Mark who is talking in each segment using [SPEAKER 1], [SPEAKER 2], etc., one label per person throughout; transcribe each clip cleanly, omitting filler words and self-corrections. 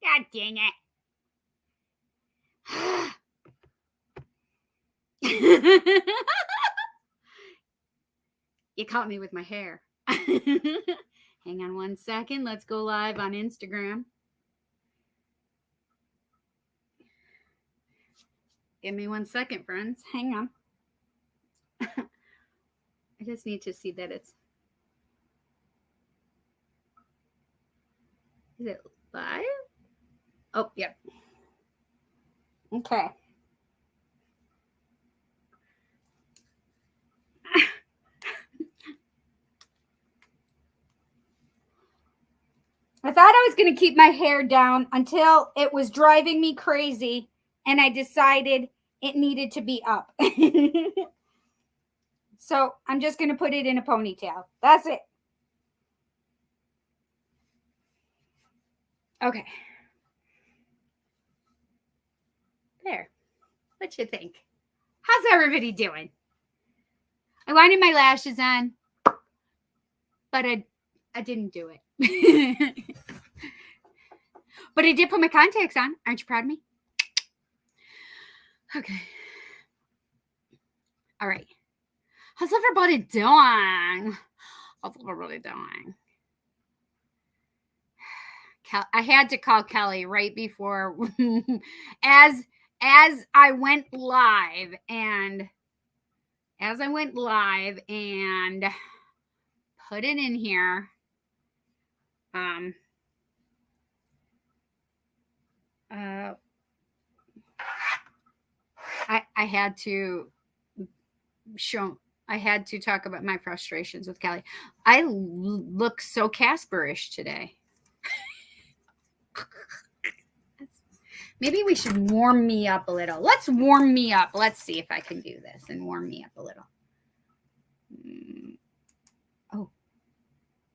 [SPEAKER 1] God dang it. You caught me with my hair. Hang on one second. Let's go live on Instagram. Give me 1 second, friends. Hang on. I just need to see that it's... Is it live? Oh, yep. Okay. I thought I was going to keep my hair down until it was driving me crazy, and I decided it needed to be up. So I'm just going to put it in a ponytail. That's it. Okay. There. What you think? How's everybody doing? I wanted my lashes on, but I didn't do it. But I did put my contacts on. Aren't you proud of me? Okay. All right. How's everybody doing? How's everybody doing? I had to call Kelly right before as I went live and put it in here. I had to talk about my frustrations with Kelly. I look so Casperish today. Maybe we should warm me up a little. Let's warm me up. Let's see if I can do this and warm me up a little. Oh,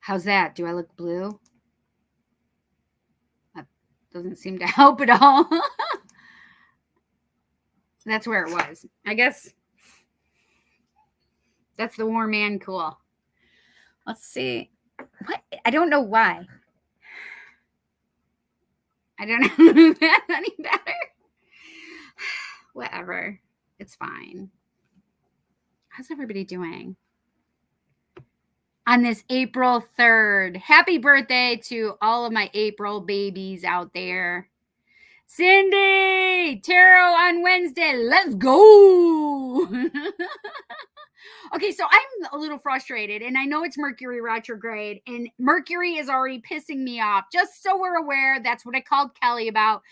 [SPEAKER 1] how's that? Do I look blue? That doesn't seem to help at all. That's where it was. I guess that's the warm and cool. Let's see. What? I don't know why. I don't know if that's any better. Whatever. It's fine. How's everybody doing? On this April 3rd. Happy birthday to all of my April babies out there. Cindy! Tarot on Wednesday. Let's go! Okay, so I'm a little frustrated, and I know it's Mercury retrograde, and Mercury is already pissing me off. Just so we're aware, that's what I called Kelly about,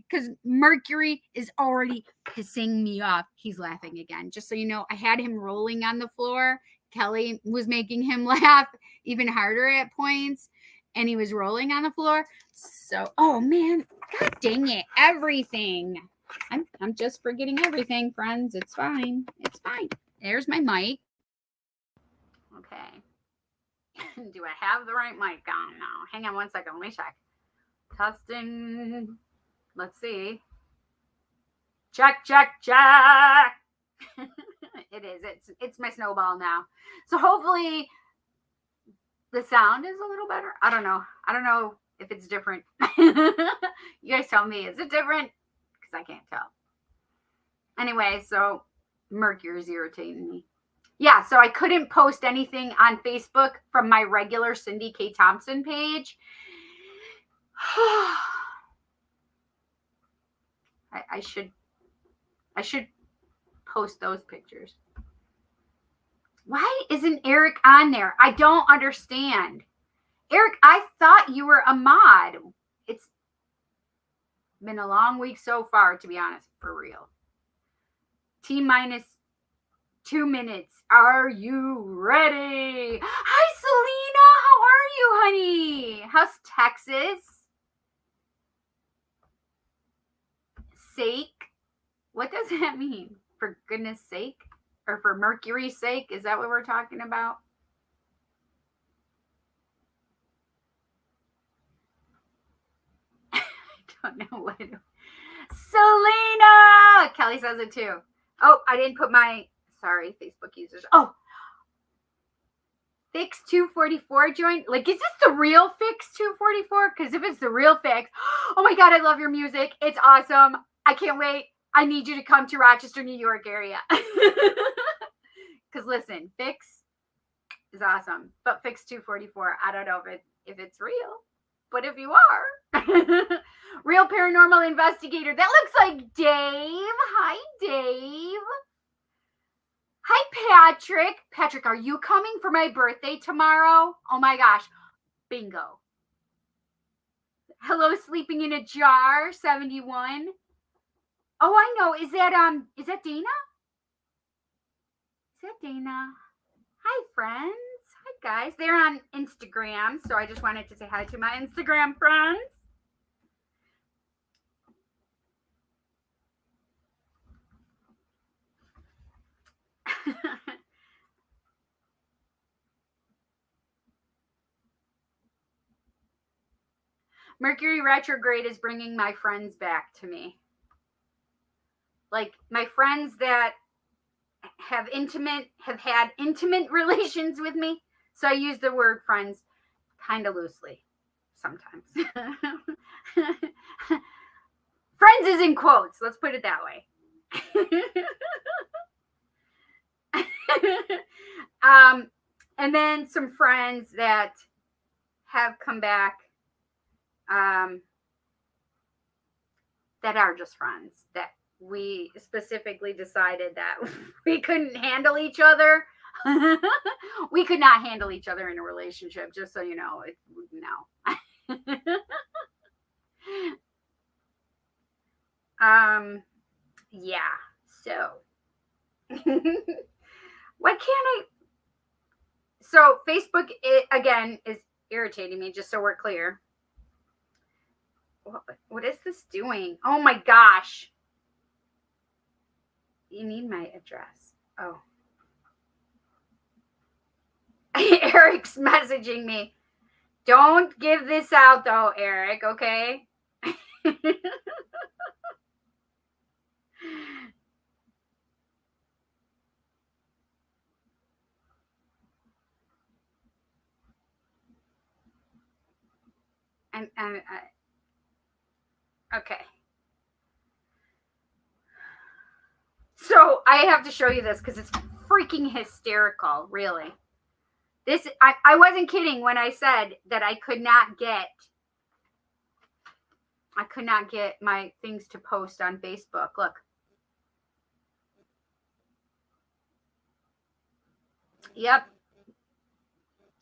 [SPEAKER 1] because Mercury is already pissing me off. He's laughing again. Just so you know, I had him rolling on the floor. Kelly was making him laugh even harder at points, and he was rolling on the floor. So, oh man, god dang it, everything. I'm just forgetting everything, friends. It's fine. It's fine. There's my mic. Okay. Do I have the right mic on now? Hang on 1 second. Let me check. Testing. Let's see. Check. It is. It's my snowball now. So hopefully the sound is a little better. I don't know if it's different. You guys tell me. Is it different? Because I can't tell. Anyway, so Mercury's irritating me. Yeah, so I couldn't post anything on Facebook from my regular Cindy K. Thompson page. I should post those pictures. Why isn't Eric on there? I don't understand. Eric, I thought you were a mod. It's been a long week so far, to be honest, for real. T-minus 2 minutes. Are you ready? Hi, Selena. How are you, honey? How's Texas? Sake? What does that mean? For goodness sake? Or for Mercury's sake? Is that what we're talking about? I don't know what. Selena! Kelly says it too. Oh, I didn't put my... Sorry, Facebook users. Oh, Fix 244 joined. Like, is this the real Fix 244? Because if it's the real Fix, oh my God, I love your music. It's awesome. I can't wait. I need you to come to Rochester, New York area. Because listen, Fix is awesome. But Fix 244, I don't know if it's real. But if you are, real paranormal investigator. That looks like Dave. Hi, Dave. Hi, Patrick. Patrick, are you coming for my birthday tomorrow? Oh my gosh. Bingo. Hello, sleeping in a jar, 71. Oh, I know. Is that Dana? Is that Dana? Hi, friends. Hi, guys. They're on Instagram, so I just wanted to say hi to my Instagram friends. Mercury retrograde is bringing my friends back to me. Like my friends that have had intimate relations with me. So I use the word friends kind of loosely sometimes. Friends is in quotes. Let's put it that way. And then some friends that have come back that are just friends, that we specifically decided that we couldn't handle each other. We could not handle each other in a relationship, just so you know. No. Yeah. So why can't I? So Facebook, again, is irritating me, just so we're clear. What is this doing? Oh my gosh. You need my address. Oh. Eric's messaging me. Don't give this out though, Eric, okay? and okay. So I have to show you this because it's freaking hysterical, really. This I wasn't kidding when I said that I could not get my things to post on Facebook. Look. Yep.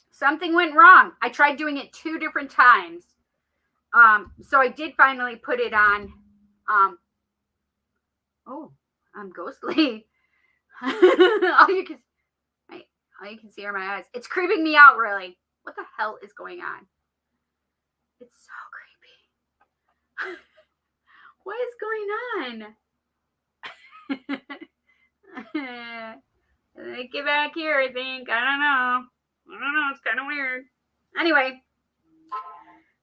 [SPEAKER 1] Something went wrong. I tried doing it 2 different times. So I did finally put it on. I'm ghostly. all you can see are my eyes. It's creeping me out, really. What the hell is going on? It's so creepy. What is going on? Get back here, I think. I don't know. It's kind of weird. Anyway,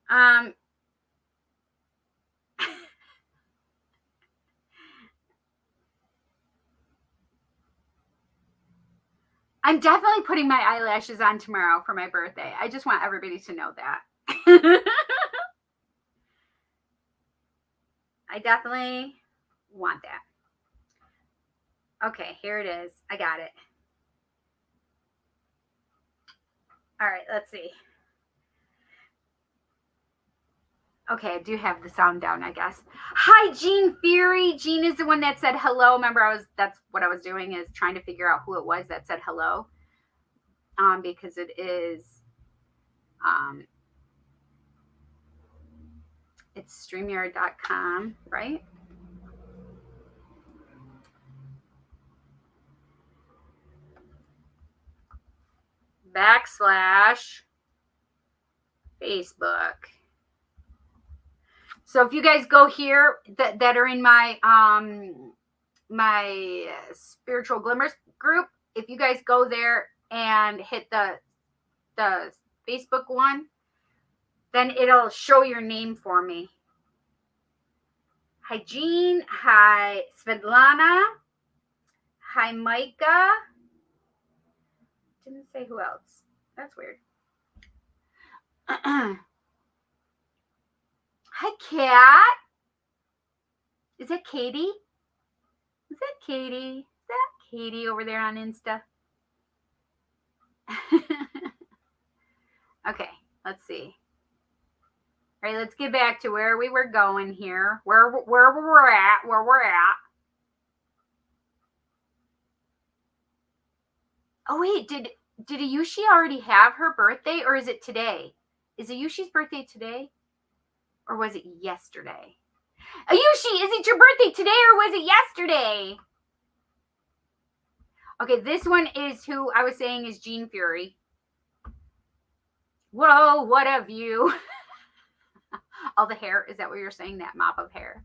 [SPEAKER 1] I'm definitely putting my eyelashes on tomorrow for my birthday. I just want everybody to know that. I definitely want that. Okay, here it is. I got it. All right, let's see. Okay, I do have the sound down, I guess. Hi, Jean Fury. Jean is the one that said hello. Remember, that's what I was doing, is trying to figure out who it was that said hello. Because it is, it's StreamYard.com, right? /Facebook. So if you guys go here that are in my my spiritual glimmers group, if you guys go there and hit the Facebook one, then it'll show your name for me. Hi, Jean. Hi, Svetlana. Hi, Micah. Didn't say who else. That's weird. Hi, Kat. Is that Katie? Is that Katie? Is that Katie over there on Insta? Okay, let's see. All right, let's get back to where we were going here. Where we're at. Oh wait, did Ayushi already have her birthday, or is it today? Is Ayushi's birthday today, or was it yesterday? Ayushi, is it your birthday today, or was it yesterday? Okay, this one is who I was saying is Gene Fury. Whoa, what a view. All the hair, is that what you're saying? That mop of hair.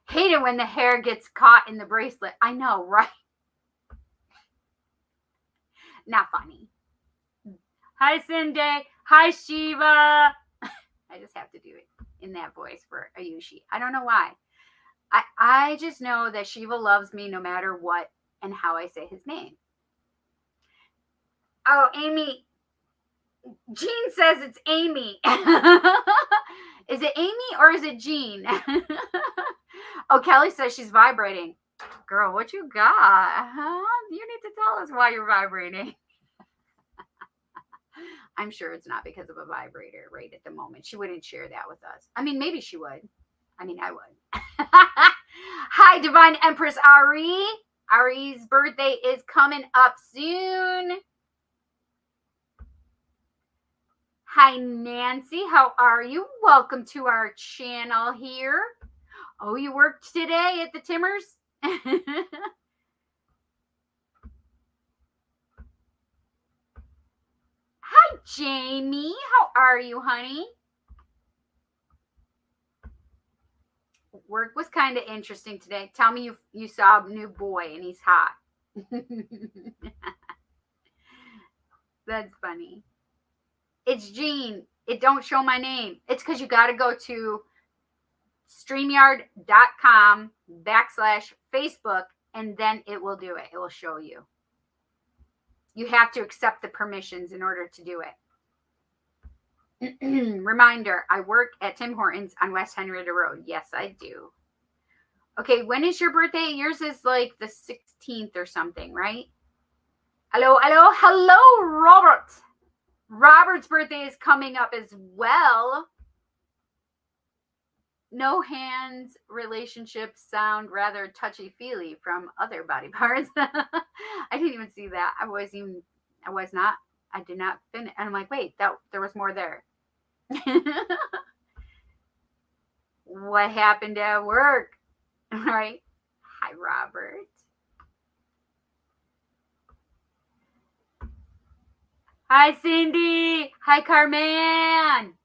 [SPEAKER 1] Hate it when the hair gets caught in the bracelet. I know, right? Not funny. Hi, Cindy. Hi, Shiva. I just have to do it in that voice for Ayushi. I don't know why. I just know that Shiva loves me no matter what and how I say his name. Oh, Amy. Jean says it's Amy. Is it Amy or is it Jean? Oh, Kelly says she's vibrating. Girl, what you got? Huh? You need to tell us why you're vibrating. I'm sure it's not because of a vibrator right at the moment. She wouldn't share that with us. I mean, maybe she would. I mean, I would. Hi, Divine Empress Ari. Ari's birthday is coming up soon. Hi, Nancy. How are you? Welcome to our channel here. Oh, you worked today at the Timbers? Hi, Jamie. How are you, honey? Work was kind of interesting today. Tell me you saw a new boy and he's hot. That's funny. It's Jean. It don't show my name. It's because you got to go to StreamYard.com/Facebook and then it will do it. It will show you. You have to accept the permissions in order to do it. Reminder, I work at Tim Hortons on West Henrietta Road. Yes, I do. Okay, when is your birthday? Yours is like the 16th or something, right? Hello, Robert. Robert's birthday is coming up as well. No hands relationships sound rather touchy-feely from other body parts. I didn't even see that. I did not finish. And I'm like, wait, there was more there. What happened at work? All right. Hi, Robert. Hi, Cindy. Hi, Carmen.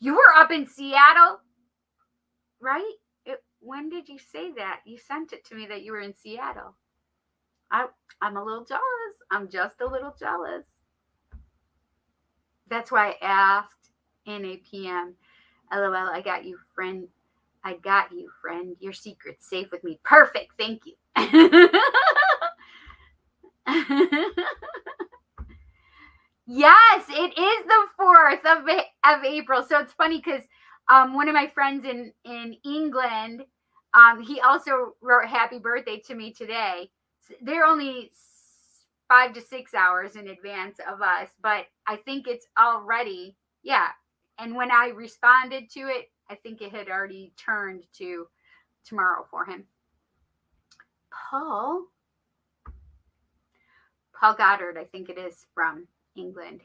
[SPEAKER 1] You were up in Seattle, right? When did you say that? You sent it to me that you were in Seattle. I'm a little jealous. I'm just a little jealous. That's why I asked in a PM. LOL, I got you, friend. Your secret's safe with me. Perfect. Thank you. Yes, it is the 4th of April. So it's funny because one of my friends in England, he also wrote happy birthday to me today. They're only 5 to 6 hours in advance of us, but I think it's already, yeah. And when I responded to it, I think it had already turned to tomorrow for him. Paul Goddard, I think it is from England.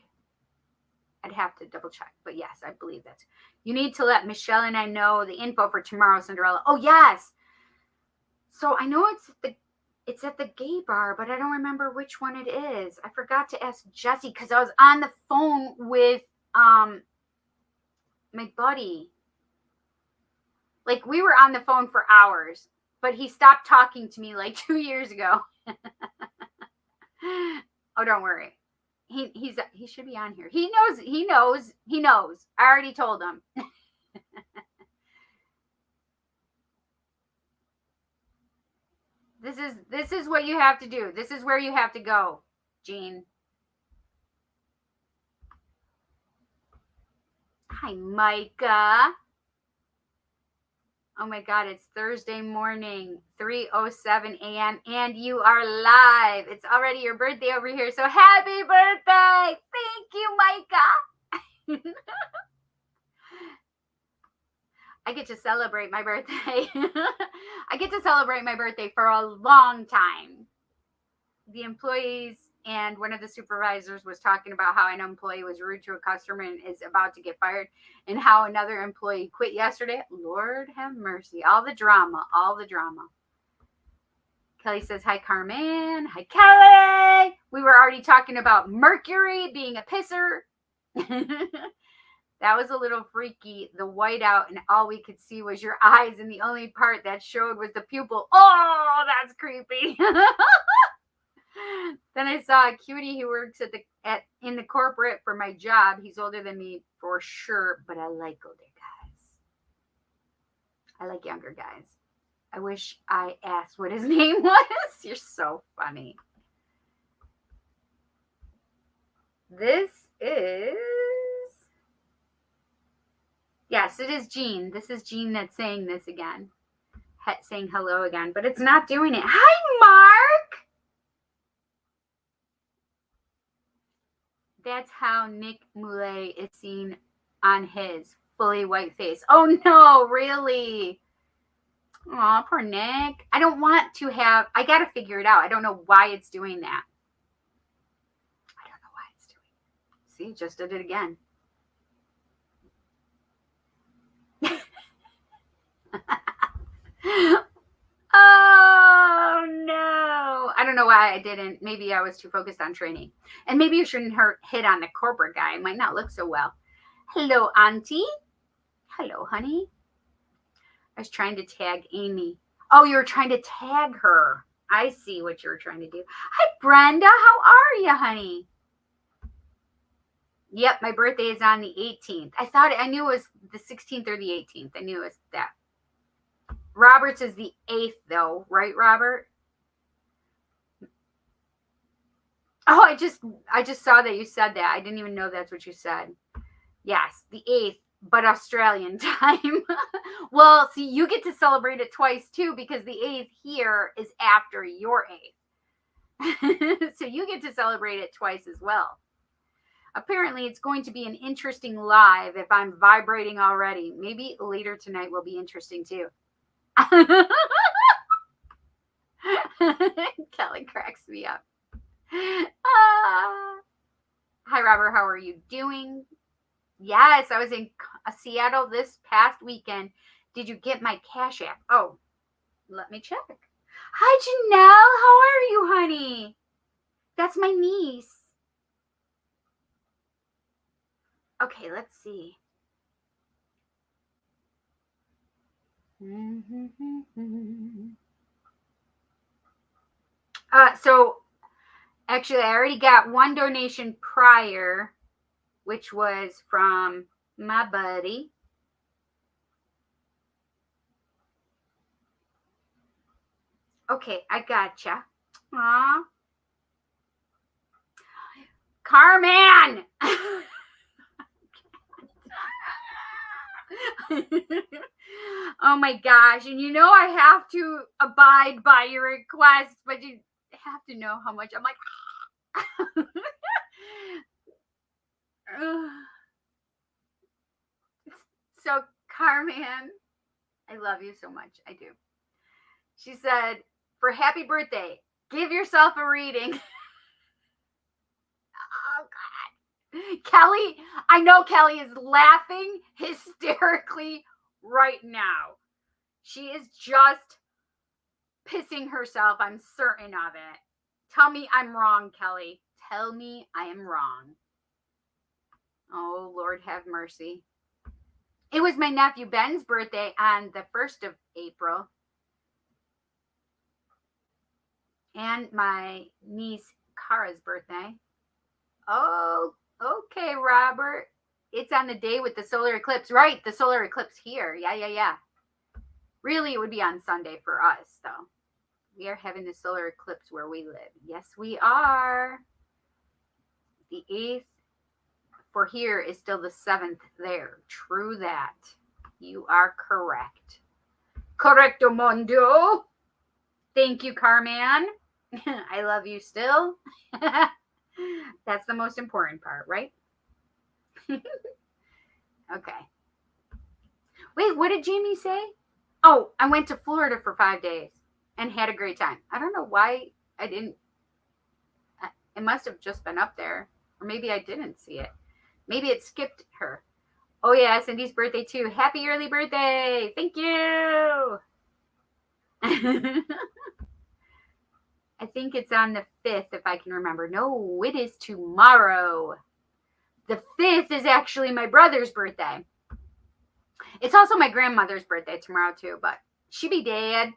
[SPEAKER 1] I'd have to double check, but yes, I believe that. You need to let Michelle and I know the info for tomorrow, Cinderella. Oh, yes. So I know it's at the gay bar, but I don't remember which one it is. I forgot to ask Jesse because I was on the phone with my buddy. Like, we were on the phone for hours, but he stopped talking to me like 2 years ago. Oh, don't worry. He should be on here. He knows. I already told him. This is what you have to do. This is where you have to go, Jean. Hi, Micah. Oh my God, it's Thursday morning, 3:07 a.m. and you are live. It's already your birthday over here, so happy birthday! Thank you, Micah. I get to celebrate my birthday. I get to celebrate my birthday for a long time. The employees and one of the supervisors was talking about how an employee was rude to a customer and is about to get fired, and how another employee quit yesterday. Lord have mercy. All the drama. Kelly says, hi, Carmen. Hi, Kelly. We were already talking about Mercury being a pisser. That was a little freaky. The whiteout, and all we could see was your eyes, and the only part that showed was the pupil. Oh, that's creepy. Then I saw a cutie who works in the corporate for my job. He's older than me for sure, but I like older guys. I like younger guys. I wish I asked what his name was. You're so funny. This is... Yes, it is Jean. This is Jean that's saying this again. Saying hello again, but it's not doing it. Hi, Mark! That's how Nick Moulet is seen on his fully white face. Oh no, really? Aw, poor Nick. I don't want to have, I got to figure it out. I don't know why it's doing that. I don't know why it's doing it. See, just did it again. Oh no. I don't know why I didn't. Maybe I was too focused on training. And maybe you shouldn't hit on the corporate guy. It might not look so well. Hello, Auntie. Hello, honey. I was trying to tag Amy. Oh, you were trying to tag her. I see what you were trying to do. Hi, Brenda. How are you, honey? Yep, my birthday is on the 18th. I knew it was the 16th or the 18th. I knew it was that. Robert's is the 8th, though. Right, Robert? Oh, I just saw that you said that. I didn't even know that's what you said. Yes, the 8th, but Australian time. Well, see, you get to celebrate it twice, too, because the 8th here is after your 8th. So you get to celebrate it twice as well. Apparently, it's going to be an interesting live if I'm vibrating already. Maybe later tonight will be interesting, too. Kelly cracks me up. Hi, Robert. How are you doing? Yes, I was in Seattle this past weekend. Did you get my Cash App? Oh, let me check. Hi, Janelle. How are you, honey? That's my niece. Okay, let's see. So actually, I already got one donation prior, which was from my buddy. Okay, I gotcha. Aw. Carmen! Oh my gosh. And you know I have to abide by your request, but you have to know how much I'm like. So, Carmen, I love you so much. I do. She said, for happy birthday, give yourself a reading. Oh, God. Kelly, I know Kelly is laughing hysterically right now. She is just pissing herself. I'm certain of it. Tell me I'm wrong, Kelly. Tell me I am wrong. Oh, Lord have mercy. It was my nephew Ben's birthday on the 1st of April. And my niece Kara's birthday. Oh, okay, Robert. It's on the day with the solar eclipse. Right, the solar eclipse here. Yeah. Really, it would be on Sunday for us, though. We are having the solar eclipse where we live. Yes, we are. The 8th for here is still the 7th there. True that. You are correct. Correcto mundo. Thank you, Carman. I love you still. That's the most important part, right? Okay. Wait, what did Jamie say? Oh, I went to Florida for 5 days and had a great time. I don't know why I didn't. It must have just been up there. Or maybe I didn't see it. Maybe it skipped her. Oh, yeah, Cindy's birthday, too. Happy early birthday. Thank you. I think it's on the 5th, if I can remember. No, it is tomorrow. The 5th is actually my brother's birthday. It's also my grandmother's birthday tomorrow, too, but she be dead.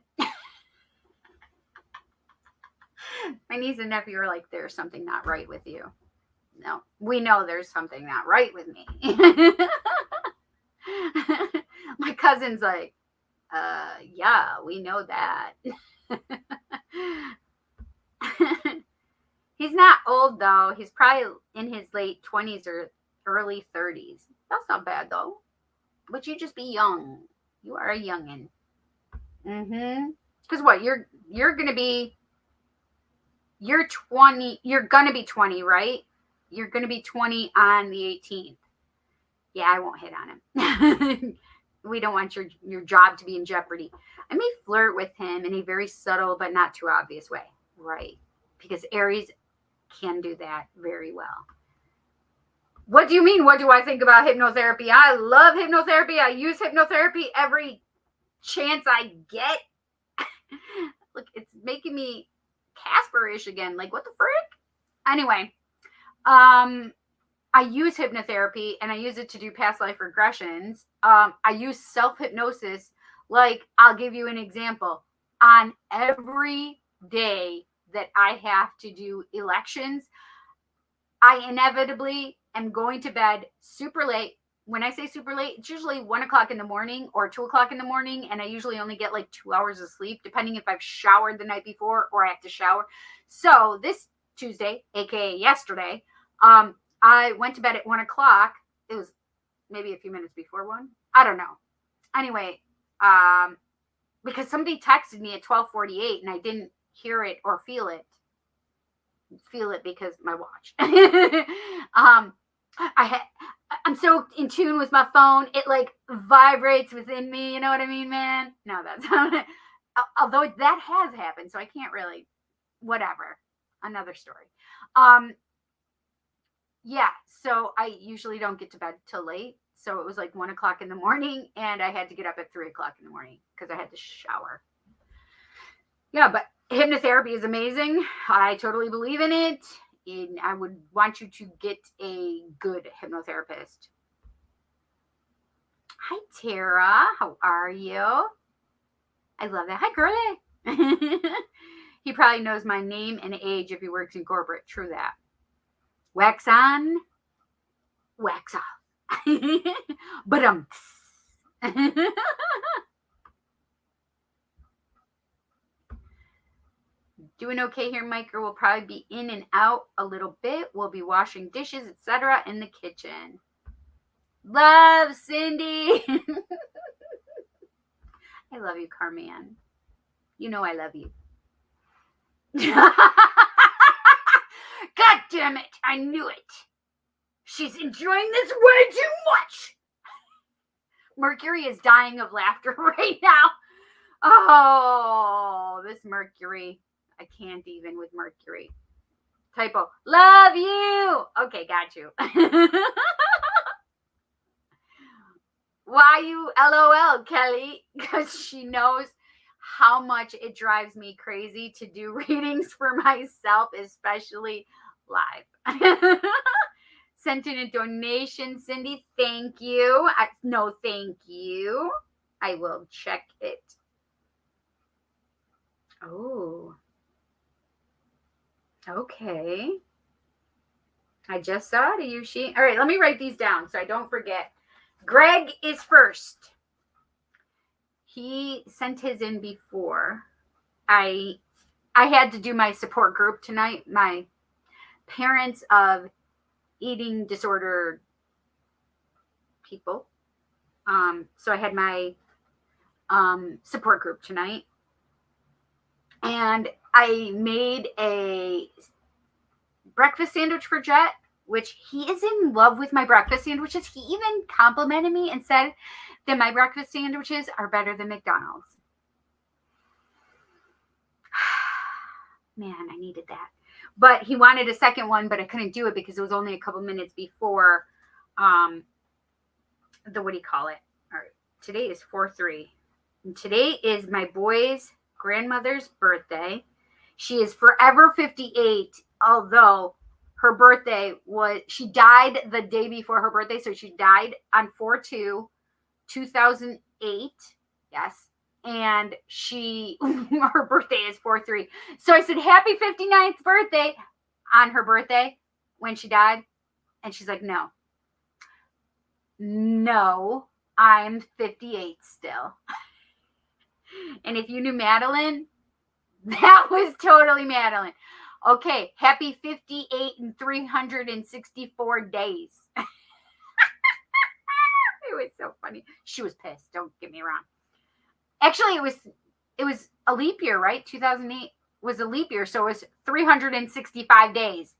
[SPEAKER 1] My niece and nephew are like, there's something not right with you. No, we know there's something not right with me. My cousin's like, yeah, we know that. He's not old, though. He's probably in his late 20s or early 30s. That's not bad, though. But you just be young. You are a youngin'. Because what? You're going to be... You're 20. You're going to be 20, right? You're going to be 20 on the 18th. Yeah, I won't hit on him. We don't want your job to be in jeopardy. I may flirt with him in a very subtle but not too obvious way. Right. Because Aries can do that very well. What do you mean? What do I think about hypnotherapy? I love hypnotherapy. I use hypnotherapy every chance I get. Look, it's making me Casper-ish again. Like, what the frick? Anyway, I use hypnotherapy and I use it to do past life regressions. I use self-hypnosis. Like, I'll give you an example. On every day that I have to do elections, I inevitably am going to bed super late. When I say super late, it's usually 1 o'clock in the morning or 2 o'clock in the morning. And I usually only get like 2 hours of sleep, depending if I've showered the night before or I have to shower. So this Tuesday, aka yesterday, I went to bed at 1 o'clock. It was maybe a few minutes before 1. I don't know. Anyway, because somebody texted me at 12:48 and I didn't hear it or feel it. Feel it because my watch. I'm so in tune with my phone. It like vibrates within me. You know what I mean, man? No, that's not it. Although that has happened, so I can't really, whatever. Another story. Yeah, so I usually don't get to bed till late. So it was like 1 o'clock in the morning and I had to get up at 3 o'clock in the morning because I had to shower. Yeah, but hypnotherapy is amazing. I totally believe in it. And I would want you to get a good hypnotherapist. Hi, Tara. How are you? I love that. Hi, girlie. He probably knows my name and age if he works in corporate. True that. Wax on, wax off. But doing okay here, Micah. We'll probably be in and out a little bit. We'll be washing dishes, etc. in the kitchen. Love, Cindy. I love you, Carman. You know I love you. God damn it. I knew it. She's enjoying this way too much. Mercury is dying of laughter right now. Oh, this Mercury. I can't even with Mercury. Typo. Love you. Okay, got you. Why you LOL, Kelly? Because she knows how much it drives me crazy to do readings for myself, especially live. Sent in a donation, Cindy. Thank you. No, thank you. I will check it. Oh. Okay. I just saw it, Ayushi. All right, let me write these down so I don't forget. Greg is first. He sent his in before. I had to do my support group tonight. My parents of eating disorder people. So I had my support group tonight, and I made a breakfast sandwich for Jet, which he is in love with my breakfast sandwiches. He even complimented me and said that my breakfast sandwiches are better than McDonald's. Man, I needed that. But he wanted a second one, but I couldn't do it because it was only a couple minutes before what do you call it? All right, today is 4/3. And today is my boy's grandmother's birthday. She is forever 58, although her birthday she died the day before her birthday. So she died on 4/2/2008. Yes. And her birthday is 4/3. So I said, happy 59th birthday on her birthday when she died. And she's like, no, I'm 58 still. And if you knew Madeline, that was totally Madeline. Okay, happy 58 and 364 days. It was so funny. She was pissed, don't get me wrong. Actually, it was a leap year, right? 2008 was a leap year, so it was 365 days.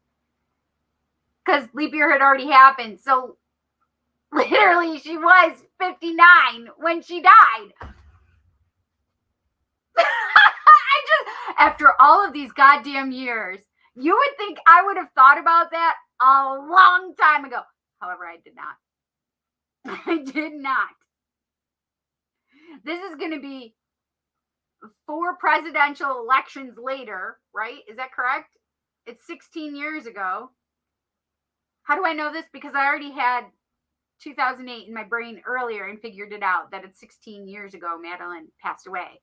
[SPEAKER 1] Because leap year had already happened. So literally she was 59 when she died. After all of these goddamn years, you would think I would have thought about that a long time ago. However, I did not. I did not. This is going to be 4 presidential elections later, right? Is that correct? It's 16 years ago. How do I know this? Because I already had 2008 in my brain earlier and figured it out that it's 16 years ago Madeline passed away.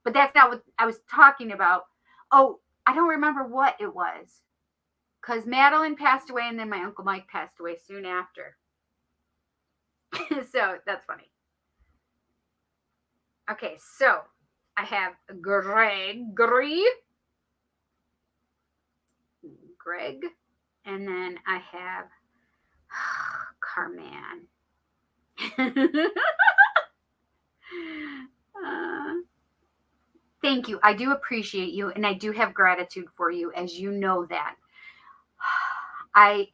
[SPEAKER 1] But that's not what I was talking about. Oh, I don't remember what it was. Because Madeline passed away and then my Uncle Mike passed away soon after. So that's funny. Okay, so I have Greg, and then I have Carman. Thank you. I do appreciate you, and I do have gratitude for you, as you know that. I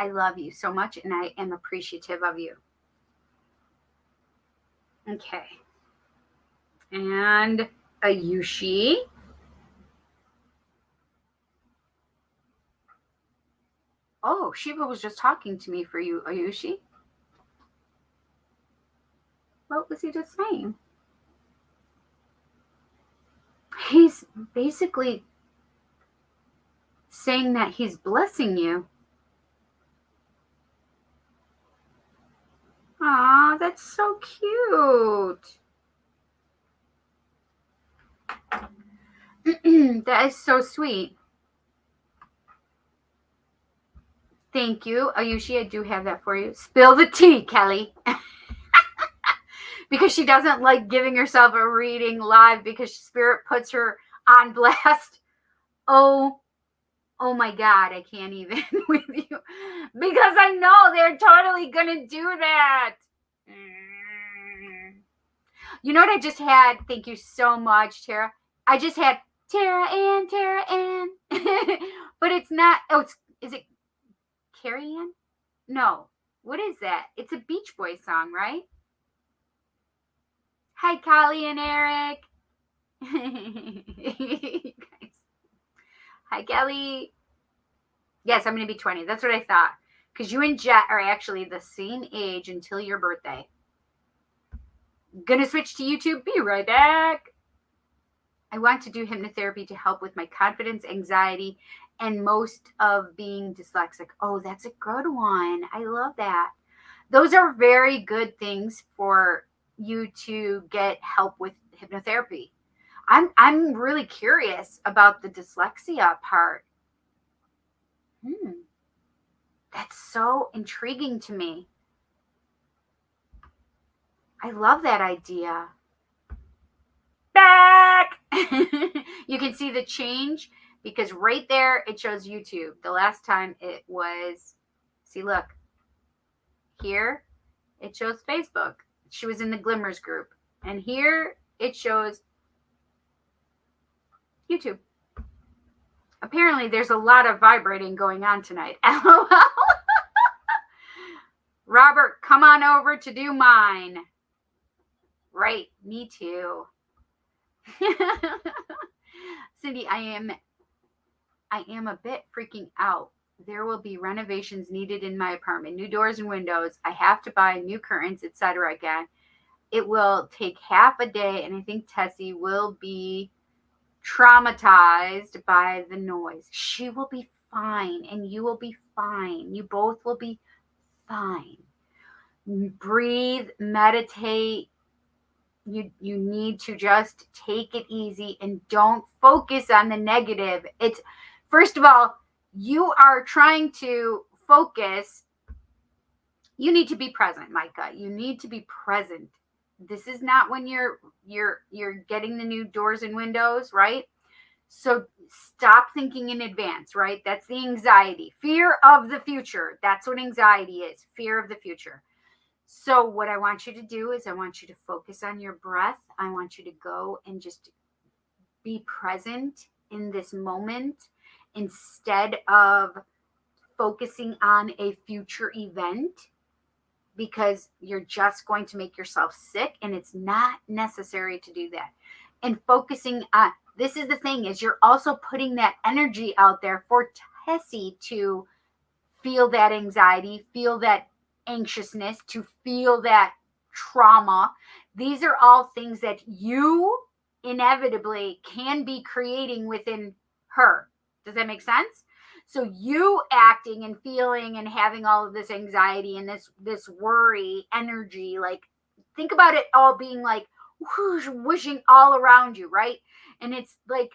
[SPEAKER 1] love you so much, and I am appreciative of you. Okay. And Ayushi. Oh, Shiva was just talking to me for you, Ayushi. What was he just saying? He's basically saying that he's blessing you. Aw, that's so cute. That is so sweet. Thank you, Ayushi. I do have that for you. Spill the tea, Kelly. Because she doesn't like giving herself a reading live because Spirit puts her on blast. Oh my God, I can't even with you. Because I know they're totally going to do that. You know what I just had? Thank you so much, Tara. I just had Tara Ann. But it's not, is it Carrie Ann? No. What is that? It's a Beach Boys song, right? Hi, Callie and Eric. Hi, Kelly. Yes, I'm going to be 20. That's what I thought. Because you and Jet are actually the same age until your birthday. Gonna switch to YouTube. Be right back. I want to do hypnotherapy to help with my confidence, anxiety, and most of being dyslexic. Oh, that's a good one. I love that. Those are very good things for you to get help with hypnotherapy. I'm really curious about the dyslexia part. That's so intriguing to me. I love that idea. Back! You can see the change because right there it shows YouTube. The last time it was, see, look, here it shows Facebook. She was in the Glimmers group. And here it shows YouTube. Apparently there's a lot of vibrating going on tonight. LOL. Robert, come on over to do mine. Right, me too. Cindy, I am a bit freaking out. There will be renovations needed in my apartment. New doors and windows. I have to buy new curtains, etc. again. It will take half a day, and I think Tessie will be traumatized by the noise. She will be fine, and you will be fine. You both will be fine. Breathe, meditate. You need to just take it easy and don't focus on the negative. It's, first of all, you are trying to focus. You need to be present, Micah. You need to be present. This is not when you're getting the new doors and windows, right? So stop thinking in advance, right? That's the anxiety. Fear of the future. That's what anxiety is. Fear of the future. So what I want you to do is I want you to focus on your breath. I want you to go and just be present in this moment instead of focusing on a future event, because you're just going to make yourself sick, and it's not necessary to do that. And focusing on, this is the thing, is you're also putting that energy out there for Tessie to feel that anxiety, feel that anxiousness, to feel that trauma. These are all things that you inevitably can be creating within her. Does that make sense? So you acting and feeling and having all of this anxiety and this worry energy, like, think about it all being like whoosh, whooshing all around you, right? And it's like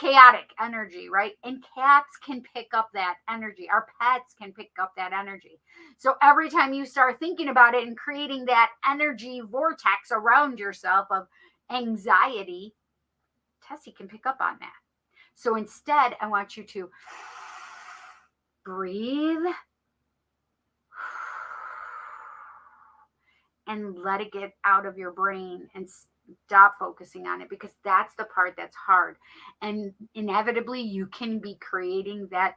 [SPEAKER 1] chaotic energy, right? And cats can pick up that energy. Our pets can pick up that energy. So every time you start thinking about it and creating that energy vortex around yourself of anxiety, Tessie can pick up on that. So instead, I want you to breathe and let it get out of your brain and stop focusing on it, because that's the part that's hard. And inevitably you can be creating that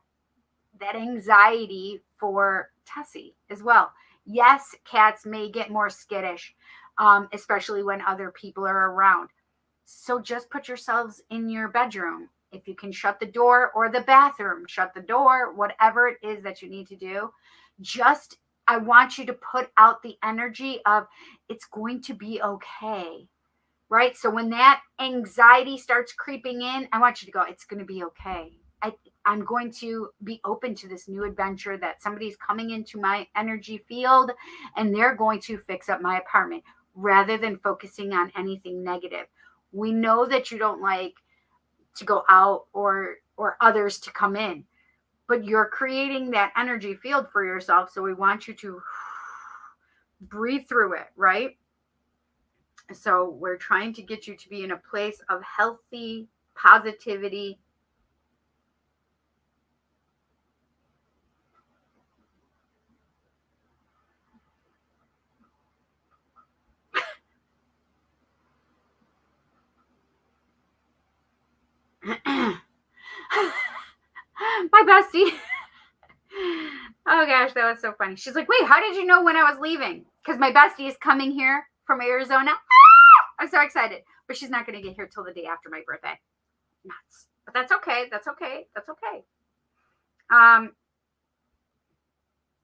[SPEAKER 1] anxiety for Tessie as well. Yes, cats may get more skittish, especially when other people are around. So just put yourselves in your bedroom. If you can shut the door, or the bathroom, shut the door, whatever it is that you need to do. Just, I want you to put out the energy of it's going to be okay, right? So when that anxiety starts creeping in, I want you to go, it's going to be okay. I'm going to be open to this new adventure, that somebody's coming into my energy field and they're going to fix up my apartment, rather than focusing on anything negative. We know that you don't like to go out or others to come in, but you're creating that energy field for yourself. So we want you to breathe through it, right? So we're trying to get you to be in a place of healthy positivity. My bestie. Oh gosh, that was so funny. She's like, wait, how did you know when I was leaving? Because my bestie is coming here from Arizona. I'm so excited. But she's not going to get here till the day after my birthday. Nuts. But that's okay. That's okay. That's okay.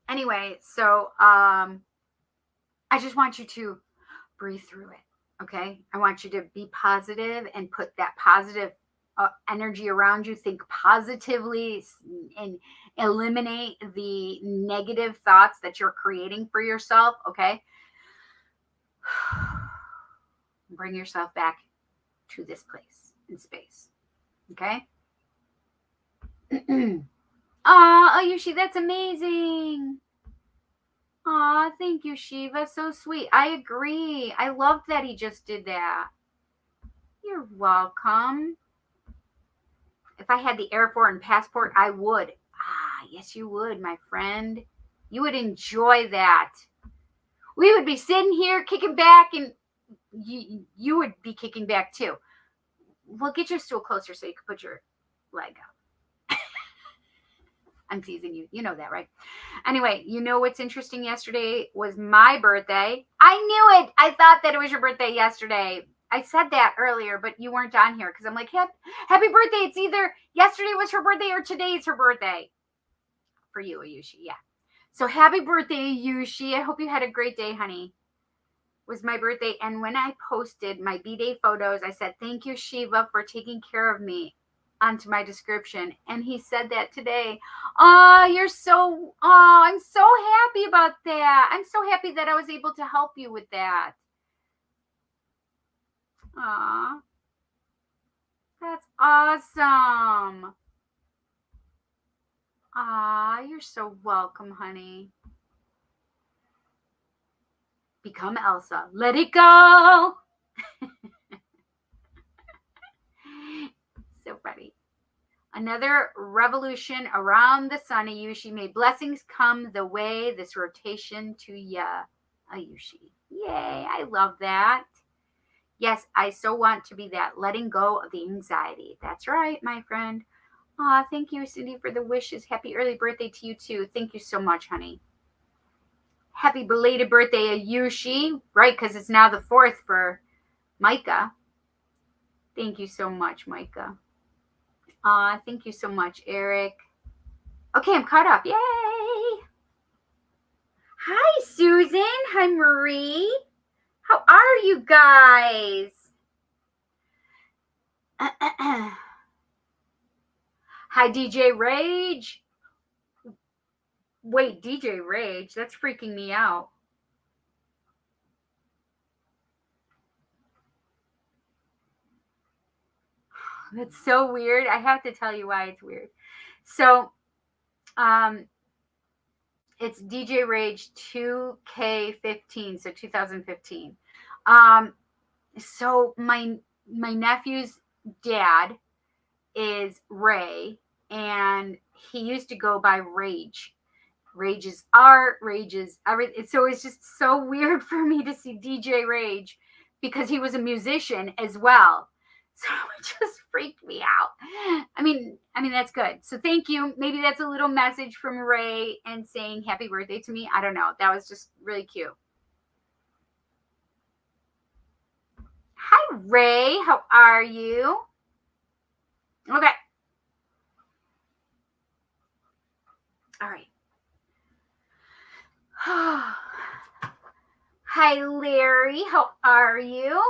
[SPEAKER 1] Anyway, so I just want you to breathe through it. Okay. I want you to be positive and put that positive energy around you. Think positively and eliminate the negative thoughts that you're creating for yourself. Okay. Bring yourself back to this place in space. Okay. Oh, Yushi, that's amazing. Aw, thank you, Shiva. So sweet. I agree. I love that he just did that. You're welcome. If I had the air foreign passport, I would. Ah, yes, you would, my friend. You would enjoy that. We would be sitting here kicking back, and you would be kicking back too. We'll get your stool closer so you can put your leg up. I'm teasing you. You know that, right? Anyway, you know what's interesting? Yesterday was my birthday. I knew it. I thought that it was your birthday yesterday. I said that earlier, but you weren't on here because I'm like, happy birthday. It's either yesterday was her birthday or today is her birthday. For you, Ayushi. Yeah. So happy birthday, Ayushi. I hope you had a great day, honey. It was my birthday. And when I posted my B-Day photos, I said, thank you, Shiva, for taking care of me onto my description. And he said that today. I'm so happy about that. I'm so happy that I was able to help you with that. That's awesome. You're so welcome, honey. Become Elsa. Let it go. So funny. Another revolution around the sun, Ayushi. May blessings come the way this rotation to ya, Ayushi. Yay, I love that. Yes, I so want to be that, letting go of the anxiety. That's right, my friend. Thank you, Cindy, for the wishes. Happy early birthday to you, too. Thank you so much, honey. Happy belated birthday, Ayushi. Right, because it's now the 4th for Micah. Thank you so much, Micah. Thank you so much, Eric. Okay, I'm caught up. Yay! Hi, Susan. Hi, Marie. How are you guys? Hi, DJ Rage. Wait, DJ Rage? That's freaking me out. That's so weird. I have to tell you why it's weird. So, it's DJ Rage 2K15, so 2015. So my nephew's dad is Ray, and he used to go by Rage. Rage is art, Rage is everything. So it's just so weird for me to see DJ Rage because he was a musician as well. So it just freaked me out. I mean, that's good. So thank you. Maybe that's a little message from Ray and saying happy birthday to me. I don't know. That was just really cute. Hi, Ray. How are you? Okay. All right. Hi, Larry. How are you?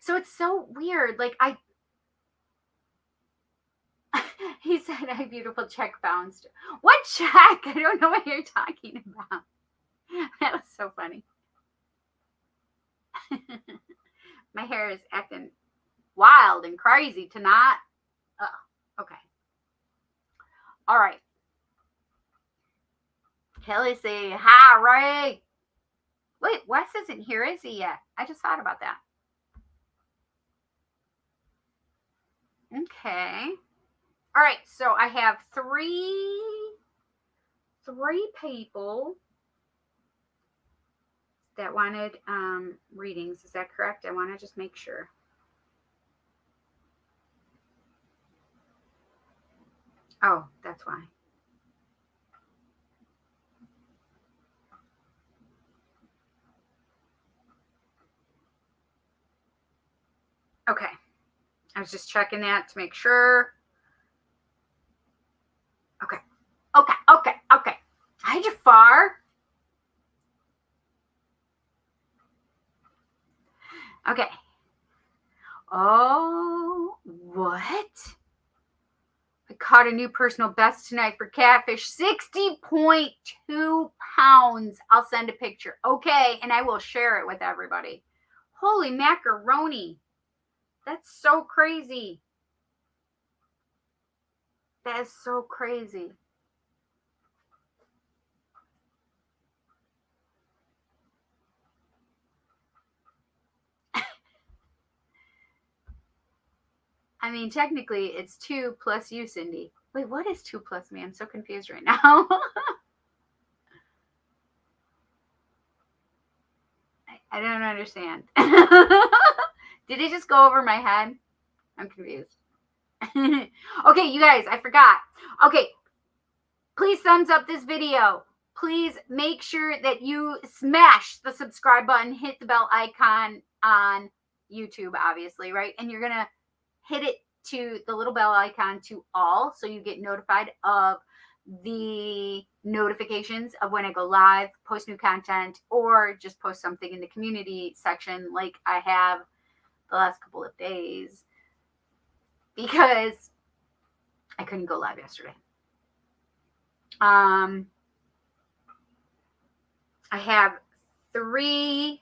[SPEAKER 1] So it's so weird. Like he said, "Hi, beautiful check bounced." What check? I don't know what you're talking about. That was so funny. My hair is acting wild and crazy tonight. Oh, okay. All right. Kelly say, hi, Ray. Wait, Wes isn't here, is he yet? I just thought about that. Okay. All right, so I have three people that wanted readings. Is that correct? I want to just make sure. Oh, that's why. Okay. I was just checking that to make sure. Okay. Hi, Jafar. Okay. Oh, what? I caught a new personal best tonight for catfish, 60.2 pounds. I'll send a picture. Okay, and I will share it with everybody. Holy macaroni. That's so crazy. That is so crazy. I mean, technically, it's 2 plus you, Cindy. Wait, what is 2 plus me? I'm so confused right now. I don't understand. Did it just go over my head? I'm confused. Okay, you guys, I forgot. Okay, please thumbs up this video. Please make sure that you smash the subscribe button, hit the bell icon on YouTube, obviously, right? And you're going to hit it to the little bell icon to all, so you get notified of the notifications of when I go live, post new content, or just post something in the community section like I have the last couple of days, because I couldn't go live yesterday. I have 3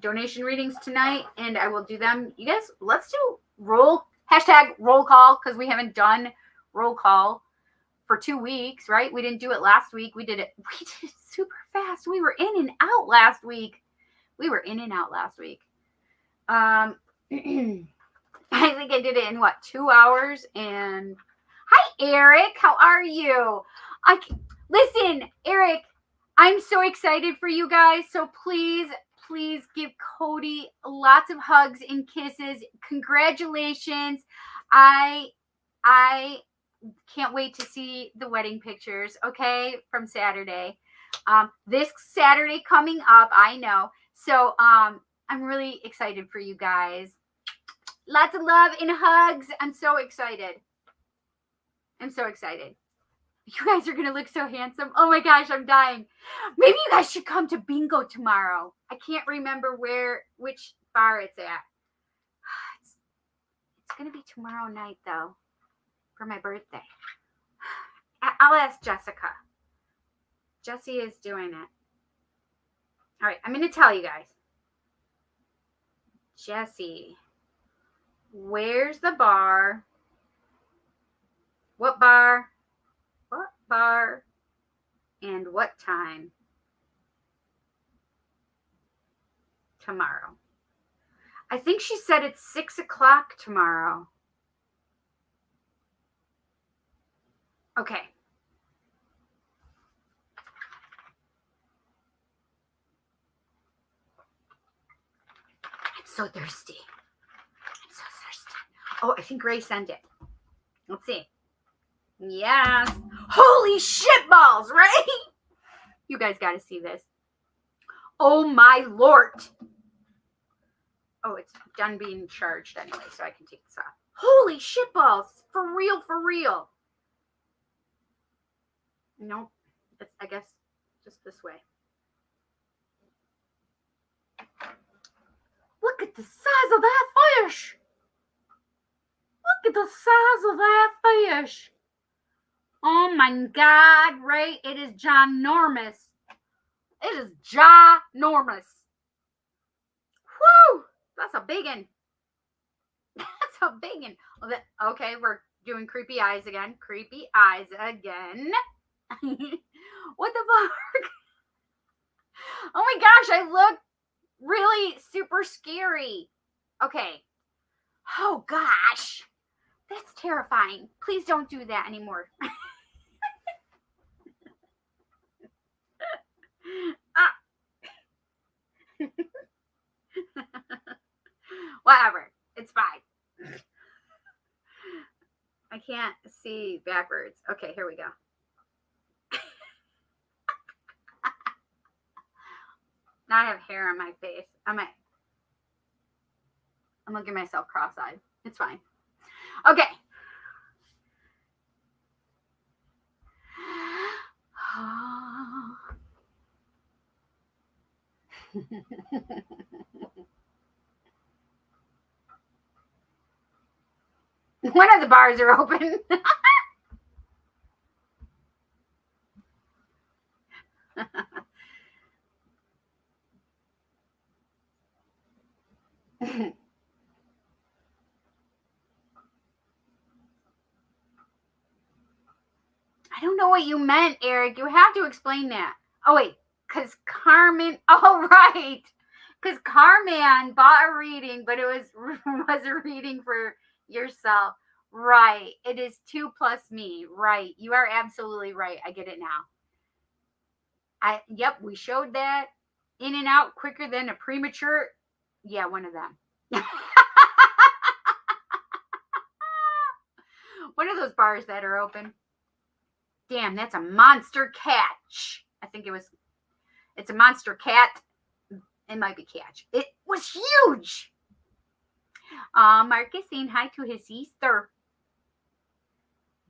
[SPEAKER 1] donation readings tonight, and I will do them. You guys, let's do hashtag roll call, because we haven't done roll call for 2 weeks, right? We didn't do it last week. We did it super fast. We were in and out last week. I think I did it in 2 hours. And hi, Eric. How are you? Listen, Eric, I'm so excited for you guys. So please give Cody lots of hugs and kisses. Congratulations. I can't wait to see the wedding pictures, okay, from Saturday. This Saturday coming up, I know. So I'm really excited for you guys. Lots of love and hugs. I'm so excited. You guys are going to look so handsome. Oh my gosh, I'm dying. Maybe you guys should come to bingo tomorrow. I can't remember which bar it's at. It's going to be tomorrow night, though, for my birthday. I'll ask Jessica. Jessie is doing it. All right, I'm going to tell you guys. Jessie, where's the bar? What bar? And what time? Tomorrow. I think she said it's 6 o'clock tomorrow. Okay. I'm so thirsty. Oh, I think Ray sent it. Let's see. Yes. Holy shit balls, right? You guys got to see this. Oh my Lord. Oh, it's done being charged anyway, so I can take this off. Holy shit balls. For real. Nope. I guess just this way. Look at the size of that fish. Oh my God, Ray, it is ginormous. Whew, that's a big one. Okay, we're doing creepy eyes again. What the fuck? Oh my gosh, I look really super scary. Okay. Oh gosh. That's terrifying. Please don't do that anymore. Whatever. It's fine. I can't see backwards. Okay, here we go. Now I have hair on my face. I'm looking at myself cross-eyed. It's fine. Okay. One of the bars are open. I don't know what you meant, Eric. You have to explain that. Oh, wait. Because Carmen. Oh, right. Because Carmen bought a reading, but it was a reading for yourself. Right. It is 2 plus me. Right. You are absolutely right. I get it now. Yep, we showed that. In and out quicker than a premature. Yeah, one of them. One of those bars that are open. Damn, that's a monster catch. I think it's a monster cat. It might be catch. It was huge. Mark is saying hi to his sister.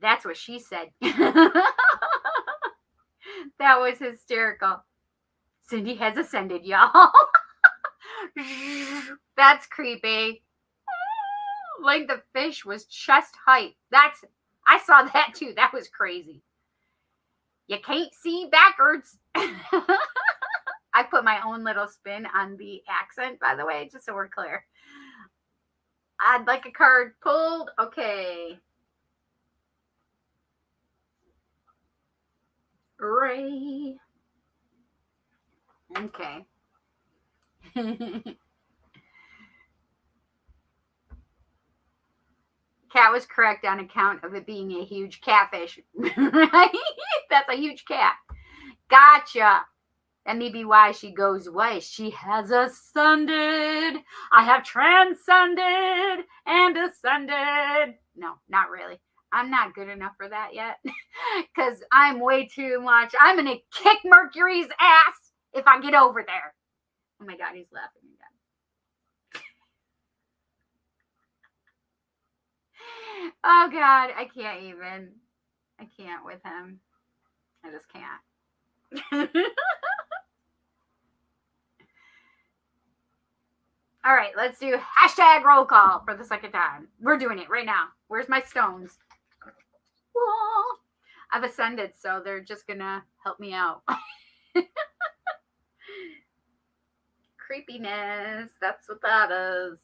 [SPEAKER 1] That's what she said. That was hysterical. Cindy has ascended, y'all. That's creepy. Like the fish was chest height. I saw that too. That was crazy. You can't see backwards. I put my own little spin on the accent, by the way, just so we're clear. I'd like a card pulled. Okay. Ray. Okay. Cat was correct on account of it being a huge catfish. Right? That's a huge cat. Gotcha. That may be why she goes away. She has ascended. I have transcended and ascended. No, not really. I'm not good enough for that yet. Because I'm way too much. I'm going to kick Mercury's ass if I get over there. Oh my God, he's laughing again. Oh God, I can't even. I can't with him. I just can't. All right, let's do hashtag roll call for the second time. We're doing it right now. Where's my stones? Whoa. I've ascended, so they're just gonna help me out. Creepiness, that's what that is.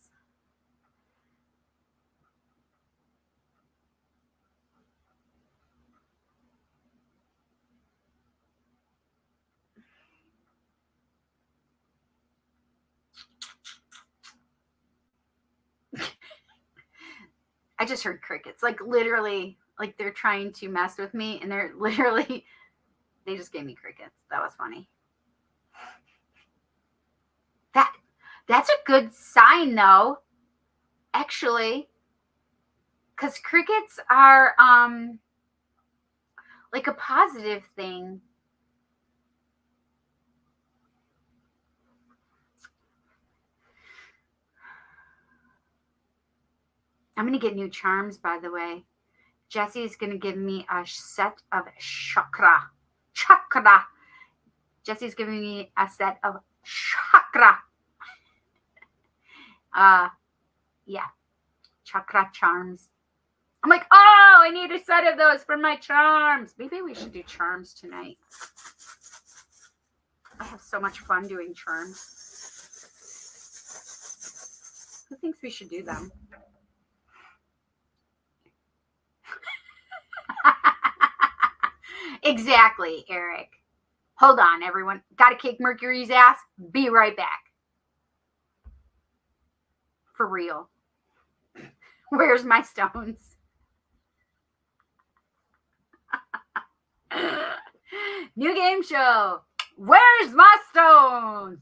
[SPEAKER 1] I just heard crickets. Like literally, like they're trying to mess with me and they're literally, they just gave me crickets. That was funny. That's a good sign though, actually. Because crickets are like a positive thing. I'm going to get new charms, by the way. Jesse's going to give me a set of chakra. Jesse's giving me a set of chakra. Yeah. Chakra charms. I'm like, oh, I need a set of those for my charms. Maybe we should do charms tonight. I have so much fun doing charms. Who thinks we should do them? Exactly, Eric. Hold on, everyone. Gotta kick Mercury's ass. Be right back. For real. Where's my stones? New game show. Where's my stones?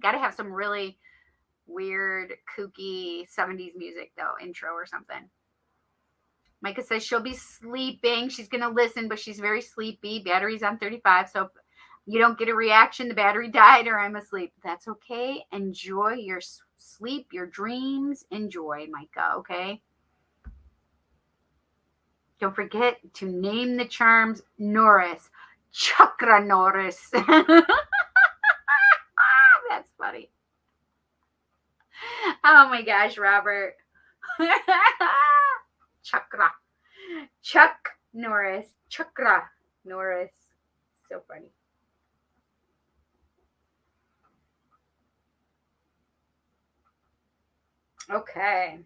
[SPEAKER 1] Gotta have some really weird, kooky 70s music, though. Intro or something. Micah says she'll be sleeping. She's going to listen, but she's very sleepy. Battery's on 35. So if you don't get a reaction, the battery died or I'm asleep. That's okay. Enjoy your sleep, your dreams. Enjoy, Micah, okay? Don't forget to name the charms Norris. Chakra Norris. That's funny. Oh my gosh, Robert. Chakra. Chuck Norris. Chakra Norris. So funny. Okay.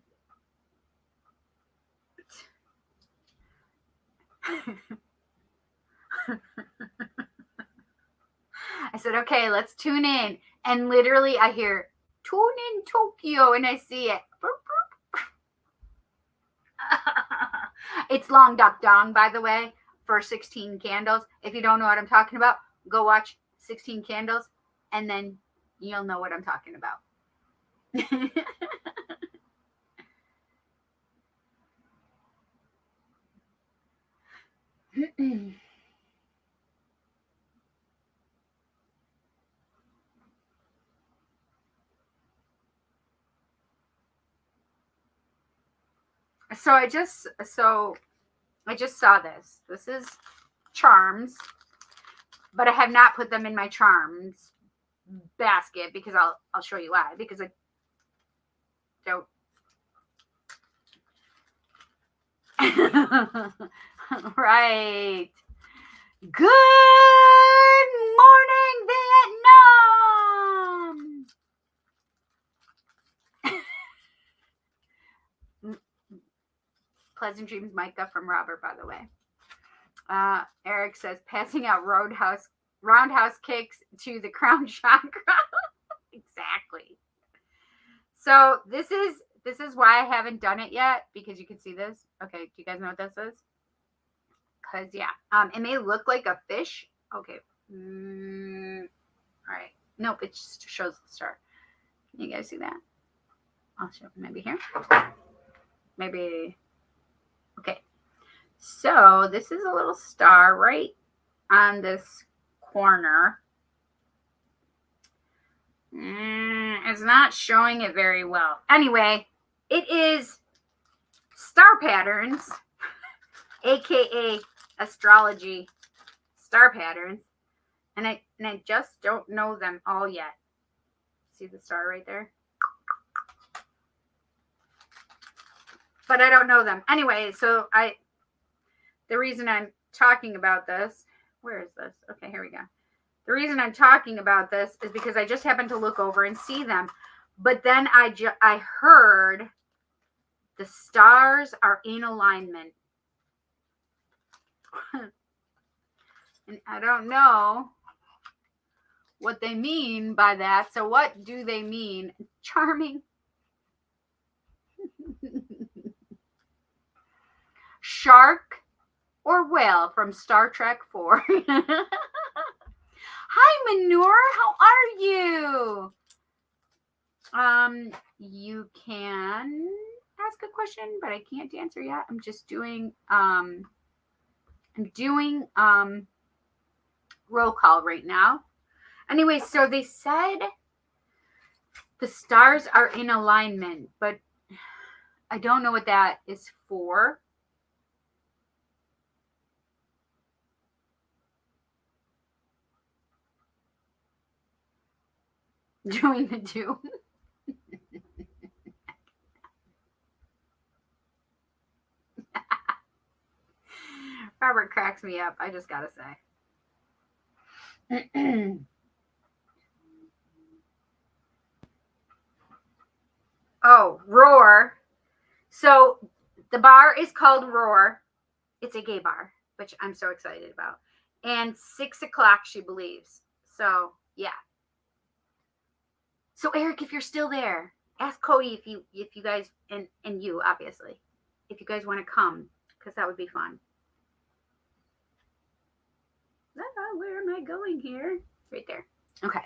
[SPEAKER 1] I said, okay, let's tune in. And literally I hear, tune in Tokyo, and I see it. It's long duck dong, by the way, for 16 candles. If you don't know what I'm talking about, go watch 16 candles and then you'll know what I'm talking about. So I just saw this. This is charms, but I have not put them in my charms basket because I'll show you why. Because I don't. Right. Good morning, Vietnam. Pleasant dreams, Micah, from Robert, by the way. Eric says passing out roundhouse kicks to the crown chakra. Exactly. So this is why I haven't done it yet, because you can see this. Okay, do you guys know what this is? Because yeah, it may look like a fish. Okay. All right. Nope, it just shows the star. Can you guys see that? I'll show maybe here. Maybe. Okay. So this is a little star right on this corner. It's not showing it very well. Anyway, it is star patterns, aka astrology star patterns, and I just don't know them all yet. See the star right there? But I don't know them. Anyway, so the reason I'm talking about this, where is this? Okay, here we go. The reason I'm talking about this is because I just happened to look over and see them. But then I heard the stars are in alignment. And I don't know what they mean by that. So what do they mean? Charming. Shark or whale from Star Trek 4. Hi, Manure. How are you? You can ask a question, but I can't answer yet. I'm just doing roll call right now. Anyway, so they said the stars are in alignment, but I don't know what that is for. Doing the do. Robert cracks me up. I just gotta say. Oh, Roar. So the bar is called Roar. It's a gay bar, which I'm so excited about. And 6 o'clock, she believes. So yeah. So Eric, if you're still there, ask Cody if you guys and you obviously, if you guys want to come, because that would be fun. Where am I going here? Right there. Okay.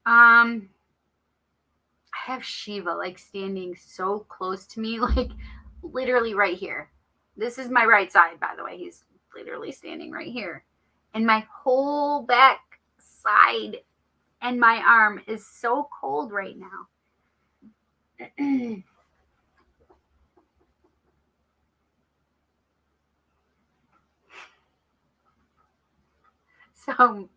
[SPEAKER 1] I have Shiva like standing so close to me, like literally right here. This is my right side, by the way. He's literally standing right here. And my whole back side and my arm is so cold right now. So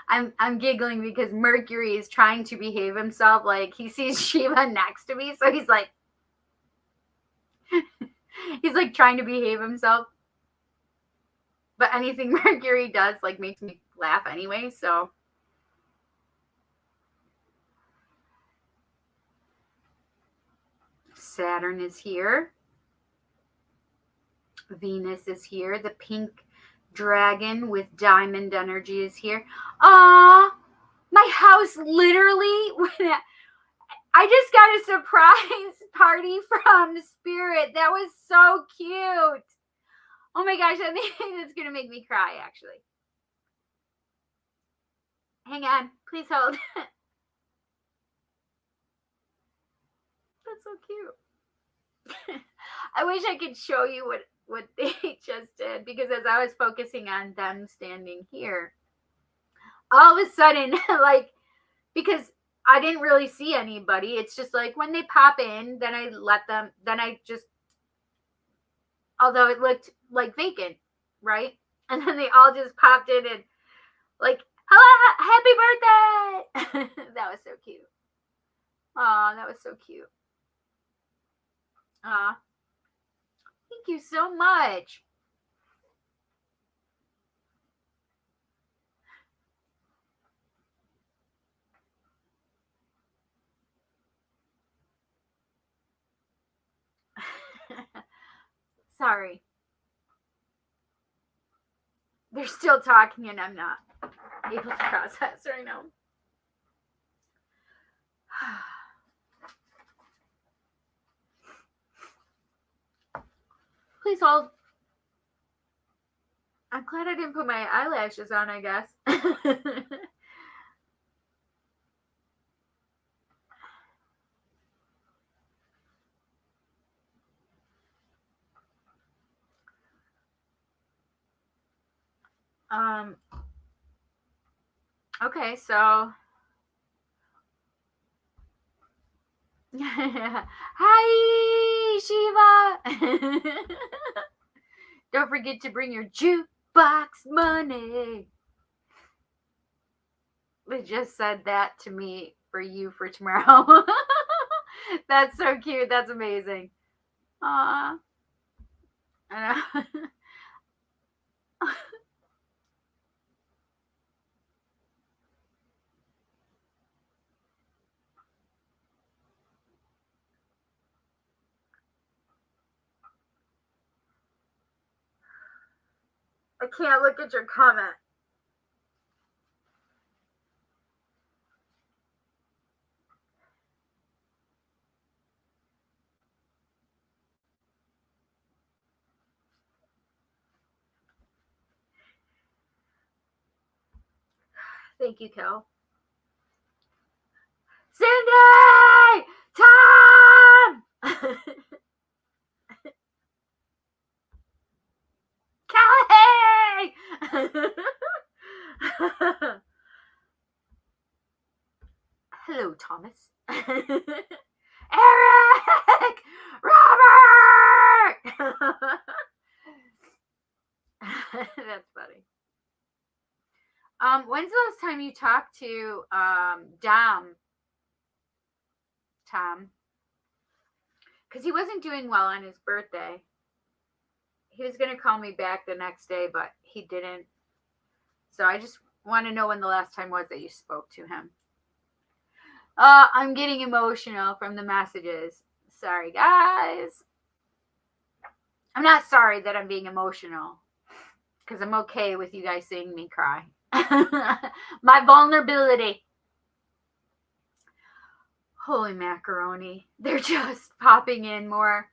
[SPEAKER 1] I'm giggling because Mercury is trying to behave himself. Like he sees Shiva next to me, so he's like trying to behave himself. But anything Mercury does like makes me laugh anyway, so Saturn is here. Venus is here. The pink dragon with diamond energy is here. My house literally, I just got a surprise party from Spirit. That was so cute. Oh my gosh, I think it's going to make me cry, actually. Hang on. Please hold. That's so cute. I wish I could show you what they just did, because as I was focusing on them standing here, all of a sudden, like, because I didn't really see anybody, it's just like when they pop in, then I let them, then I just, although it looked like vacant, right? And then they all just popped in and like, hello, happy birthday. That was so cute. Oh, that was so cute. Thank you so much. Sorry. They're still talking and I'm not able to process right now. Please hold. I'm glad I didn't put my eyelashes on, I guess. Okay, so hi Shiva. Don't forget to bring your jukebox money. They just said that to me for you for tomorrow. That's so cute. That's amazing. Aww. I can't look at your comment. Thank you, Kel. Cindy! Tom! Kelly! Hello, Thomas. Eric! Robert! That's funny. When's the last time you talked to Tom? Because he wasn't doing well on his birthday. He was going to call me back the next day, but he didn't. So I just want to know when the last time was that you spoke to him. I'm getting emotional from the messages. Sorry, guys. I'm not sorry that I'm being emotional, because I'm okay with you guys seeing me cry. My vulnerability. Holy macaroni. They're just popping in more.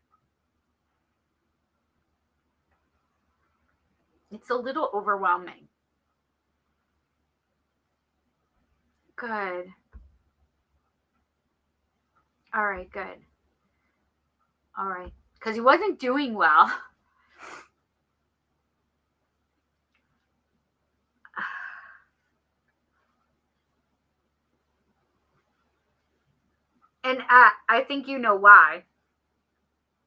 [SPEAKER 1] It's a little overwhelming. Good. All right, good. All right. Because he wasn't doing well. And I think you know why.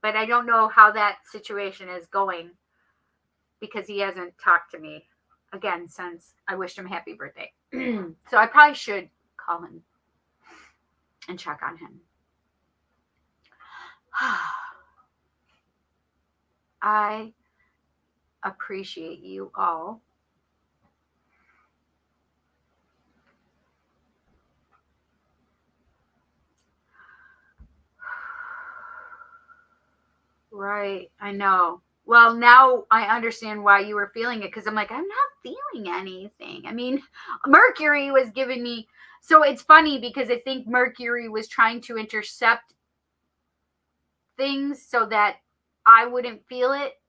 [SPEAKER 1] But I don't know how that situation is going, because he hasn't talked to me again since I wished him happy birthday. So I probably should call him and check on him. I appreciate you all. Right, I know. Well, now I understand why you were feeling it, because I'm like, I'm not feeling anything. I mean, Mercury was giving me. So it's funny because I think Mercury was trying to intercept things so that I wouldn't feel it.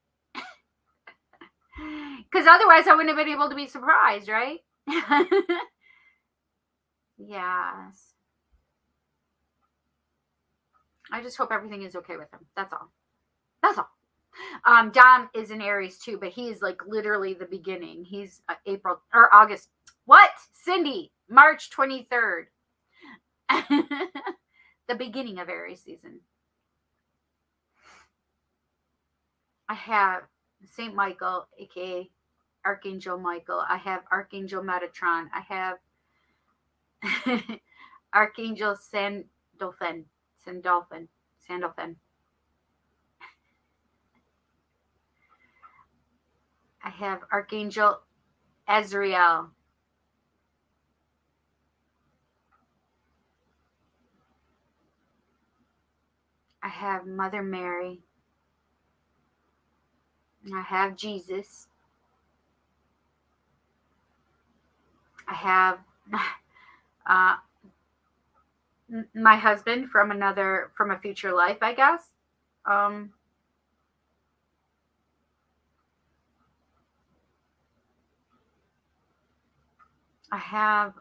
[SPEAKER 1] Because otherwise I wouldn't have been able to be surprised, right? Yes. I just hope everything is okay with him. That's all. That's all. Dom is in Aries too, but he is like literally the beginning. He's April or August. What? Cindy, March 23rd. The beginning of Aries season. I have Saint Michael, aka Archangel Michael. I have Archangel Metatron. I have Archangel Sandalphon. I have Archangel Azrael. I have Mother Mary. I have Jesus. I have my husband from a future life, I guess. I have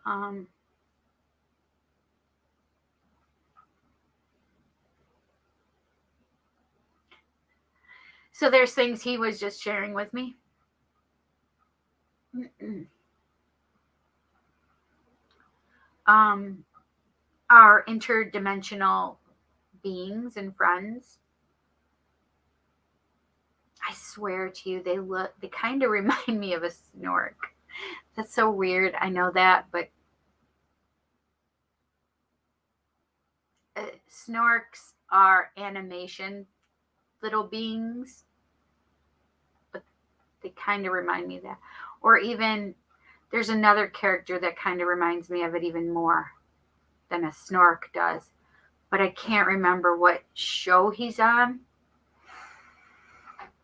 [SPEAKER 1] so there's things he was just sharing with me. Our interdimensional beings and friends. I swear to you, they kind of remind me of a snork. That's so weird. I know that, but snorks are animation little beings, but they kind of remind me of that. Or even there's another character that kind of reminds me of it even more than a snork does, but I can't remember what show he's on.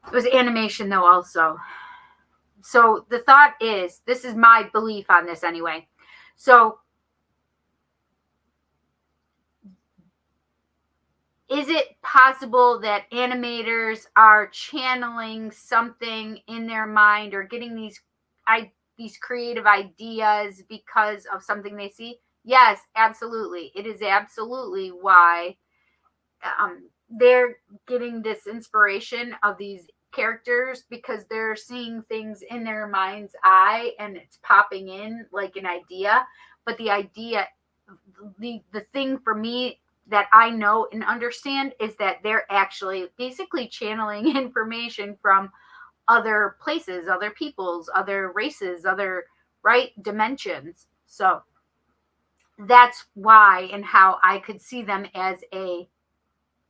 [SPEAKER 1] It was animation though also. So the thought is, this is my belief on this anyway. So is it possible that animators are channeling something in their mind or getting these creative ideas because of something they see? Yes, absolutely. It is absolutely why they're getting this inspiration of these characters, because they're seeing things in their mind's eye and it's popping in like an idea. But the idea, the thing for me that I know and understand is that they're actually basically channeling information from other places, other peoples, other races, other dimensions. So that's why and how I could see them as a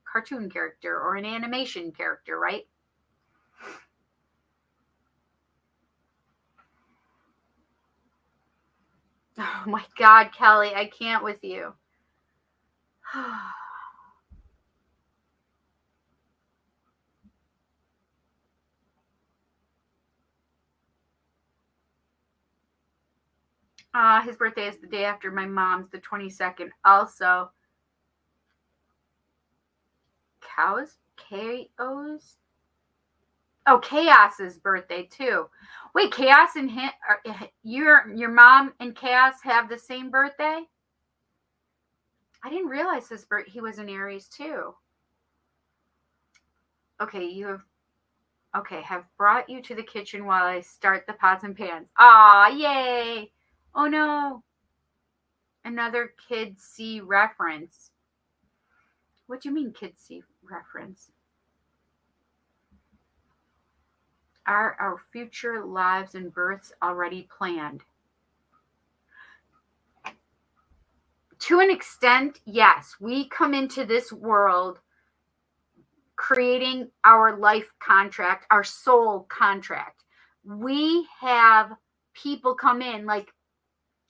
[SPEAKER 1] cartoon character or an animation character, right? Oh my God, Kelly, I can't with you. His birthday is the day after my mom's, the 22nd. Also, Chaos? Oh, Chaos's birthday too. Wait, Chaos and him, your mom and Chaos have the same birthday? I didn't realize he was an Aries too. Okay, have brought you to the kitchen while I start the pots and pans. Ah, yay! Oh no. Another Kids See reference. What do you mean Kids See reference? Are our future lives and births already planned? To an extent, yes. We come into this world creating our life contract, our soul contract. We have people come in, like,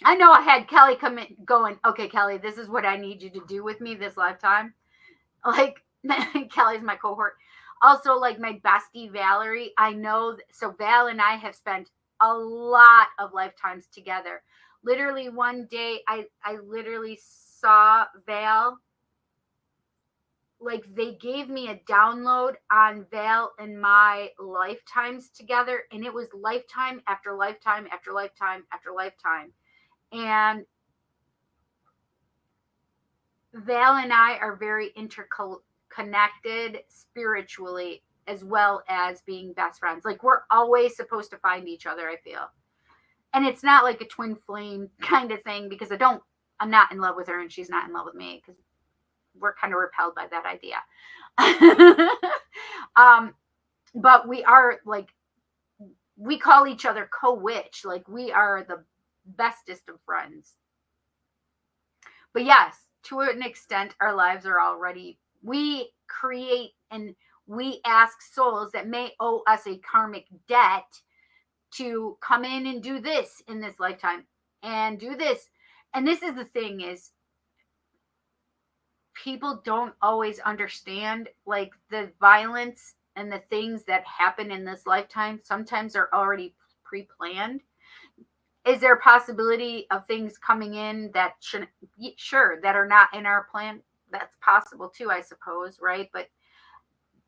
[SPEAKER 1] I know I had Kelly come in going, okay, Kelly, this is what I need you to do with me this lifetime. Like, Kelly's my cohort. Also, like my bestie Valerie, I know. So Val and I have spent a lot of lifetimes together. Literally one day, I literally saw Val. Like they gave me a download on Val and my lifetimes together, and it was lifetime after lifetime after lifetime after lifetime. And Val and I are very interconnected spiritually as well as being best friends. Like we're always supposed to find each other, I feel. And it's not like a twin flame kind of thing because I'm not in love with her and she's not in love with me because we're kind of repelled by that idea. But we are like, we call each other co-witch. Like we are the bestest of friends. But yes, to an extent, our lives are already, we create and we ask souls that may owe us a karmic debt to come in and do this in this lifetime and do this. And this is the thing is, people don't always understand like the violence and the things that happen in this lifetime sometimes are already pre-planned. Is there a possibility of things coming in that shouldn't, sure, that are not in our plan? That's possible too, I suppose, right? But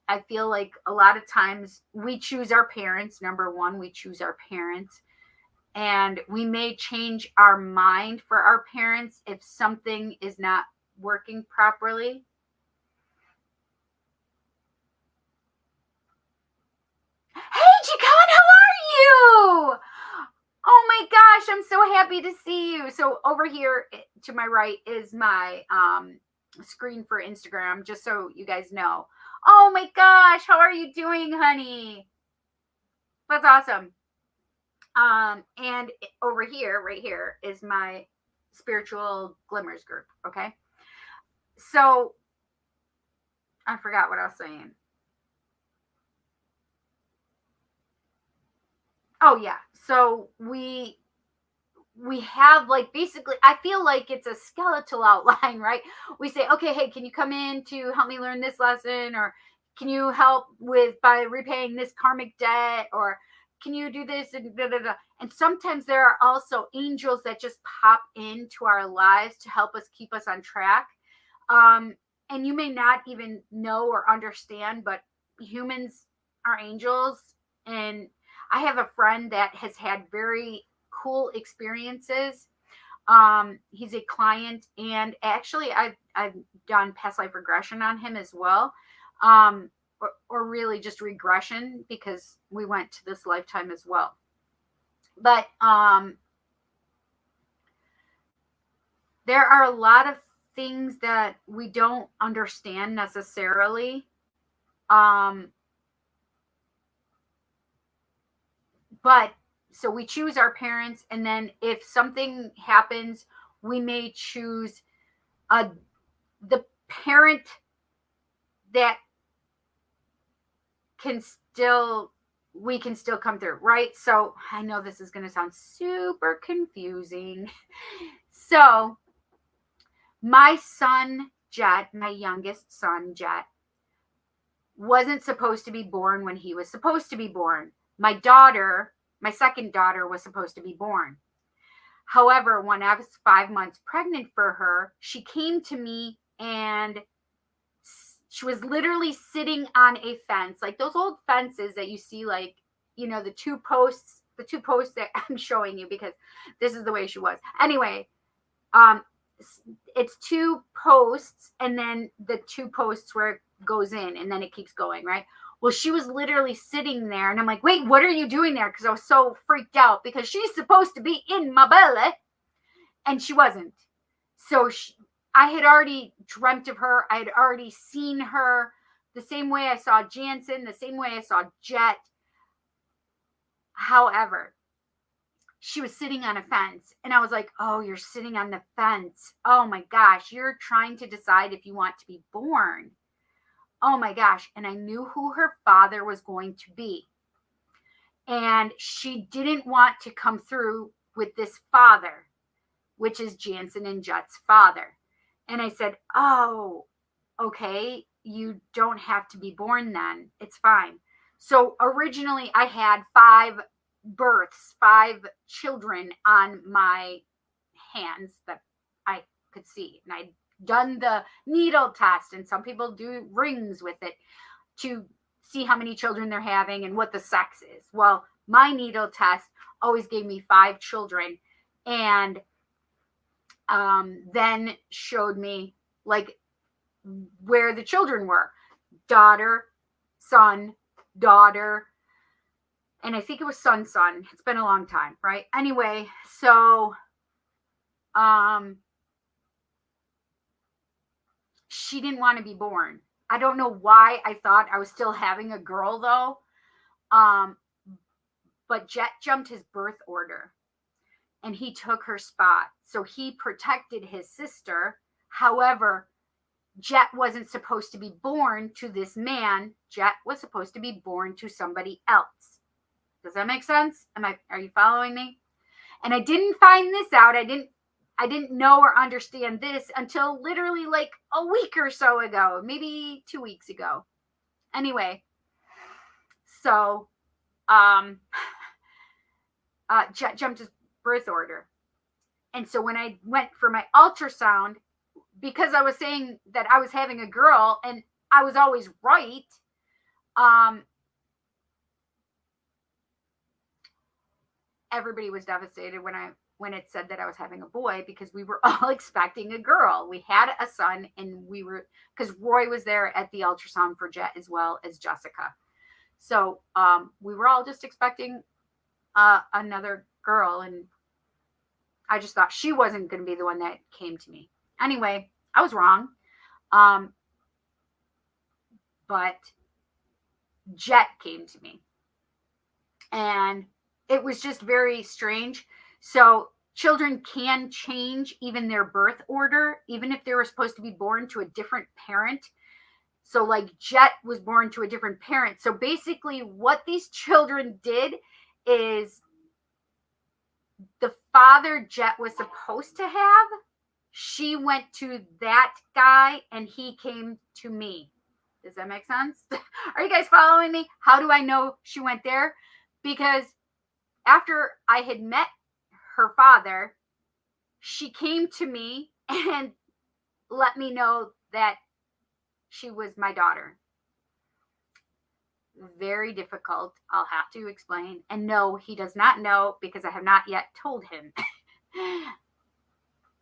[SPEAKER 1] I feel like a lot of times we choose our parents. Number one, we choose our parents, and we may change our mind for our parents if something is not working properly. Hey, Chicon, how are you? Oh my gosh, I'm so happy to see you. So over here to my right is my screen for Instagram, just so you guys know. Oh my gosh, how are you doing, honey? That's awesome. And over here, right here, is my spiritual glimmers group. Okay. So I forgot what I was saying. Oh yeah. So we have like basically, I feel like it's a skeletal outline, right? We say, okay, hey, can you come in to help me learn this lesson, or can you help with by repaying this karmic debt, or can you do this and da, da, da. And sometimes there are also angels that just pop into our lives to help us keep us on track. And you may not even know or understand, but humans are angels. And I have a friend that has had very cool experiences. He's a client, and actually I've done past life regression on him as well. Or really just regression because we went to this lifetime as well. But there are a lot of things that we don't understand necessarily. But so we choose our parents, and then if something happens, we may choose the parent that we can still come through, right? So I know this is going to sound super confusing. So my son, Jet, my youngest son, Jet, wasn't supposed to be born when he was supposed to be born. My daughter, my second daughter, was supposed to be born. However, when I was 5 months pregnant for her, she came to me and she was literally sitting on a fence, like those old fences that you see, like, you know, the two posts that I'm showing you because this is the way she was. Anyway, it's two posts and then the two posts where it goes in and then it keeps going, right? Well, she was literally sitting there and I'm like, wait, what are you doing there? Because I was so freaked out because she's supposed to be in my belly and she wasn't. So I had already dreamt of her. I had already seen her the same way I saw Jansen, the same way I saw Jet. However, she was sitting on a fence and I was like, oh, you're sitting on the fence. Oh my gosh, you're trying to decide if you want to be born. Oh my gosh. And I knew who her father was going to be. And she didn't want to come through with this father, which is Jansen and Jet's father. And I said, oh, okay. you don't have to be born then. It's fine. So originally I had 5 births, 5 children on my hands that I could see. And I'd done the needle test, and some people do rings with it to see how many children they're having and what the sex is. Well, my needle test always gave me 5 children, and then showed me like where the children were: daughter, son, daughter, and I think it was son. It's been a long time, right? Anyway, so she didn't want to be born. I don't know why I thought I was still having a girl though. But Jet jumped his birth order and he took her spot. So he protected his sister. However, Jet wasn't supposed to be born to this man. Jet was supposed to be born to somebody else. Does that make sense? Are you following me? And I didn't find this out. I didn't know or understand this until literally like a week or so ago, maybe 2 weeks ago. Anyway, so Jet jumped his birth order. And so when I went for my ultrasound, because I was saying that I was having a girl and I was always right, everybody was devastated when it said that I was having a boy, because we were all expecting a girl. We had a son, and because Roy was there at the ultrasound for Jet as well as Jessica. So we were all just expecting another girl, and I just thought she wasn't going to be the one that came to me. Anyway, I was wrong. But Jet came to me, and it was just very strange. So children can change even their birth order, even if they were supposed to be born to a different parent. So like Jet was born to a different parent. So basically what these children did is the father Jet was supposed to have, she went to that guy and he came to me. Does that make sense? Are you guys following me? How do I know she went there? Because after I had met her father, she came to me and let me know that she was my daughter. Very difficult. I'll have to explain. And no, he does not know, because I have not yet told him.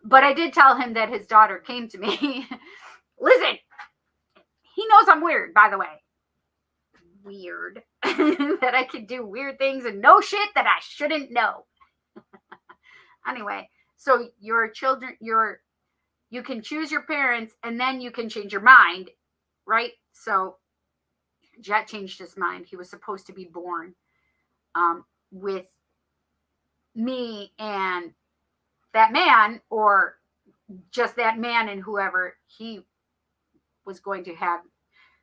[SPEAKER 1] But I did tell him that his daughter came to me. Listen, he knows I'm weird, by the way. Weird. That I could do weird things and know shit that I shouldn't know. Anyway, so your children, you can choose your parents and then you can change your mind, right? So Jet changed his mind. He was supposed to be born with me and that man, or just that man and whoever he was going to have.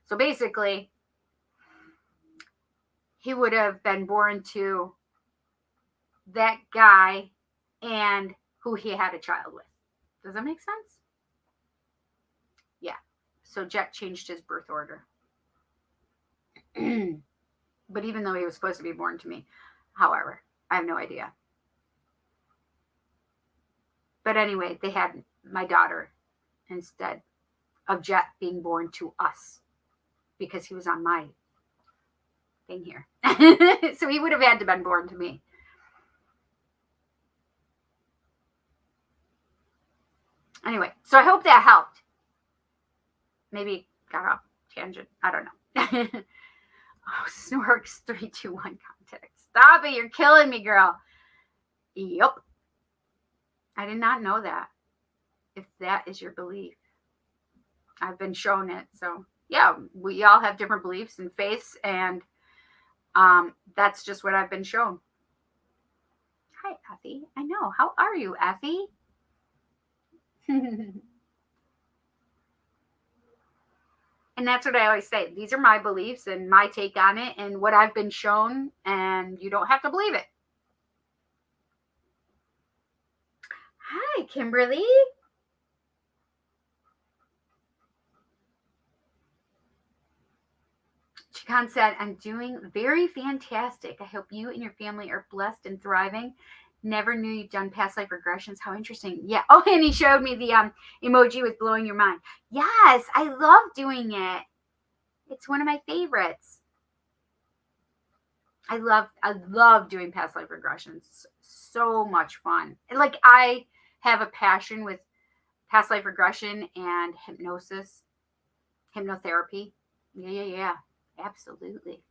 [SPEAKER 1] So basically, he would have been born to that guy and who he had a child with. Does that make sense? Yeah. So Jet changed his birth order. But even though he was supposed to be born to me, however, I have no idea. But anyway, they had my daughter instead of Jet being born to us, because he was on my thing here. So he would have had to been born to me. Anyway, so I hope that helped. Maybe got off tangent. I don't know. Oh, Snorks 321 contact. Stop it. You're killing me, girl. Yep. I did not know that. If that is your belief. I've been shown it. So yeah, we all have different beliefs and faiths, and that's just what I've been shown. Hi, Effie. I know. How are you, Effie? And that's what I always say. These are my beliefs and my take on it and what I've been shown, and you don't have to believe it. Hi, Kimberly. John said, I'm doing very fantastic. I hope you and your family are blessed and thriving. Never knew you'd done past life regressions. How interesting. Yeah. Oh, and he showed me the emoji with blowing your mind. Yes, I love doing it. It's one of my favorites. I love doing past life regressions. So much fun. Like, I have a passion with past life regression and hypnosis, hypnotherapy. Yeah. Absolutely.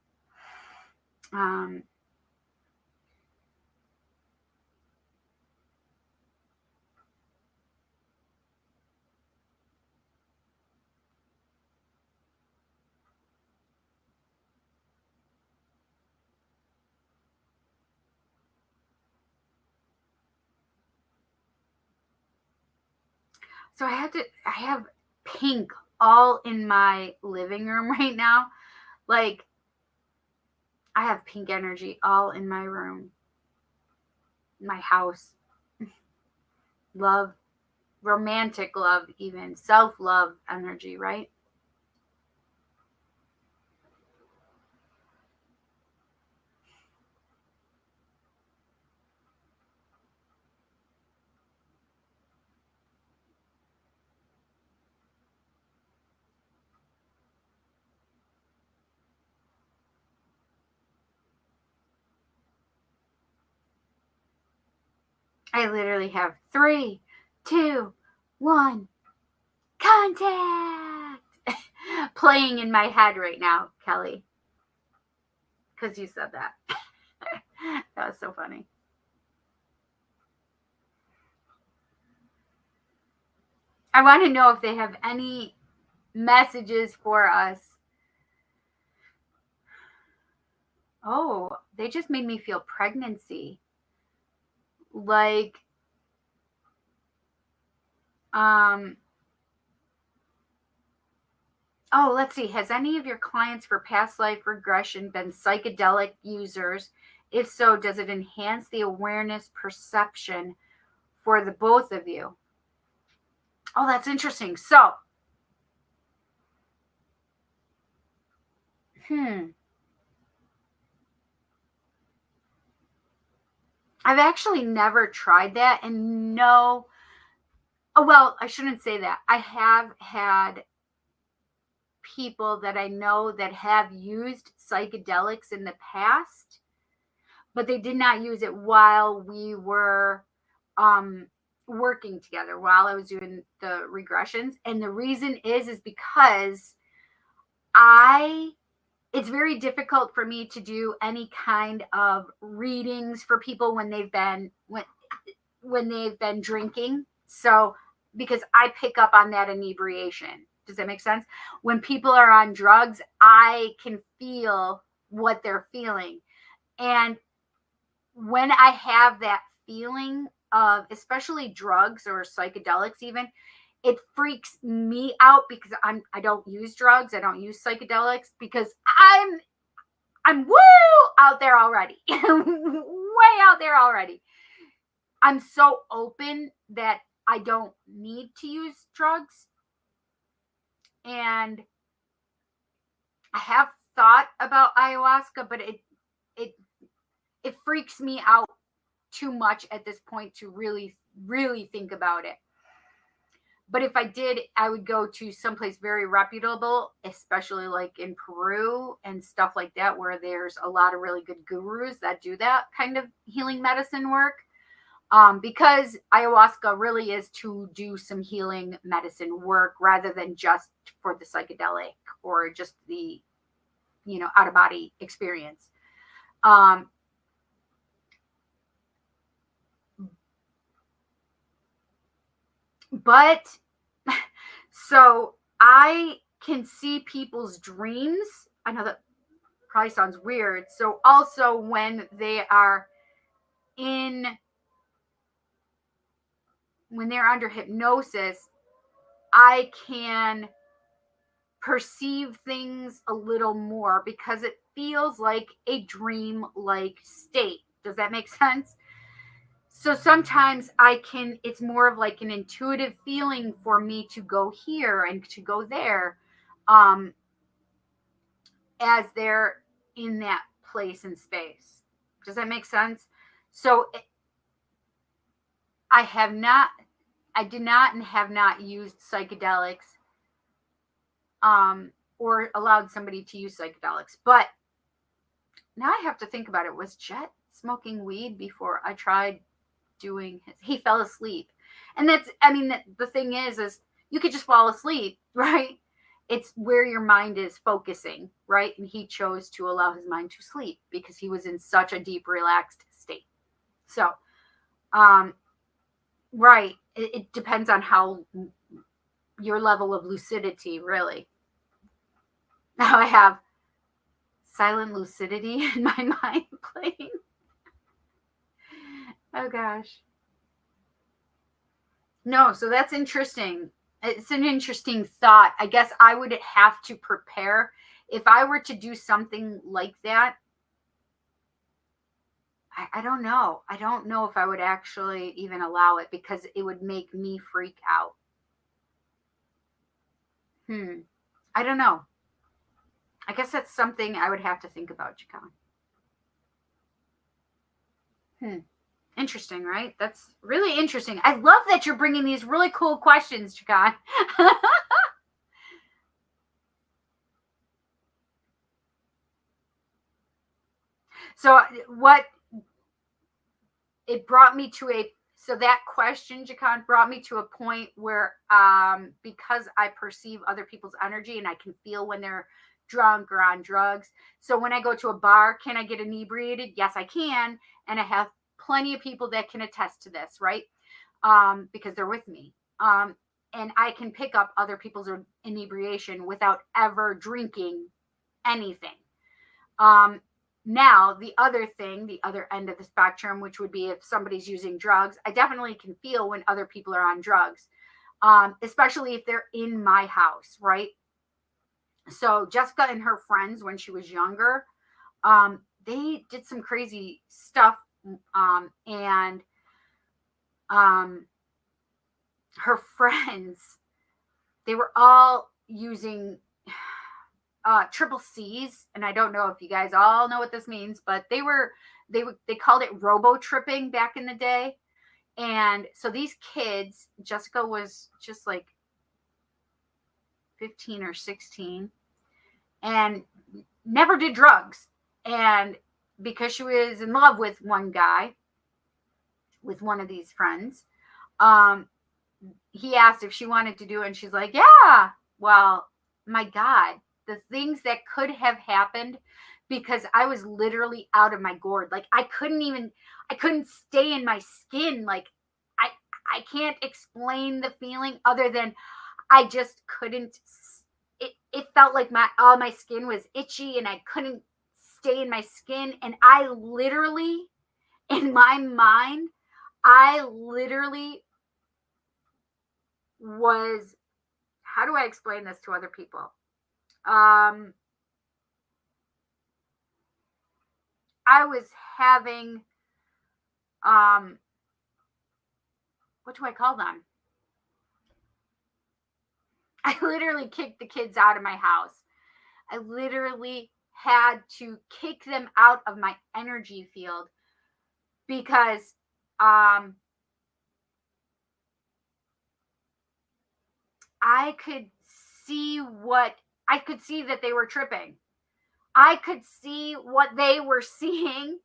[SPEAKER 1] So I have pink all in my living room right now. Like, I have pink energy all in my room, my house. Love, romantic love, even self-love energy, right? I literally have 3, 2, 1, contact playing in my head right now, Kelly, because you said that. That was so funny. I want to know if they have any messages for us. Oh, they just made me feel pregnancy. Like, um, oh, let's see. Has any of your clients for past life regression been psychedelic users? If so, does it enhance the awareness perception for the both of you? Oh, that's interesting. So, I've actually never tried that. And no, oh, well, I shouldn't say that. I have had people that I know that have used psychedelics in the past, but they did not use it while we were um, working together, while I was doing the regressions. And the reason is because I it's very difficult for me to do any kind of readings for people when they've been drinking. So, because I pick up on that inebriation. Does that make sense? When people are on drugs, I can feel what they're feeling. And when I have that feeling of, especially drugs or psychedelics even, it freaks me out because I don't use drugs, I don't use psychedelics, because I'm woo out there already. Way out there already. I'm so open that I don't need to use drugs. And I have thought about ayahuasca, but it it freaks me out too much at this point to really think about it. But if I did, I would go to someplace very reputable, especially like in Peru and stuff like that, where there's a lot of really good gurus that do that kind of healing medicine work. Because ayahuasca really is to do some healing medicine work rather than just for the psychedelic or just the, out of body experience. But so I can see people's dreams. I know that probably sounds weird. So also when they're under hypnosis, I can perceive things a little more because it feels like a dream like state. Does that make sense? So sometimes it's more of like an intuitive feeling for me to go here and to go there. as they're in that place and space. Does that make sense? So I did not and have not used psychedelics or allowed somebody to use psychedelics. But now I have to think about it. Was Jet smoking weed before I tried doing his? He fell asleep. And that's, I mean, the thing is you could just fall asleep, right? It's where your mind is focusing, right? And he chose to allow his mind to sleep because he was in such a deep, relaxed state. So, right. It depends on how your level of lucidity, really. Now I have silent lucidity in my mind playing. Oh gosh. No, so that's interesting. It's an interesting thought. I guess I would have to prepare if I were to do something like that. I don't know. I don't know if I would actually even allow it because it would make me freak out. I don't know. I guess that's something I would have to think about, Jakan. Interesting, right? That's really interesting. I love that you're bringing these really cool questions, Jakan. So what it brought me to that question, Jakan, brought me to a point where because I perceive other people's energy and I can feel when they're drunk or on drugs. So when I go to a bar, can I get inebriated? Yes, I can. And I have plenty of people that can attest to this, right? Because they're with me. And I can pick up other people's inebriation without ever drinking anything. Now, the other thing, the other end of the spectrum, which would be if somebody's using drugs, I definitely can feel when other people are on drugs, especially if they're in my house, right? So Jessica and her friends, when she was younger, they did some crazy stuff, and her friends, they were all using triple C's, and I don't know if you guys all know what this means, but they called it robo tripping back in the day. And so these kids, Jessica was just like 15 or 16 and never did drugs. And because she was in love with one guy, with one of these friends, he asked if she wanted to do it, and she's like, yeah. Well, my God, the things that could have happened, because I was literally out of my gourd. Like I couldn't stay in my skin. Like I can't explain the feeling other than I just couldn't. It felt like all my skin was itchy and I couldn't stay in my skin. And I literally, in my mind, was, how do I explain this to other people? I was having, what do I call them? I literally kicked the kids out of my house. I literally had to kick them out of my energy field because I could see that they were tripping. I could see what they were seeing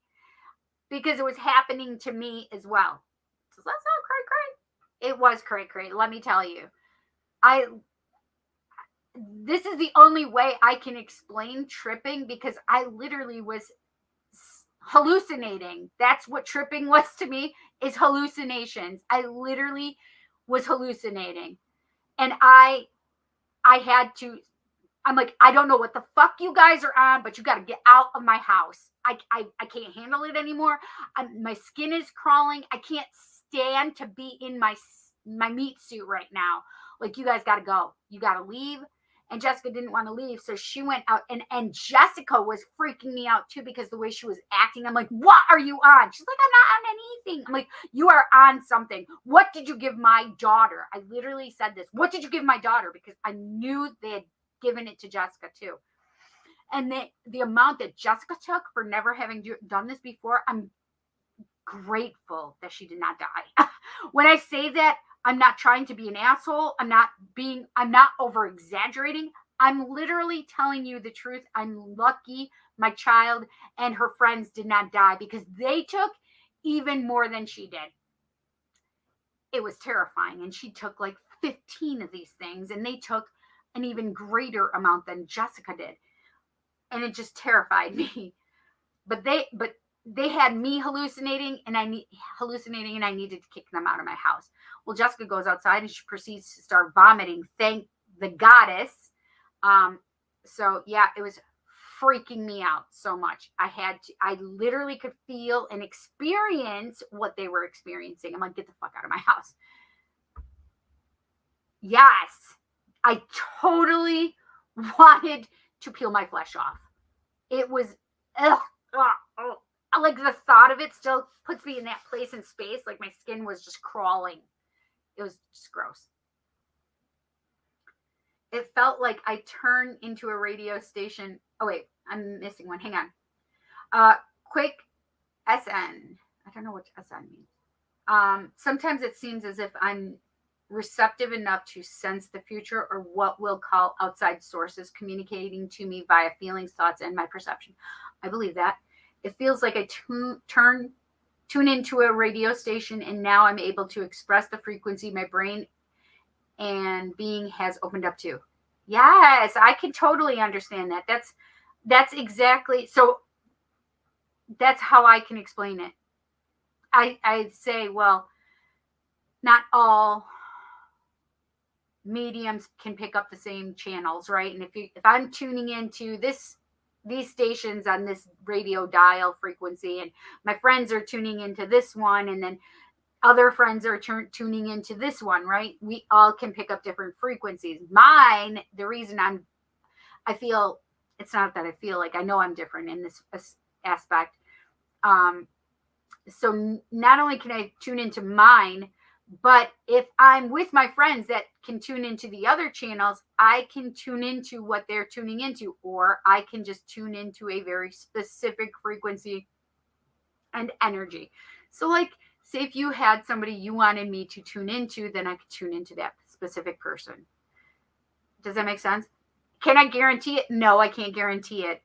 [SPEAKER 1] because it was happening to me as well. So that's not cray. It was cray. Let me tell you. This is the only way I can explain tripping because I literally was hallucinating. That's what tripping was to me, is hallucinations. I literally was hallucinating. And I'm like, I don't know what the fuck you guys are on, but you got to get out of my house. I can't handle it anymore. My skin is crawling. I can't stand to be in my meat suit right now. Like, you guys got to go. You got to leave. And Jessica didn't want to leave, so she went out. And Jessica was freaking me out too because the way she was acting. I'm like, what are you on? She's like, I'm not on anything. I'm like, you are on something. What did you give my daughter? I literally said this. What did you give my daughter? Because I knew they had given it to Jessica too. And the amount that Jessica took for never having done this before, I'm grateful that she did not die. When I say that, I'm not trying to be an asshole. I'm not over exaggerating. I'm literally telling you the truth. I'm lucky my child and her friends did not die because they took even more than she did. It was terrifying. And she took like 15 of these things, and they took an even greater amount than Jessica did. And it just terrified me. But they had me hallucinating, and I needed to kick them out of my house. Well, Jessica goes outside and she proceeds to start vomiting. Thank the goddess. So yeah, it was freaking me out so much. I literally could feel and experience what they were experiencing. I'm like, get the fuck out of my house. Yes, I totally wanted to peel my flesh off. It was, like the thought of it still puts me in that place in space. Like my skin was just crawling. It was just gross. It felt like I turned into a radio station. Oh wait, I'm missing one. Hang on. Quick SN. I don't know what SN means. Sometimes it seems as if I'm receptive enough to sense the future, or what we'll call outside sources communicating to me via feelings, thoughts, and my perception. I believe that. It feels like I tune into a radio station, and now I'm able to express the frequency my brain and being has opened up to. Yes, I can totally understand that. That's exactly, so that's how I can explain it. I say, well, not all mediums can pick up the same channels, right? And if I'm tuning into these stations on this radio dial frequency, and my friends are tuning into this one, and then other friends are tuning into this one, right? We all can pick up different frequencies. Mine, the reason I feel, it's not that I feel like, I know I'm different in this aspect. So not only can I tune into mine, but if I'm with my friends that can tune into the other channels, I can tune into what they're tuning into, or I can just tune into a very specific frequency and energy. So like, say if you had somebody you wanted me to tune into, then I could tune into that specific person. Does that make sense? Can I guarantee it? No, I can't guarantee it.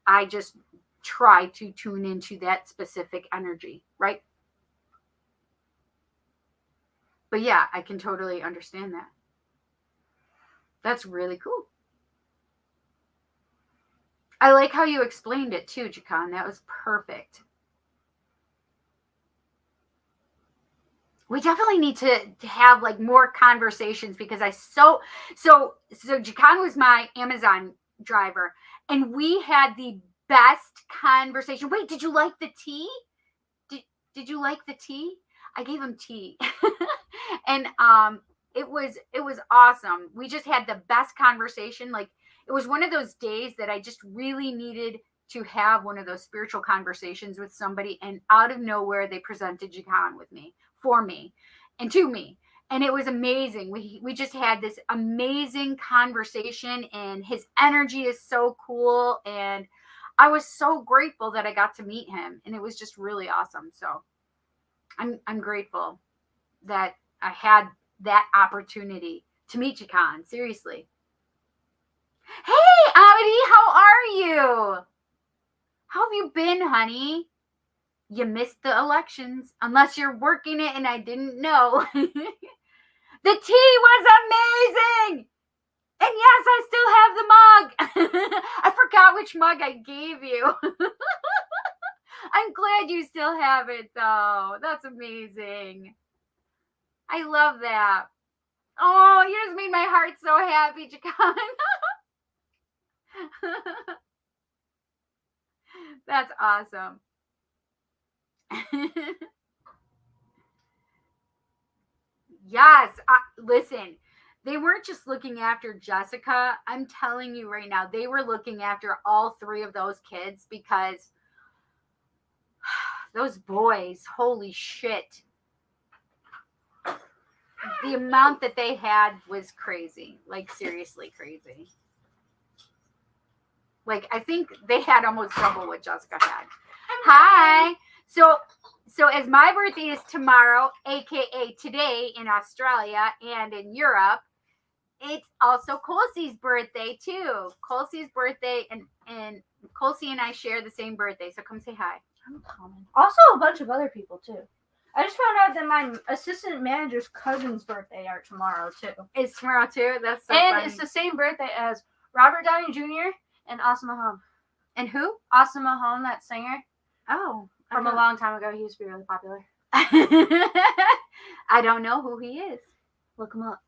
[SPEAKER 1] I just try to tune into that specific energy, right? But yeah, I can totally understand that. That's really cool. I like how you explained it too, Jakan. That was perfect. We definitely need to have like more conversations, because so Jakan was my Amazon driver, and we had the best conversation. Wait, did you like the tea? Did you like the tea? I gave him tea. And it was awesome. We just had the best conversation. Like, it was one of those days that I just really needed to have one of those spiritual conversations with somebody, and out of nowhere they presented Jakan with me, for me, and to me. And it was amazing. We just had this amazing conversation, and his energy is so cool, and I was so grateful that I got to meet him, and it was just really awesome. So I'm grateful that I had that opportunity to meet Jakan. Seriously. Hey, Amity, how are you? How have you been, honey? You missed the elections, unless you're working it and I didn't know. The tea was amazing. And yes, I still have the mug. I forgot which mug I gave you. I'm glad you still have it, though. That's amazing. I love that. Oh, you just made my heart so happy, Jakan. That's awesome. Yes. Listen, they weren't just looking after Jessica. I'm telling you right now, they were looking after all three of those kids, because those boys, holy shit. The amount that they had was crazy. Like, seriously crazy. Like, I think they had almost double what Jessica had. Hi. So as my birthday is tomorrow, aka today in Australia and in Europe, it's also Colsey's birthday too. Colsey's birthday, and Colsey and I share the same birthday. So come say hi.
[SPEAKER 2] I'm coming. Also a bunch of other people too. I just found out that my assistant manager's cousin's birthday are tomorrow too.
[SPEAKER 1] It's tomorrow too? That's so
[SPEAKER 2] and
[SPEAKER 1] funny.
[SPEAKER 2] It's the same birthday as Robert Downey Jr. and Asama Home.
[SPEAKER 1] And who?
[SPEAKER 2] Asama Home, that singer.
[SPEAKER 1] Oh.
[SPEAKER 2] From a long time ago. He used to be really popular.
[SPEAKER 1] I don't know who he is.
[SPEAKER 2] Look him up.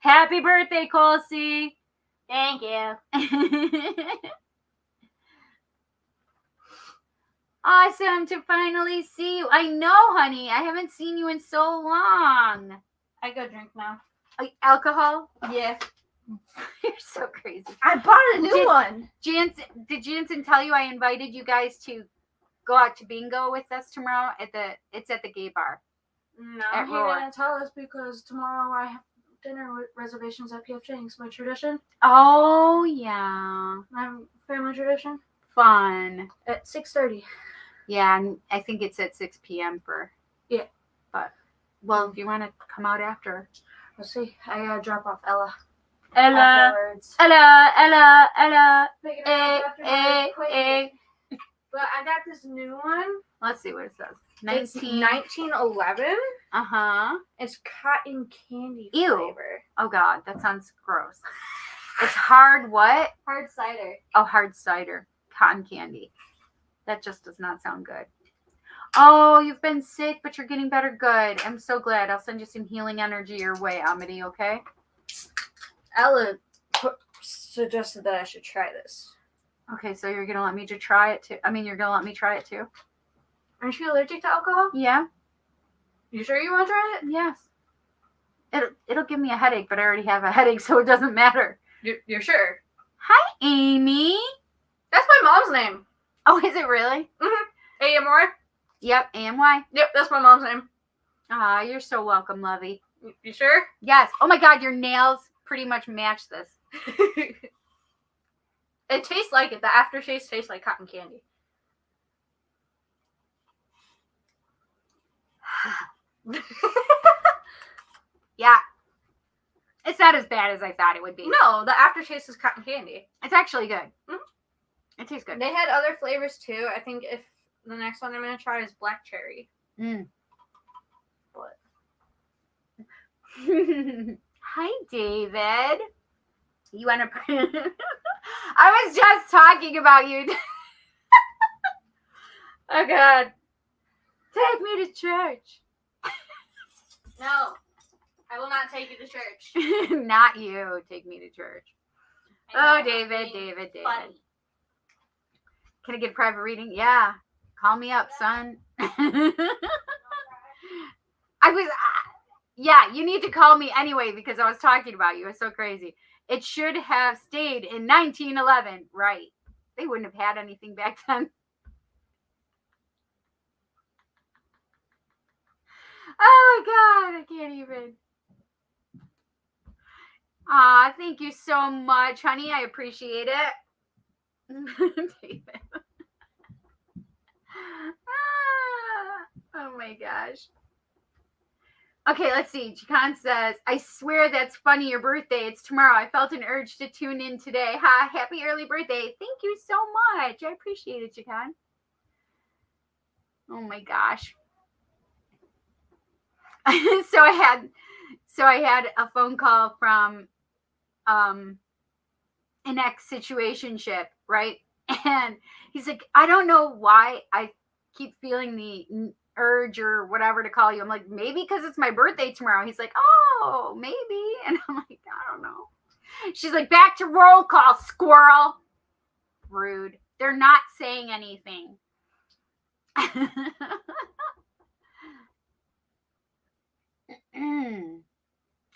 [SPEAKER 1] Happy birthday, Colsey.
[SPEAKER 2] Thank you.
[SPEAKER 1] Awesome to finally see you. I know, honey. I haven't seen you in so long.
[SPEAKER 2] I go drink now.
[SPEAKER 1] Alcohol?
[SPEAKER 2] Yeah.
[SPEAKER 1] You're so crazy.
[SPEAKER 2] I bought a new one.
[SPEAKER 1] Did Jansen tell you I invited you guys to go out to bingo with us tomorrow it's at the gay bar?
[SPEAKER 2] No, he didn't tell us because tomorrow I have dinner with reservations at PF Chang's, my tradition.
[SPEAKER 1] Oh, yeah.
[SPEAKER 2] My family tradition.
[SPEAKER 1] Fun.
[SPEAKER 2] At 6:30.
[SPEAKER 1] Yeah, and I think it's at 6 p.m.
[SPEAKER 2] Yeah.
[SPEAKER 1] But, well, if you want to come out after.
[SPEAKER 2] We'll see. I gotta drop off Ella.
[SPEAKER 1] Ella. Pick it up
[SPEAKER 2] quick. But I got this new one.
[SPEAKER 1] Let's see what it says.
[SPEAKER 2] 1911.
[SPEAKER 1] Uh-huh.
[SPEAKER 2] It's cotton candy
[SPEAKER 1] flavor.
[SPEAKER 2] flavor.
[SPEAKER 1] Oh, God. That sounds gross. It's hard what?
[SPEAKER 2] Hard cider.
[SPEAKER 1] Oh, hard cider. Cotton candy. That just does not sound good. Oh, you've been sick, but you're getting better. Good. I'm so glad. I'll send you some healing energy your way, Amity, okay?
[SPEAKER 2] Ella suggested that I should try this.
[SPEAKER 1] Okay, so you're going to let me try it too? I mean, you're going to let me try it too?
[SPEAKER 2] Aren't you allergic to alcohol?
[SPEAKER 1] Yeah.
[SPEAKER 2] You sure you want to try it?
[SPEAKER 1] Yes. It'll give me a headache, but I already have a headache, so it doesn't matter.
[SPEAKER 2] You're sure?
[SPEAKER 1] Hi, Amy.
[SPEAKER 2] That's my mom's name.
[SPEAKER 1] Oh, is it really?
[SPEAKER 2] Mm-hmm. A-M-Y?
[SPEAKER 1] Yep, A-M-Y.
[SPEAKER 2] Yep, that's my mom's name.
[SPEAKER 1] Ah, you're so welcome, lovey.
[SPEAKER 2] You sure?
[SPEAKER 1] Yes. Oh my God, your nails pretty much match this.
[SPEAKER 2] It tastes like it. The aftertaste tastes like cotton candy.
[SPEAKER 1] Yeah. It's not as bad as I thought it would be.
[SPEAKER 2] No, the aftertaste is cotton candy.
[SPEAKER 1] It's actually good.
[SPEAKER 2] Mm-hmm.
[SPEAKER 1] It tastes good.
[SPEAKER 2] They had other flavors too. I think if the next one I'm going to try is black cherry.
[SPEAKER 1] Mm.
[SPEAKER 2] But.
[SPEAKER 1] Hi, David. You want to... I was just talking about you. Oh, God. Take me to church.
[SPEAKER 2] No, I will not take you to church.
[SPEAKER 1] Not you. Take me to church. Oh, David.
[SPEAKER 2] Funny.
[SPEAKER 1] Can I get a private reading? Yeah. Call me up, son. Yeah, you need to call me anyway because I was talking about you. It's so crazy. It should have stayed in 1911. Right. They wouldn't have had anything back then. Oh, my God. I can't even. Aw, thank you so much, honey. I appreciate it. David. Oh, my gosh. Okay, let's see. Jacan says, I swear that's funny, your birthday. It's tomorrow. I felt an urge to tune in today. Ha, happy early birthday. Thank you so much. I appreciate it, Jacan. Oh my gosh. So I had a phone call from an ex-situationship, right? And he's like, I don't know why I keep feeling the urge or whatever to call you. I'm like, maybe because it's my birthday tomorrow. He's like, oh, maybe. And I'm like, I don't know. She's like, back to roll call, squirrel. Rude. They're not saying anything.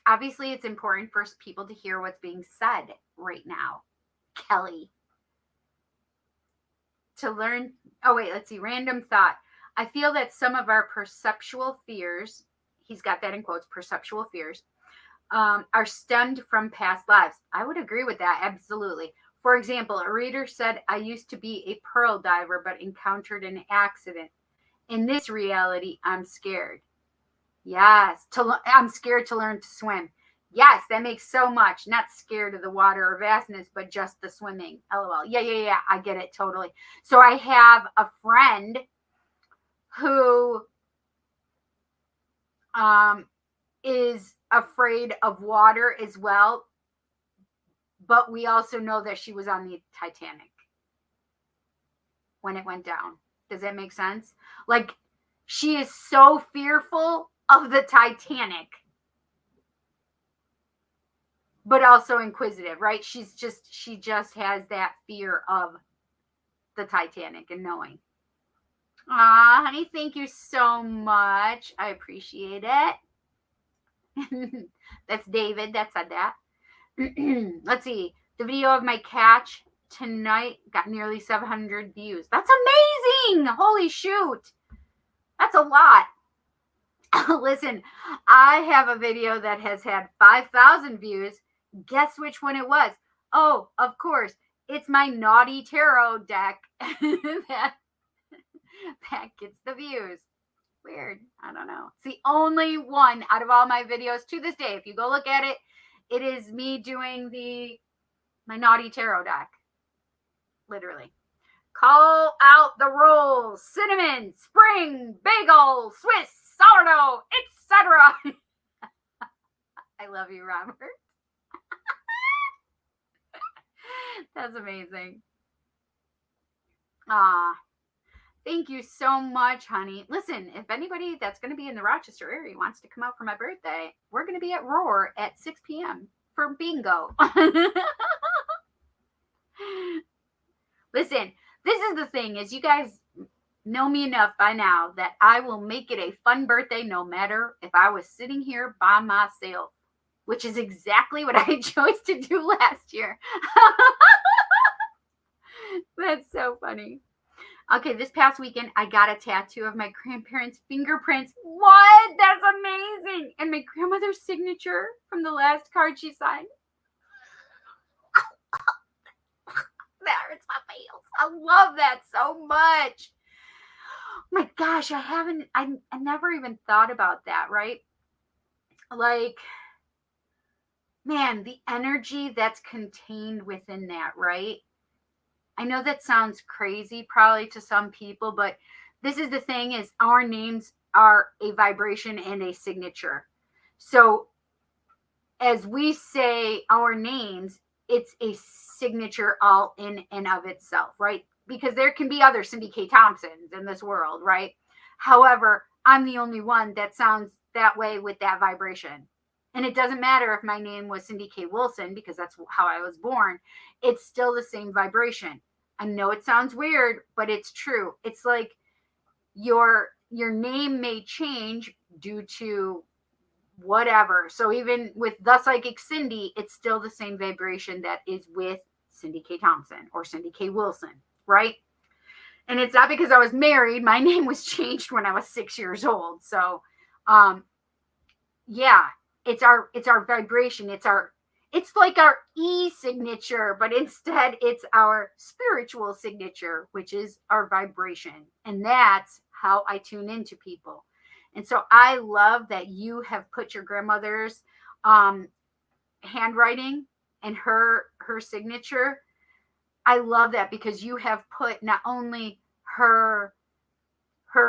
[SPEAKER 1] Obviously, it's important for people to hear what's being said right now. Kelly. To learn. Oh, wait, let's see. Random thought. I feel that some of our perceptual fears, he's got that in quotes, perceptual fears, are stemmed from past lives. I would agree with that. Absolutely. For example, a reader said, I used to be a pearl diver, but encountered an accident. In this reality, I'm scared. Yes, I'm scared to learn to swim. Yes, that makes so much. Not scared of the water or vastness, but just the swimming. LOL. Yeah. I get it totally. So I have a friend who is afraid of water as well, but we also know that she was on the Titanic when it went down. Does that make sense? Like, she is so fearful of the Titanic, but also inquisitive, right? She just has that fear of the Titanic and knowing. Ah, honey, thank you so much. I appreciate it. That's David that said that. Let's see. The video of my catch tonight got nearly 700 views. That's amazing. Holy shoot. That's a lot. Listen, I have a video that has had 5,000 views. Guess which one it was? Oh, of course. It's my naughty tarot deck that gets the views. Weird. I don't know. It's the only one out of all my videos to this day. If you go look at it, it is me doing my naughty tarot deck. Literally. Call out the rolls: cinnamon, spring, bagel, Swiss, sourdough, etc. I love you, Robert. That's amazing. Thank you so much, honey. Listen, if anybody that's going to be in the Rochester area wants to come out for my birthday, we're going to be at Roar at 6 p.m. for bingo. Listen, this is the thing, is you guys know me enough by now that I will make it a fun birthday no matter if I was sitting here by myself, which is exactly what I chose to do last year. That's so funny. Okay, this past weekend, I got a tattoo of my grandparents' fingerprints. What? That's amazing. And my grandmother's signature from the last card she signed. That hurts my feels. I love that so much. Oh my gosh, I never even thought about that, right? Like, man, the energy that's contained within that, right? I know that sounds crazy probably to some people, but this is the thing, is our names are a vibration and a signature. So as we say our names, it's a signature all in and of itself, right? Because there can be other Cindy K. Thompsons in this world, right? However, I'm the only one that sounds that way with that vibration. And it doesn't matter if my name was Cindy K. Wilson, because that's how I was born. It's still the same vibration. I know it sounds weird, but it's true. It's like your name may change due to whatever. So even with The Psychic Cindy, it's still the same vibration that is with Cindy K. Thompson or Cindy K. Wilson, right? And it's not because I was married. My name was changed when I was 6 years old. So, yeah, it's our vibration. It's like our e-signature, but instead it's our spiritual signature, which is our vibration. And that's how I tune into people. And so I love that you have put your grandmother's handwriting and her signature. I love that, because you have put not only her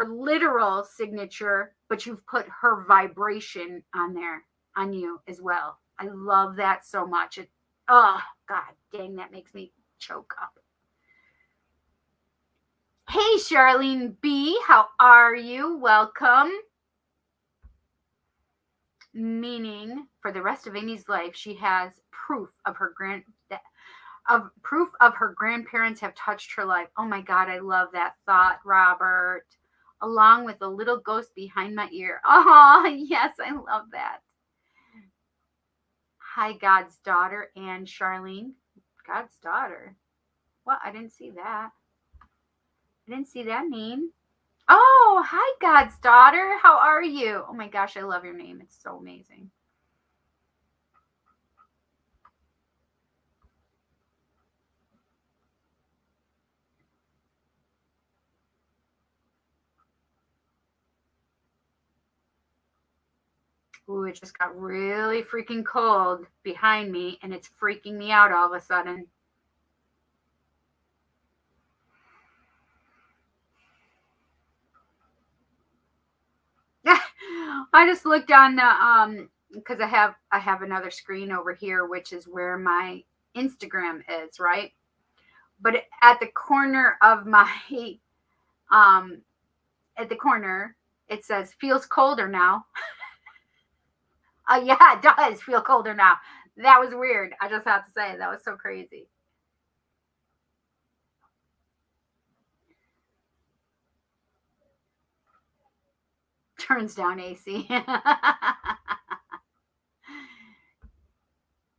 [SPEAKER 1] literal signature, but you've put her vibration on there, on you as well. I love that so much. Oh, God dang, that makes me choke up. Hey, Charlene B., how are you? Welcome. Meaning, for the rest of Amy's life, she has proof of her grandparents have touched her life. Oh my God, I love that thought, Robert. Along with a little ghost behind my ear. Oh, yes, I love that. Hi, God's daughter, and Charlene. God's daughter. What? I didn't see that. I didn't see that name. Oh, hi, God's daughter. How are you? Oh my gosh, I love your name. It's so amazing. Ooh, it just got really freaking cold behind me, and it's freaking me out all of a sudden. I just looked on the because I have another screen over here, which is where my Instagram is, right? But at the corner of my at the corner, it says feels colder now. Yeah, it does feel colder now. That was weird. I just have to say that was so crazy. Turns down AC.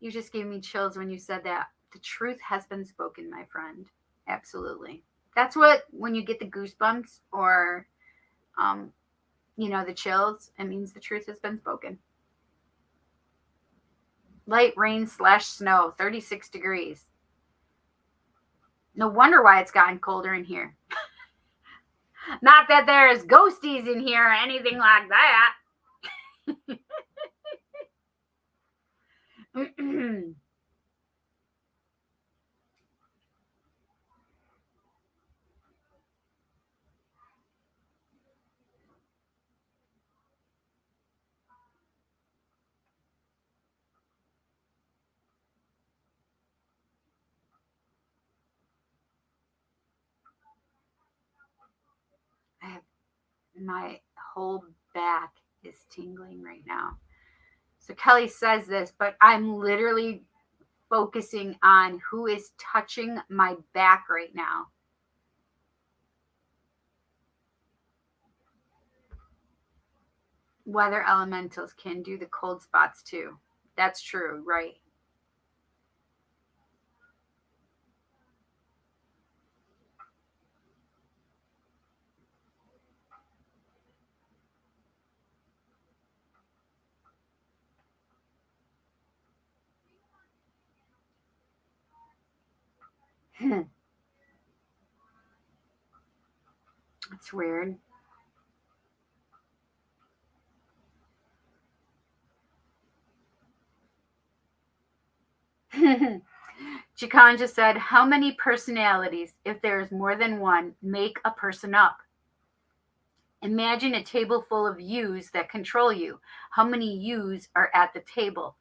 [SPEAKER 1] You just gave me chills when you said that. The truth has been spoken, my friend. Absolutely. That's what, when you get the goosebumps or, um, the chills, it means the truth has been spoken. Light rain / snow, 36 degrees. No wonder why it's gotten colder in here. Not that there's ghosties in here or anything like that. My whole back is tingling right now. So Kelly says this, but I'm literally focusing on who is touching my back right now. Weather elementals can do the cold spots too. That's true, right? That's weird. Chikan just said, how many personalities, if there's more than one, make a person up? Imagine a table full of yous that control you. How many yous are at the table?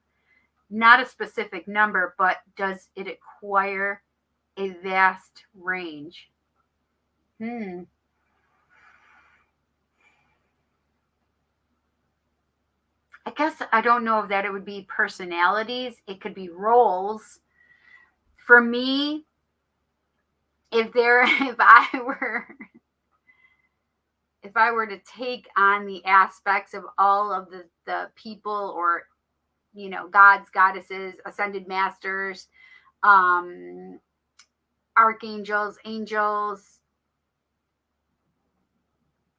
[SPEAKER 1] Not a specific number, but does it acquire a vast range? I guess I don't know if that it would be personalities. It could be roles. For me, if I were to take on the aspects of all of the people, or gods, goddesses, ascended masters, archangels, angels,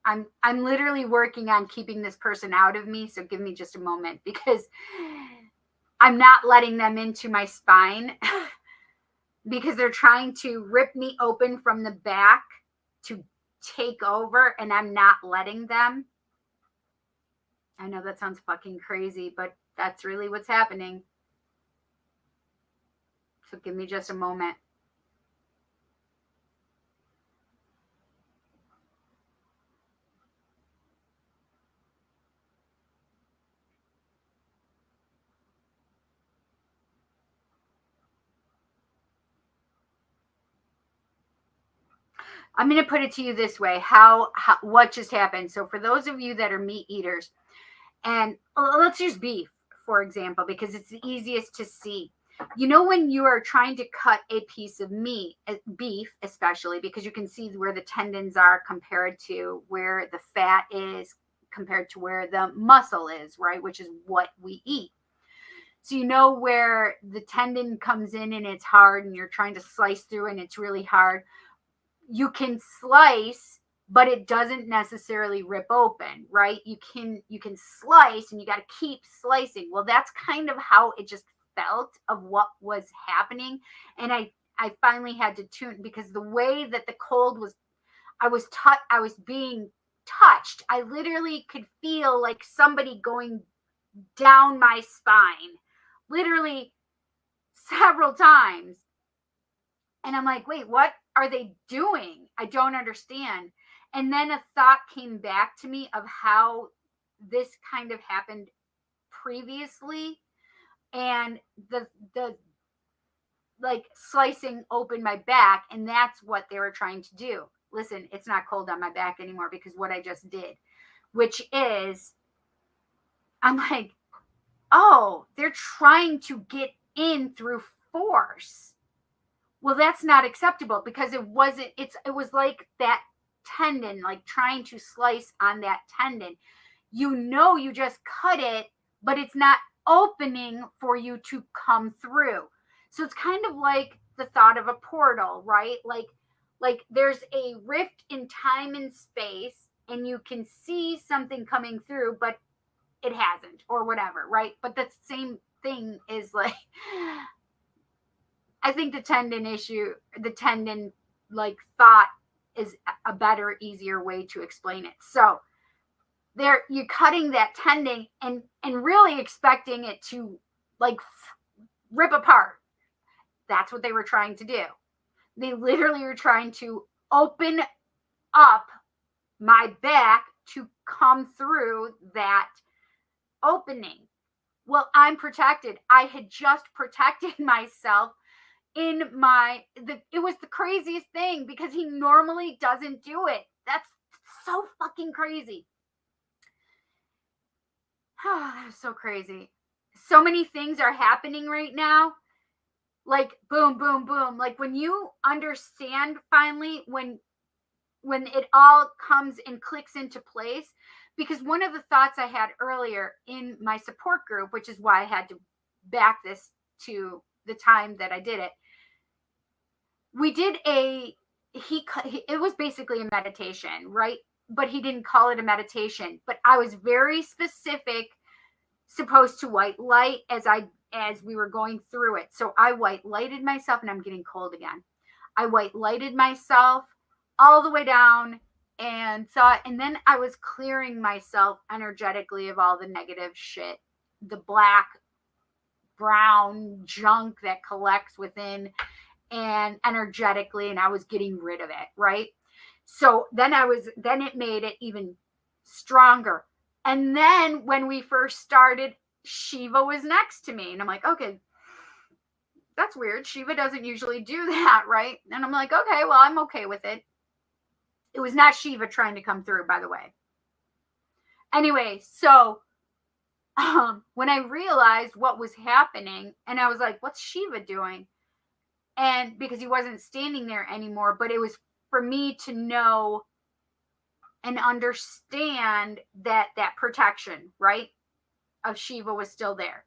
[SPEAKER 1] I'm literally working on keeping this person out of me, so give me just a moment, because I'm not letting them into my spine because they're trying to rip me open from the back to take over, and I'm not letting them. I know that sounds fucking crazy, but that's really what's happening. So give me just a moment. I'm going to put it to you this way. What just happened? So for those of you that are meat eaters, and let's use beef, for example, because it's the easiest to see. When you are trying to cut a piece of meat, beef especially, because you can see where the tendons are compared to where the fat is, compared to where the muscle is, right? Which is what we eat. So where the tendon comes in and it's hard and you're trying to slice through and it's really hard. You can slice, but it doesn't necessarily rip open, right? You can slice and you got to keep slicing. Well, that's kind of how it just felt of what was happening. And I finally had to tune, because the way that the cold was, I was being touched. I literally could feel like somebody going down my spine, literally several times. And I'm like, wait, what are they doing? I don't understand. And then a thought came back to me of how this kind of happened previously, and the like slicing open my back, and that's what they were trying to do. Listen, it's not cold on my back anymore because what I just did, which is, I'm like, oh, they're trying to get in through force. Well, that's not acceptable because it was like that tendon, like trying to slice on that tendon. You just cut it, but it's not opening for you to come through. So it's kind of like the thought of a portal, right? Like there's a rift in time and space, and you can see something coming through, but it hasn't, or whatever, right? But the same thing is like, I think the tendon like thought is a better, easier way to explain it. So there, you're cutting that tendon and really expecting it to like rip apart. That's what they were trying to do. They literally were trying to open up my back to come through that opening. Well, I'm protected. I had just protected myself in it was the craziest thing because he normally doesn't do it. That's so fucking crazy. Oh, that was so crazy. So many things are happening right now. Like boom, boom, boom. Like when you understand finally, when it all comes and clicks into place. Because one of the thoughts I had earlier in my support group, which is why I had to back this to the time that I did it, we did it was basically a meditation, right? But he didn't call it a meditation. But I was very specific, supposed to white light as we were going through it. So I white lighted myself, and I'm getting cold again. I white lighted myself all the way down and then I was clearing myself energetically of all the negative shit, the black, brown junk that collects within, and energetically, and I was getting rid of it, right? So then it made it even stronger. And then when we first started, Shiva was next to me, and I'm like, okay, that's weird. Shiva doesn't usually do that, right? And I'm like, okay, well, I'm okay with it. It was not Shiva trying to come through, by the way. Anyway, so when I realized what was happening, and I was like, what's Shiva doing? And because he wasn't standing there anymore, but it was for me to know and understand that protection, right, of Shiva was still there.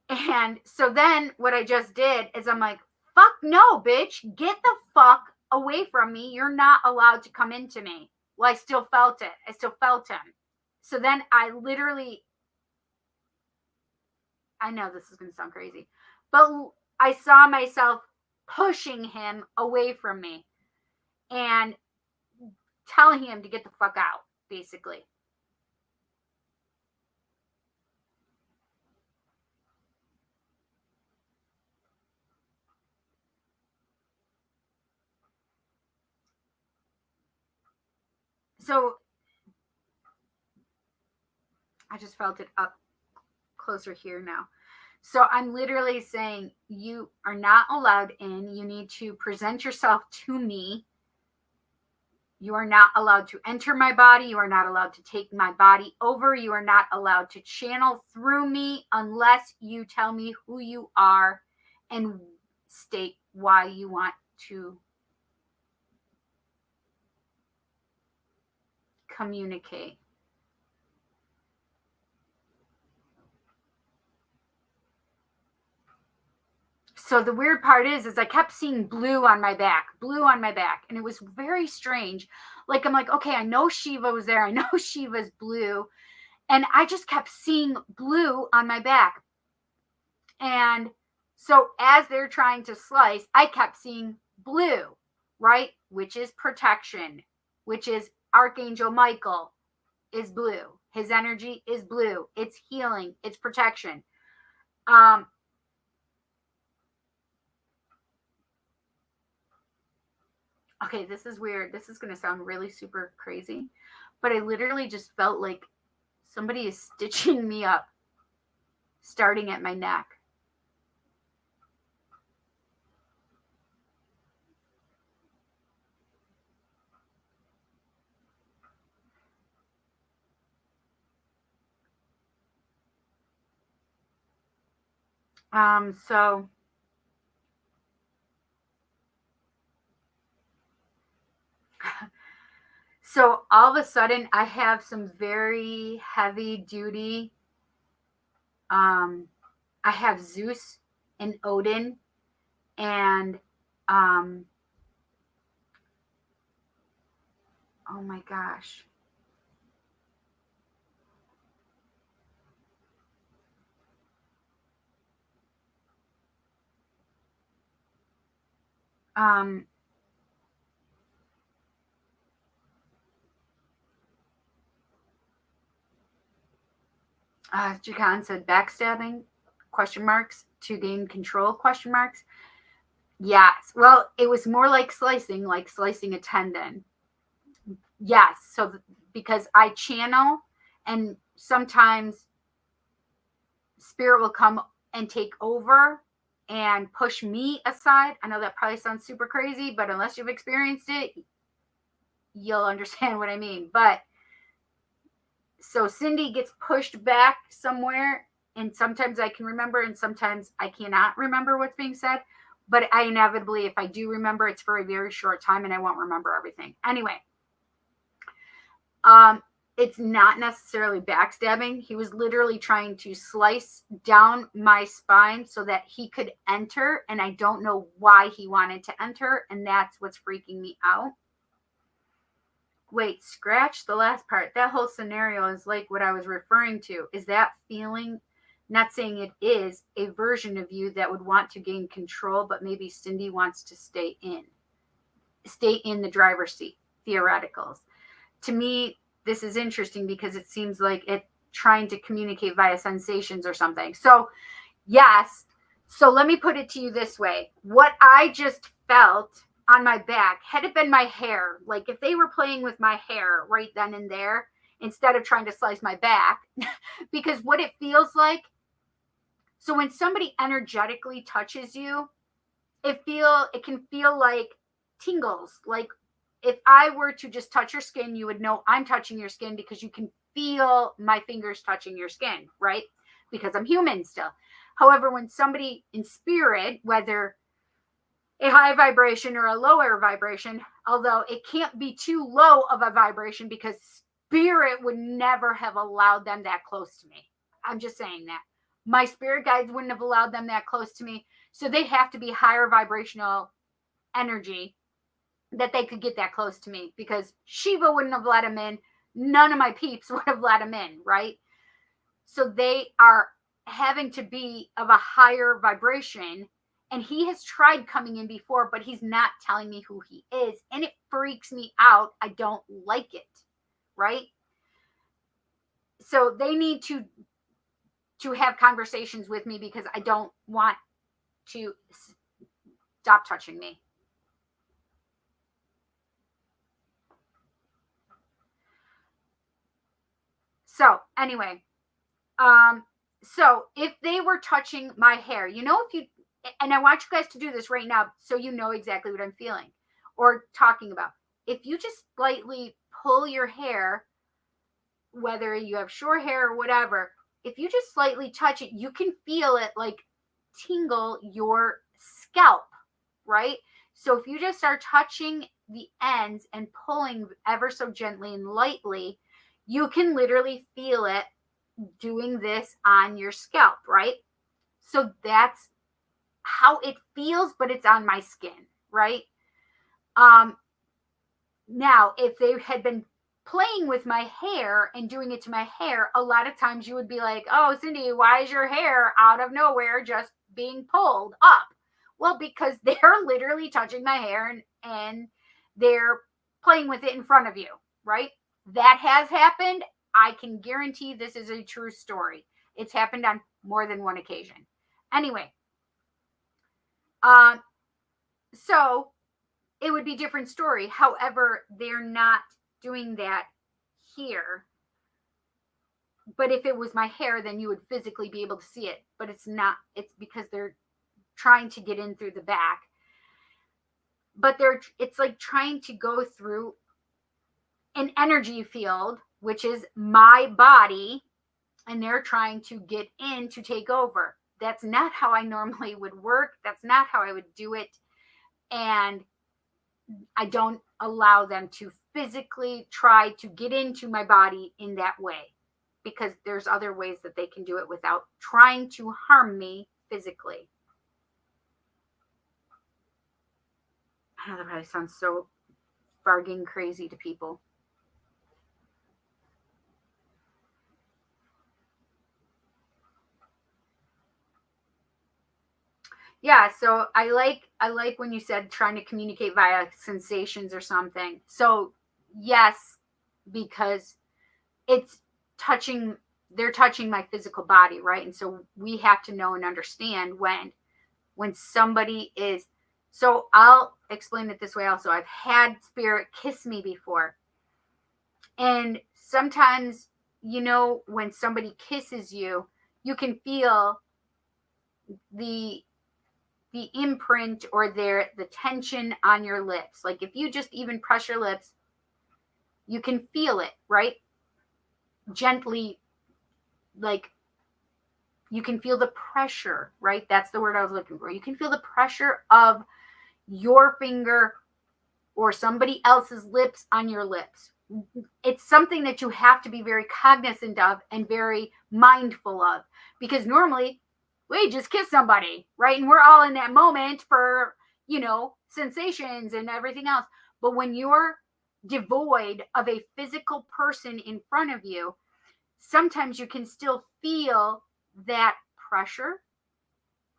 [SPEAKER 1] And so then what I just did is I'm like, fuck no, bitch, get the fuck away from me. You're not allowed to come into me. Well, I still felt it. I still felt him. So then I know this is going to sound crazy, but I saw myself pushing him away from me and telling him to get the fuck out, basically. So I just felt it up closer here now. So I'm literally saying, you are not allowed in. You need to present yourself to me. You are not allowed to enter my body. You are not allowed to take my body over. You are not allowed to channel through me unless you tell me who you are and state why you want to communicate. So the weird part is I kept seeing blue on my back, and it was very strange. Like, I'm like, okay, I know Shiva was there. I know Shiva's blue. And I just kept seeing blue on my back. And so as they're trying to slice, I kept seeing blue, right? Which is protection, which is Archangel Michael is blue. His energy is blue. It's healing. It's protection. Okay, this is weird. This is going to sound really super crazy, but I literally just felt like somebody is stitching me up, starting at my neck. So all of a sudden I have some very heavy duty, I have Zeus and Odin and, oh my gosh. Jacan said backstabbing, question marks, to gain control, question marks. Yes. Well, it was more like slicing a tendon. Yes. So because I channel, and sometimes spirit will come and take over and push me aside. I know that probably sounds super crazy, but unless you've experienced it, you'll understand what I mean. But so Cindy gets pushed back somewhere, and sometimes I can remember and sometimes I cannot remember what's being said. But I inevitably, if I do remember, it's for a very short time and I won't remember everything. Anyway, it's not necessarily backstabbing. He was literally trying to slice down my spine so that he could enter, and I don't know why he wanted to enter, and that's what's freaking me out. Wait, scratch the last part. That whole scenario is like what I was referring to. Is that feeling, not saying it is, a version of you that would want to gain control, but maybe Cindy wants to stay in the driver's seat, theoreticals. To me, this is interesting because it seems like it trying to communicate via sensations or something. So yes. So let me put it to you this way. What I just felt on my back, had it been my hair, like if they were playing with my hair right then and there, instead of trying to slice my back, because what it feels like, so when somebody energetically touches you, it can feel like tingles. Like if I were to just touch your skin, you would know I'm touching your skin because you can feel my fingers touching your skin, right? Because I'm human still. However, when somebody in spirit, whether a high vibration or a lower vibration, although it can't be too low of a vibration because spirit would never have allowed them that close to me. I'm just saying that. My spirit guides wouldn't have allowed them that close to me. So they have to be higher vibrational energy that they could get that close to me, because Shiva wouldn't have let him in. None of my peeps would have let him in, right? So they are having to be of a higher vibration. And he has tried coming in before, but he's not telling me who he is. And it freaks me out. I don't like it, right? So they need to have conversations with me because I don't want to stop touching me. So anyway, so if they were touching my hair, if you, and I want you guys to do this right now so you know exactly what I'm feeling or talking about. If you just slightly pull your hair, whether you have short hair or whatever, if you just slightly touch it, you can feel it like tingle your scalp, right? So if you just start touching the ends and pulling ever so gently and lightly, you can literally feel it doing this on your scalp, right? So that's how it feels, but it's on my skin, right? Now, if they had been playing with my hair and doing it to my hair, a lot of times you would be like, oh, Cindy, why is your hair out of nowhere just being pulled up? Well, because they're literally touching my hair and they're playing with it in front of you, right? That has happened. I can guarantee this is a true story. It's happened on more than one occasion. Anyway, so it would be a different story. However, they're not doing that here. But if it was my hair, then you would physically be able to see it. But it's not. It's because they're trying to get in through the back. But it's like trying to go through an energy field, which is my body, and they're trying to get in to take over. That's not how I normally would work. That's not how I would do it. And I don't allow them to physically try to get into my body in that way, because there's other ways that they can do it without trying to harm me physically. I know that probably sounds so farging crazy to people. Yeah, so I like when you said trying to communicate via sensations or something. So yes, because it's touching, they're touching my physical body, right? And so we have to know and understand when somebody is. So I'll explain it this way also. I've had spirit kiss me before. And sometimes, when somebody kisses you, you can feel the imprint or the tension on your lips. Like if you just even press your lips, you can feel it, right? Gently, like you can feel the pressure, right? That's the word I was looking for. You can feel the pressure of your finger or somebody else's lips on your lips. It's something that you have to be very cognizant of and very mindful of, because normally we just kiss somebody, right? And we're all in that moment for, sensations and everything else. But when you're devoid of a physical person in front of you, sometimes you can still feel that pressure.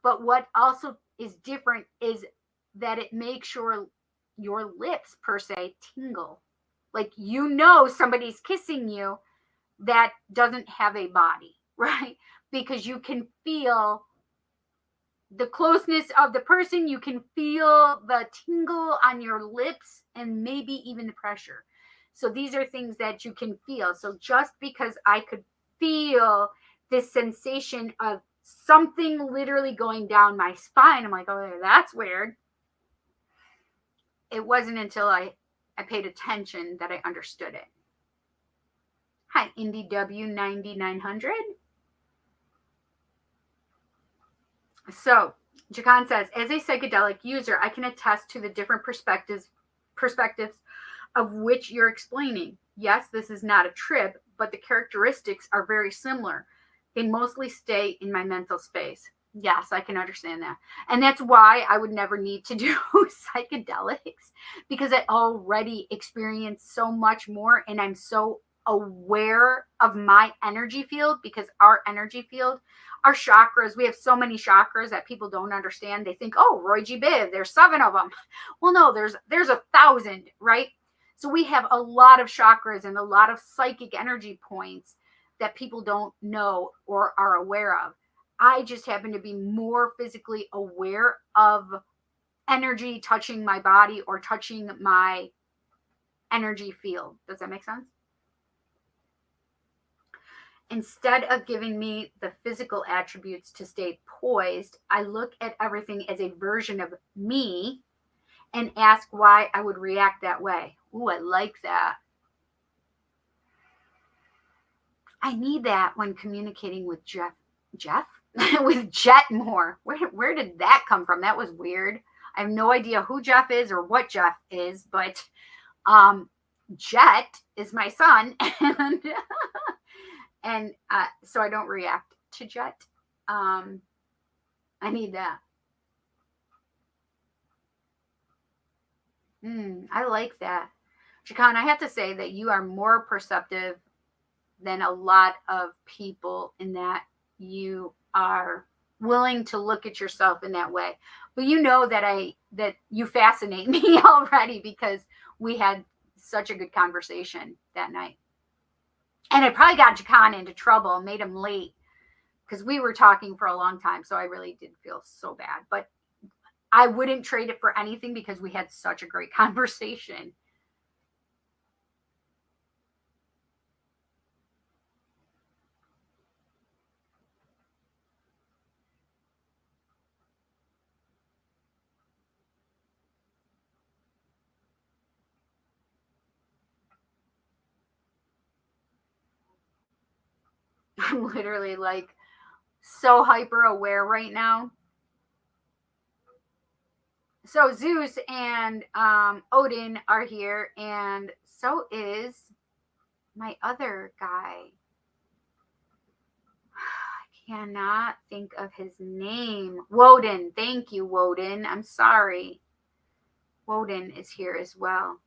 [SPEAKER 1] But what also is different is that it makes your lips per se tingle. Like, somebody's kissing you that doesn't have a body, right? Because you can feel the closeness of the person, you can feel the tingle on your lips, and maybe even the pressure. So these are things that you can feel. So just because I could feel this sensation of something literally going down my spine, I'm like, oh, that's weird. It wasn't until I paid attention that I understood it. Hi, Indy W9900. So, Jacan says, as a psychedelic user, I can attest to the different perspectives of which you're explaining. Yes, this is not a trip, but the characteristics are very similar. They mostly stay in my mental space. Yes, I can understand that. And that's why I would never need to do psychedelics, because I already experience so much more, and I'm so aware of my energy field, because our energy field, our chakras, we have so many chakras that people don't understand. They think, oh, Roy G. Biv, there's 7 of them. Well, no, there's 1,000, right? So we have a lot of chakras and a lot of psychic energy points that people don't know or are aware of. I just happen to be more physically aware of energy touching my body or touching my energy field. Does that make sense? Instead of giving me the physical attributes to stay poised, I look at everything as a version of me and ask why I would react that way. Ooh, I like that. I need that when communicating with Jeff? With Jet more. Where did that come from? That was weird. I have no idea who Jeff is or what Jeff is, but Jet is my son, and so I don't react to Jet. I need that. I like that. Jacan, I have to say that you are more perceptive than a lot of people, in that you are willing to look at yourself in that way. But you know that you fascinate me already, because we had such a good conversation that night. And I probably got Jakan into trouble, made him late because we were talking for a long time. So I really did feel so bad. But I wouldn't trade it for anything because we had such a great conversation. I'm literally like so hyper aware right now. So Zeus and Odin are here, and so is my other guy. I cannot think of his name. Woden. Thank you, Woden. I'm sorry. Woden is here as well.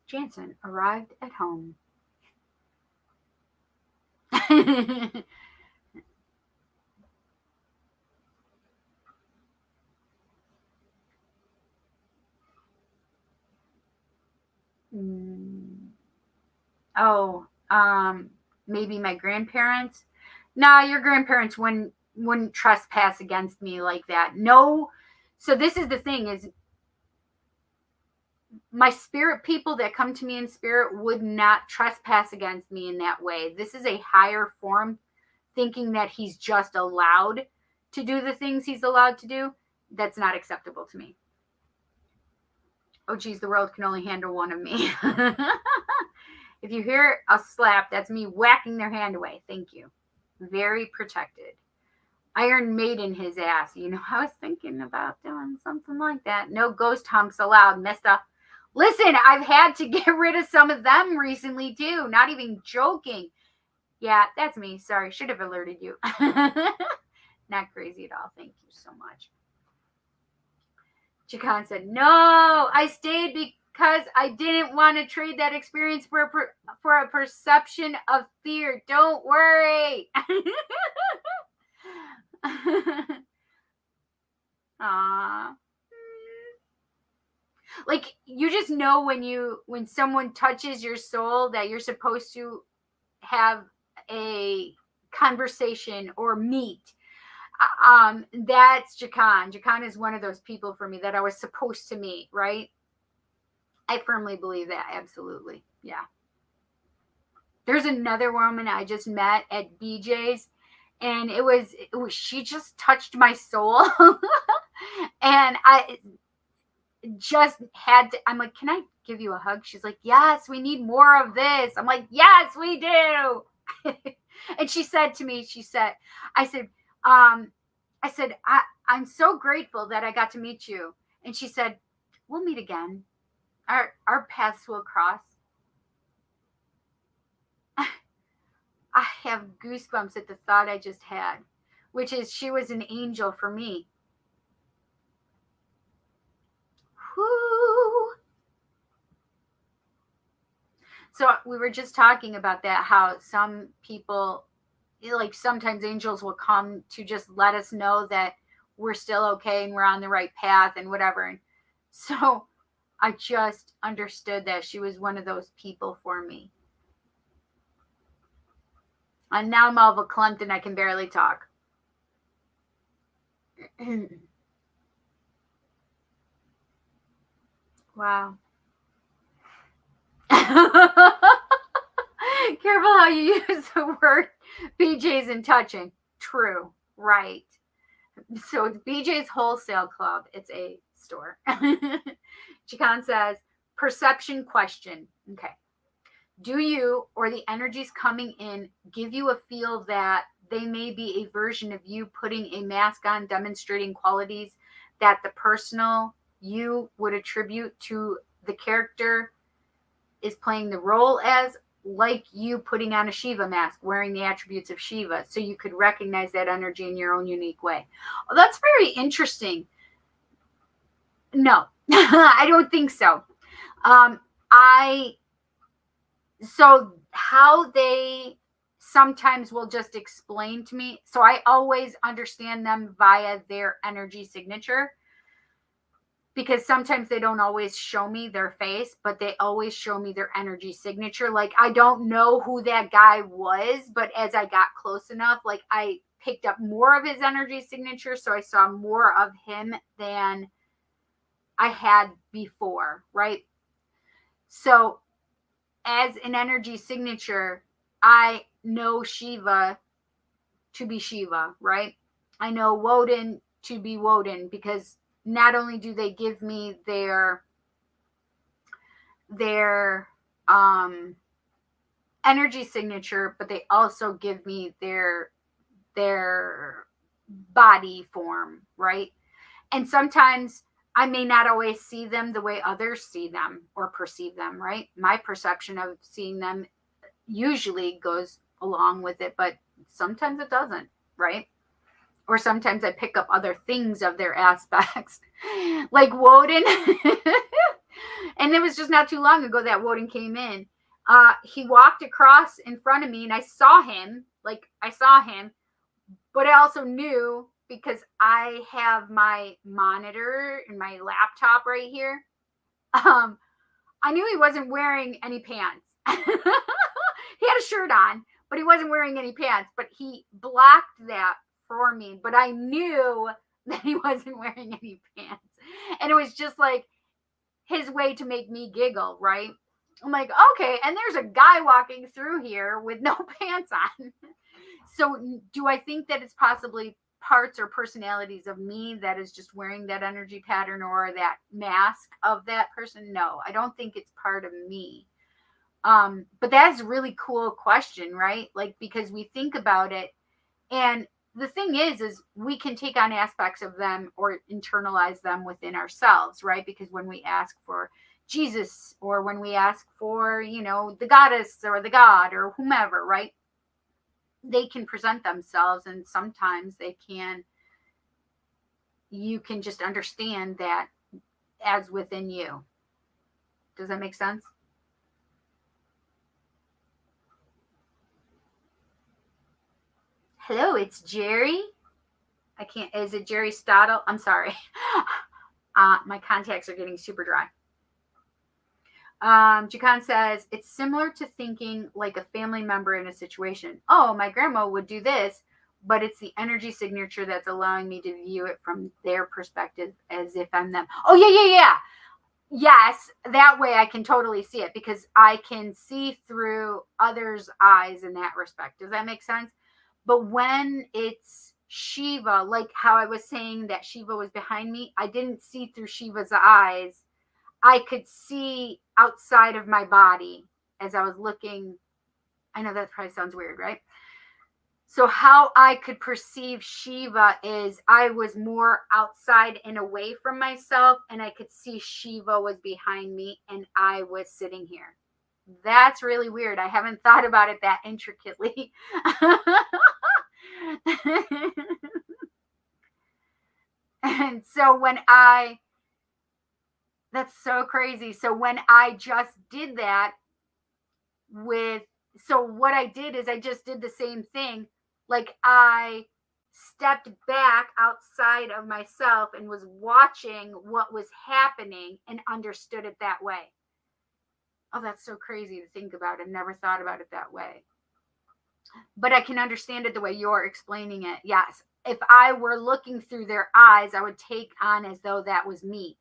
[SPEAKER 1] Jansen arrived at home. Oh, maybe my grandparents. Nah, your grandparents wouldn't trespass against me like that. No. So this is the thing is my spirit people that come to me in spirit would not trespass against me in that way. This is a higher form thinking that he's just allowed to do the things he's allowed to do. That's not acceptable to me. Oh, geez, the world can only handle one of me. If you hear a slap, that's me whacking their hand away. Thank you. Very protected. Iron Maiden his ass. You know, I was thinking about doing something like that. No ghost humps allowed, mister. Listen, I've had to get rid of some of them recently, too. Not even joking. Yeah, that's me. Sorry, should have alerted you. Not crazy at all. Thank you so much. Jakan said, no, I stayed because I didn't want to trade that experience for a perception of fear. Don't worry. Aww. Like, you just know when someone touches your soul that you're supposed to have a conversation or meet. That's Jakan. Jakan is one of those people for me that I was supposed to meet, right? I firmly believe that. Absolutely. Yeah. There's another woman I just met at BJ's, and it was she just touched my soul. And I just had to, I'm like, can I give you a hug? She's like, yes, we need more of this. I'm like, yes, we do. And she said to me, I said, I'm so grateful that I got to meet you. And she said, we'll meet again. Our paths will cross. I have goosebumps at the thought I just had, which is she was an angel for me. Whoo. So we were just talking about that, how some people, like sometimes angels will come to just let us know that we're still okay and we're on the right path and whatever. And so I just understood that she was one of those people for me. And now I'm all verklempt and I can barely talk. Wow. Careful how you use the word BJ's and touching. True. Right. So it's BJ's Wholesale Club. It's a store. Jakan says, perception question. Okay. Do you or the energies coming in give you a feel that they may be a version of you putting a mask on, demonstrating qualities that the personal you would attribute to the character is playing the role as, like you putting on a Shiva mask, wearing the attributes of Shiva, so you could recognize that energy in your own unique way? Oh, that's very interesting. No, I don't think so. So how they sometimes will just explain to me. So I always understand them via their energy signature, because sometimes they don't always show me their face, but they always show me their energy signature. Like, I don't know who that guy was, but as I got close enough, like, I picked up more of his energy signature. So I saw more of him than I had before, right? So as an energy signature, I know Shiva to be Shiva, right? I know Woden to be Woden, because not only do they give me their energy signature, but they also give me their body form, right? And sometimes I may not always see them the way others see them or perceive them, right? My perception of seeing them usually goes along with it, but sometimes it doesn't, right? Or sometimes I pick up other things of their aspects, like Woden. And it was just not too long ago that Woden came in. He walked across in front of me, and I saw him, but I also knew, because I have my monitor and my laptop right here. I knew he wasn't wearing any pants. He had a shirt on, but he wasn't wearing any pants, but he blocked that for me. But I knew that he wasn't wearing any pants. And it was just like his way to make me giggle, right? I'm like, okay, and there's a guy walking through here with no pants on. So do I think that it's possibly parts or personalities of me that is just wearing that energy pattern or that mask of that person? No, I don't think it's part of me. But that's a really cool question, right? Like, because we think about it, and the thing is we can take on aspects of them or internalize them within ourselves, right? Because when we ask for Jesus, or when we ask for, the goddess or the god or whomever, right? They can present themselves, and sometimes you can just understand that as within you. Does that make sense? Hello, it's Jerry. Is it Jerry Stottle? I'm sorry. My contacts are getting super dry. Jacan says, it's similar to thinking like a family member in a situation. Oh, my grandma would do this, but it's the energy signature that's allowing me to view it from their perspective as if I'm them. Oh, yeah. Yes, that way I can totally see it, because I can see through others' eyes in that respect. Does that make sense? But when it's Shiva, like how I was saying that Shiva was behind me, I didn't see through Shiva's eyes. I could see outside of my body as I was looking. I know that probably sounds weird, right? So how I could perceive Shiva is I was more outside and away from myself, and I could see Shiva was behind me and I was sitting here. That's really weird. I haven't thought about it that intricately. And so that's so crazy. So when I just did that so what I did is I just did the same thing. Like, I stepped back outside of myself and was watching what was happening and understood it that way. Oh, that's so crazy to think about. I've never thought about it that way. But I can understand it the way you're explaining it. Yes. If I were looking through their eyes, I would take on as though that was me.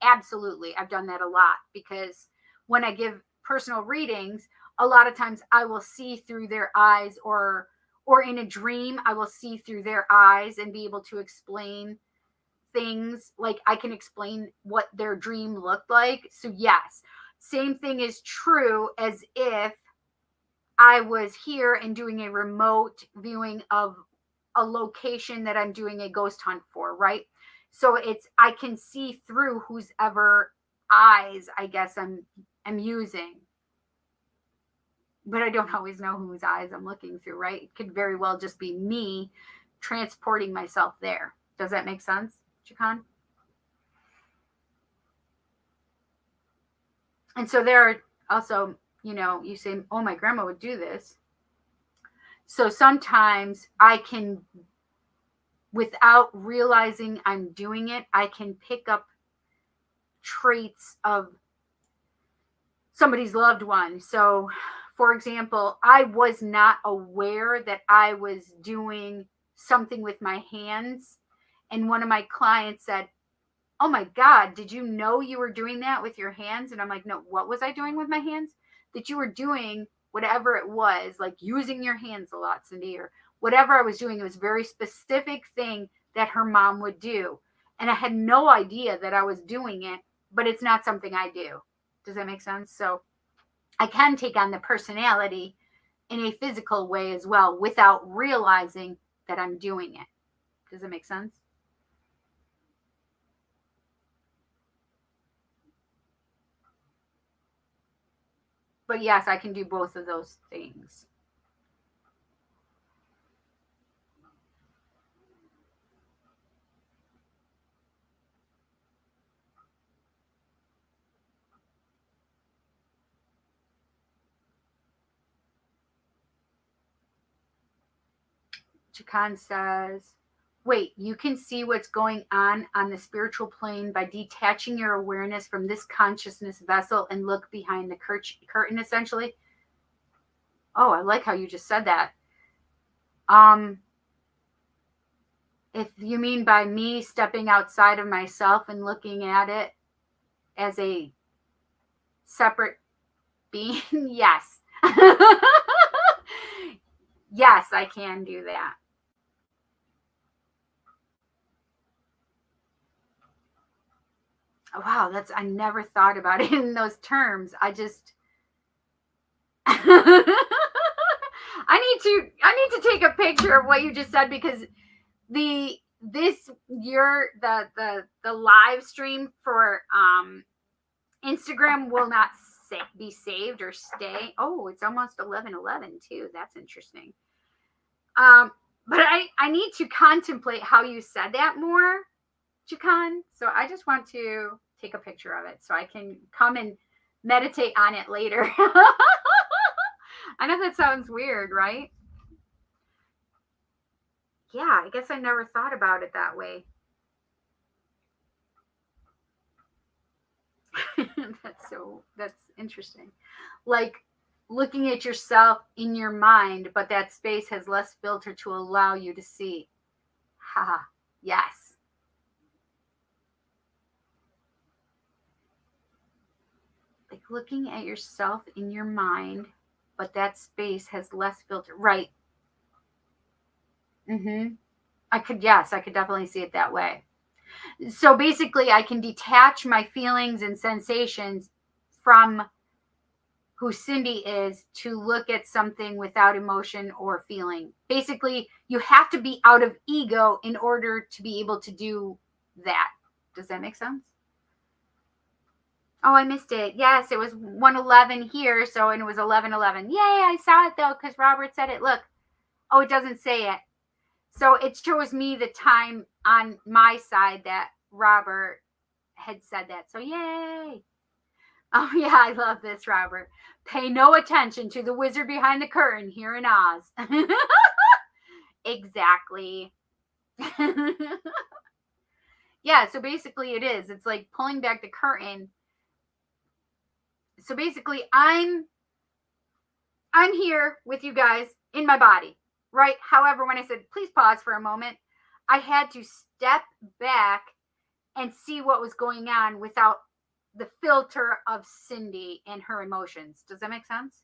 [SPEAKER 1] Absolutely. I've done that a lot, because when I give personal readings, a lot of times I will see through their eyes, or in a dream, I will see through their eyes and be able to explain things. Like, I can explain what their dream looked like. So yes, same thing is true as if I was here and doing a remote viewing of a location that I'm doing a ghost hunt for, right? So I can see through whose ever eyes, I guess, I'm using. But I don't always know whose eyes I'm looking through, right? It could very well just be me transporting myself there. Does that make sense, Jacan? And so there are also, you say, oh, my grandma would do this. So sometimes I can, without realizing I'm doing it, I can pick up traits of somebody's loved one. So, for example, I was not aware that I was doing something with my hands. And one of my clients said, oh my God, did you know you were doing that with your hands? And I'm like, no, what was I doing with my hands? That you were doing whatever it was, like using your hands a lot, Cindy, or whatever I was doing. It was a very specific thing that her mom would do. And I had no idea that I was doing it, but it's not something I do. Does that make sense? So I can take on the personality in a physical way as well without realizing that I'm doing it. Does that make sense? But yes, I can do both of those things. Chakan says, wait, you can see what's going on the spiritual plane by detaching your awareness from this consciousness vessel and look behind the curtain, essentially. Oh, I like how you just said that. If you mean by me stepping outside of myself and looking at it as a separate being, yes. Yes, I can do that. Wow, I never thought about it in those terms. I just I need to take a picture of what you just said, because the live stream for Instagram will not be saved or stay. Oh, it's almost 11:11 too. That's interesting. But I need to contemplate how you said that more, Jakan. So I just want to take a picture of it so I can come and meditate on it later. I know that sounds weird, right? Yeah, I guess I never thought about it that way. That's interesting. Like looking at yourself in your mind, but that space has less filter to allow you to see. Haha, yes. Like looking at yourself in your mind, but that space has less filter. Right. I could definitely see it that way. So basically, I can detach my feelings and sensations from who Cindy is to look at something without emotion or feeling. Basically, you have to be out of ego in order to be able to do that. Does that make sense? Oh, I missed it. Yes, it was 1:11 here, and it was 11:11. Yay, I saw it though, because Robert said it. Look. Oh, it doesn't say it. So it shows me the time on my side that Robert had said that. So yay. Oh yeah, I love this, Robert. Pay no attention to the wizard behind the curtain here in Oz. Exactly. Yeah, so basically it is. It's like pulling back the curtain. So basically I'm here with you guys in my body, right? However, when I said please pause for a moment, I had to step back and see what was going on without the filter of Cindy and her emotions. Does that make sense?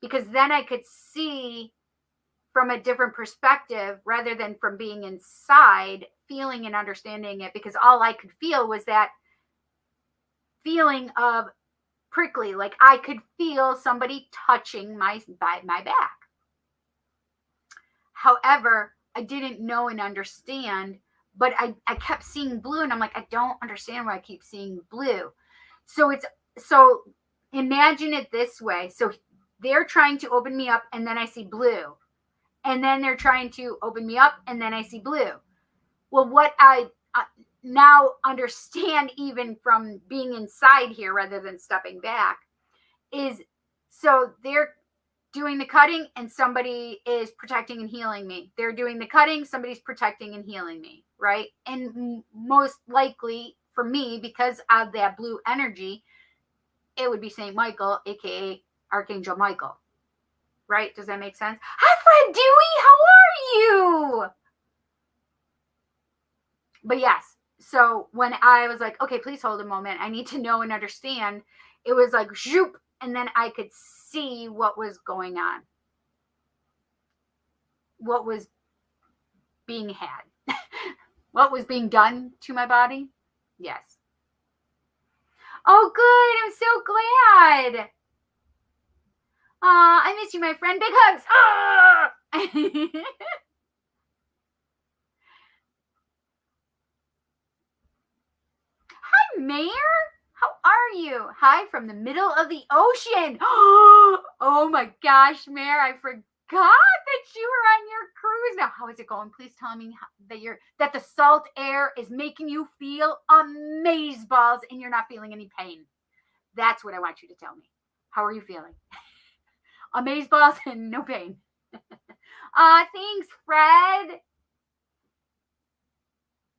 [SPEAKER 1] Because then I could see from a different perspective rather than from being inside, feeling and understanding it, because all I could feel was that feeling of prickly, like I could feel somebody touching my back. However, I didn't know and understand, but I kept seeing blue, and I'm like, I don't understand why I keep seeing blue. So imagine it this way. So they're trying to open me up, and then I see blue. And then they're trying to open me up, and then I see blue. Well, what I now understand, even from being inside here rather than stepping back, is, so they're doing the cutting and somebody is protecting and healing me. They're doing the cutting, somebody's protecting and healing me, right? And most likely for me, because of that blue energy, it would be St. Michael, aka Archangel Michael, right? Does that make sense? Hi, Fred Dewey, how are you? But yes, so when I was like, okay, please hold a moment, I need to know and understand, it was like zoop, and then I could see what was going on, what was being had, what was being done to my body. Yes. Oh, good. I'm so glad. I miss you, my friend. Big hugs. Hi, Mayor. How are you? Hi from the middle of the ocean. Oh my gosh, Mayor, I forgot that you were on your cruise. Now, how is it going? Please tell me that the salt air is making you feel amazeballs and you're not feeling any pain. That's what I want you to tell me. How are you feeling? Amazeballs and no pain. Thanks, Fred.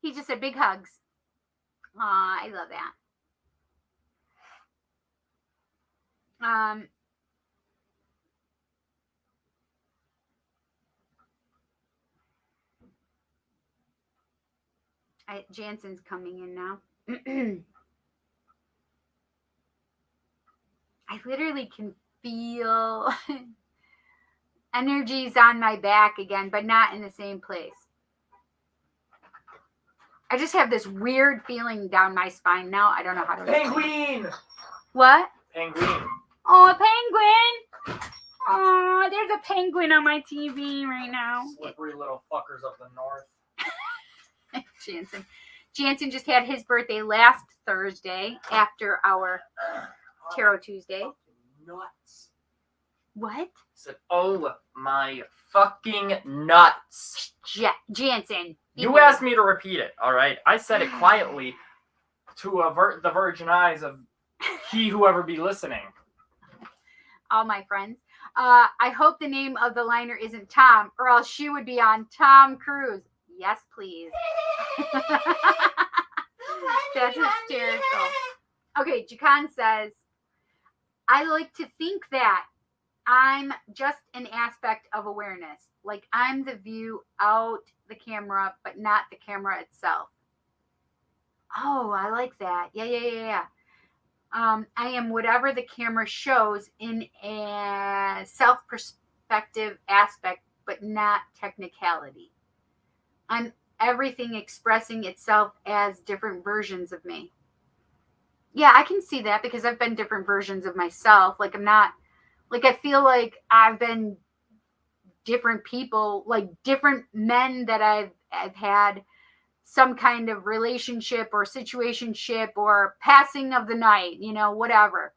[SPEAKER 1] He just said big hugs. I love that. Jansen's coming in now. I literally can feel energies on my back again, but not in the same place. I just have this weird feeling down my spine now. I don't know how to
[SPEAKER 3] Penguin!
[SPEAKER 1] What?
[SPEAKER 3] Penguin.
[SPEAKER 1] Oh, a penguin! Oh, there's a penguin on my TV right now.
[SPEAKER 3] Slippery little fuckers of the north.
[SPEAKER 1] Jansen just had his birthday last Thursday after our Tarot Tuesday.
[SPEAKER 3] Nuts.
[SPEAKER 1] What?
[SPEAKER 3] I said, oh my fucking nuts.
[SPEAKER 1] Jansen.
[SPEAKER 3] You asked me to repeat it, all right? I said it quietly to avert the virgin eyes of he whoever be listening.
[SPEAKER 1] All my friends. I hope the name of the liner isn't Tom, or else she would be on Tom Cruise. Yes, please. That's hysterical. Okay, Jacan says, I like to think that I'm just an aspect of awareness. Like I'm the view out the camera, but not the camera itself. Oh, I like that. Yeah. I am whatever the camera shows in a self-perspective aspect, but not technicality. I'm everything expressing itself as different versions of me. Yeah, I can see that because I've been different versions of myself. Like I'm not, like I feel like I've been different people, like different men that I've had some kind of relationship or situationship or passing of the night, whatever.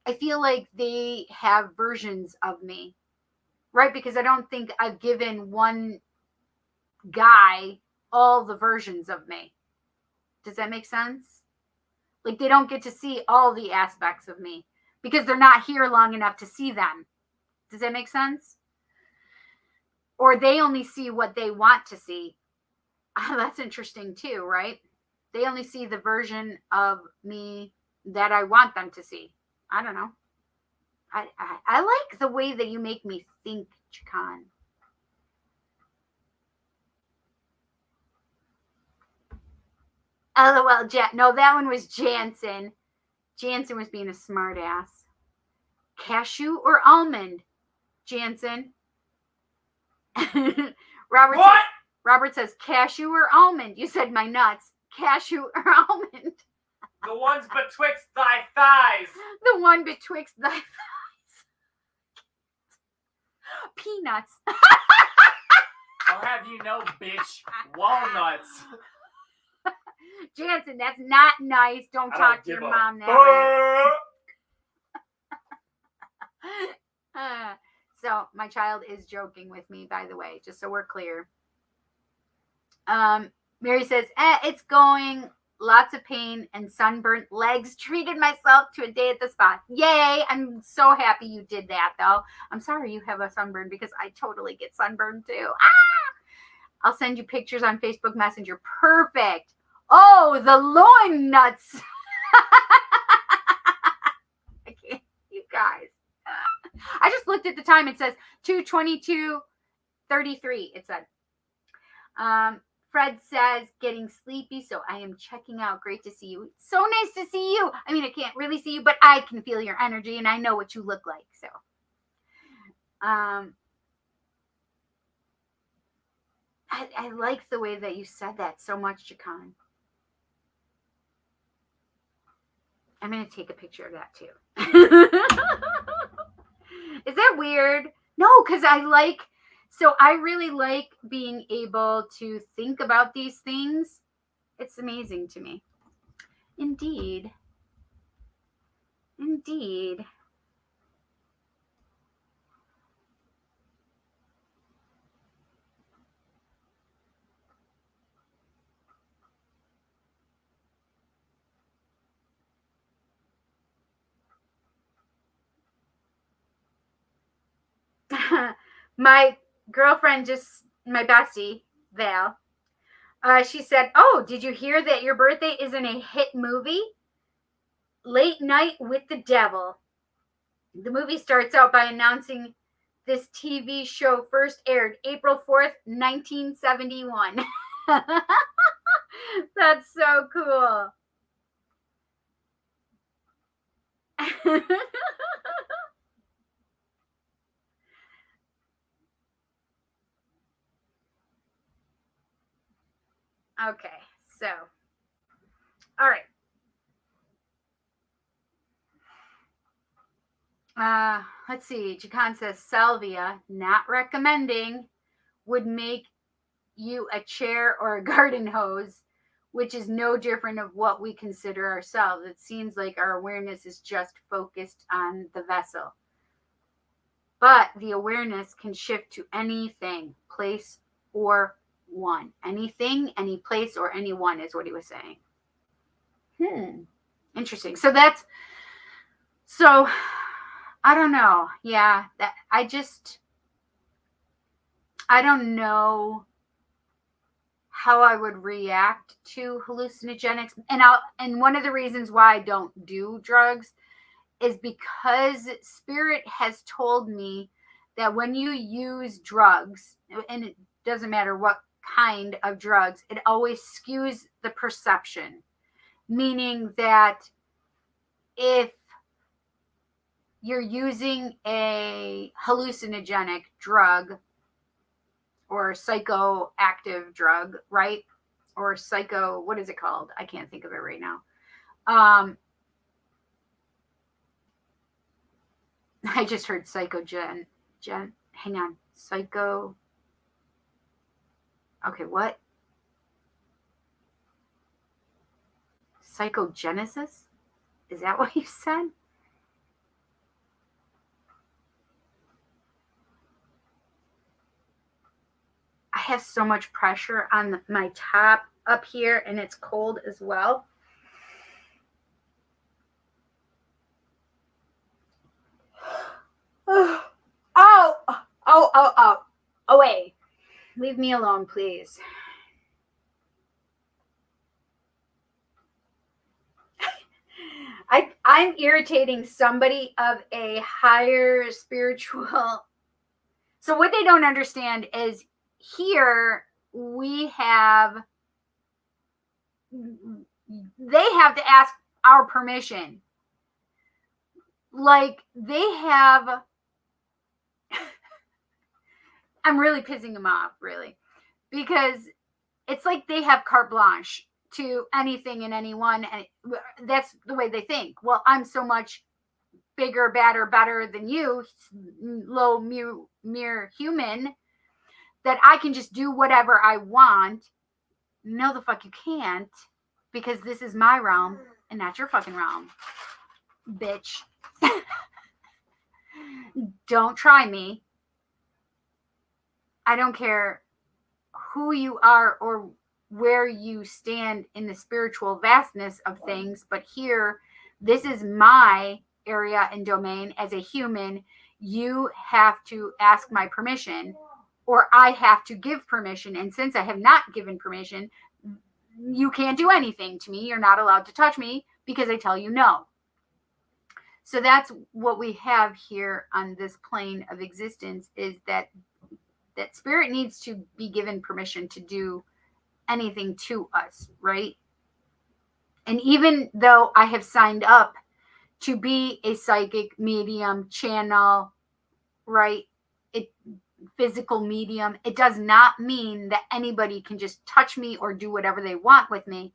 [SPEAKER 1] I feel like they have versions of me, right? Because I don't think I've given one guy all the versions of me. Does that make sense? Like they don't get to see all the aspects of me because they're not here long enough to see them. Does that make sense? Or they only see what they want to see. That's interesting too, right? They only see the version of me that I want them to see. I don't know. I like the way that you make me think, Jacan. LOL, no, that one was Jansen. Jansen was being a smart ass. Cashew or almond? Jansen. Robert says cashew or almond. You said my nuts. Cashew or almond?
[SPEAKER 3] The ones betwixt thy thighs.
[SPEAKER 1] The one betwixt thy thighs. Peanuts.
[SPEAKER 3] I'll have you know, bitch. Walnuts.
[SPEAKER 1] Jansen, that's not nice. Don't talk to your mom that way. So my child is joking with me, by the way, just so we're clear. Mary says, it's going lots of pain and sunburnt legs. Treated myself to a day at the spa. Yay! I'm so happy you did that, though. I'm sorry you have a sunburn because I totally get sunburned too. Ah! I'll send you pictures on Facebook Messenger. Perfect. Oh, the loin nuts. I can't, you guys. I just looked at the time. It says 2:22:33. It said. Fred says, getting sleepy, so I am checking out. Great to see you. So nice to see you. I mean, I can't really see you, but I can feel your energy, and I know what you look like. So, I like the way that you said that so much, Jacan. I'm going to take a picture of that, too. Is that weird? No, because so I really like being able to think about these things. It's amazing to me. Indeed. Indeed. My girlfriend my bestie, Val, she said, oh, did you hear that your birthday is in a hit movie? Late Night with the Devil. The movie starts out by announcing this TV show first aired April 4th, 1971. That's so cool. Okay, so, all right. Let's see. Jacan says salvia, not recommending, would make you a chair or a garden hose, which is no different of what we consider ourselves. It seems like our awareness is just focused on the vessel. But the awareness can shift to anything, place, or one. Anything, any place, or anyone is what he was saying. Interesting. So I don't know. Yeah, I don't know how I would react to hallucinogenics. And one of the reasons why I don't do drugs is because Spirit has told me that when you use drugs, and it doesn't matter what kind of drugs, it always skews the perception. Meaning that if you're using a hallucinogenic drug or psychoactive drug, right? Or what is it called? I can't think of it right now. I just heard hang on. Okay, what? Psychogenesis? Is that what you said? I have so much pressure on my top up here, and it's cold as well. Oh, wait. Leave me alone, please. I'm irritating somebody of a higher spiritual. So what they don't understand is here they have to ask our permission. Like they have, I'm really pissing them off, really, because it's like they have carte blanche to anything and anyone, and that's the way they think. Well, I'm so much bigger, badder, better than you, low, mere human, that I can just do whatever I want. No, the fuck you can't, because this is my realm and not your fucking realm, bitch. Don't try me. I don't care who you are or where you stand in the spiritual vastness of things. But here, this is my area and domain as a human. You have to ask my permission, or I have to give permission. And since I have not given permission, you can't do anything to me. You're not allowed to touch me because I tell you no. So that's what we have here on this plane of existence, is that spirit needs to be given permission to do anything to us, right? And even though I have signed up to be a psychic medium, channel, right, physical medium, it does not mean that anybody can just touch me or do whatever they want with me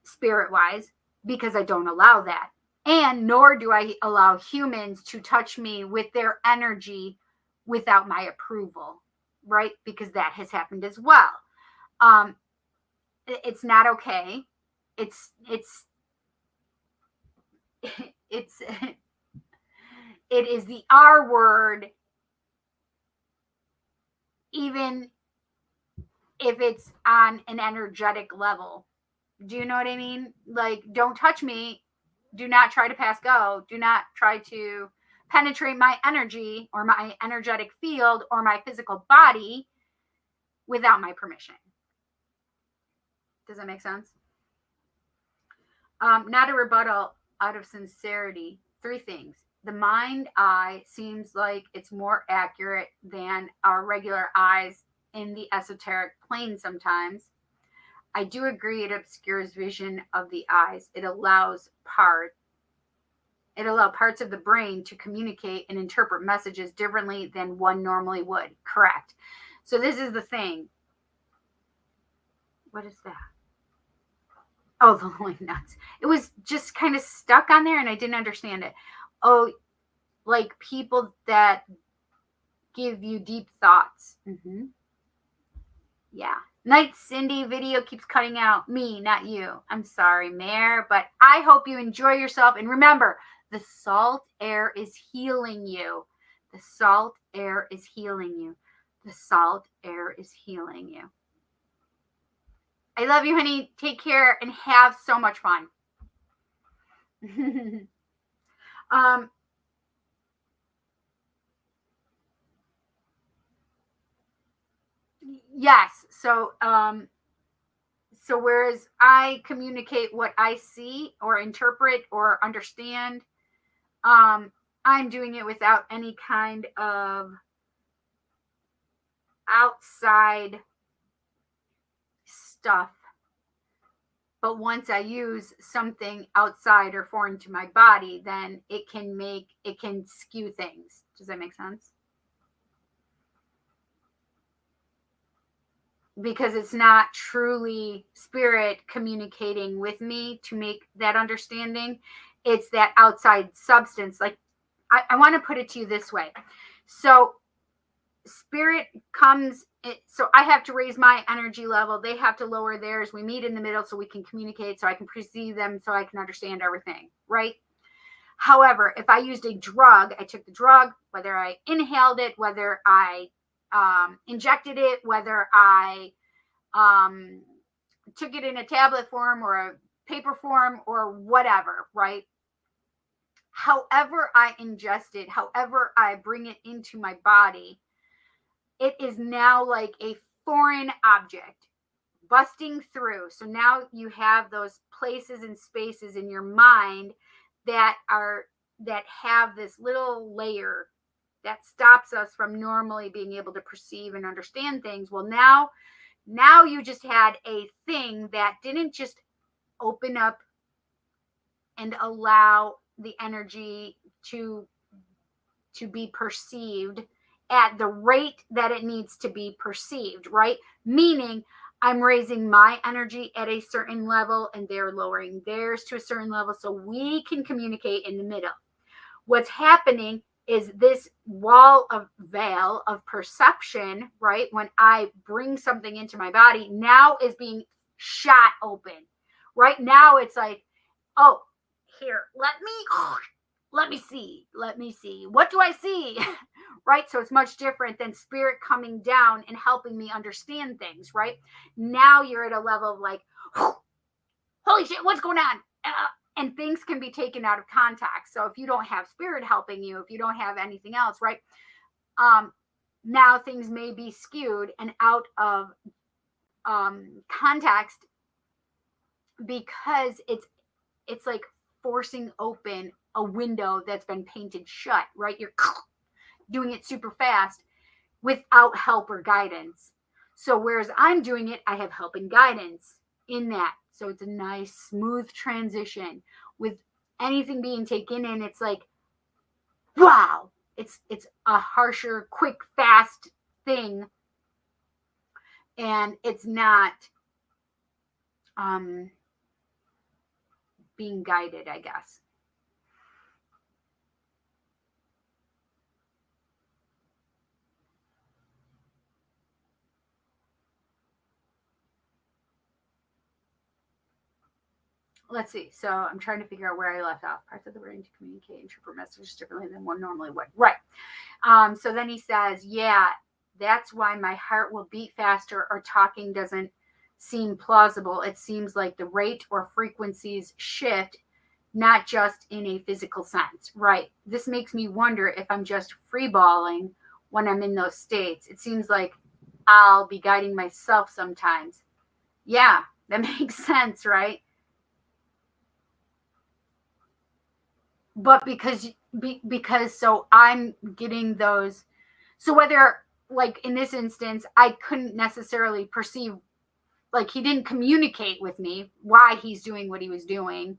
[SPEAKER 1] spirit wise, because I don't allow that. And nor do I allow humans to touch me with their energy without my approval, right? Because that has happened as well. It's not okay. It's it is the R word, even if it's on an energetic level. Do you know what I mean? Like, don't touch me. Do not try to pass go. Do not try to penetrate my energy or my energetic field or my physical body without my permission. Does that make sense? Not a rebuttal, out of sincerity. 3 things. The mind eye seems like it's more accurate than our regular eyes in the esoteric plane sometimes. I do agree it obscures vision of the eyes. It allows parts of the brain to communicate and interpret messages differently than one normally would. Correct. So this is the thing. What is that? Oh, the holy nuts. It was just kind of stuck on there and I didn't understand it. Oh, like people that give you deep thoughts. Mm-hmm. Yeah. Night Cindy video keeps cutting out. Me, not you. I'm sorry, Mare, but I hope you enjoy yourself. And remember, the salt air is healing you. The salt air is healing you. The salt air is healing you. I love you, honey. Take care and have so much fun. Yes. So whereas I communicate what I see or interpret or understand, I'm doing it without any kind of outside stuff. But once I use something outside or foreign to my body, then it can skew things. Does that make sense? Because it's not truly spirit communicating with me to make that understanding. It's that outside substance. Like, I want to put it to you this way. So spirit comes, so I have to raise my energy level. They have to lower theirs. We meet in the middle so we can communicate, so I can perceive them, so I can understand everything, right? However, if I used a drug, I took the drug, whether I inhaled it, whether I injected it, whether I took it in a tablet form or a paper form or whatever, right? However I ingest it, however I bring it into my body, it is now like a foreign object busting through. So now you have those places and spaces in your mind that have this little layer that stops us from normally being able to perceive and understand things. Well, now you just had a thing that didn't just open up and allow the energy to be perceived at the rate that it needs to be perceived, right? Meaning I'm raising my energy at a certain level and they're lowering theirs to a certain level so we can communicate in the middle. What's happening is this wall of veil of perception, right? When I bring something into my body, now is being shot open. Right now it's like, oh, here, let me see. What do I see? right? So it's much different than spirit coming down and helping me understand things, right? Now you're at a level of like, holy shit, what's going on? And things can be taken out of context. So if you don't have spirit helping you, if you don't have anything else, right? Now things may be skewed and out of context, because it's like forcing open a window that's been painted shut, right? You're doing it super fast without help or guidance. So whereas I'm doing it, I have help and guidance in that. So it's a nice smooth transition. With anything being taken in, it's like, wow, it's a harsher, quick, fast thing. And it's not being guided, I guess. Let's see. So I'm trying to figure out where I left off. Parts of the brain to communicate and interpret messages differently than one normally would. Right. So then he says, yeah, that's why my heart will beat faster or talking doesn't seem plausible. It seems like the rate or frequencies shift, not just in a physical sense. Right. This makes me wonder if I'm just freeballing when I'm in those states. It seems like I'll be guiding myself sometimes. Yeah, that makes sense, right? But because so I'm getting those, so whether like in this instance I couldn't necessarily perceive, like he didn't communicate with me why he's doing what he was doing,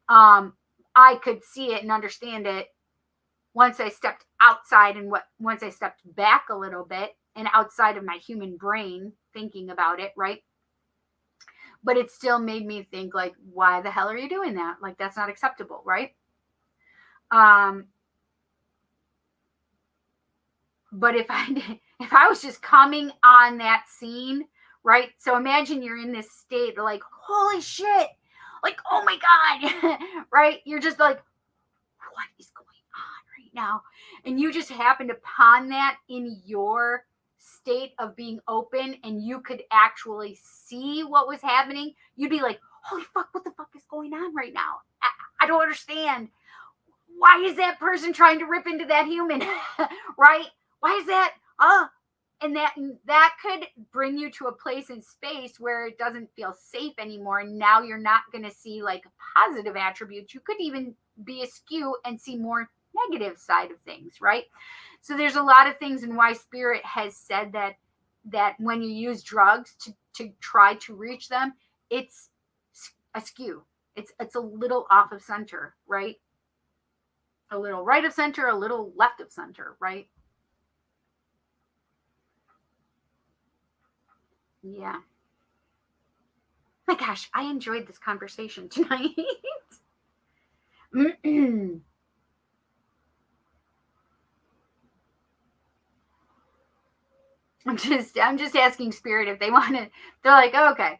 [SPEAKER 1] I could see it and understand it once I stepped outside and once I stepped back a little bit and outside of my human brain thinking about it, right? But it still made me think, like, why the hell are you doing that? Like, that's not acceptable, right? But if I was just coming on that scene, right? So imagine you're in this state like, holy shit, like, oh my God, right? You're just like, what is going on right now? And you just happened upon that in your state of being open and you could actually see what was happening. You'd be like, holy fuck, what the fuck is going on right now? I don't understand. Why is that person trying to rip into that human? Right? Why is that? And that could bring you to a place in space where it doesn't feel safe anymore. And now you're not going to see like positive attributes. You could even be askew and see more negative side of things, right? So there's a lot of things in why spirit has said that when you use drugs to try to reach them, it's askew. It's a little off of center, right? A little right of center, a little left of center, right? Yeah. My gosh, I enjoyed this conversation tonight. I'm just asking spirit if they want to. They're like, oh, okay.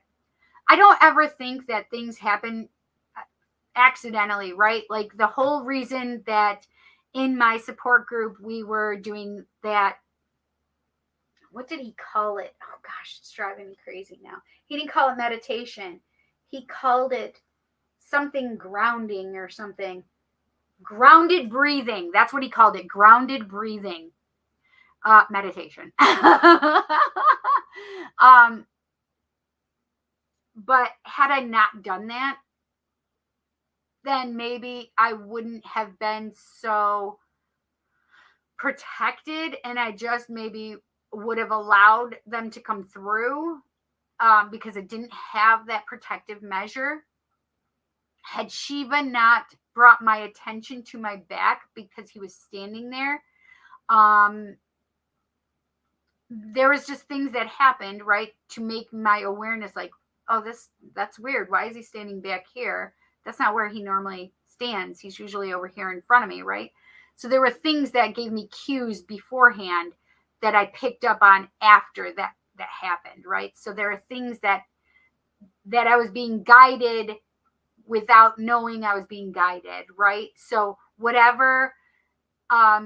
[SPEAKER 1] I don't ever think that things happen accidentally, right? Like the whole reason that in my support group we were doing that, what did he call it? Oh gosh, it's driving me crazy now. He didn't call it meditation. He called it something grounding or something. Grounded breathing. That's what he called it. Grounded breathing. Meditation. But had I not done that, then maybe I wouldn't have been so protected and I just maybe would have allowed them to come through because it didn't have that protective measure. Had Shiva not brought my attention to my back because he was standing there, there was just things that happened, right, to make my awareness like, oh, that's weird. Why is he standing back here? That's not where he normally stands. He's usually over here in front of me, right? So there were things that gave me cues beforehand that I picked up on after that happened, right? So there are things that I was being guided without knowing I was being guided, right? So whatever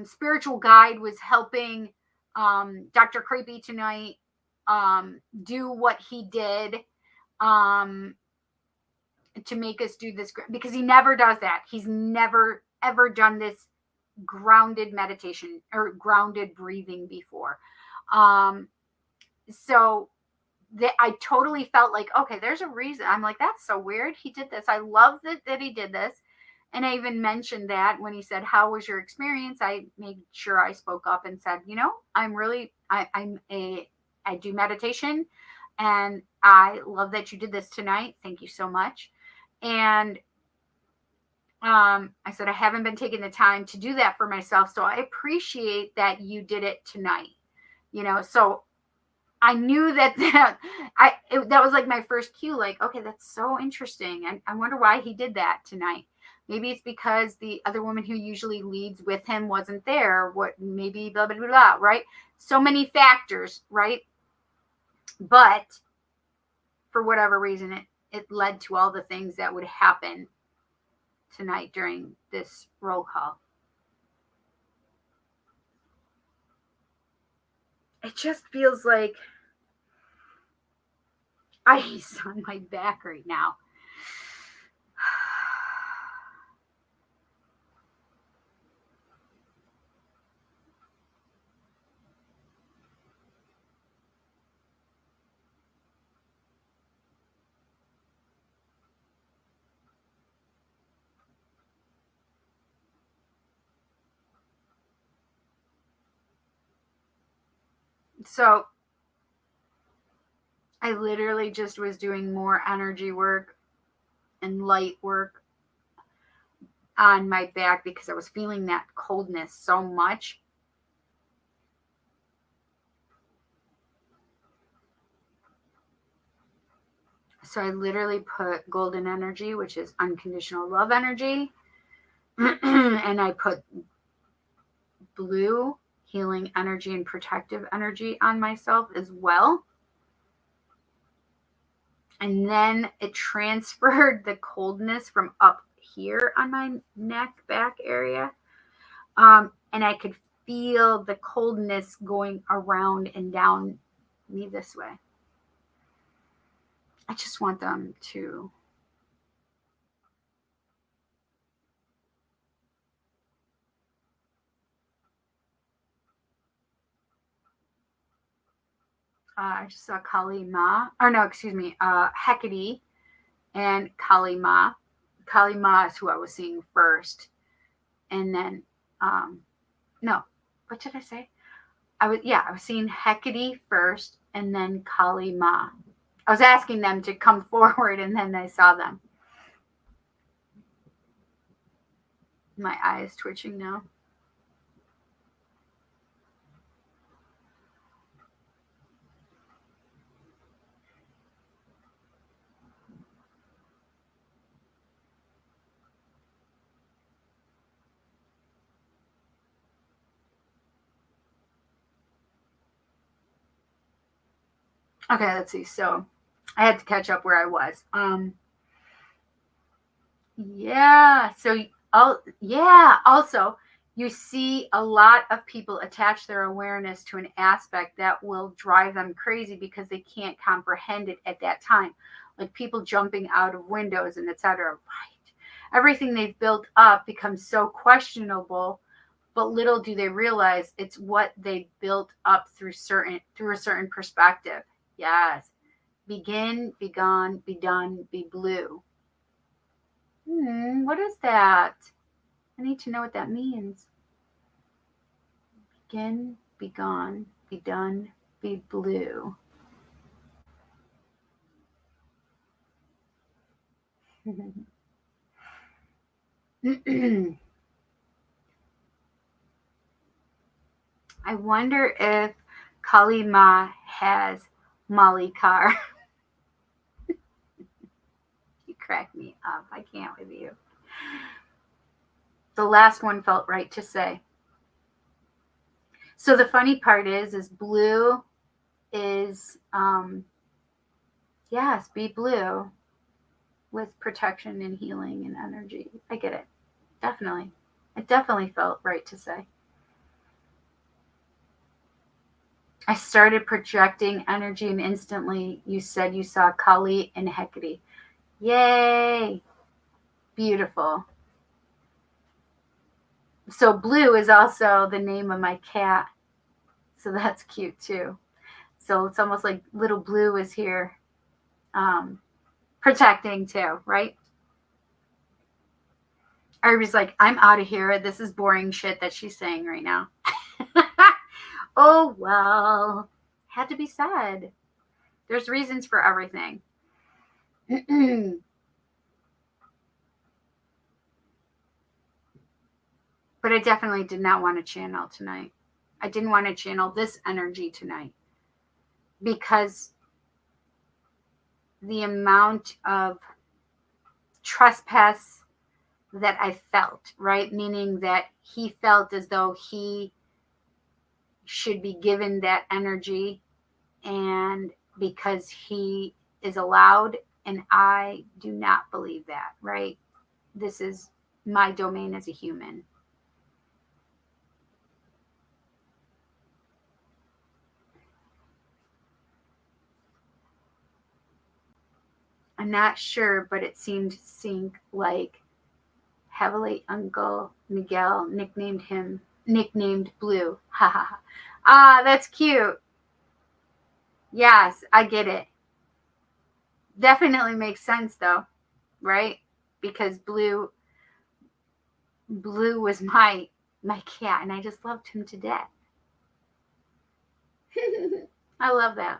[SPEAKER 1] spiritual guide was helping Dr. Creepy tonight do what he did to make us do this, because he never does that. He's never ever done this grounded meditation or grounded breathing before. So that I totally felt like, okay, there's a reason. I'm like, that's so weird. He did this. I love that he did this. And I even mentioned that when he said, how was your experience? I made sure I spoke up and said, I'm really, I do meditation, and I love that you did this tonight. Thank you so much. And I said, I haven't been taking the time to do that for myself. So I appreciate that you did it tonight. So I knew that was like my first cue, like, okay, that's so interesting. And I wonder why he did that tonight. Maybe it's because the other woman who usually leads with him wasn't there. Maybe blah, blah, blah, blah, right? So many factors, right? But for whatever reason, it led to all the things that would happen tonight during this roll call. It just feels like ice on my back right now. So I literally just was doing more energy work and light work on my back because I was feeling that coldness so much. So I literally put golden energy, which is unconditional love energy, and I put blue healing energy and protective energy on myself as well. And then it transferred the coldness from up here on my neck, back area. And I could feel the coldness going around and down me this way. I just want them to I just saw Kali Ma, or no, excuse me, Hecate and Kali Ma. Kali Ma is who I was seeing first. And then, no, what did I say? I was seeing Hecate first and then Kali Ma. I was asking them to come forward and then I saw them. My eye is twitching now. Okay, let's see. So I had to catch up where I was. Yeah. So, also, you see a lot of people attach their awareness to an aspect that will drive them crazy because they can't comprehend it at that time. Like people jumping out of windows and etc. Right. Everything they've built up becomes so questionable, but little do they realize it's what they built up through a certain perspective. Yes. Begin, be gone, be done, be blue. What is that? I need to know what that means. Begin, be gone, be done, be blue. I wonder if Kali Ma has Molly Carr. You crack me up. I can't with you. The last one felt right to say. So the funny part is blue is, yes, be blue with protection and healing and energy. I get it. Definitely. It definitely felt right to say. I started projecting energy and instantly you said you saw Kali and Hecate. Yay! Beautiful. So Blue is also the name of my cat. So that's cute too. So it's almost like little Blue is here protecting too, right? Arby's like, I'm out of here. This is boring shit that she's saying right now. Oh, well, had to be said. There's reasons for everything. But I definitely did not want to channel tonight. I didn't want to channel this energy tonight because the amount of trespass that I felt, right? Meaning that he felt as though he should be given that energy, and because he is allowed, and I do not believe that, right? This is my domain as a human. I'm not sure, but it seemed to sink like heavily Uncle Miguel nicknamed Blue. Ha ha ha. Ah, that's cute. Yes, I get it. Definitely makes sense though, right? Because Blue was my cat and I just loved him to death. I love that.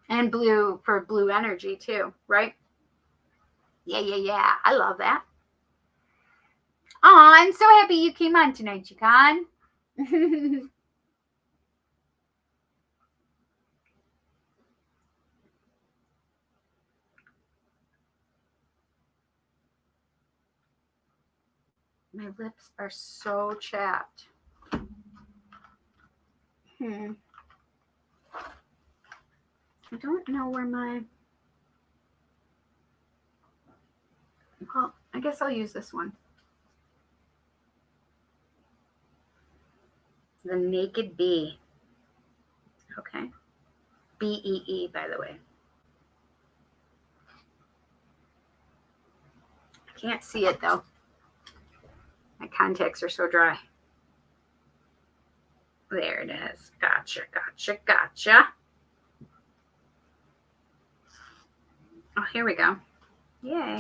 [SPEAKER 1] And Blue for blue energy too, right? Yeah. I love that. Oh, I'm so happy you came on tonight, Chikan. My lips are so chapped. I don't know where my... Well, I guess I'll use this one. The Naked Bee. Okay. BEE, by the way. I can't see it, though. My contacts are so dry. There it is. Gotcha. Oh, here we go. Yay.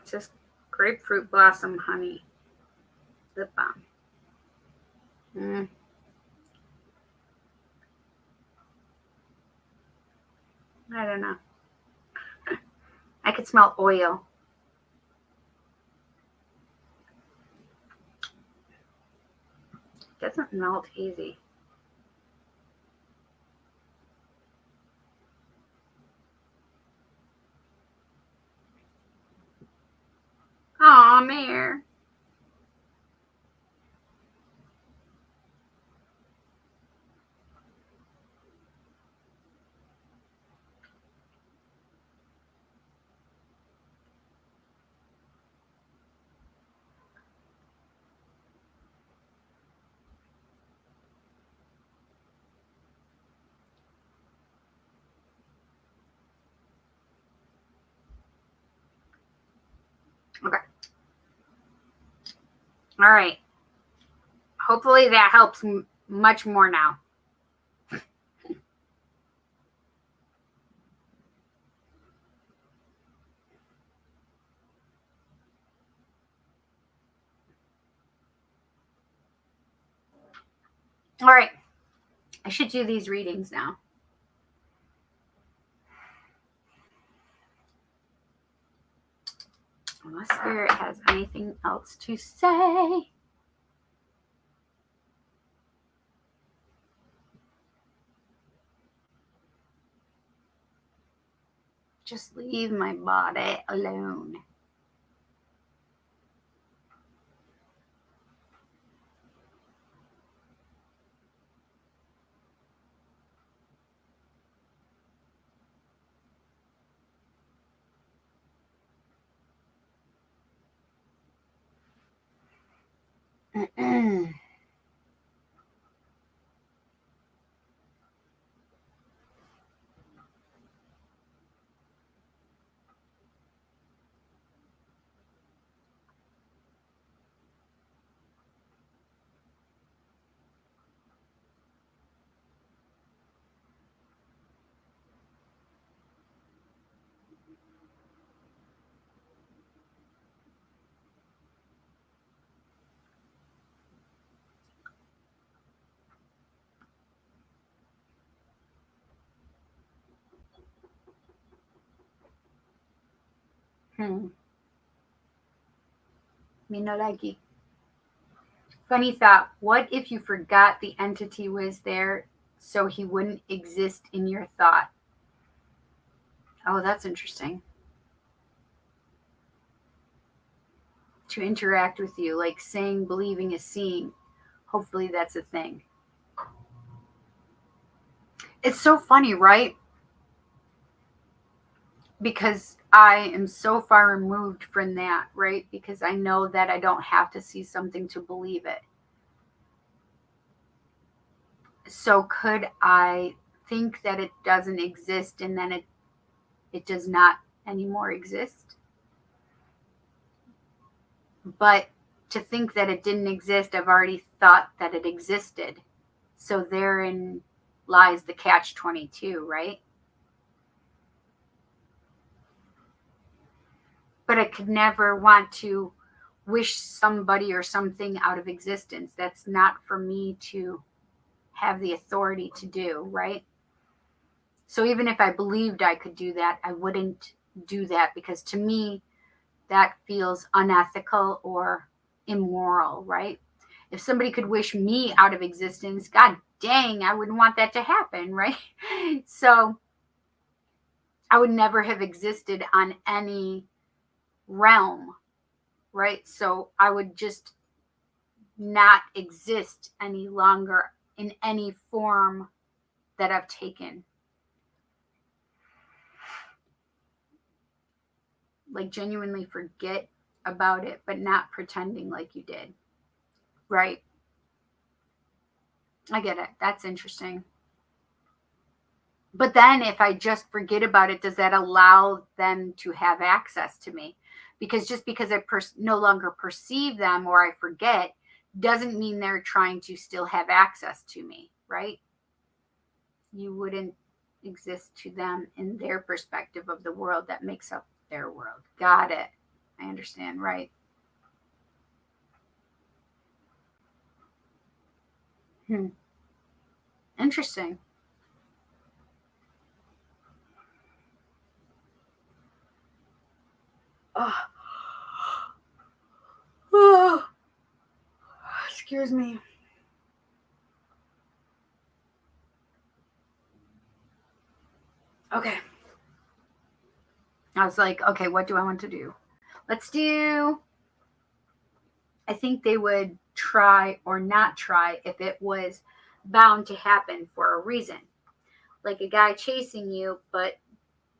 [SPEAKER 1] It's just grapefruit blossom honey. Lip balm. I don't know. I could smell oil. It doesn't melt easy. Aw, Mare. Okay. All right. Hopefully that helps much more now. All right. I should do these readings now. Unless Spirit has anything else to say. Just leave my body alone. Minolagi. Funny thought. What if you forgot the entity was there so he wouldn't exist in your thought? Oh, that's interesting. To interact with you, like saying, believing is seeing. Hopefully that's a thing. It's so funny, right? Because I am so far removed from that, right? Because I know that I don't have to see something to believe it. So could I think that it doesn't exist and then it does not anymore exist? But to think that it didn't exist, I've already thought that it existed. So therein lies the catch-22, right? But I could never want to wish somebody or something out of existence. That's not for me to have the authority to do, right? So even if I believed I could do that, I wouldn't do that because to me, that feels unethical or immoral, right? If somebody could wish me out of existence, God dang, I wouldn't want that to happen, right? So I would never have existed on any realm, right? So I would just not exist any longer in any form that I've taken. Like genuinely forget about it, but not pretending like you did. Right. I get it. That's interesting. But then if I just forget about it, does that allow them to have access to me? Because just because I no longer perceive them or I forget doesn't mean they're trying to still have access to me, right? You wouldn't exist to them in their perspective of the world that makes up their world. Got it. I understand, right? Interesting. Oh. Oh. Excuse me. Okay. I was like, okay, what do I want to do? Let's do. I think they would try or not try if it was bound to happen for a reason. Like a guy chasing you, but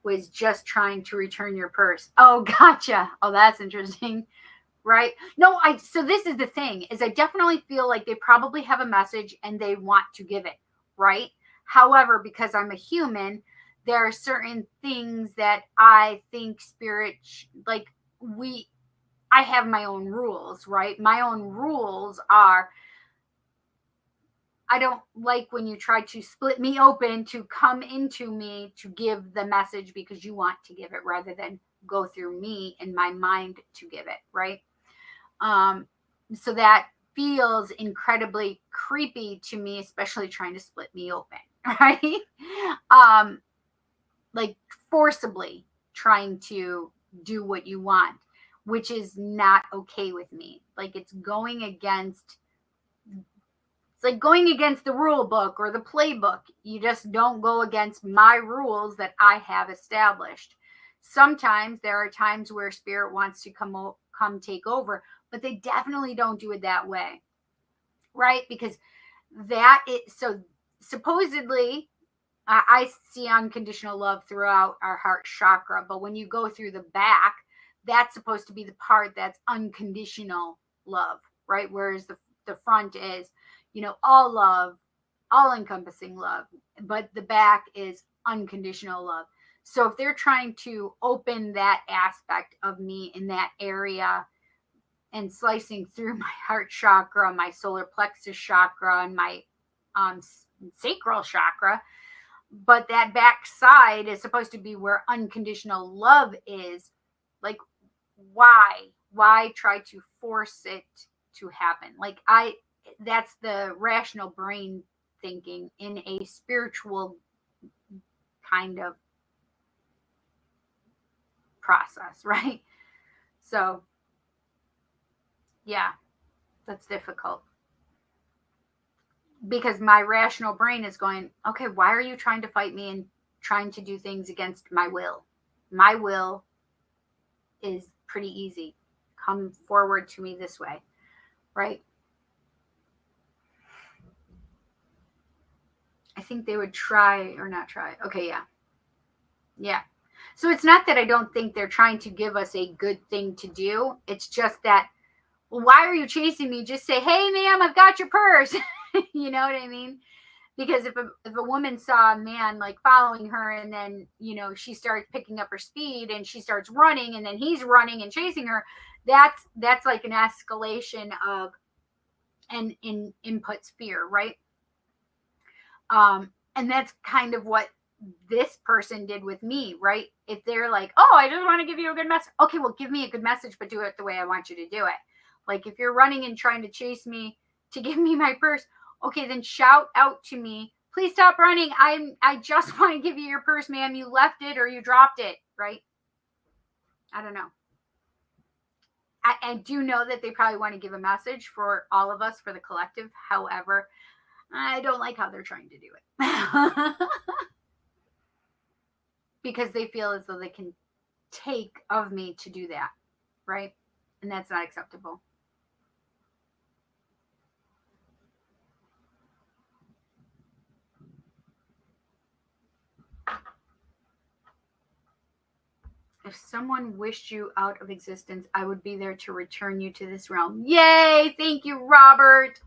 [SPEAKER 1] was just trying to return your purse. Oh, gotcha. Oh, that's interesting. Right? No, so this is the thing is I definitely feel like they probably have a message and they want to give it, right? However, because I'm a human, there are certain things that I think spirit like I have my own rules, right? My own rules are I don't like when you try to split me open to come into me to give the message because you want to give it rather than go through me in my mind to give it, right? So that feels incredibly creepy to me, especially trying to split me open, right? Like forcibly trying to do what you want, which is not okay with me. Like it's like going against the rule book or the playbook. You just don't go against my rules that I have established. Sometimes there are times where spirit wants to come take over, but they definitely don't do it that way, right? Because so supposedly I see unconditional love throughout our heart chakra, but when you go through the back, that's supposed to be the part that's unconditional love, right? Whereas the front is, all love, all encompassing love, but the back is unconditional love. So if they're trying to open that aspect of me in that area and slicing through my heart chakra, my solar plexus chakra, and my sacral chakra, but that back side is supposed to be where unconditional love is, like, why try to force it to happen? Like, that's the rational brain thinking in a spiritual kind of process, right? So yeah, that's difficult, because my rational brain is going, okay, why are you trying to fight me and trying to do things against my will? My will is pretty easy. Come forward to me this way, right? I think they would try or not try. Okay, yeah. Yeah. So it's not that I don't think they're trying to give us a good thing to do. It's just that, well, why are you chasing me? Just say, hey, ma'am, I've got your purse. You know what I mean? Because if a woman saw a man like following her, and then, she starts picking up her speed and she starts running, and then he's running and chasing her, that's like an escalation of an inputs fear, right? And that's kind of what this person did with me, right? If they're like, oh, I just want to give you a good message. Okay, well, give me a good message, but do it the way I want you to do it. Like, if you're running and trying to chase me to give me my purse, okay, then shout out to me, please stop running. I just want to give you your purse, ma'am. You left it or you dropped it, right? I don't know. I do know that they probably want to give a message for all of us, for the collective. However, I don't like how they're trying to do it. Because they feel as though they can take of me to do that, right? And that's not acceptable. If someone wished you out of existence, I would be there to return you to this realm. Yay! Thank you, Robert.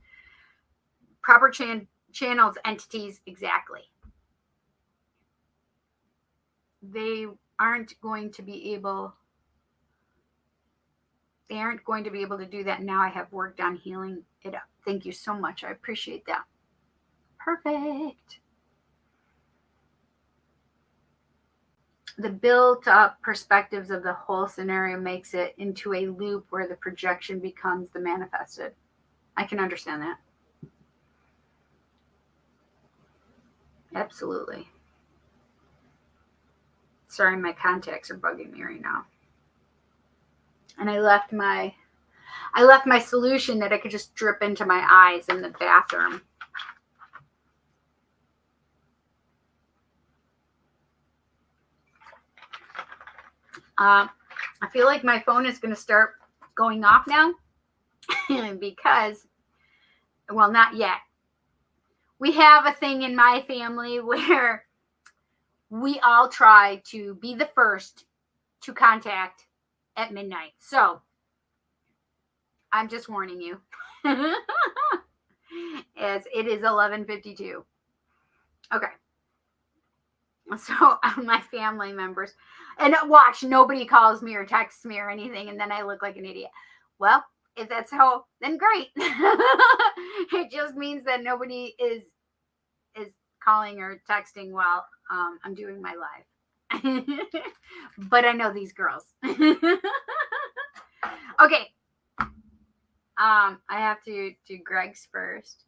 [SPEAKER 1] Proper channels, entities, exactly. They aren't going to be able to do that. Now I have worked on healing it up. Thank you so much. I appreciate that. Perfect. The built-up perspectives of the whole scenario makes it into a loop where the projection becomes the manifested. I can understand that. Absolutely. Sorry, my contacts are bugging me right now. And I left my solution that I could just drip into my eyes in the bathroom. I feel like my phone is going to start going off now because, well, not yet. We have a thing in my family where we all try to be the first to contact at midnight. So I'm just warning you. As it is 11:52. Okay. So my family members, and watch, nobody calls me or texts me or anything, and then I look like an idiot. Well, if that's how, then great. It just means that nobody is calling or texting while I'm doing my live. But I know these girls. Okay. I have to do Greg's first.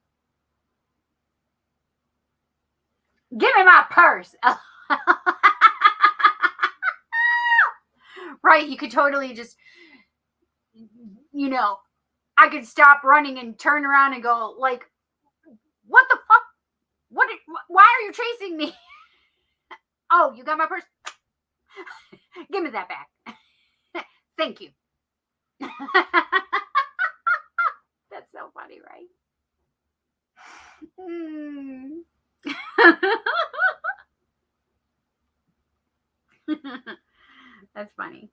[SPEAKER 1] Give me my purse. Right, you could totally just, I could stop running and turn around and go like, what the fuck? Why are you chasing me? Oh, you got my purse? Give me that back. Thank you. That's so funny, right? That's funny.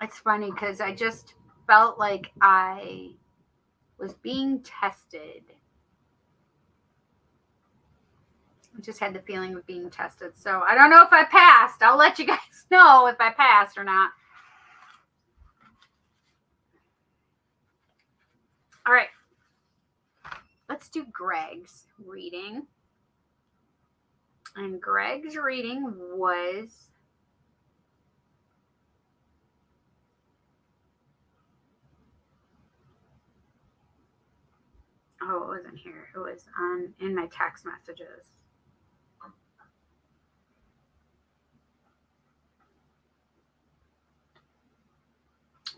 [SPEAKER 1] It's funny because I just felt like I was being tested. I just had the feeling of being tested. So I don't know if I passed. I'll let you guys know if I passed or not. All right. Let's do Greg's reading. And Greg's reading was oh, it wasn't here. It was in my text messages.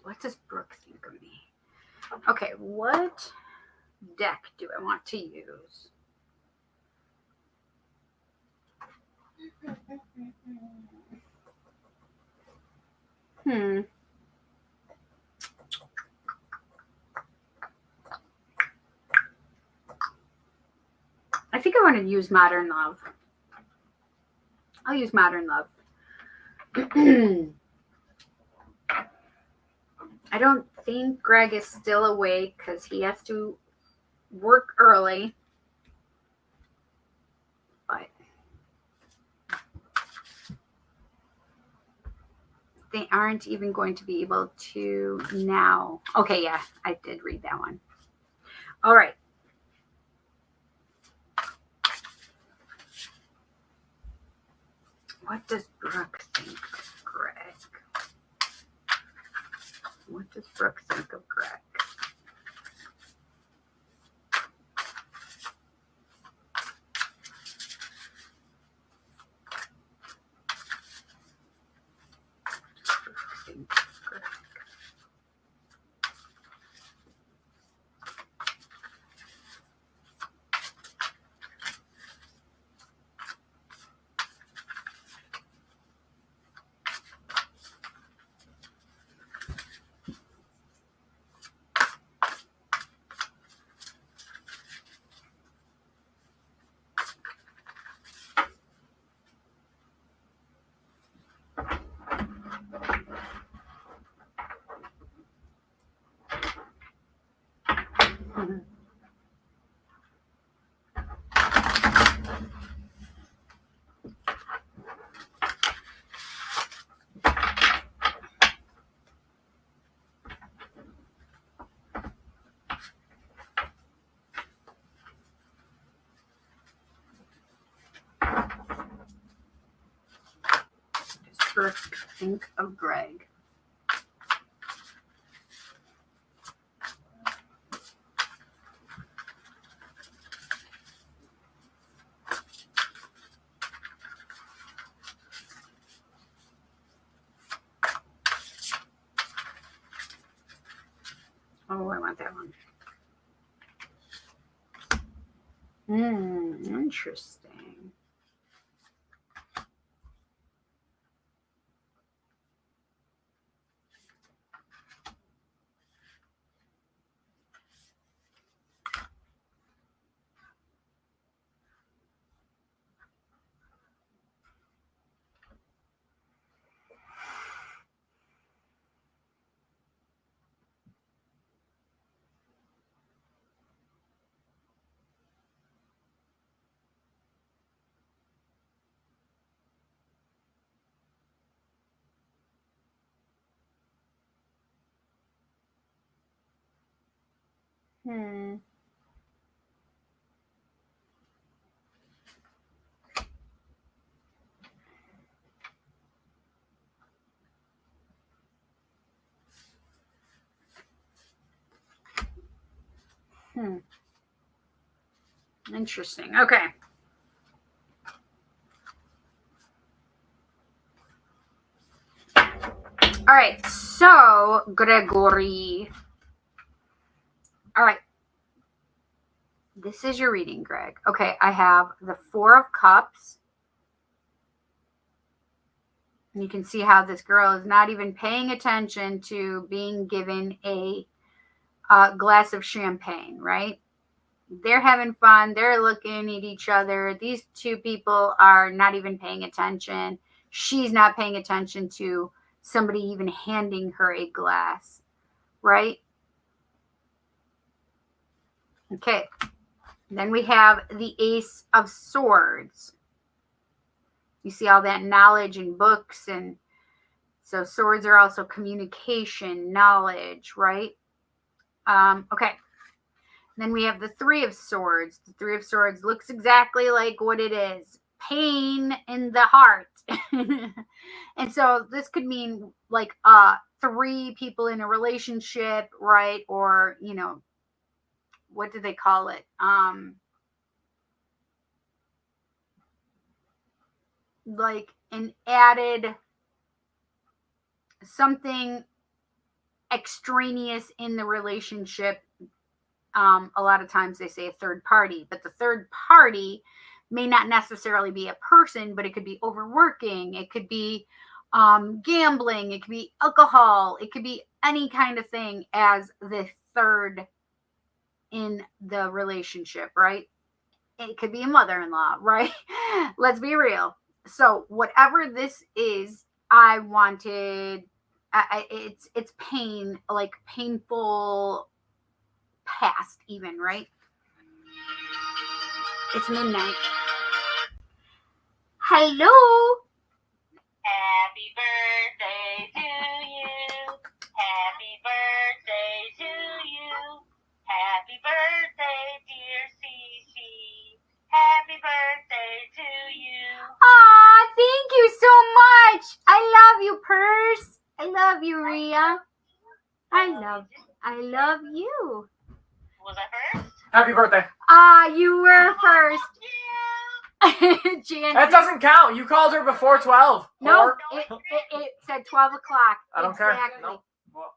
[SPEAKER 1] What does Brooke think of me? Okay, what deck do I want to use? I think I want to use Modern Love. I'll use Modern Love. I don't think Greg is still awake because he has to work early. But they aren't even going to be able to now. Okay, yeah, I did read that one. All right. What does Brooke think of Greg? What does Brooke think of Greg? Brooke think of Greg? Oh, I want that one. Interesting. Interesting. Okay. All right. So, Gregory. All right. This is your reading, Greg. Okay. I have the Four of Cups. And you can see how this girl is not even paying attention to being given a glass of champagne, right? They're having fun. They're looking at each other. These two people are not even paying attention. She's not paying attention to somebody even handing her a glass, right? Okay. Then we have the Ace of Swords. You see all that knowledge in books, and so swords are also communication, knowledge, right? Okay. Then we have the Three of Swords. The Three of Swords looks exactly like what it is. Pain in the heart. And so this could mean like 3 people in a relationship, right? Or, you know, what do they call it? Like an added something extraneous in the relationship. A lot of times they say a third party, but the third party may not necessarily be a person, but it could be overworking. It could be gambling. It could be alcohol. It could be any kind of thing as the third in the relationship, right? It could be a mother-in-law, right? Let's be real. So whatever this is, I wanted, it's pain, like painful past even, right? It's midnight. Hello.
[SPEAKER 4] Happy birthday to you. Happy birthday to you. Happy birthday, dear Cece. Happy birthday to you.
[SPEAKER 1] Aw, thank you so much. I love you, Purse. I love you, Rhea. I love you.
[SPEAKER 4] Was I first?
[SPEAKER 3] Happy birthday.
[SPEAKER 1] You were first. Jan.
[SPEAKER 3] That doesn't count. You called her before 12.
[SPEAKER 1] No,
[SPEAKER 3] Or-
[SPEAKER 1] it said 12 o'clock.
[SPEAKER 3] I don't care.
[SPEAKER 1] Exactly.
[SPEAKER 3] No. Well,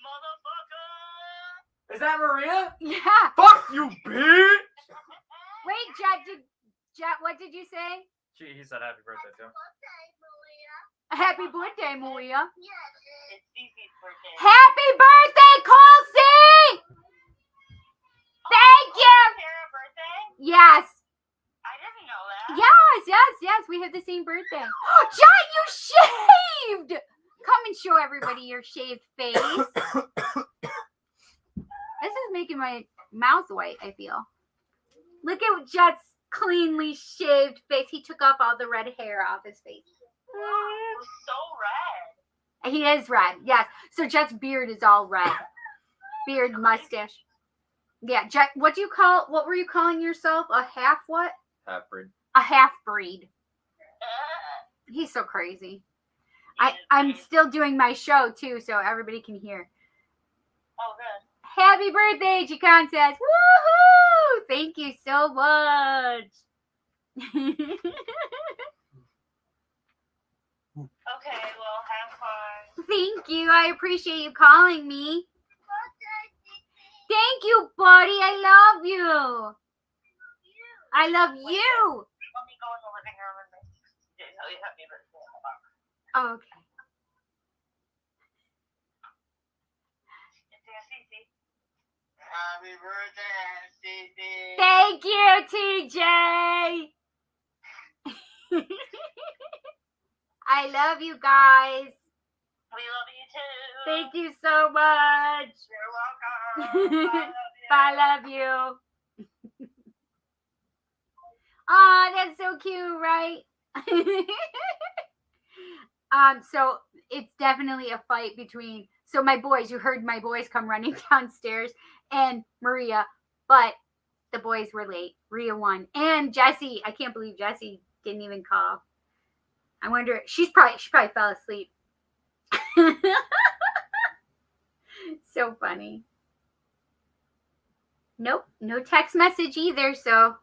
[SPEAKER 4] Motherfucker!
[SPEAKER 3] is that Maria?
[SPEAKER 1] Yeah.
[SPEAKER 3] Fuck you, bitch!
[SPEAKER 1] Wait, Jet, what did you say?
[SPEAKER 3] He said happy birthday too.
[SPEAKER 1] Happy birthday, Maria.
[SPEAKER 4] It's Cece's birthday.
[SPEAKER 1] Happy birthday, Colsey! Thank you.
[SPEAKER 4] Sarah birthday?
[SPEAKER 1] Yes.
[SPEAKER 4] I didn't know that.
[SPEAKER 1] Yes. We have the same birthday. Jet, you shaved! Come and show everybody your shaved face. This is making my mouth white, I feel. Look at Jet's cleanly shaved face. He took off all the red hair off his face.
[SPEAKER 4] It was so red.
[SPEAKER 1] He is red, yes. So Jet's beard is all red. Beard, mustache. Yeah, Jet, what were you calling yourself? A half what?
[SPEAKER 3] Half breed.
[SPEAKER 1] A half breed. He's so crazy. I'm still doing my show too, so everybody can hear.
[SPEAKER 4] Oh, good.
[SPEAKER 1] Happy birthday, Chicon says. Woohoo! Thank you so much.
[SPEAKER 4] Okay, well, have fun.
[SPEAKER 1] Thank you. I appreciate you calling me. Thank you, buddy. I love you. I love you.
[SPEAKER 4] Let me go in the living room and tell you happy birthday. Hold on.
[SPEAKER 1] Okay.
[SPEAKER 4] It's Aunt Cece. Happy birthday, Cece.
[SPEAKER 1] Thank you, TJ. I love you guys.
[SPEAKER 4] We love you too.
[SPEAKER 1] Thank you so much.
[SPEAKER 4] You're welcome. I love you.
[SPEAKER 1] I love you. Oh, that's so cute, right? So it's definitely a fight between, so my boys, you heard my boys come running downstairs, and Maria, but the boys were late. Rhea won. And Jessie, I can't believe Jessie didn't even call. I wonder, she probably fell asleep. So funny. Nope, no text message either, so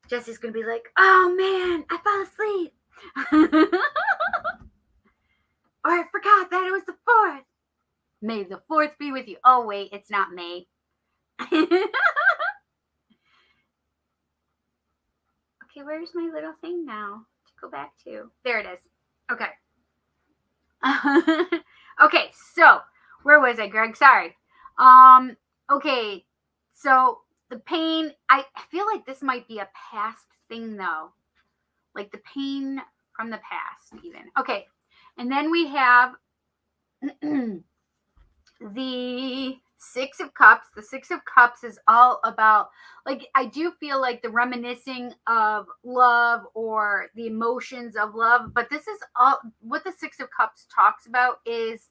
[SPEAKER 1] Jessie's gonna be like, oh man, I fell asleep. Or I forgot that it was the 4th. May the 4th be with you. Oh wait, it's not May. Okay, where's my little thing now to go back to? There it is. Okay. Okay, so where was I, Greg? Sorry. Okay, so the pain, I feel like this might be a past thing though. Like the pain from the past even. Okay, And then we have the Six of Cups. The Six of Cups is all about, like, I do feel like the reminiscing of love or the emotions of love, but this is all what the Six of Cups talks about is,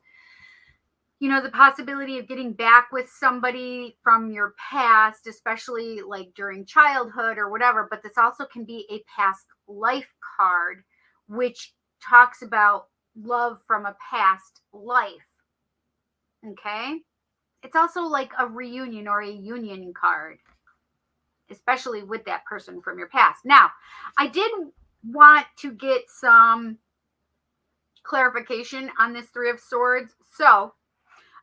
[SPEAKER 1] you know, the possibility of getting back with somebody from your past, especially like during childhood or whatever. But this also can be a past life card, which talks about love from a past life. Okay. It's also like a reunion or a union card, especially with that person from your past. Now, I did want to get some clarification on this Three of Swords. So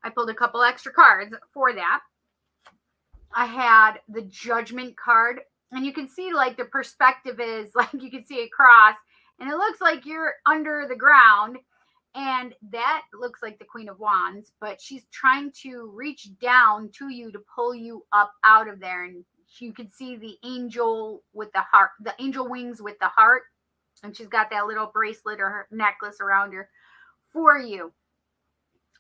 [SPEAKER 1] I pulled a couple extra cards for that. I had the Judgment card, and you can see like the perspective is like you can see a cross, and it looks like you're under the ground. And that looks like the Queen of Wands, but she's trying to reach down to you to pull you up out of there. And you can see the angel with the heart, the angel wings with the heart. And she's got that little bracelet or her necklace around her for you,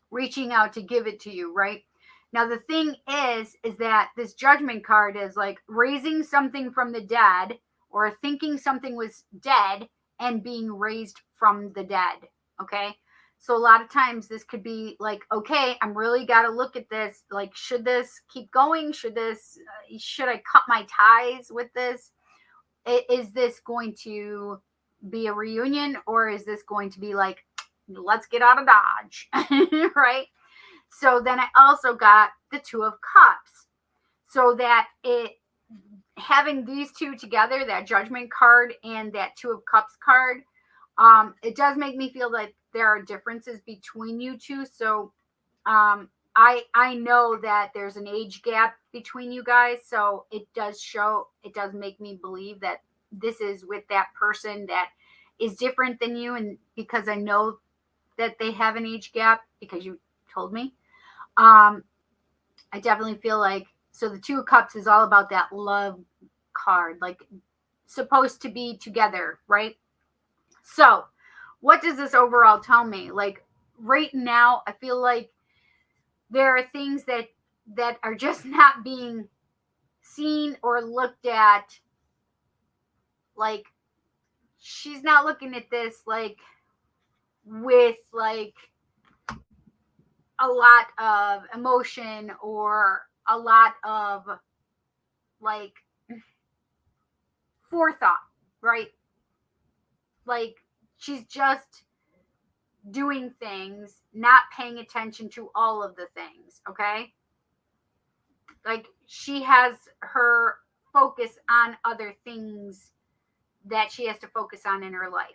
[SPEAKER 1] reaching out to give it to you, right? Now, the thing is that this Judgment card is like raising something from the dead or thinking something was dead and being raised from the dead. Okay. So a lot of times this could be like, okay, I'm really got to look at this. Like, should this keep going? Should I cut my ties with this? Is this going to be a reunion, or is this going to be like, let's get out of Dodge, right? So then I also got the Two of Cups. So that having these two together, that Judgment card and that Two of Cups card, it does make me feel like there are differences between you two. So I know that there's an age gap between you guys. So it does make me believe that this is with that person that is different than you. And because I know that they have an age gap because you told me, I definitely feel like, so the Two of Cups is all about that love card, like supposed to be together, right? So what does this overall tell me? Like right now, I feel like there are things that are just not being seen or looked at. Like she's not looking at this like with like a lot of emotion or a lot of like forethought, right? Like she's just doing things, not paying attention to all of the things, okay? Like she has her focus on other things that she has to focus on in her life.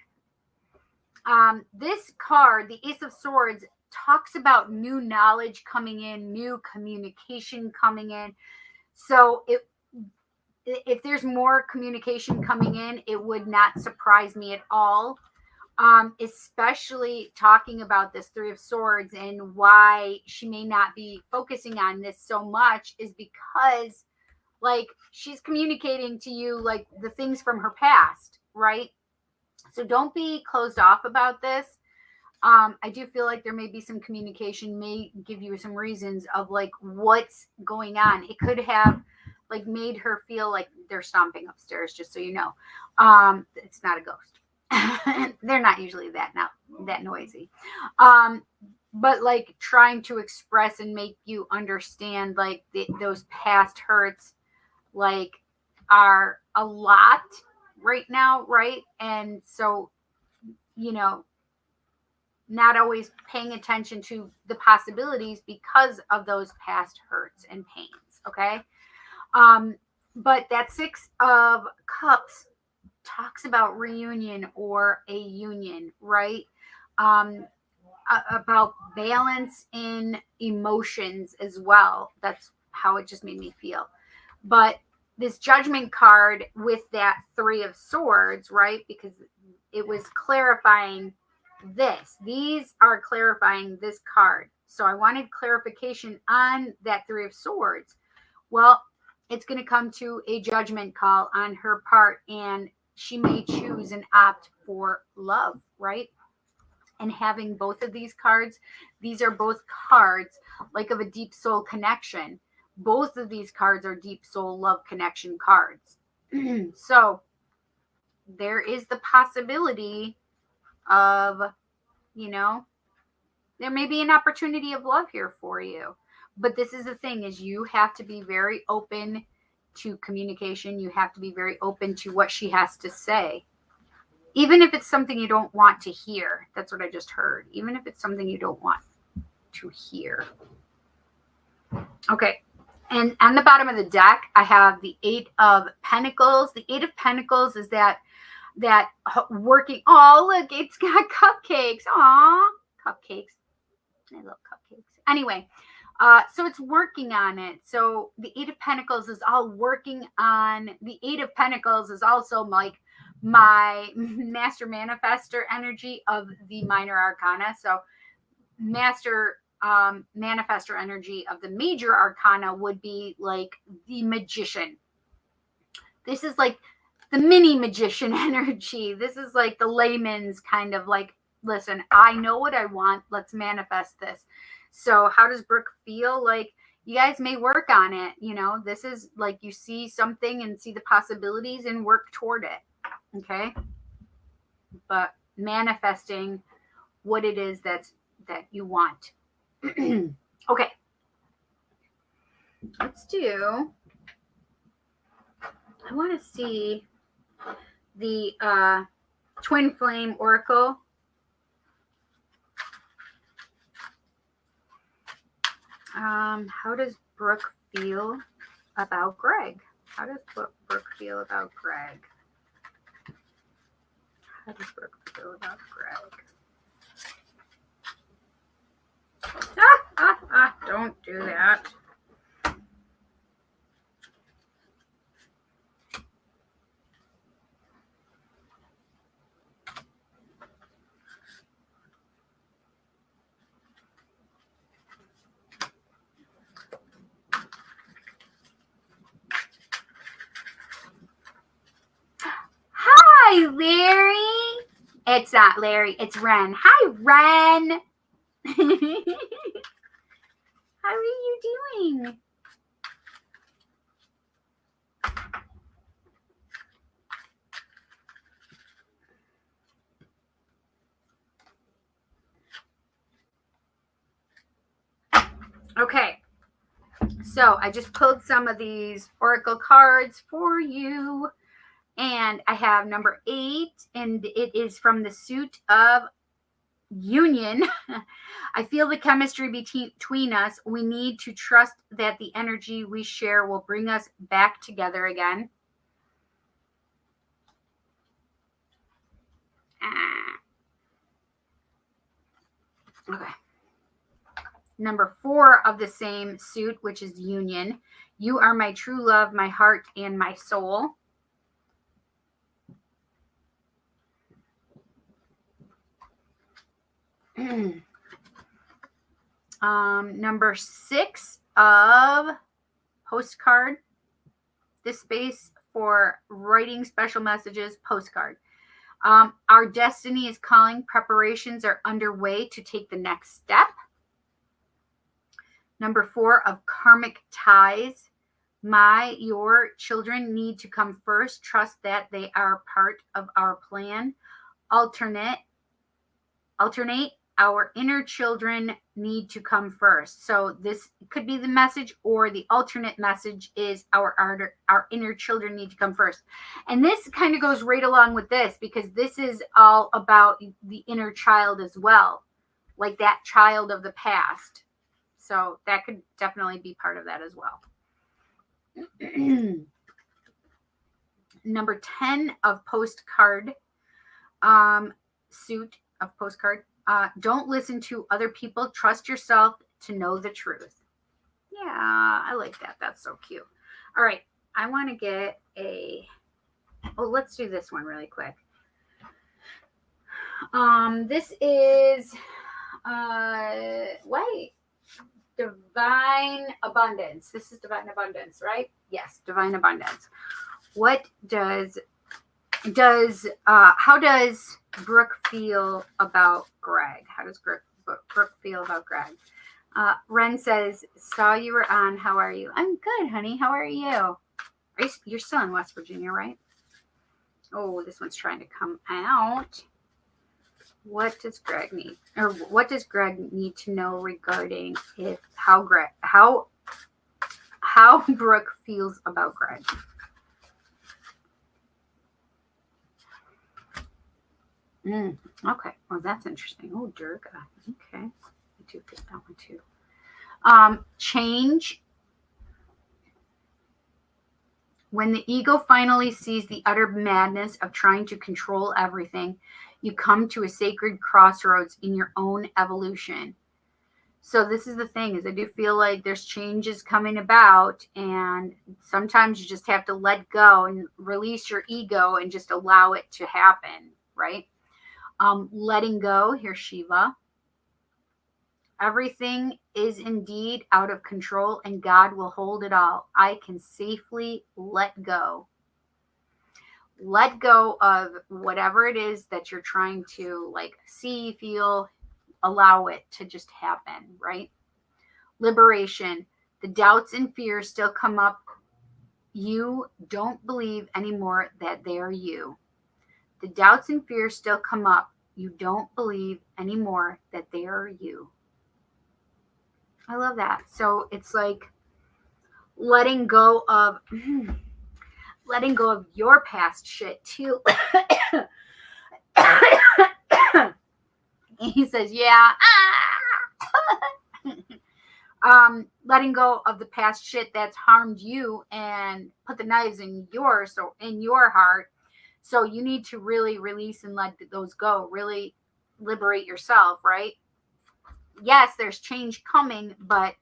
[SPEAKER 1] This card, the Ace of Swords, talks about new knowledge coming in, new communication coming in. So if there's more communication coming in, it would not surprise me at all. Especially talking about this Three of Swords and why she may not be focusing on this so much is because like she's communicating to you like the things from her past, right? So don't be closed off about this. I do feel like there may be some communication, may give you some reasons of like what's going on. It could have like made her feel like they're stomping upstairs, just so you know. It's not a ghost. They're not usually that noisy. But like trying to express and make you understand like those past hurts like are a lot right now, right? And so, you know, not always paying attention to the possibilities because of those past hurts and pains, okay? But that Six of Cups talks about reunion or a union, right? About balance in emotions as well. That's how it just made me feel. But this Judgment card with that Three of Swords, right? Because it was clarifying this. These are clarifying this card. So I wanted clarification on that Three of Swords. Well, it's going to come to a judgment call on her part, and she may choose and opt for love, right? and having both of these cards, these are both cards like of a deep soul connection. Both of these cards are deep soul love connection cards. So there is the possibility of, you know, there may be an opportunity of love here for you. But this is the thing, is you have to be very open to communication. You have to be very open to what she has to say. Even if it's something you don't want to hear. That's what I just heard. Even if it's something you don't want to hear. Okay. And on the bottom of the deck, I have the 8 of Pentacles. The 8 of Pentacles is that working. Oh, look, it's got cupcakes. Aw, cupcakes. I love cupcakes. Anyway, so it's working on it. So the 8 of Pentacles is all working on. The 8 of Pentacles is also like my master manifester energy of the minor arcana. So master manifester energy of the major arcana would be like the magician. This is like the mini magician energy. This is like the layman's kind of like, listen, I know what I want. Let's manifest this. So how does Brooke feel? Like, you guys may work on it. You know, this is like you see something and see the possibilities and work toward it. Okay. But manifesting what it is that you want. Okay. Let's do, I want to see the Twin Flame Oracle. How does Brooke feel about Greg? How does Brooke feel about Greg? How does Brooke feel about Greg? Don't do that. Hi, Larry. It's not Larry. It's Ren. Hi, Ren. How are you doing? Okay. So I just pulled some of these oracle cards for you. And I have number 8, and it is from the suit of union. I feel the chemistry between us. We need to trust that the energy we share will bring us back together again. Okay. Number 4 of the same suit, which is union. You are my true love, my heart, and my soul. Number 6 of postcard. This space for writing special messages, postcard. Our destiny is calling. Preparations are underway to take the next step. Number 4 of karmic ties. Your children need to come first. Trust that they are part of our plan. Alternate. Our inner children need to come first. So this could be the message, or the alternate message is our inner children need to come first. And this kind of goes right along with this, because this is all about the inner child as well, like that child of the past. So that could definitely be part of that as well. Number 10 of postcard, suit of postcard. Don't listen to other people. Trust yourself to know the truth. Yeah, I like that. That's so cute. All right. I want to get let's do this one really quick. This is, divine abundance. This is divine abundance, right? Yes, divine abundance. What does how does Brooke feel about Greg? How does Brooke feel about Greg? Ren says, saw you were on. How are you? I'm good, honey. How are you? You're still in West Virginia, right? Oh, this one's trying to come out. What does Greg need? Or what does Greg need to know regarding how Brooke feels about Greg? Okay. Well, that's interesting. Oh, Durga. Okay. I do get that one too. Change. When the ego finally sees the utter madness of trying to control everything, you come to a sacred crossroads in your own evolution. So this is the thing, is I do feel like there's changes coming about, and sometimes you just have to let go and release your ego and just allow it to happen, right? Letting go, here's Shiva. Everything is indeed out of control, and God will hold it all. I can safely let go. Let go of whatever it is that you're trying to see, feel, allow it to just happen, right? Liberation. The doubts and fears still come up. You don't believe anymore that they are you. The doubts and fears still come up. You don't believe anymore that they are you. I love that. So it's like letting go of your past shit too. He says, yeah. Letting go of the past shit that's harmed you and put the knives in your heart. So you need to really release and let those go. Really liberate yourself, right? Yes, there's change coming, but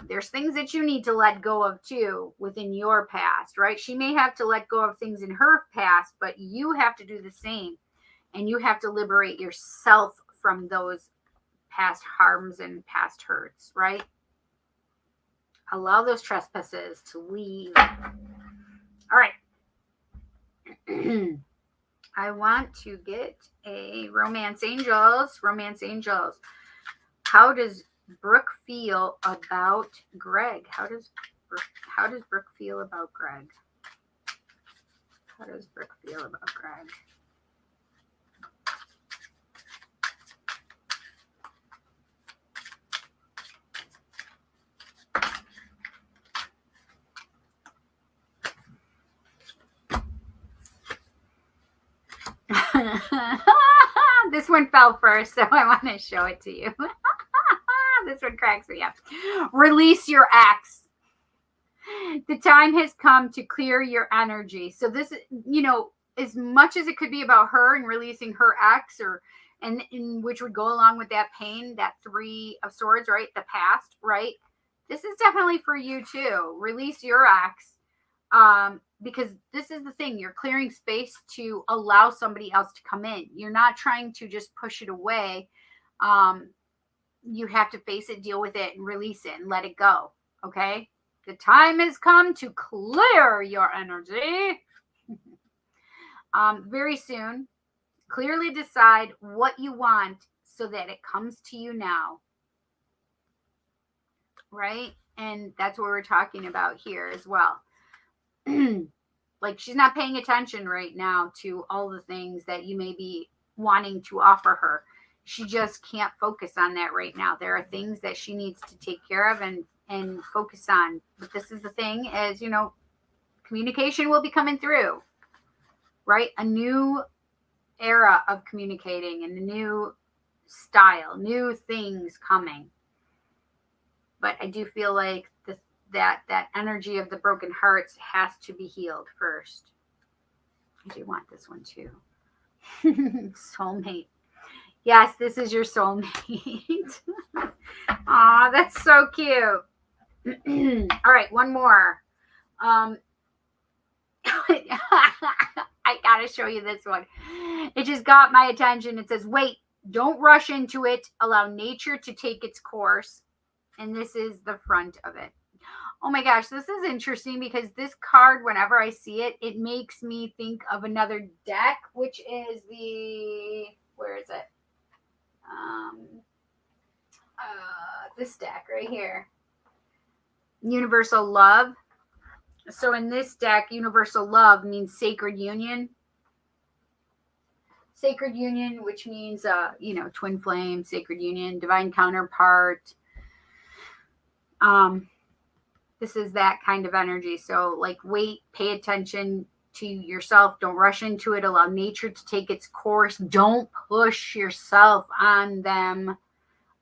[SPEAKER 1] there's things that you need to let go of too within your past, right? She may have to let go of things in her past, but you have to do the same. And you have to liberate yourself from those past harms and past hurts, right? Allow those trespasses to leave. All right. I want to get a Romance Angels. Romance Angels. How does Brooke feel about Greg? How does Brooke feel about Greg? How does Brooke feel about Greg? This one fell first, so I want to show it to you. This one cracks me up. Release your ex. The time has come to clear your energy. So this, as much as it could be about her and releasing her ex, and which would go along with that pain, that 3 of Swords, right? The past, right? This is definitely for you too. Release your ex. Because this is the thing, you're clearing space to allow somebody else to come in. You're not trying to just push it away. You have to face it, deal with it, and release it and let it go. Okay? The time has come to clear your energy. Very soon, clearly decide what you want so that it comes to you now. Right? And that's what we're talking about here as well. Like, she's not paying attention right now to all the things that you may be wanting to offer her. She just can't focus on that right now. There are things that she needs to take care of and focus on. But this is the thing, as communication will be coming through, right? A new era of communicating and a new style, new things coming. But I do feel like that energy of the broken hearts has to be healed first. I do want this one too. Soulmate. Yes, this is your soulmate. Aw, that's so cute. All right, one more. I gotta show you this one. It just got my attention. It says, wait, don't rush into it. Allow nature to take its course. And this is the front of it. Oh my gosh, this is interesting because this card, whenever I see it, it makes me think of another deck, which is the, where is it? This deck right here. Universal Love. So in this deck, Universal Love means sacred union. Sacred union, which means, twin flame, sacred union, divine counterpart. This is that kind of energy. So like, wait, pay attention to yourself. Don't rush into it. Allow nature to take its course. Don't push yourself on them.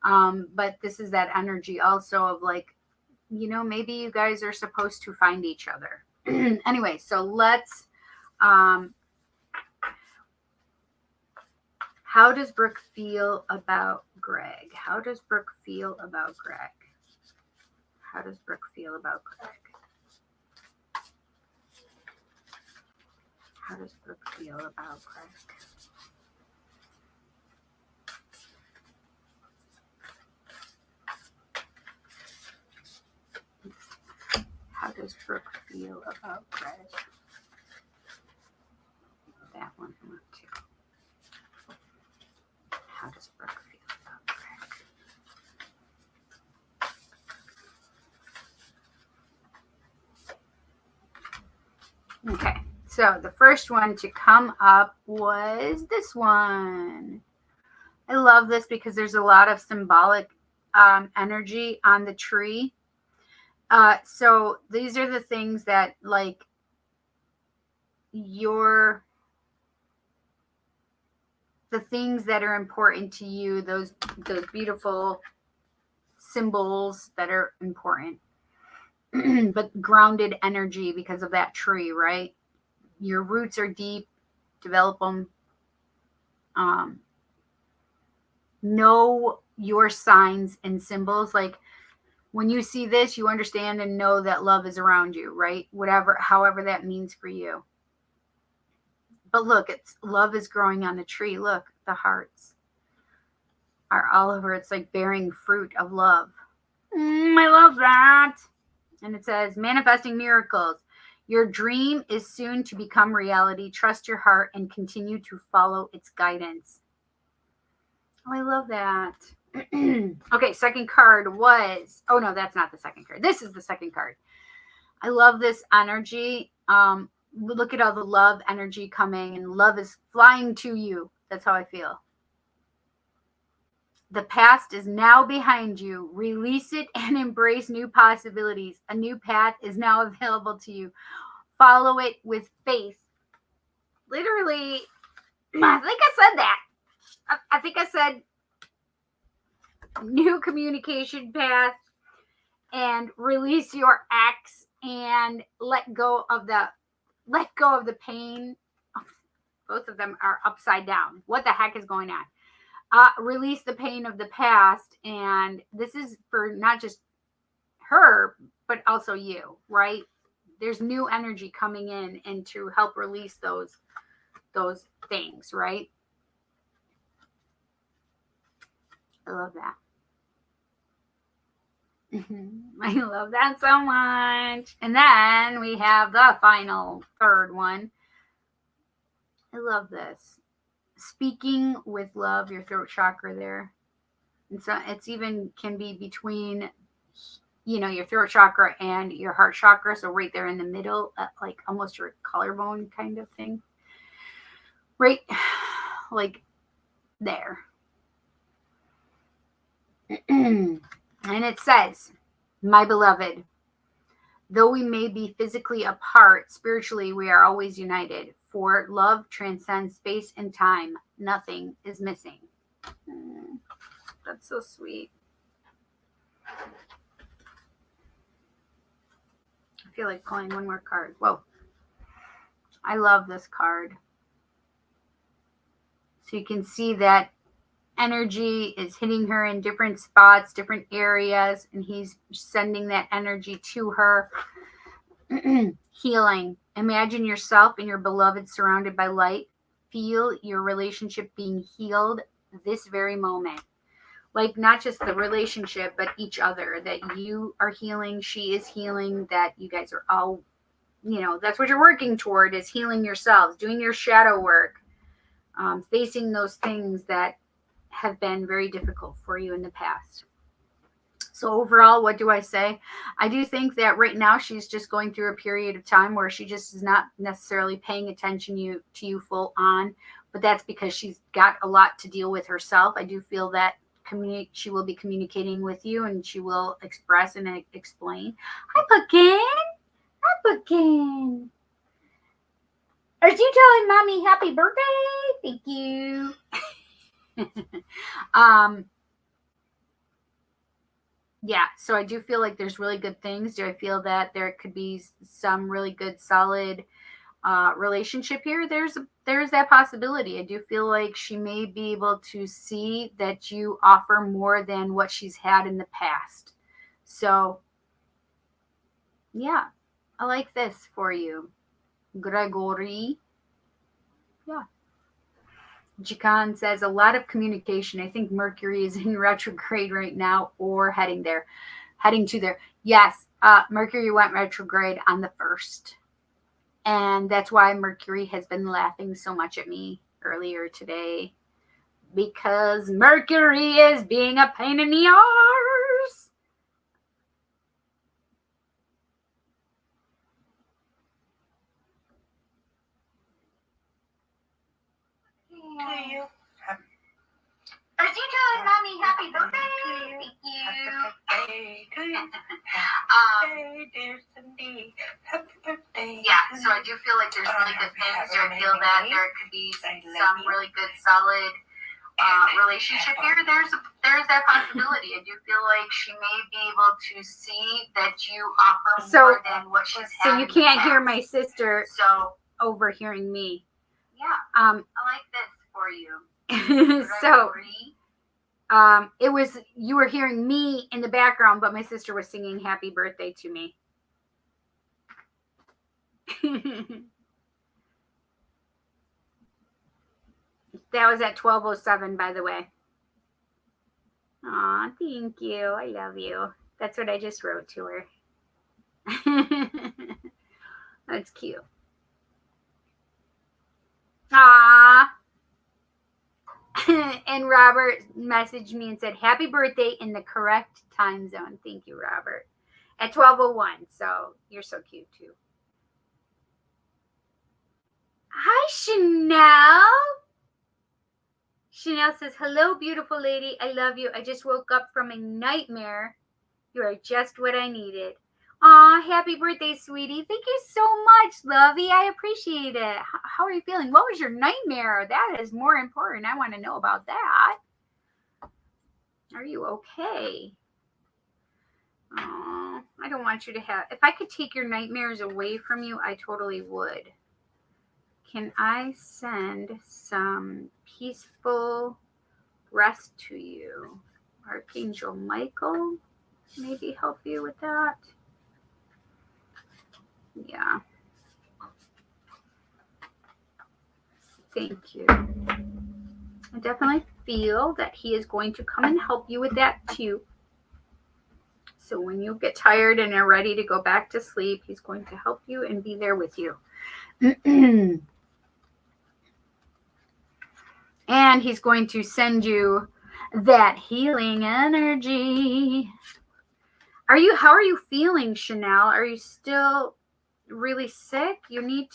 [SPEAKER 1] But this is that energy also of like, maybe you guys are supposed to find each other. Anyway, so let's, how does Brooke feel about Greg? How does Brooke feel about Greg? How does Brooke feel about Greg? How does Brooke feel about Greg? How does Brooke feel about Greg? That one I want to. How does Brooke feel about Greg? Okay, so the first one to come up was this one. I love this because there's a lot of symbolic energy on the tree. So these are the things that like the things that are important to you, those beautiful symbols that are important, but grounded energy because of that tree, right? Your roots are deep, develop them. Know your signs and symbols. Like when you see this, you understand and know that love is around you, right? However that means for you. But look, love is growing on the tree. Look, the hearts are all over. It's like bearing fruit of love. I love that. And it says, manifesting miracles. Your dream is soon to become reality. Trust your heart and continue to follow its guidance. Oh, I love that. Okay, second card was, oh no, that's not the second card. This is the second card. I love this energy. Look at all the love energy coming, and love is flying to you. That's how I feel. The past is now behind you. Release it and embrace new possibilities. A new path is now available to you. Follow it with faith. Literally, I think I said that. I think I said new communication path and release your ex and let go of the pain. Both of them are upside down. What the heck is going on? Release the pain of the past. And this is for not just her, but also you, right? There's new energy coming in and to help release those things, right? I love that. I love that so much. And then we have the final third one. I love this. Speaking with love, your throat chakra there. And so it's even can be between, your throat chakra and your heart chakra. So right there in the middle, like almost your collarbone kind of thing. Right, like there. And it says, my beloved, though we may be physically apart, spiritually we are always united. For love transcends space and time. Nothing is missing. That's so sweet. I feel like pulling one more card. Whoa. I love this card. So you can see that energy is hitting her in different spots, different areas, and he's sending that energy to her. Healing. Imagine yourself and your beloved surrounded by light. Feel your relationship being healed this very moment. Like not just the relationship, but each other, that you are healing, she is healing, that you guys are all, that's what you're working toward, is healing yourselves, doing your shadow work, facing those things that have been very difficult for you in the past. So overall, what do I say? I do think that right now she's just going through a period of time where she just is not necessarily paying attention to you full on, but that's because she's got a lot to deal with herself. I do feel that she will be communicating with you, and she will express and explain. Hi, Pumpkin. Hi, Pumpkin. Are you telling Mommy happy birthday? Thank you. Yeah, so I do feel like there's really good things. Do I feel that there could be some really good, solid relationship here? There's that possibility. I do feel like she may be able to see that you offer more than what she's had in the past. So, yeah, I like this for you, Gregory. Yeah. Jikan says a lot of communication. I think Mercury is in retrograde right now, or heading to there. Yes, Mercury went retrograde on the 1st. And that's why Mercury has been laughing so much at me earlier today. Because Mercury is being a pain in the arse.
[SPEAKER 4] To you.
[SPEAKER 1] Are you telling Mommy happy birthday? Thank you.
[SPEAKER 4] Happy birthday to you. Happy birthday, dear Cindy. Happy birthday.
[SPEAKER 1] Yeah, so I do feel like there's really good things. Do I feel that there could be some really good, solid relationship here? There's that possibility. I do feel like she may be able to see that you offer more than what she's had. So you can't hear my sister overhearing me. Yeah, I like this for you. So it was, you were hearing me in the background, but my sister was singing happy birthday to me. That was at 12:07, by the way. Aw, thank you. I love you. That's what I just wrote to her. That's cute. Aw. And Robert messaged me and said, happy birthday in the correct time zone. Thank you, Robert. At 12:01. So you're so cute, too. Hi, Chanel. Chanel says, hello, beautiful lady. I love you. I just woke up from a nightmare. You are just what I needed. Aw, happy birthday, sweetie. Thank you so much, lovey. I appreciate it. How are you feeling? What was your nightmare? That is more important. I want to know about that. Are you okay? Aw, I don't want you to have... If I could take your nightmares away from you, I totally would. Can I send some peaceful rest to you? Archangel Michael, maybe help you with that? Yeah. Thank you. I definitely feel that he is going to come and help you with that too. So when you get tired and are ready to go back to sleep, he's going to help you and be there with you. And he's going to send you that healing energy. How are you feeling, Chanel? Are you still really sick? We need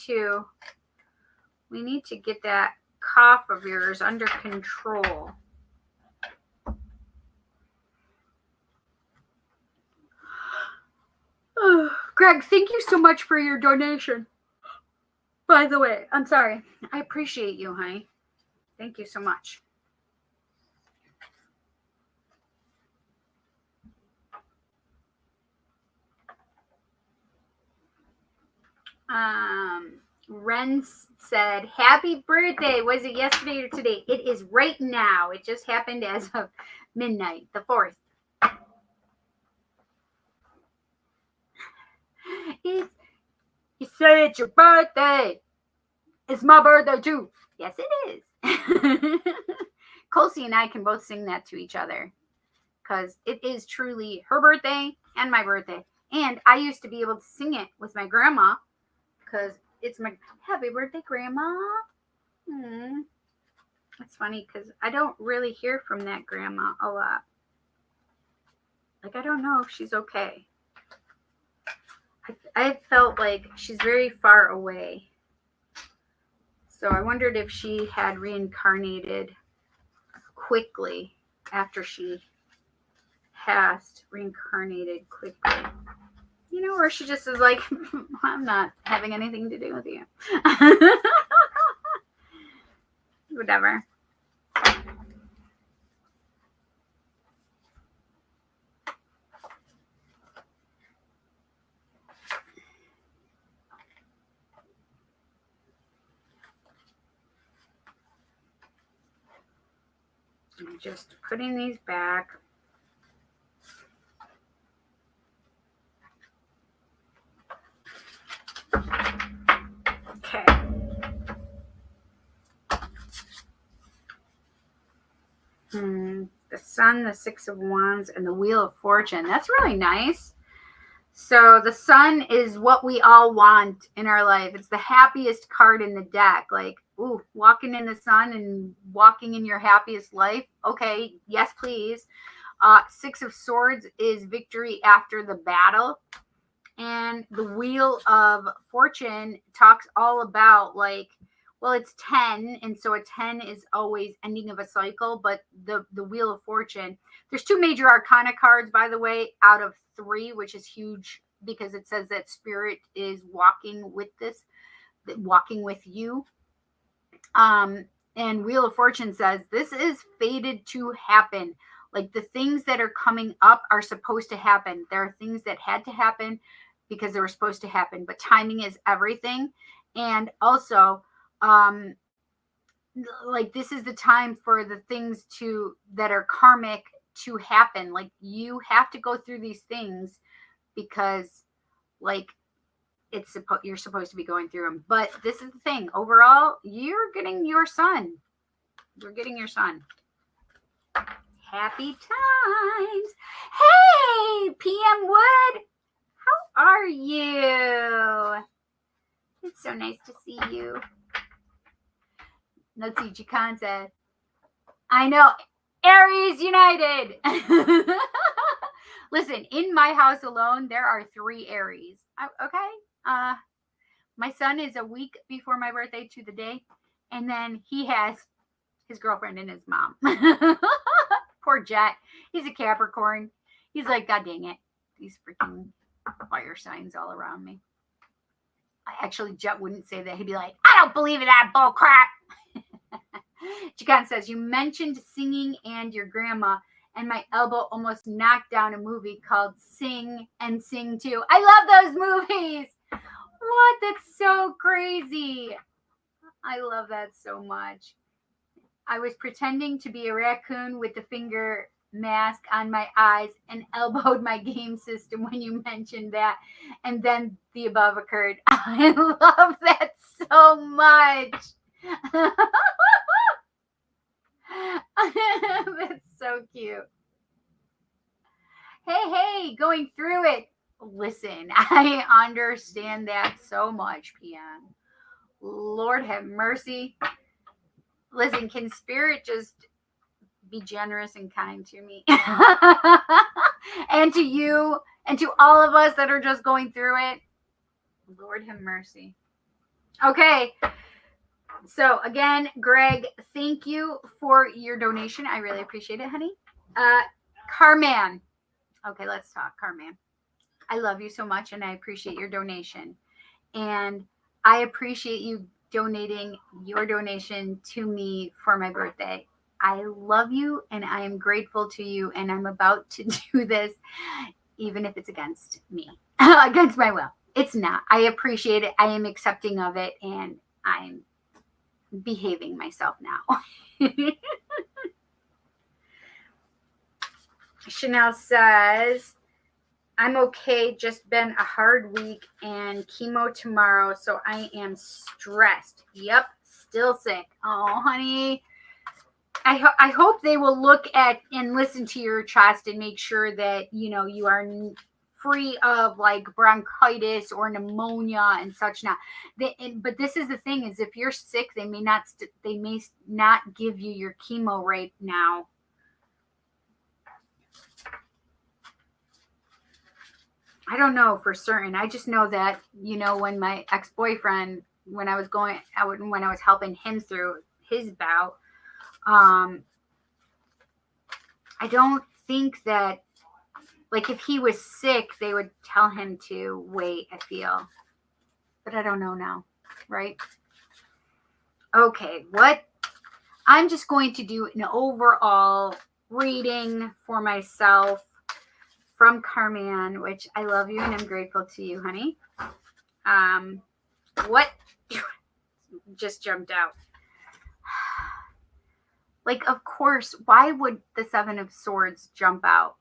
[SPEAKER 1] to get that cough of yours under control. Oh, Greg, thank you so much for your donation. By the way, I'm sorry. I appreciate you, honey. Thank you so much. Ren said, happy birthday. Was it yesterday or today? It is right now. It just happened as of midnight, the 4th. You say it's your birthday. It's my birthday too. Yes, it is. Colsey and I can both sing that to each other. because it is truly her birthday and my birthday. And I used to be able to sing it with my grandma because it's my happy birthday, Grandma. It's funny because I don't really hear from that grandma a lot. Like, I don't know if she's okay. I felt like she's very far away. So I wondered if she had reincarnated quickly after she passed, reincarnated quickly. You know, or she just is like, I'm not having anything to do with you. Whatever. I'm just putting these back. Okay. The Sun, the Six of Wands, and the Wheel of Fortune. That's really nice. So the Sun is what we all want in our life. It's the happiest card in the deck. Like, ooh, walking in the sun and walking in your happiest life. Okay, yes, please. Six of Swords is victory after the battle. And the Wheel of Fortune talks all about, like, well, it's 10, and so a 10 is always ending of a cycle, but the Wheel of Fortune, there's 2 major arcana cards, by the way, out of 3, which is huge because it says that spirit is walking with you. And Wheel of Fortune says this is fated to happen. Like, the things that are coming up are supposed to happen. There are things that had to happen because they were supposed to happen, but timing is everything. And also, like, this is the time for the things that are karmic to happen. Like, you have to go through these things because, like, you're supposed to be going through them. But this is the thing. Overall, you're getting your son. You're getting your son. Happy times. Hey, PM Wood. How are you? It's so nice to see you. Let's see, Jacan said, I know, Aries United. Listen, in my house alone, there are 3 Aries. Okay. My son is a week before my birthday to the day. And then he has his girlfriend and his mom. Poor Jet. He's a Capricorn. He's like, God dang it. These freaking fire signs all around me. Actually, Jet wouldn't say that. He'd be like, I don't believe in that bull crap. Jacan says, you mentioned singing and your grandma, and my elbow almost knocked down a movie called Sing and Sing Too. I love those movies. What? That's so crazy. I love that so much. I was pretending to be a raccoon with the finger mask on my eyes and elbowed my game system when you mentioned that. And then the above occurred. I love that so much. That's so cute. Hey, going through it. Listen, I understand that so much, PM. Lord have mercy. Listen, can spirit just be generous and kind to me? And to you, and to all of us that are just going through it. Lord have mercy. Okay. So again, Greg, thank you for your donation. I really appreciate it, honey. Carman. Okay, let's talk, Carman. I love you so much, and I appreciate your donation. And I appreciate you donating your donation to me for my birthday. I love you, and I am grateful to you, and I'm about to do this, even if it's against me, against my will. It's not. I appreciate it. I am accepting of it, and I'm behaving myself now. Chanel says, I'm okay, just been a hard week and chemo tomorrow, so I am stressed. Yep, still sick. Oh, honey. I hope they will look at and listen to your chest and make sure that, you know, you are free of like bronchitis or pneumonia and such. Not but this is the thing, is if you're sick, they may not give you your chemo right now. I don't know for certain. I just know that, you know, when my ex-boyfriend, when I was helping him through his bout, I don't think that, like, if he was sick, they would tell him to wait, I feel. But I don't know now, right? Okay, I'm just going to do an overall reading for myself from Carman, which I love you and I'm grateful to you, honey. What just jumped out? Like, of course, why would the Seven of Swords jump out?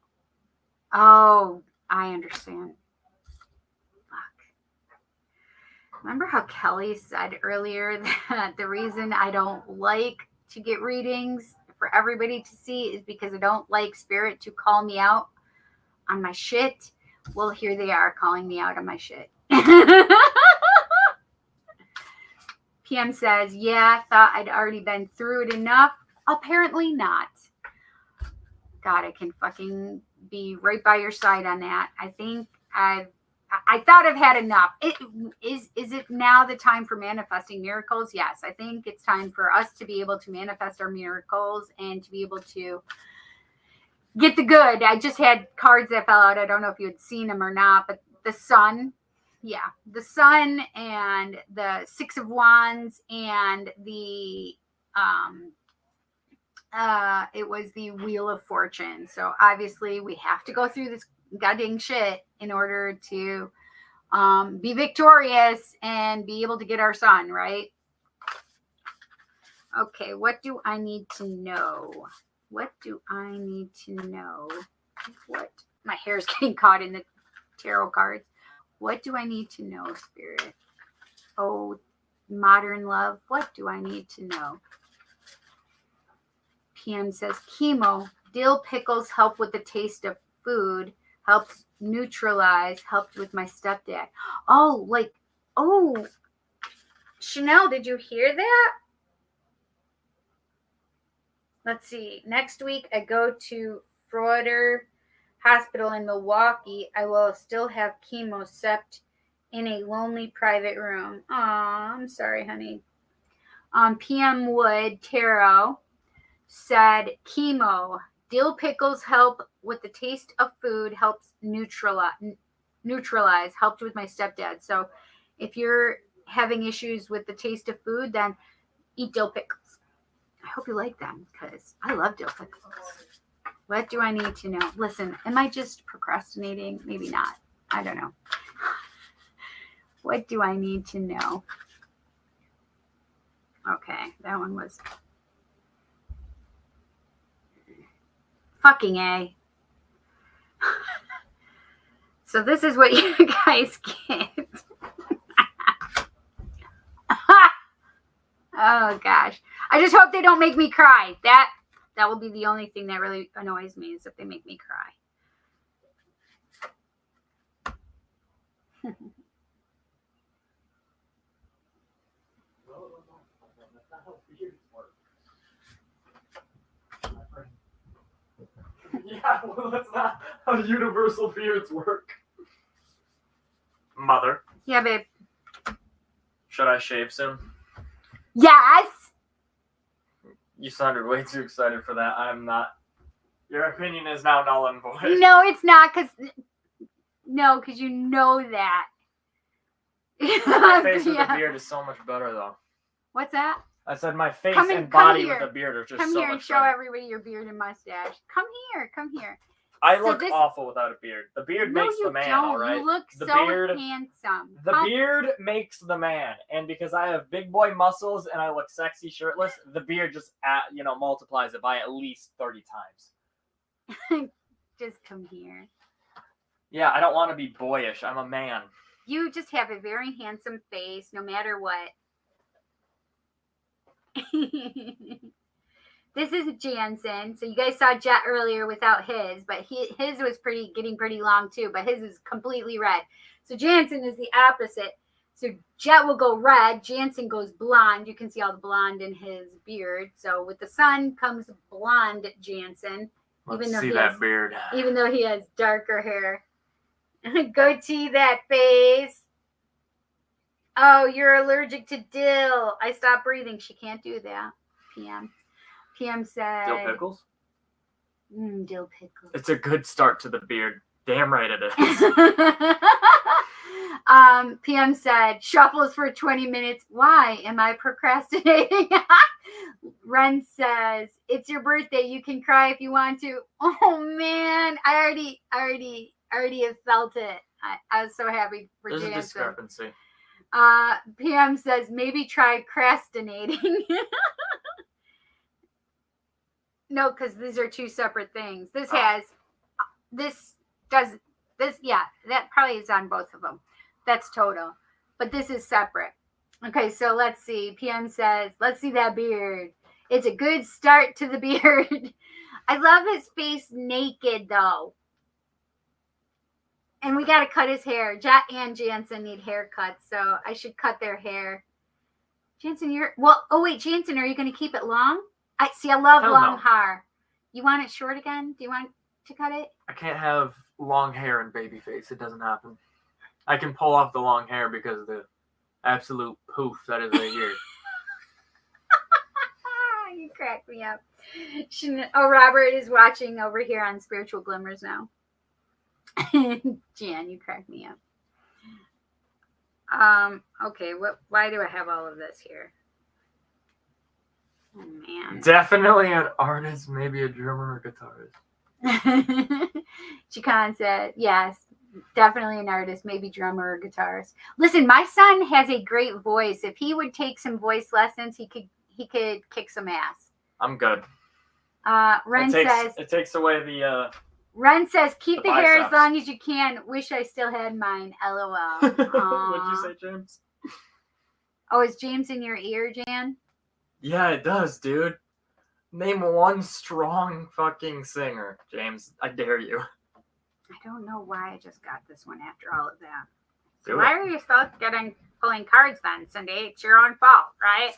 [SPEAKER 1] Oh, I understand. Fuck. Remember how Kelly said earlier that the reason I don't like to get readings for everybody to see is because I don't like spirit to call me out on my shit? Well, here they are calling me out on my shit. PM says, yeah, thought I'd already been through it enough. Apparently not. God, I can fucking be right by your side on that. I think I thought I've had enough. Is it now the time for manifesting miracles? Yes, I think it's time for us to be able to manifest our miracles and to be able to get the good. I just had cards that fell out. I don't know if you had seen them or not, but the sun. Yeah, the sun and the Six of Wands and the it was the Wheel of Fortune. So obviously we have to go through this goddamn shit in order to be victorious and be able to get our sun, right? Okay, what do I need to know? What do I need to know? What? My hair's getting caught in the tarot cards. What do I need to know, Spirit? Oh, modern love. What do I need to know? PM says chemo. Dill pickles help with the taste of food. Helps neutralize. Helped with my stepdad. Oh, like, oh. Chanel, did you hear that? Let's see. Next week, I go to Froder Hospital in Milwaukee. I will still have chemo, except in a lonely private room. Aw, I'm sorry, honey. PM Wood Tarot said chemo. Dill pickles help with the taste of food. Helps neutralize. Helped with my stepdad. So if you're having issues with the taste of food, then eat dill pickles. I hope you like them because I love dill pickles. What do I need to know? Listen, am I just procrastinating? Maybe not. I don't know. What do I need to know? Okay, that one was fucking A. So this is what you guys get. Oh gosh. I just hope they don't make me cry. That will be the only thing that really annoys me, is if they make me cry.
[SPEAKER 3] Yeah, well, that's not how universal beards work. Mother.
[SPEAKER 1] Yeah, babe.
[SPEAKER 3] Should I shave soon?
[SPEAKER 1] Yes.
[SPEAKER 3] You sounded way too excited for that. I'm not. Your opinion is now null and void.
[SPEAKER 1] No, it's not, because you know that.
[SPEAKER 3] My face with a beard is so much better, though.
[SPEAKER 1] What's that?
[SPEAKER 3] I said my face
[SPEAKER 1] Come
[SPEAKER 3] and body
[SPEAKER 1] here.
[SPEAKER 3] with a beard are just
[SPEAKER 1] Come
[SPEAKER 3] so
[SPEAKER 1] here and
[SPEAKER 3] much
[SPEAKER 1] show
[SPEAKER 3] better.
[SPEAKER 1] everybody your beard and mustache. Come here.
[SPEAKER 3] I
[SPEAKER 1] So
[SPEAKER 3] look
[SPEAKER 1] this-
[SPEAKER 3] awful without a beard. The beard
[SPEAKER 1] No,
[SPEAKER 3] makes
[SPEAKER 1] you
[SPEAKER 3] the man,
[SPEAKER 1] don't.
[SPEAKER 3] all right?
[SPEAKER 1] You look
[SPEAKER 3] The
[SPEAKER 1] so
[SPEAKER 3] beard-
[SPEAKER 1] handsome.
[SPEAKER 3] The beard makes the man, and because I have big boy muscles and I look sexy shirtless, the beard just multiplies it by at least 30 times.
[SPEAKER 1] Just come here.
[SPEAKER 3] Yeah, I don't want to be boyish. I'm a man.
[SPEAKER 1] You just have a very handsome face, no matter what. This is Jansen. So you guys saw Jet earlier without his, but his was getting pretty long too, but his is completely red. So Jansen is the opposite. So Jet will go red, Jansen goes blonde. You can see all the blonde in his beard. So with the sun comes blonde Jansen.
[SPEAKER 3] Let's see that beard.
[SPEAKER 1] Even though he has darker hair. Goatee that face. Oh, you're allergic to dill. I stopped breathing. She can't do that. PM said.
[SPEAKER 3] Dill pickles?
[SPEAKER 1] Dill pickles.
[SPEAKER 3] It's a good start to the beard. Damn right it is.
[SPEAKER 1] PM said, shuffles for 20 minutes. Why am I procrastinating? Ren says, it's your birthday. You can cry if you want to. Oh man, I already have felt it. I was so happy for
[SPEAKER 3] There's
[SPEAKER 1] Jansen.
[SPEAKER 3] a discrepancy.
[SPEAKER 1] PM says, maybe try crastinating. No, because these are two separate things. That probably is on both of them. That's total. But this is separate. Okay, so let's see. PM says, let's see that beard. It's a good start to the beard. I love his face naked, though. And we got to cut his hair. Jet and Jansen need haircuts, so I should cut their hair. Jansen, Jansen, are you going to keep it long? I love long hair. You want it short again? Do you want to cut it?
[SPEAKER 3] I can't have long hair and baby face. It doesn't happen. I can pull off the long hair because of the absolute poof that is right here.
[SPEAKER 1] You crack me up. Robert is watching over here on Spiritual Glimmers now. Jan, you crack me up. Okay, why do I have all of this here? Oh man.
[SPEAKER 3] Definitely an artist, maybe a drummer or guitarist.
[SPEAKER 1] Chikan said, yes, definitely an artist, maybe drummer or guitarist. Listen, my son has a great voice. If he would take some voice lessons, he could kick some ass.
[SPEAKER 3] I'm good.
[SPEAKER 1] Ren says
[SPEAKER 3] it takes away the
[SPEAKER 1] Ren says, keep the hair as
[SPEAKER 3] biceps.
[SPEAKER 1] long as you can. Wish I still had mine. LOL.
[SPEAKER 3] What'd you say, James?
[SPEAKER 1] Oh, is James in your ear, Jan?
[SPEAKER 3] Yeah, it does, dude. Name one strong fucking singer, James. I dare you.
[SPEAKER 1] I don't know why I just got this one after all of that.
[SPEAKER 3] Do
[SPEAKER 1] Why
[SPEAKER 3] it.
[SPEAKER 1] are you still pulling cards then, Cindy? It's your own fault, right?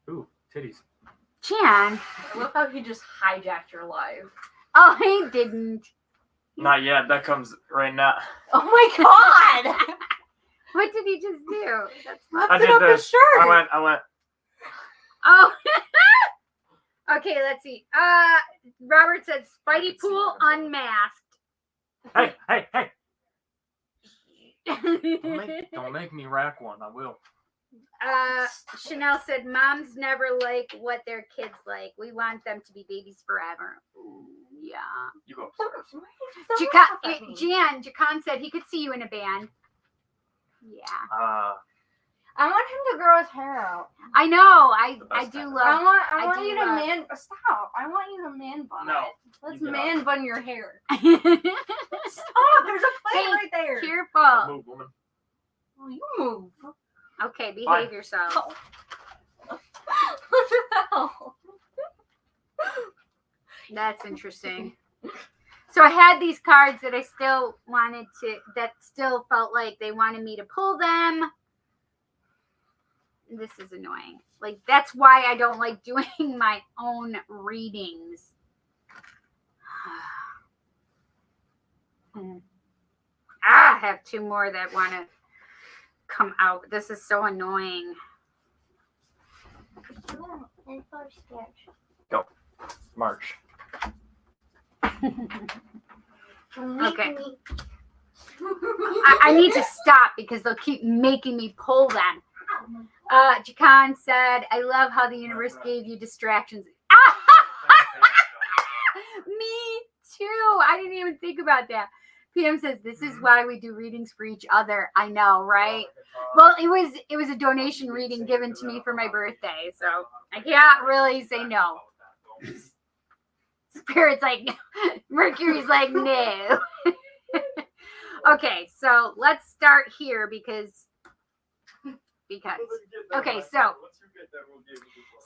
[SPEAKER 3] Ooh, titties.
[SPEAKER 1] Jan.
[SPEAKER 2] I love how he just hijacked your life.
[SPEAKER 1] Oh, he didn't.
[SPEAKER 3] Not yet. That comes right now.
[SPEAKER 2] Oh my god!
[SPEAKER 1] What did he just do? That's
[SPEAKER 3] I
[SPEAKER 2] Lifted
[SPEAKER 3] did
[SPEAKER 2] up his
[SPEAKER 3] this.
[SPEAKER 2] shirt.
[SPEAKER 3] I went.
[SPEAKER 1] Oh. Okay, let's see. Robert said Spidey
[SPEAKER 3] can see
[SPEAKER 1] Pool
[SPEAKER 3] what I'm doing.
[SPEAKER 1] unmasked.
[SPEAKER 3] Hey! Don't make me rack one. I will.
[SPEAKER 1] Chanel said, moms never like what their kids like. We want them to be babies forever. Ooh, yeah.
[SPEAKER 3] You go upstairs.
[SPEAKER 1] Jacan said he could see you in a band. Yeah.
[SPEAKER 2] I want him to grow his hair out.
[SPEAKER 1] I know. I
[SPEAKER 3] best
[SPEAKER 1] do
[SPEAKER 3] time.
[SPEAKER 1] love.
[SPEAKER 2] I want
[SPEAKER 1] do
[SPEAKER 2] you to
[SPEAKER 1] love-
[SPEAKER 2] stop. I want you to man bun
[SPEAKER 3] No,
[SPEAKER 2] it. Let's
[SPEAKER 3] you get
[SPEAKER 2] man
[SPEAKER 3] off.
[SPEAKER 2] bun your hair. Stop! There's a plate
[SPEAKER 1] Hey,
[SPEAKER 2] right there.
[SPEAKER 1] Careful.
[SPEAKER 3] Move, woman.
[SPEAKER 2] Oh, you move.
[SPEAKER 1] Okay, behave
[SPEAKER 3] Fine.
[SPEAKER 1] yourself.
[SPEAKER 2] Oh. What the hell?
[SPEAKER 1] That's interesting. So I had these cards that I still wanted to, that still felt like they wanted me to pull them. This is annoying. Like, that's why I don't like doing my own readings. I have two more that want to come out. This is so annoying.
[SPEAKER 3] Go. March.
[SPEAKER 1] Okay. I need to stop because they'll keep making me pull them. Jacan said, I love how the universe gave you distractions. Me too. I didn't even think about that. PM says, this is why we do readings for each other. I know, right? Well, it was a donation reading given to me for my birthday, so I can't really say no. Spirit's like, Mercury's like, no. Okay, so let's start here because okay, so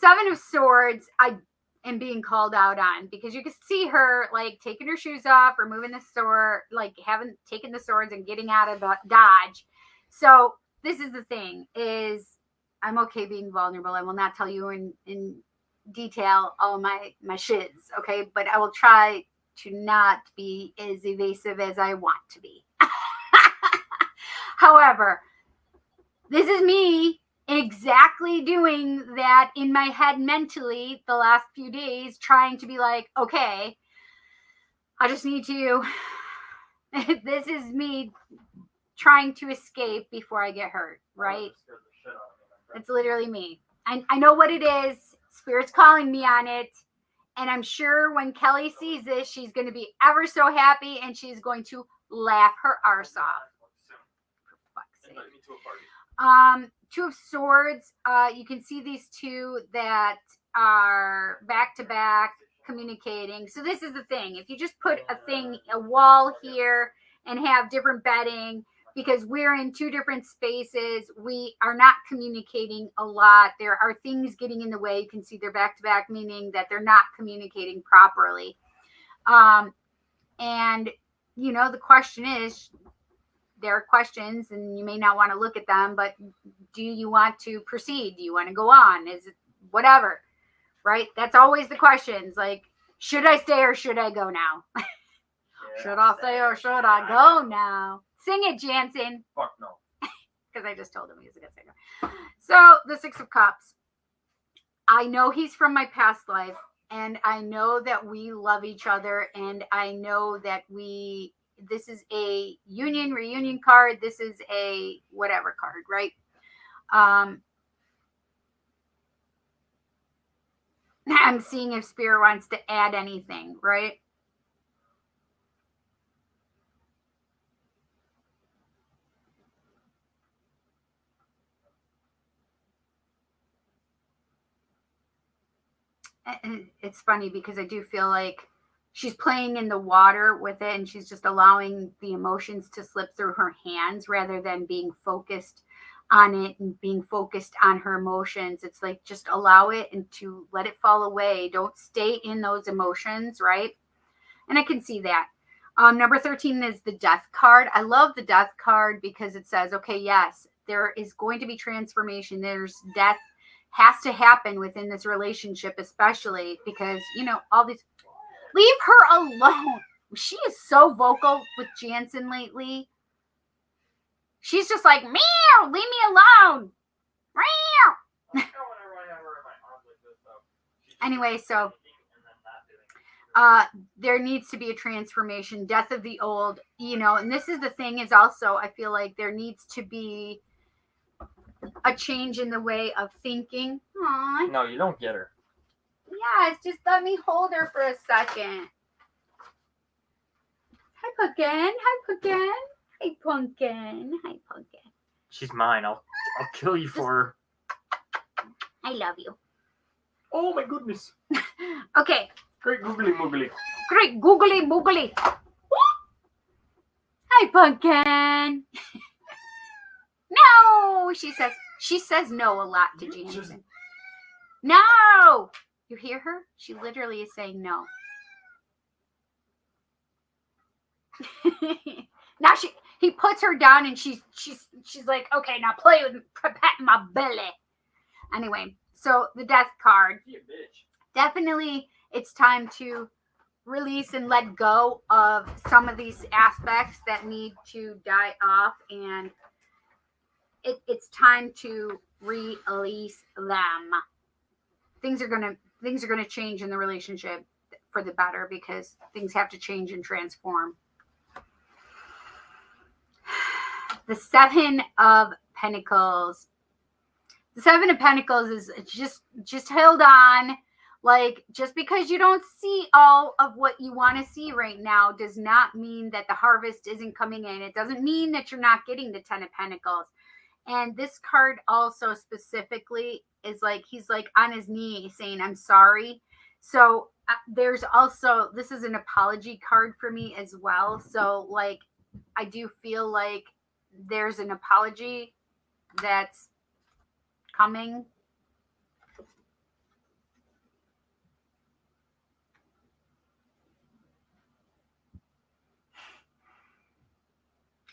[SPEAKER 1] Seven of Swords, I am being called out on because you can see her like taking her shoes off, removing the sword, like having taken the swords and getting out of the dodge. So this is the thing: is I'm okay being vulnerable. I will not tell you in detail all my shiz, okay? But I will try to not be as evasive as I want to be. However, this is me exactly doing that in my head mentally the last few days, trying to be like, okay, I just need to, this is me trying to escape before I get hurt, right? It's literally me. I know what it is. Spirit's calling me on it. And I'm sure when Kelly sees this, she's going to be ever so happy and she's going to laugh her arse off. For fuck's sake. Two of Swords. You can see these two that are back to back communicating. So this is the thing. If you just put a wall here and have different bedding, because we're in two different spaces, we are not communicating a lot. There are things getting in the way. You can see they're back to back, meaning that they're not communicating properly. And you know, the question is, there are questions and you may not want to look at them, but do you want to proceed? Do you want to go on? Is it whatever, right? That's always the questions. Like, should I stay or should I go now? Should I stay or should I go now? Sing it, Jansen.
[SPEAKER 3] Fuck no.
[SPEAKER 1] Because I just told him he was a good singer. So the Six of Cups. I know he's from my past life, and I know that we love each other, and I know that this is a reunion card. This is a whatever card, right? I'm seeing if Spirit wants to add anything, right? And it's funny because I do feel like she's playing in the water with it and she's just allowing the emotions to slip through her hands rather than being focused on it and being focused on her emotions. It's like, just allow it and to let it fall away. Don't stay in those emotions, right? And I can see that. Number 13 is the Death card. I love the Death card because it says, okay, yes, there is going to be transformation. There's death has to happen within this relationship, especially because, you know, all these, leave her alone. She is so vocal with Jansen lately. She's just like, meow, leave me alone. Meow. Anyway, so there needs to be a transformation, death of the old, you know, and this is the thing is also, I feel like there needs to be a change in the way of thinking. Aww.
[SPEAKER 3] No, you don't get her.
[SPEAKER 1] Yes, just let me hold her for a second. Hi, Pumpkin. Hi, Pumpkin. Hi, Pumpkin. Hi, Pumpkin.
[SPEAKER 3] She's mine. I'll kill you for her.
[SPEAKER 1] I love you.
[SPEAKER 3] Oh my goodness.
[SPEAKER 1] Okay.
[SPEAKER 3] Great googly moogly.
[SPEAKER 1] Great googly moogly. Hi, Pumpkin. No, she says. She says no a lot to Jansen. No. You hear her? She literally is saying no. Now he puts her down and she's like, okay, now play with me, pat my belly. Anyway, so the Death card. Definitely it's time to release and let go of some of these aspects that need to die off, and it's time to release them. Things are gonna change in the relationship for the better because things have to change and transform. The Seven of Pentacles. The Seven of Pentacles is just hold on. Like, just because you don't see all of what you want to see right now does not mean that the harvest isn't coming in. It doesn't mean that you're not getting the Ten of Pentacles. And this card also specifically is like, he's like on his knee saying, I'm sorry. So there's also, this is an apology card for me as well. So like, I do feel like there's an apology that's coming.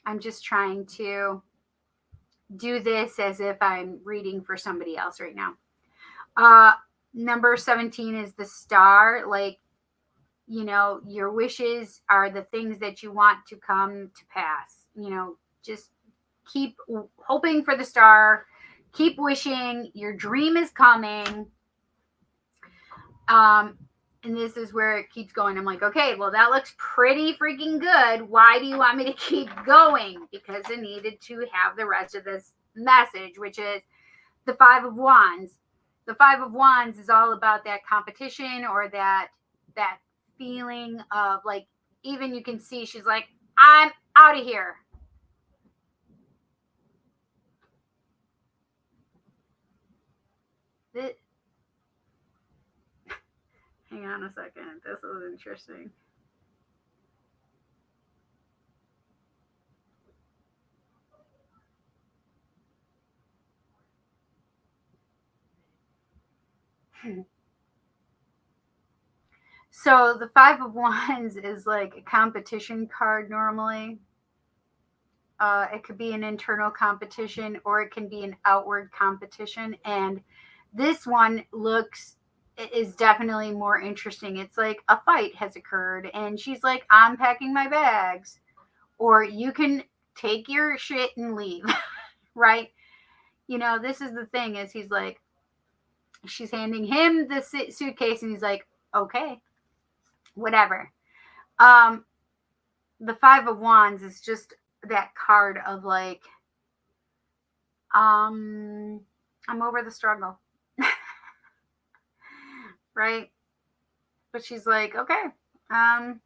[SPEAKER 1] I'm just trying to do this as if I'm reading for somebody else right now. Number 17 is the star. Like, you know, your wishes are the things that you want to come to pass. You know, just keep hoping for the star. Keep wishing. Your dream is coming. And this is where it keeps going. I'm like, okay, well, that looks pretty freaking good. Why do you want me to keep going? Because I needed to have the rest of this message, which is the Five of Wands. The Five of Wands is all about that competition or that feeling of like, even you can see she's like, I'm out of here. Hang on a second. This is interesting. So the Five of Wands is like a competition card normally. It could be an internal competition or it can be an outward competition. And this one is definitely more interesting. It's like a fight has occurred and she's like, I'm packing my bags. Or you can take your shit and leave, right? You know, this is the thing is he's like, she's handing him the suitcase and he's like, okay, whatever. The Five of Wands is just that card of like, I'm over the struggle. Right? But she's like, okay. And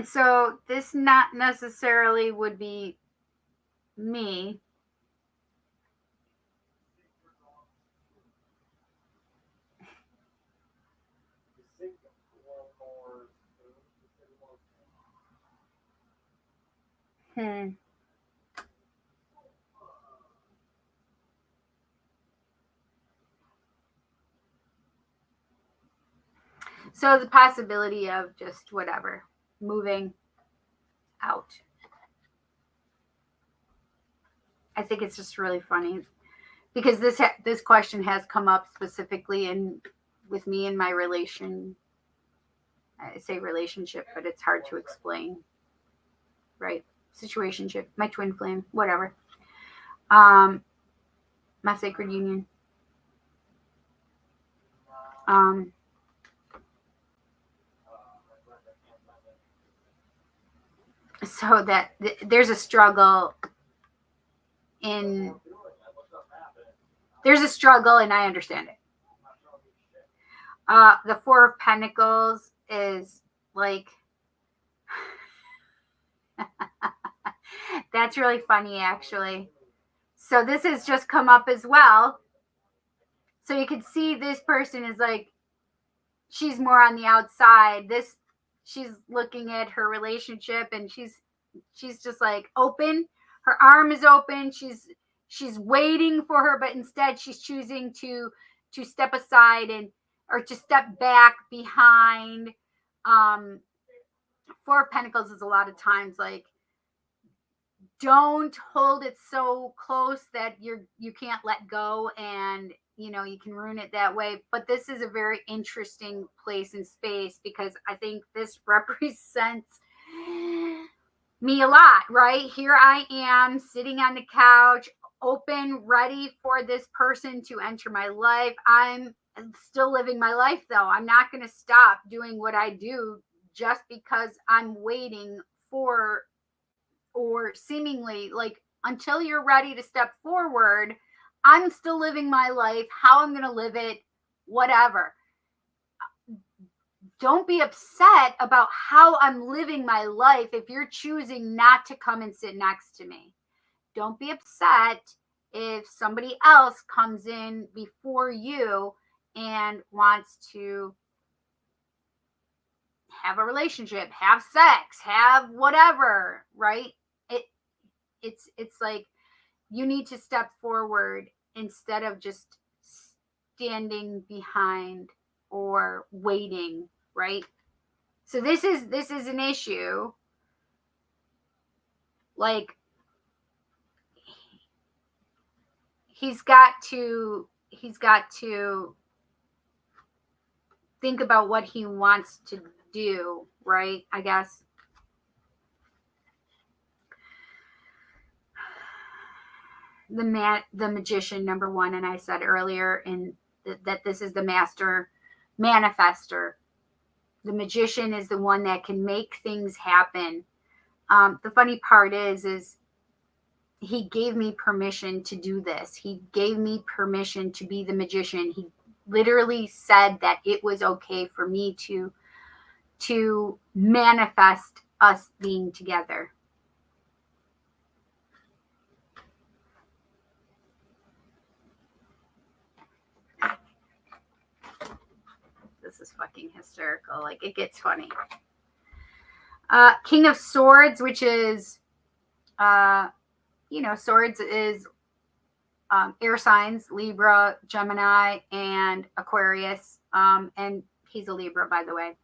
[SPEAKER 1] so this not necessarily would be me. So the possibility of just whatever, moving out. I think it's just really funny because this question has come up specifically with me in my relation. I say relationship, but it's hard to explain, right? Situationship, my twin flame, whatever. My sacred union. So that there's a struggle and I understand it. The Four of Pentacles is like, that's really funny actually. So this has just come up as well. So you can see this person is like, she's more on the outside. She's looking at her relationship and she's just like open. Her arm is open. She's waiting for her, but instead she's choosing to step aside or to step back behind. Four of Pentacles is a lot of times like, don't hold it so close that you can't let go and you know you can ruin it that way. But this is a very interesting place and space because I think this represents me a lot, right? Here I am sitting on the couch, open, ready for this person to enter my life. I'm still living my life though. I'm not going to stop doing what I do just because I'm waiting for, or seemingly like, until you're ready to step forward, I'm still living my life, how I'm going to live it, whatever. Don't be upset about how I'm living my life if you're choosing not to come and sit next to me. Don't be upset if somebody else comes in before you and wants to have a relationship, have sex, have whatever, right? It's like you need to step forward instead of just standing behind or waiting, right? So this is an issue. Like he's got to think about what he wants to do, right? I guess. The magician, number one, and I said earlier that this is the master manifester. The magician is the one that can make things happen. The funny part is he gave me permission to do this. He gave me permission to be the magician. He literally said that it was okay for me to manifest us being together. This is fucking hysterical. Like, it gets funny. King of Swords, which is, Swords is air signs, Libra, Gemini, and Aquarius. And he's a Libra, by the way.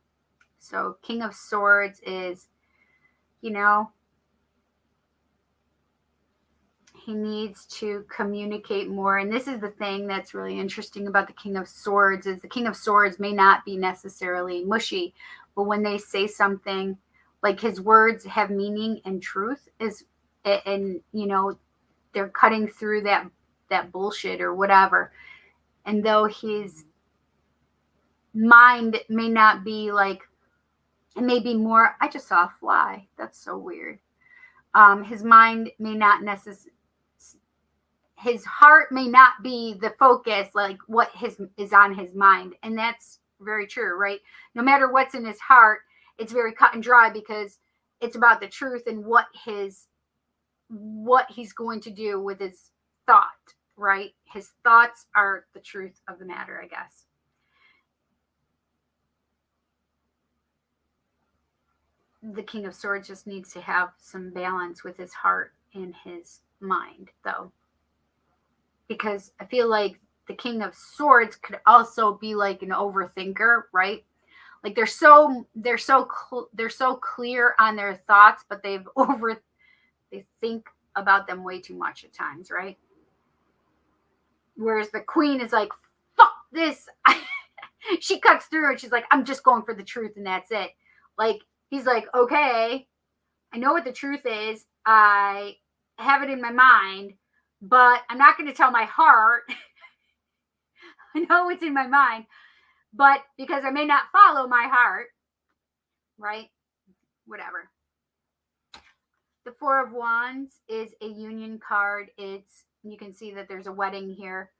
[SPEAKER 1] So King of Swords is, he needs to communicate more. And this is the thing that's really interesting about the King of Swords is the King of Swords may not be necessarily mushy, but when they say something, like his words have meaning and truth and they're cutting through that bullshit or whatever. And though his mind may not be like, it may be more, I just saw a fly. That's so weird. His mind may not necessarily, his heart may not be the focus, like what is on his mind. And that's very true, right? No matter what's in his heart, it's very cut and dry because it's about the truth and what he's going to do with his thought, right? His thoughts are the truth of the matter, I guess. The King of Swords just needs to have some balance with his heart and his mind, though. Because I feel like the King of Swords could also be like an overthinker, right? Like they're so clear on their thoughts, but they think about them way too much at times, right? Whereas the Queen is like, fuck this. She cuts through and she's like, I'm just going for the truth and that's it. Like, he's like, okay, I know what the truth is. I have it in my mind, but I'm not going to tell my heart. I know it's in my mind, but because I may not follow my heart, right? Whatever. The Four of Wands is a union card. You can see that there's a wedding here.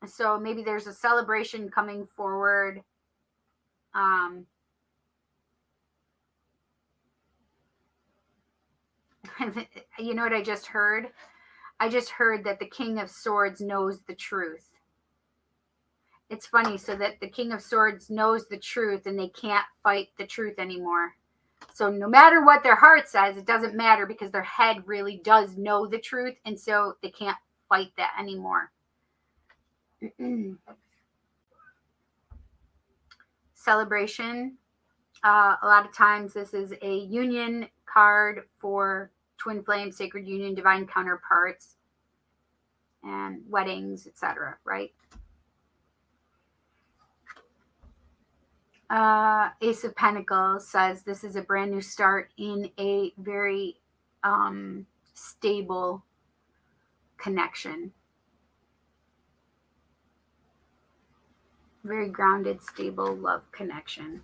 [SPEAKER 1] So maybe there's a celebration coming forward. You know what I just heard? I just heard that the King of Swords knows the truth. It's funny, so that the King of Swords knows the truth and they can't fight the truth anymore. So no matter what their heart says, it doesn't matter because their head really does know the truth. And so they can't fight that anymore. Celebration. A lot of times this is a union card for twin flame, sacred union, divine counterparts, and weddings, etc., right? Ace of Pentacles says this is a brand new start in a very stable connection. Very grounded, stable love connection.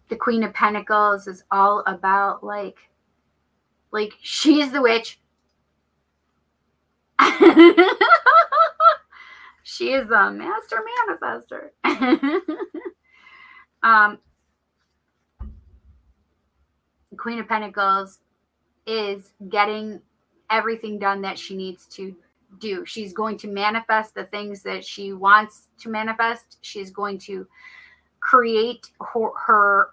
[SPEAKER 1] The Queen of Pentacles is all about like she's the witch. She is the master manifester. The Queen of Pentacles is getting everything done that she needs to do. She's going to manifest the things that she wants to manifest. She's going to create her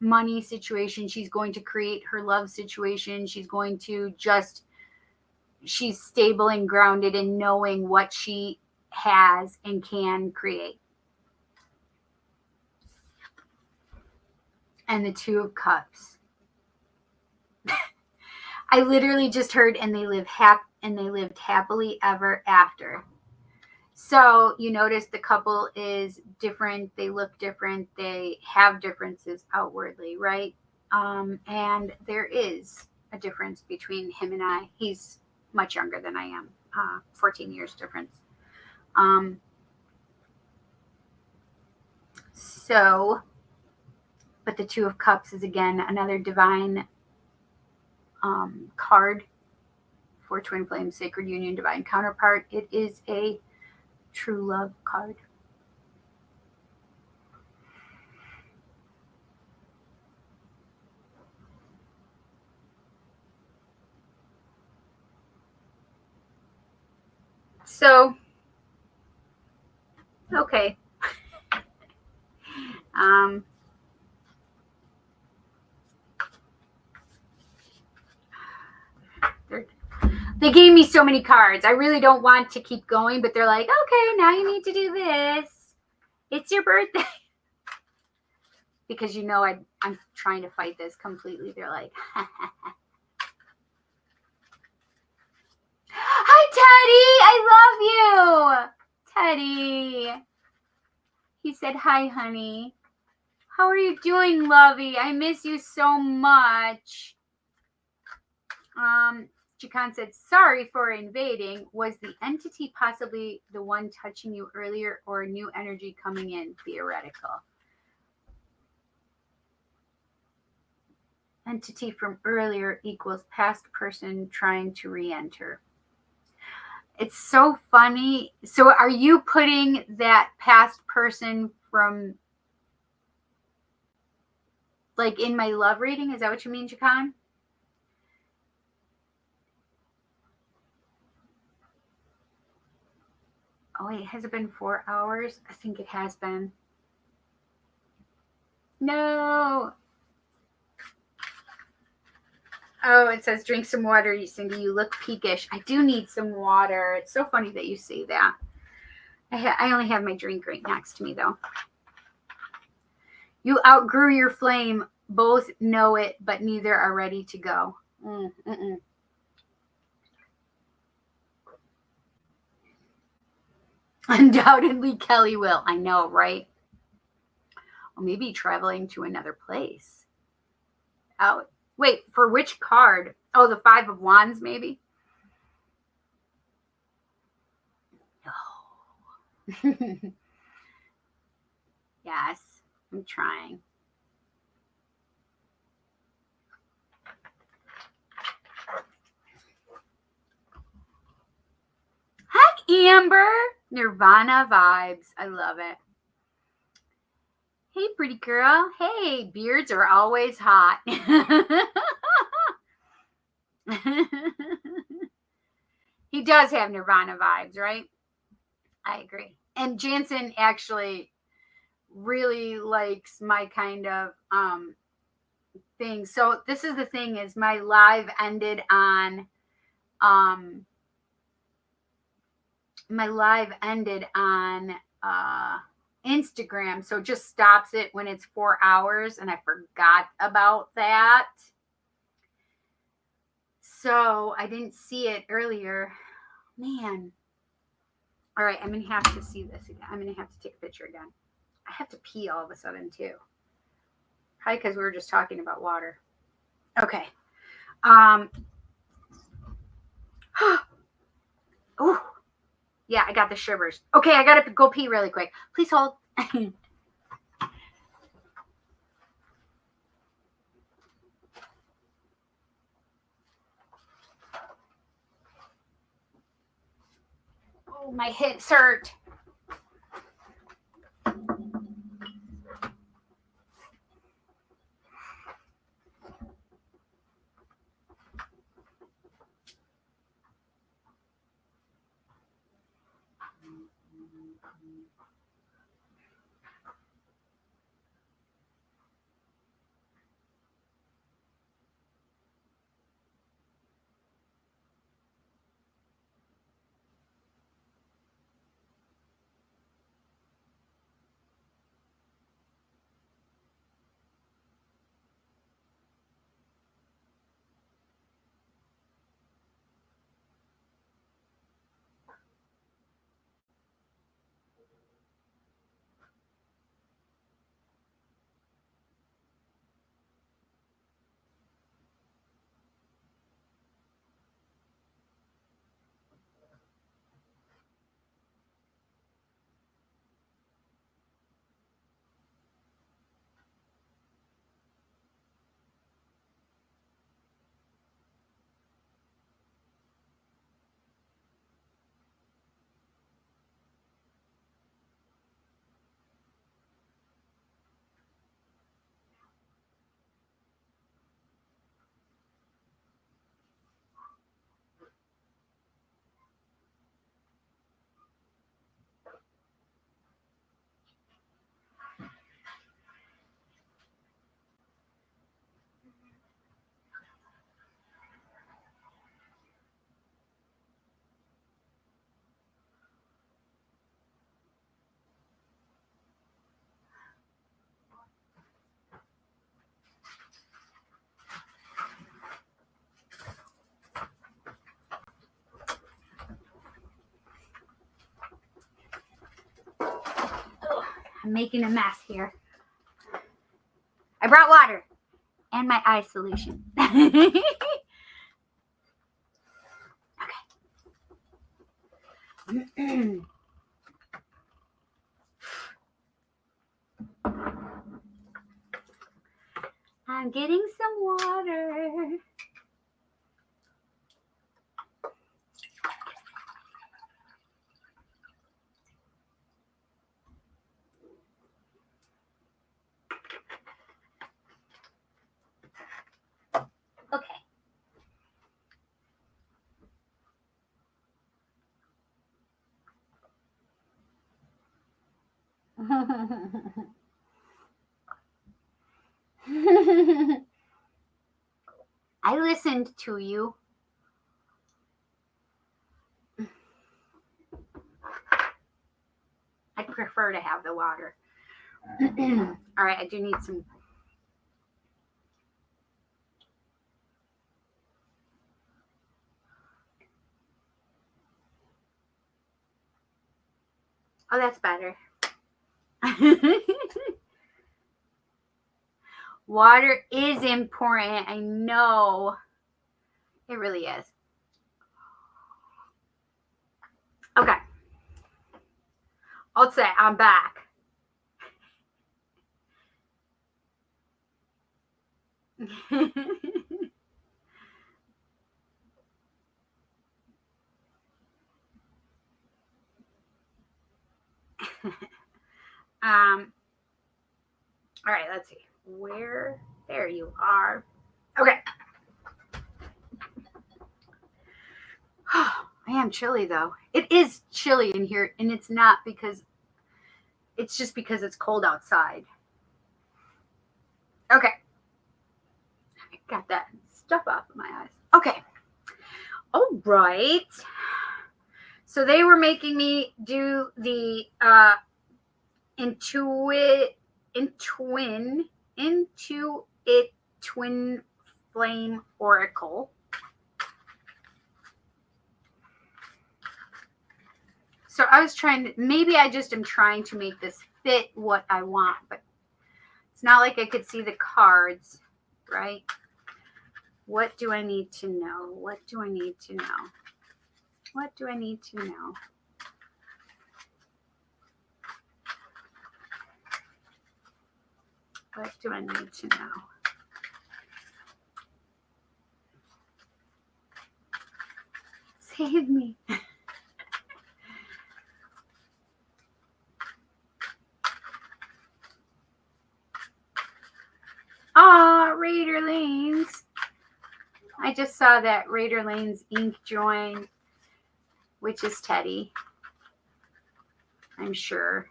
[SPEAKER 1] money situation. She's going to create her love situation. She's going to she's stable and grounded in knowing what she has and can create. And the Two of Cups. I literally just heard, and they lived happily ever after. So you notice the couple is different. They look different. They have differences outwardly, right? And there is a difference between him and I. He's much younger than I am, 14 years difference. But the Two of Cups is, again, another divine card for Twin Flame, Sacred Union, Divine Counterpart. It is a true love card. So, okay. They gave me so many cards. I really don't want to keep going, but they're like, okay, now you need to do this. It's your birthday. Because I'm trying to fight this completely. They're like, hi, Teddy. I love you. Teddy. He said, hi, honey. How are you doing, lovey? I miss you so much. Jakan said, sorry for invading. Was the entity possibly the one touching you earlier, or a new energy coming in? Theoretical. Entity from earlier equals past person trying to re-enter. It's so funny. So are you putting that past person from, like, in my love reading? Is that what you mean, Jakan? Oh, wait, has it been 4 hours? I think it has been. No. Oh, it says drink some water, Cindy. You look peakish. I do need some water. It's so funny that you say that. I only have my drink right next to me, though. You outgrew your flame. Both know it, but neither are ready to go. Undoubtedly, Kelly will. I know, right? Or maybe traveling to another place. Oh, wait, for which card? Oh, the Five of Wands, maybe? No. Yes, I'm trying. Hi, Amber. Nirvana vibes. I love it. Hey, pretty girl. Hey, beards are always hot. He does have Nirvana vibes, right? I agree. And Jansen actually really likes my kind of thing. So this is the thing, is my live ended on Instagram, so it just stops it when it's 4 hours, and I forgot about that. So I didn't see it earlier. Man. All right, I'm going to have to see this again. I'm going to have to take a picture again. I have to pee all of a sudden, too. Probably because we were just talking about water. Okay. Oh, yeah, I got the shivers. Okay, I got to go pee really quick. Please hold. Oh, my hips hurt. I'm making a mess here. I brought water and my eye solution. Okay. I'm getting some water. Okay. I listened to you. I prefer to have the water. All right, I do need some. Oh, that's better. Water is important. I know. It really is. Okay. I'll say I'm back. All right, let's see. Where? There you are. Okay. I am chilly though. It is chilly in here, and it's not because it's just because it's cold outside. Okay. I got that stuff off of my eyes. Okay. All right. So they were making me do the Intuit Twin Flame Oracle. So I was trying to, maybe I just am trying to make this fit what I want, but it's not like I could see the cards, right? What do I need to know? What do I need to know? What do I need to know? What do I need to know? Save me. Aw, Raider Lanes. I just saw that Raider Lanes Inc. joined, which is Teddy, I'm sure.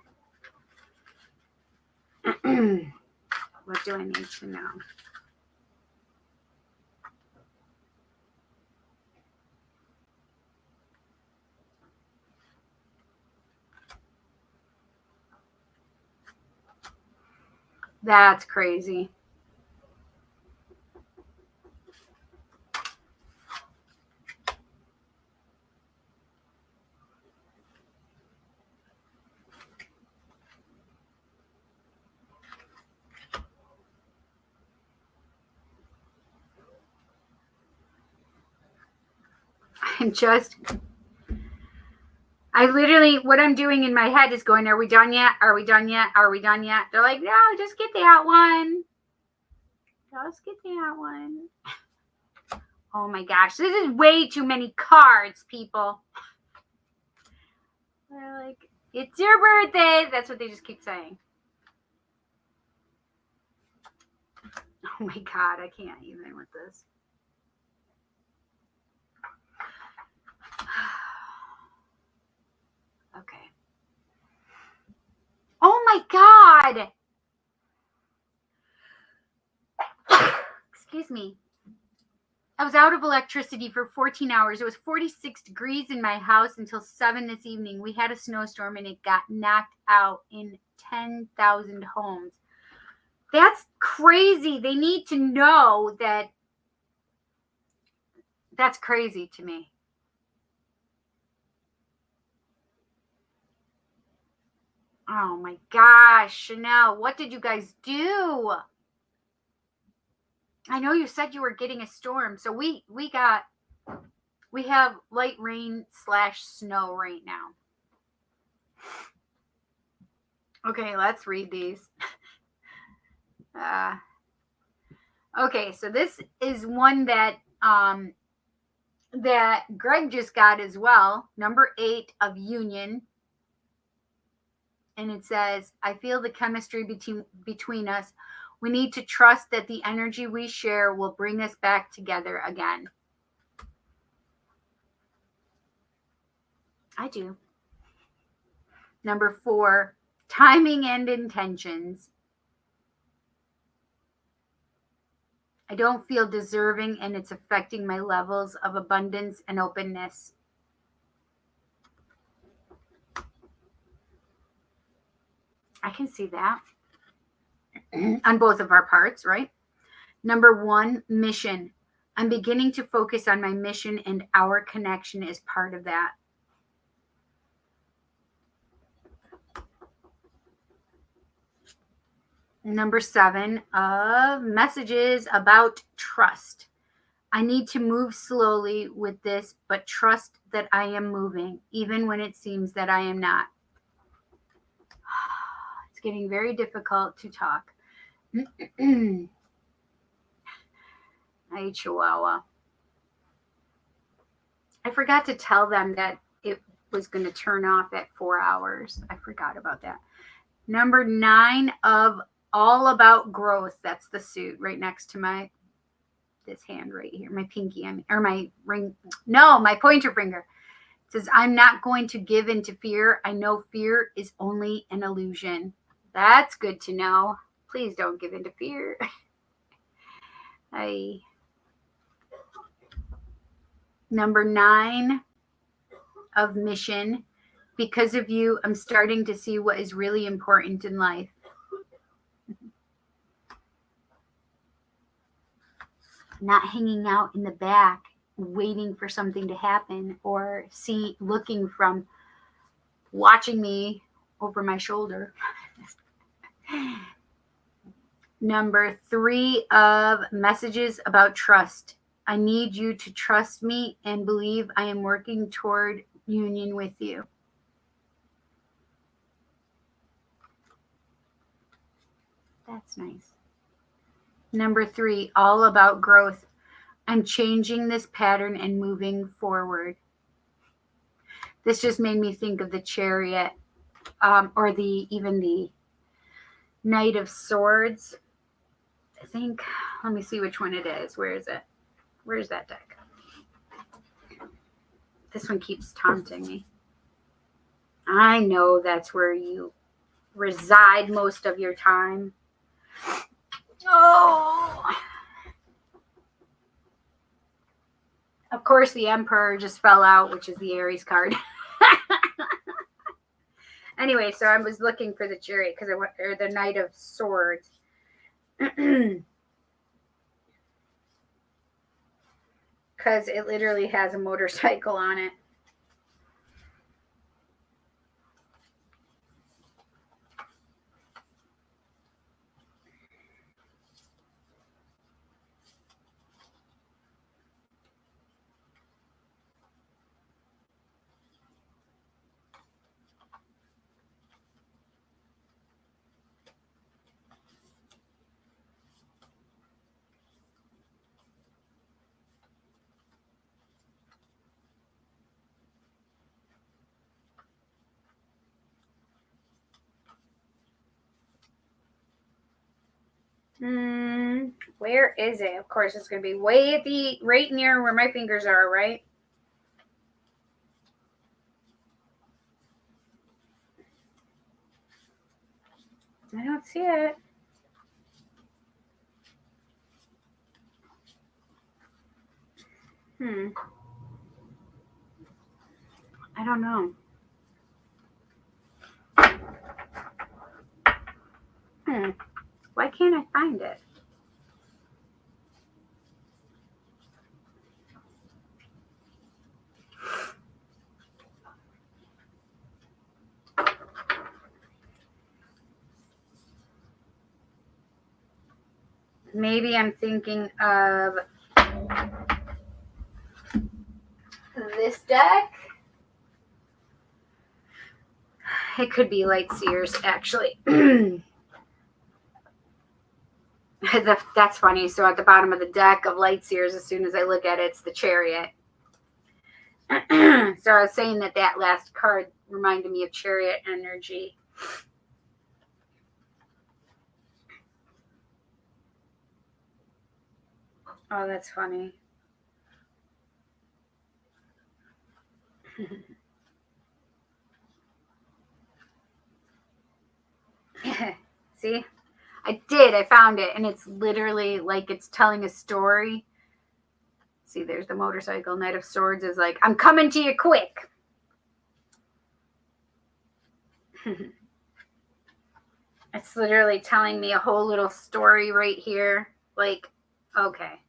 [SPEAKER 1] What do I need to know? That's crazy. I literally, what I'm doing in my head is going, are we done yet? Are we done yet? Are we done yet? They're like, no, just get that one. Just get that one. Oh my gosh, this is way too many cards, people. They're like, it's your birthday. That's what they just keep saying. Oh my God, I can't even with this. Okay. Oh my God. Excuse me. I was out of electricity for 14 hours. It was 46 degrees in my house until 7 this evening. We had a snowstorm and it got knocked out in 10,000 homes. That's crazy. They need to know that. That's crazy to me. Oh my gosh, Chanel, what did you guys do? I know you said you were getting a storm, so we have light rain / snow right now. Okay, let's read these. Okay, so this is one that that Greg just got as well. Number 8 of Union. And it says, I feel the chemistry between us. We need to trust that the energy we share will bring us back together again. I do. Number 4, timing and intentions. I don't feel deserving, and it's affecting my levels of abundance and openness. I can see that on both of our parts, right? Number 1, mission. I'm beginning to focus on my mission, and our connection is part of that. Number 7, messages about trust. I need to move slowly with this, but trust that I am moving, even when it seems that I am not. It's getting very difficult to talk. Hi, Chihuahua. I forgot to tell them that it was going to turn off at 4 hours. I forgot about that. Number 9 of All About Growth. That's the suit right next to this hand right here, my pinky, or my ring. No, my pointer finger. It says, I'm not going to give in to fear. I know fear is only an illusion. That's good to know. Please don't give in to fear. Number 9 of Mission. Because of you, I'm starting to see what is really important in life. Not hanging out in the back, waiting for something to happen, or watching me over my shoulder. Number 3 of Messages about Trust. I need you to trust me and believe I am working toward union with you. That's nice. Number 3, All About Growth. I'm changing this pattern and moving forward. This just made me think of the Chariot, or even the Knight of Swords. I think, let me see which one it is. Where is it? Where's that deck? This one keeps taunting me. I know that's where you reside most of your time. Oh. Of course, the Emperor just fell out, which is the Aries card. Anyway, so I was looking for the Chariot or the Knight of Swords. Because it literally has a motorcycle on it. Where is it? Of course, it's going to be way at right near where my fingers are, right? I don't see it. I don't know. Why can't I find it? Maybe I'm thinking of this deck. It could be Light Seers, actually. That's funny. So at the bottom of the deck of Light Seers, as soon as I look at it, it's the Chariot. So I was saying that last card reminded me of Chariot energy. Oh, that's funny. See? I found it, and it's literally like it's telling a story. See, there's the motorcycle. Knight of Swords is like, I'm coming to you quick. It's literally telling me a whole little story right here. Like, okay.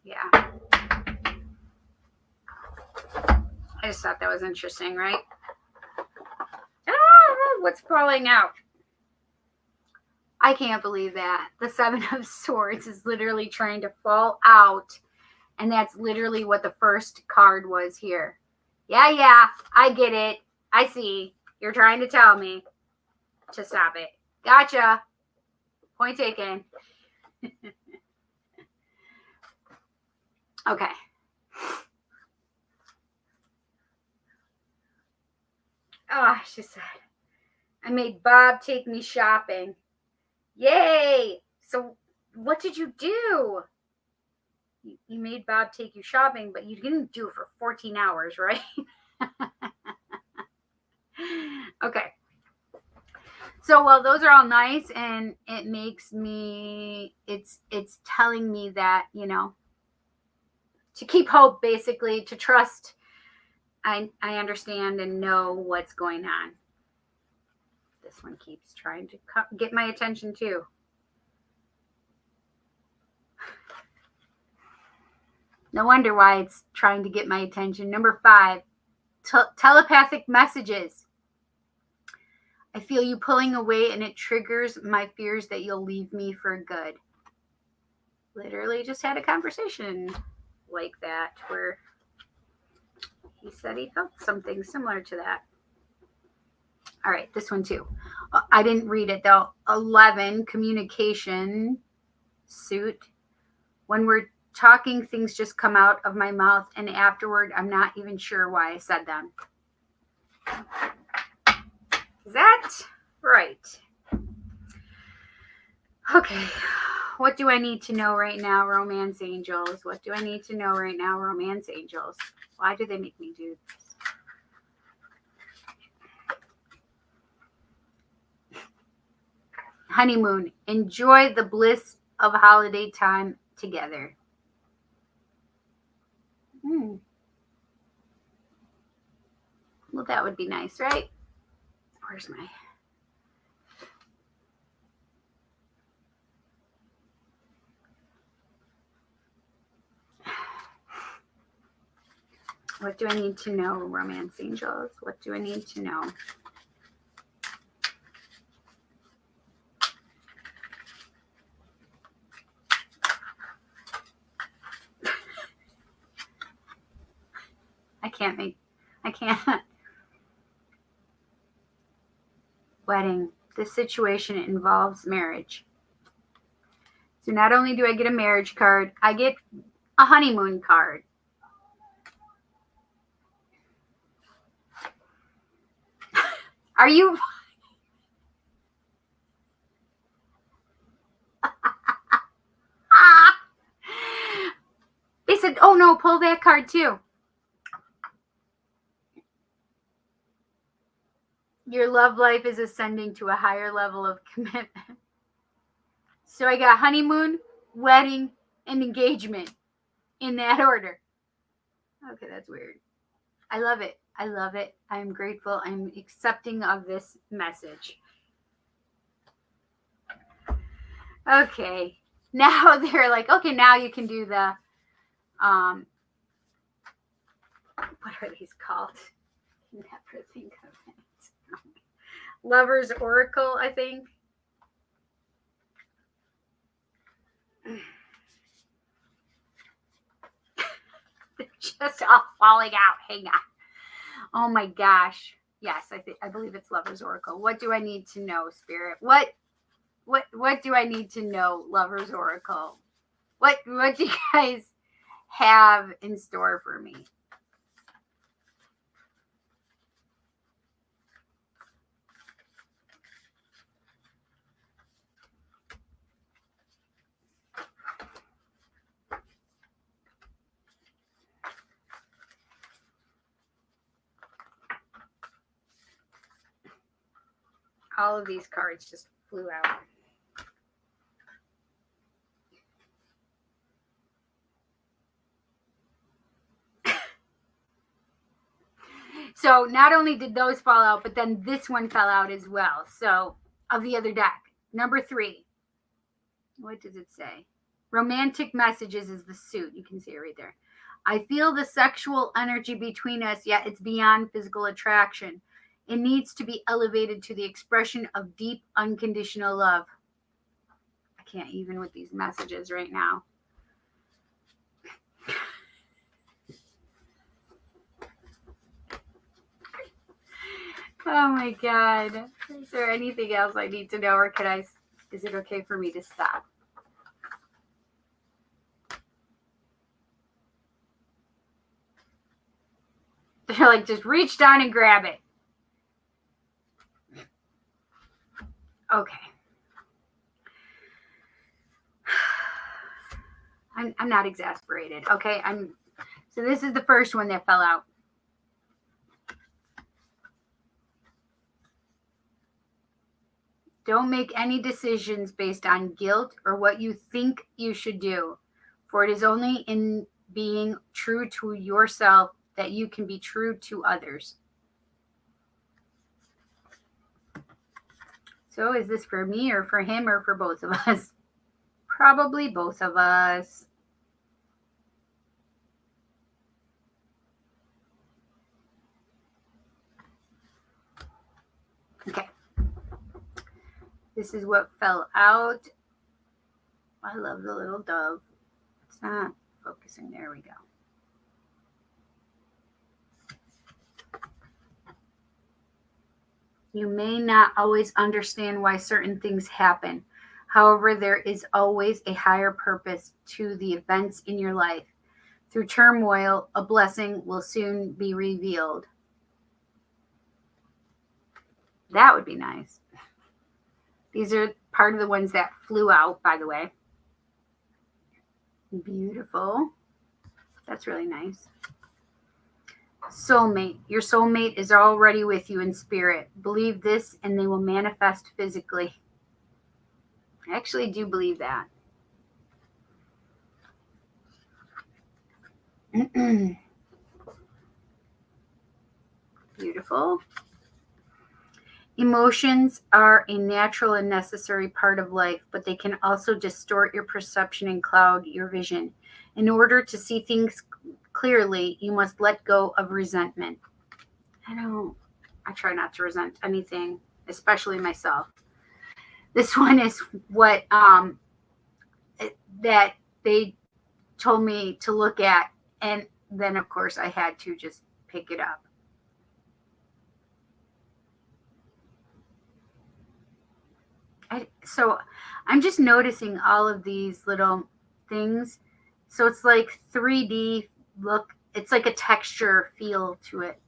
[SPEAKER 1] Yeah. I just thought that was interesting, right? Ah, what's falling out? I can't believe that. The Seven of Swords is literally trying to fall out. And that's literally what the first card was here. Yeah, I get it. I see. You're trying to tell me to stop it. Gotcha. Point taken. Okay. Oh, she said, I made Bob take me shopping. Yay! So what did you do? You made Bob take you shopping, but you didn't do it for 14 hours, right? Okay. So, well, those are all nice, and it makes me, it's telling me that, you know, to keep hope, basically, to trust. I understand and know what's going on. This one keeps trying to get my attention too. No wonder why it's trying to get my attention. Number 5, telepathic messages. I feel you pulling away, and it triggers my fears that you'll leave me for good. Literally just had a conversation like that where he said he felt something similar to that. All right, this one too. I didn't read it though. 11, communication suit. When we're talking, things just come out of my mouth, and afterward, I'm not even sure why I said them. Is that right? Okay. What do I need to know right now, romance angels? What do I need to know right now, romance angels? Why do they make me do this? Honeymoon. Enjoy the bliss of holiday time together. Well, that would be nice, right? Where's my... What do I need to know, romance angels? What do I need to know? I can't. Wedding. This situation involves marriage. So not only do I get a marriage card, I get a honeymoon card. Are you... They said, oh no, pull that card too. Your love life is ascending to a higher level of commitment. So I got honeymoon, wedding, and engagement in that order. Okay, that's weird. I love it. I love it. I'm grateful. I'm accepting of this message. Okay. now they're like, okay, now you can do the, what are these called? Never think of it. Lover's Oracle, I think. They're just all falling out. Hang on. Oh my gosh. Yes, I believe it's Lover's Oracle. What do I need to know, Spirit? What do I need to know, Lover's Oracle? What do you guys have in store for me? All of these cards just flew out. So not only did those fall out, but then this one fell out as well. So of the other deck, number 3. What does it say? Romantic messages is the suit. You can see it right there. I feel the sexual energy between us, yet it's beyond physical attraction. It needs to be elevated to the expression of deep, unconditional love. I can't even with these messages right now. Oh my God. Is there anything else I need to know, or is it okay for me to stop? They're like, just reach down and grab it. Okay. I'm not exasperated. Okay. So this is the first one that fell out. Don't make any decisions based on guilt or what you think you should do, for it is only in being true to yourself that you can be true to others. So is this for me or for him or for both of us? Probably both of us. Okay. This is what fell out. I love the little dove. It's not focusing. There we go. You may not always understand why certain things happen. However, there is always a higher purpose to the events in your life. Through turmoil, a blessing will soon be revealed. That would be nice. These are part of the ones that flew out, by the way. Beautiful. That's really nice. Soulmate. Your soulmate is already with you in spirit. Believe this and they will manifest physically. I actually do believe that. Beautiful. Emotions are a natural and necessary part of life, but they can also distort your perception and cloud your vision. In order to see things clearly, you must let go of resentment. I try not to resent anything, especially myself. This one is what that they told me to look at, and then of course I had to just pick it up. So I'm just noticing all of these little things. So it's like 3D look. It's like a texture feel to it.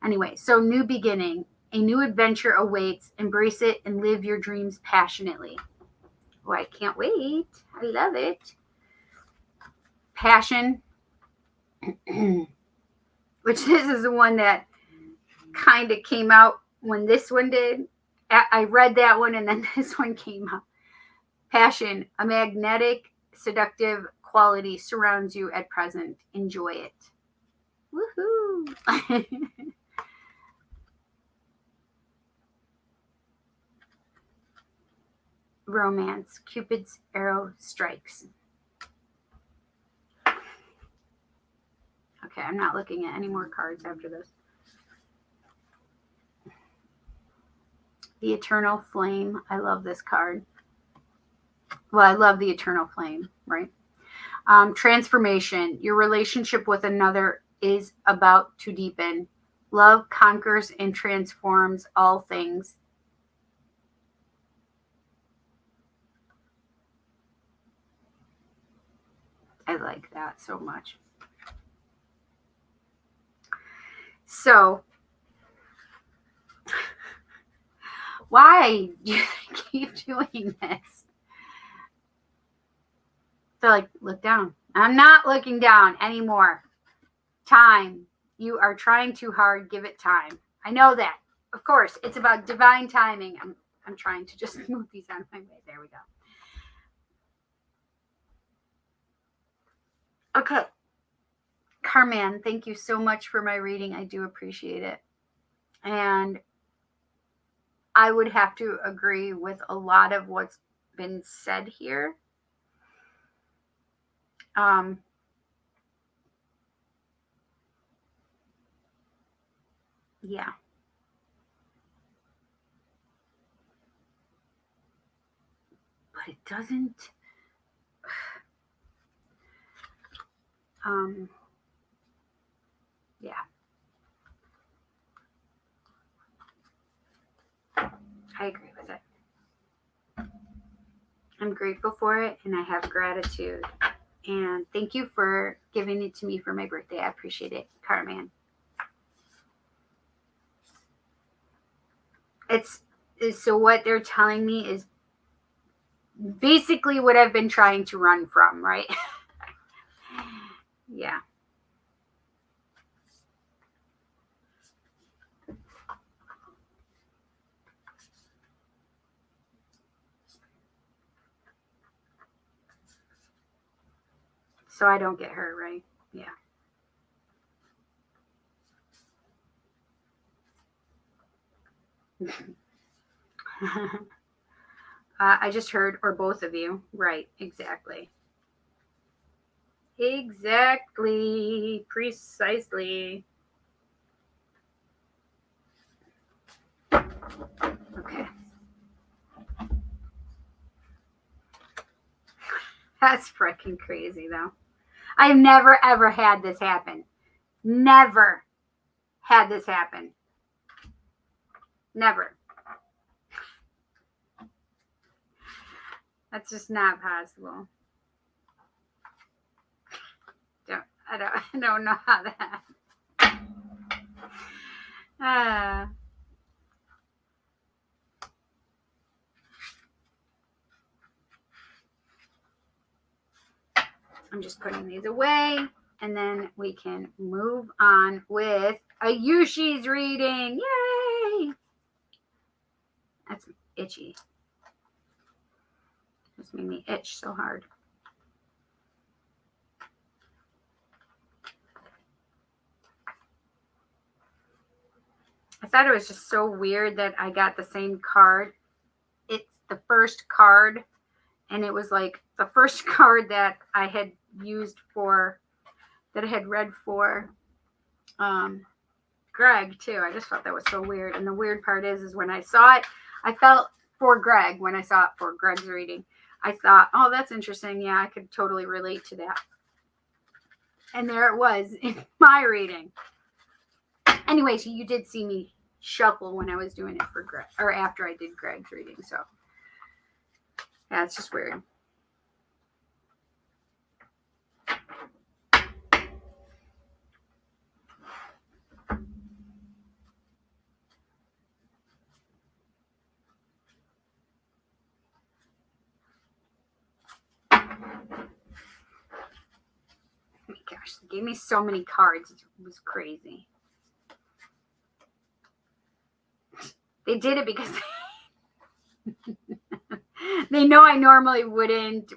[SPEAKER 1] Anyway, so new beginning. A new adventure awaits. Embrace it and live your dreams passionately. Oh, I can't wait. I love it. Passion. Which this is the one that kind of came out when this one did. I read that one and then this one came up. Passion, a magnetic, seductive quality surrounds you at present. Enjoy it. Woohoo! romance. Cupid's arrow strikes. Okay, I'm not looking at any more cards after this. The Eternal Flame. I love this card. Well, I love the Eternal Flame, right? Transformation. Your relationship with another is about to deepen. Love conquers and transforms all things. I like that so much. So, why do you keep doing this? So, like, look down. I'm not looking down anymore. Time. You are trying too hard. Give it time. I know that. Of course, it's about divine timing. I'm trying to just move these out of my way. There we go. Okay. Carman, thank you so much for my reading. I do appreciate it. And I would have to agree with a lot of what's been said here. Yeah. But it doesn't. Yeah. I agree with it. I'm grateful for it, and I have gratitude. And thank you for giving it to me for my birthday. I appreciate it, Carman. So what they're telling me is basically what I've been trying to run from, right? Yeah. So I don't get hurt, right? Yeah. I just heard, or both of you. Right, exactly. Exactly. Precisely. Okay. That's freaking crazy, though. I've never, ever had this happen. Never had this happen. Never. That's just not possible. I don't know how that. I'm just putting these away, and then we can move on with Ayushi's reading. Yay! That's itchy. This made me itch so hard. I thought it was just so weird that I got the same card. It's the first card, and it was like the first card that I had used for, that I had read for Greg too. I just thought that was so weird. And the weird part is when I saw it, I felt for Greg, when I saw it for Greg's reading, I thought, oh, that's interesting. Yeah, I could totally relate to that. And there it was in my reading. Anyway, so you did see me shuffle when I was doing it for Greg, or after I did Greg's reading. So yeah, it's just weird. Oh my gosh, they gave me so many cards. It was crazy. They did it because they know I normally wouldn't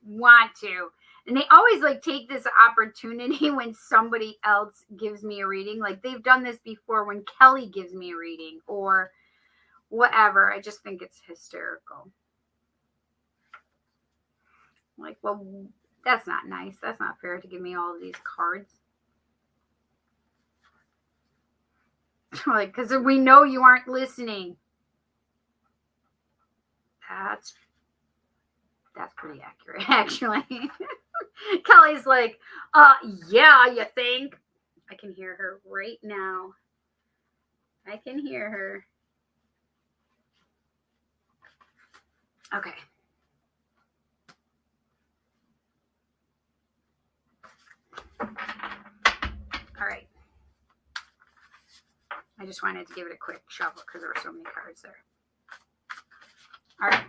[SPEAKER 1] want to. And they always like take this opportunity when somebody else gives me a reading. Like they've done this before when Kelly gives me a reading or whatever. I just think it's hysterical. Like, well, that's not nice. That's not fair to give me all of these cards. Like, because we know you aren't listening. That's pretty accurate, actually. Kelly's like, yeah, you think? I can hear her right now. I can hear her. Okay. All right. I just wanted to give it a quick shuffle because there were so many cards there. All right.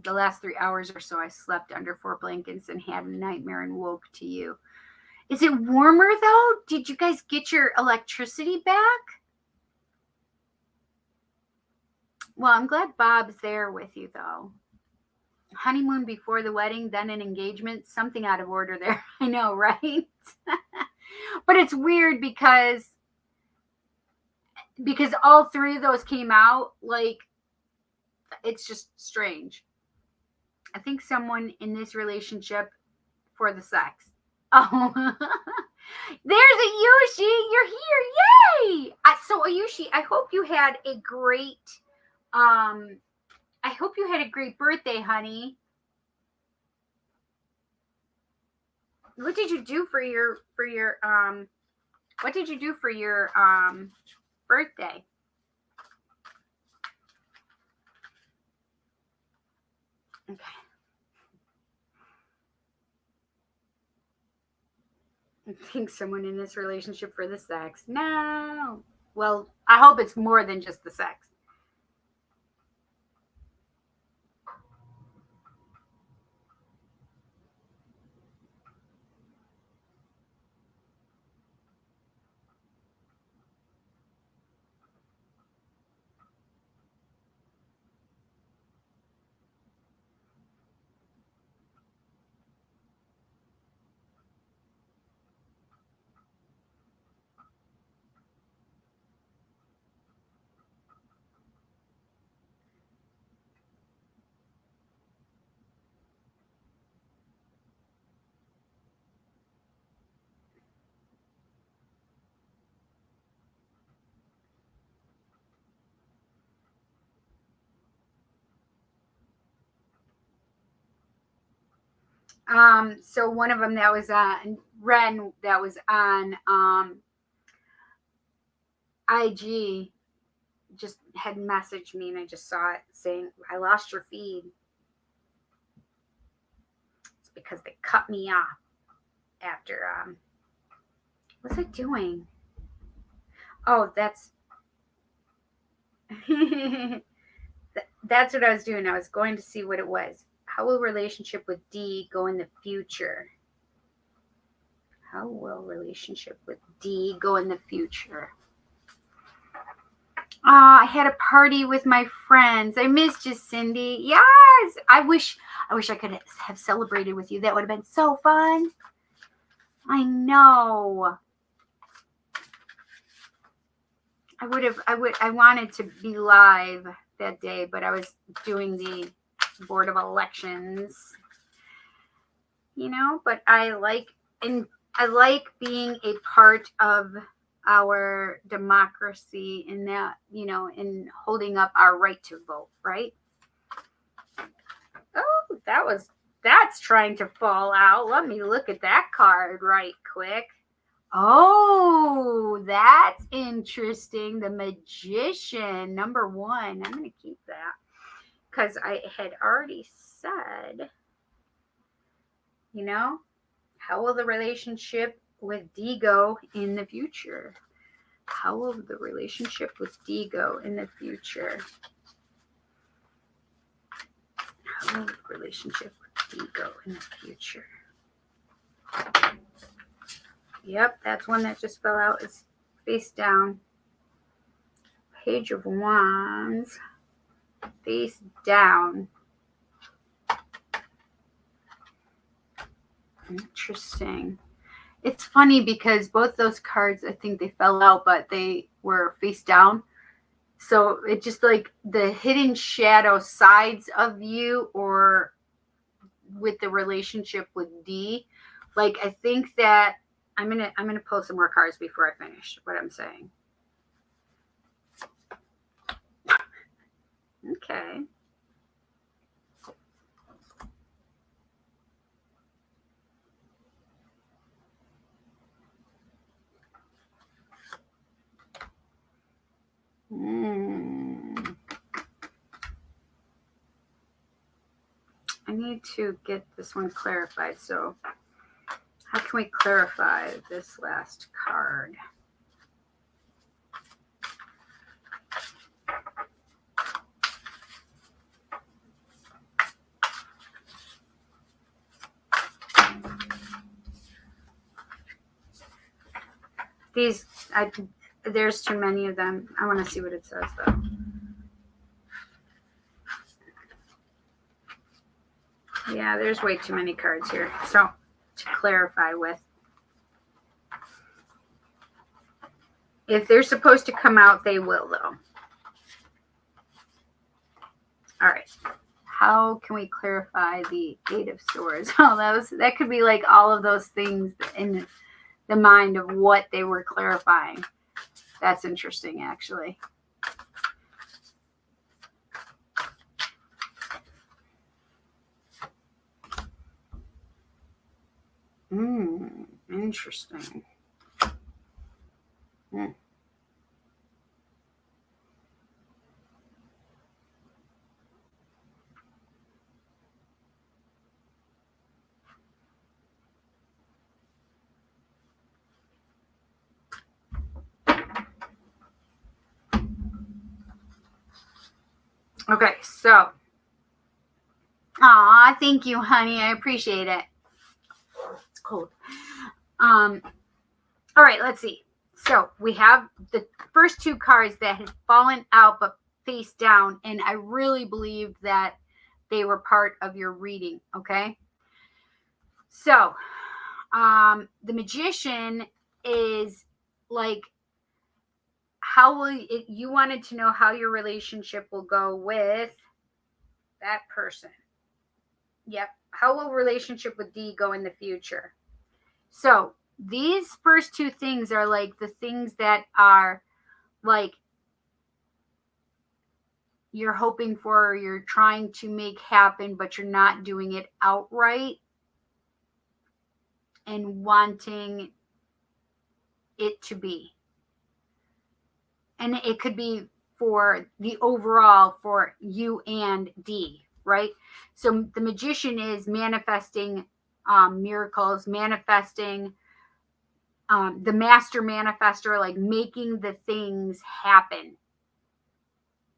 [SPEAKER 1] The last 3 hours or so, I slept under 4 blankets and had a nightmare and woke to you. Is it warmer, though? Did you guys get your electricity back? Well, I'm glad Bob's there with you, though. Honeymoon before the wedding, then an engagement. Something out of order there. I know, right? But it's weird because all 3 of those came out. Like, it's just strange. I think someone in this relationship for the sex. Oh, there's Ayushi. You're here. Yay. So Ayushi, I hope you had a great, birthday, honey. What did you do for your birthday? Okay. I think someone in this relationship for the sex. No. Well, I hope it's more than just the sex. So one of them that was on Ren, that was on IG, just had messaged me, and I just saw it saying, I lost your feed. It's because they cut me off after what's I doing? Oh, that's that's what I was doing. I was going to see what it was. How will relationship with D go in the future? How will relationship with D go in the future? I had a party with my friends. I missed you, Cindy. Yes. I wish I could have celebrated with you. That would have been so fun. I know. I wanted to be live that day, but I was doing the Board of Elections, but I like being a part of our democracy in that, in holding up our right to vote, right? Oh, that's trying to fall out. Let me look at that card right quick. Oh, that's interesting. The Magician, number 1. I'm going to keep that because I had already said, how will the relationship with D go in the future? How will the relationship with D go in the future? How will the relationship with D go in the future? Yep, that's one that just fell out. It's face down. Page of Wands. Face down. Interesting. It's funny because both those cards, I think they fell out, but they were face down. So it just like the hidden shadow sides of you, or with the relationship with D. Like, I think that I'm gonna pull some more cards before I finish what I'm saying. Okay. I need to get this one clarified. So how can we clarify this last card? These, there's too many of them. I want to see what it says, though. Yeah, there's way too many cards here. So, to clarify with. If they're supposed to come out, they will, though. All right. How can we clarify the Eight of Swords? Oh, that could be like all of those things in the mind of what they were clarifying. That's interesting, actually. Interesting. Okay, so. Aw, thank you, honey. I appreciate it. It's cold. All right, let's see. So we have the first two cards that had fallen out but face down, and I really believe that they were part of your reading, okay? So the Magician is like, how will you wanted to know how your relationship will go with that person. Yep. How will relationship with D go in the future? So these first two things are like the things that are like you're hoping for, or you're trying to make happen, but you're not doing it outright and wanting it to be. And it could be for the overall for you and D, right? So the Magician is manifesting miracles, manifesting the master manifester, like making the things happen.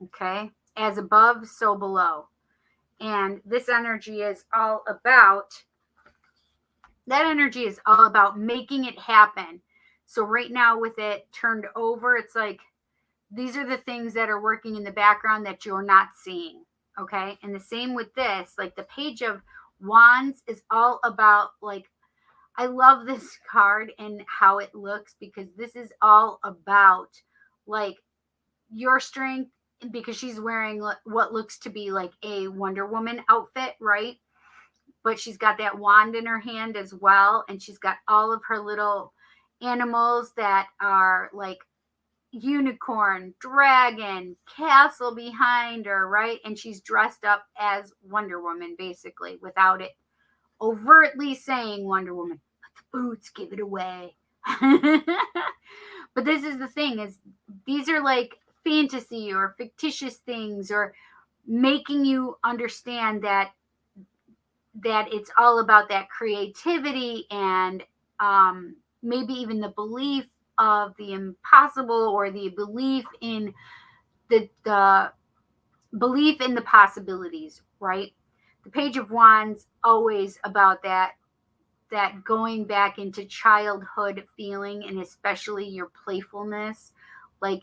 [SPEAKER 1] Okay? As above, so below. And this energy is all about, that energy is all about making it happen. So right now with it turned over, it's like, these are the things that are working in the background that you're not seeing. Okay? And the same with this, like the Page of Wands is all about like, I love this card and how it looks, because this is all about like your strength, because she's wearing what looks to be like a Wonder Woman outfit, right? But she's got that wand in her hand as well. And she's got all of her little animals that are like unicorn, dragon, castle behind her, right? And she's dressed up as Wonder Woman, basically, without it overtly saying Wonder Woman. But the boots give it away. But this is the thing, is these are like fantasy or fictitious things, or making you understand that it's all about that creativity and maybe even the belief of the impossible, or the belief in the belief in the possibilities, right? The Page of Wands always about that going back into childhood feeling, and especially your playfulness, like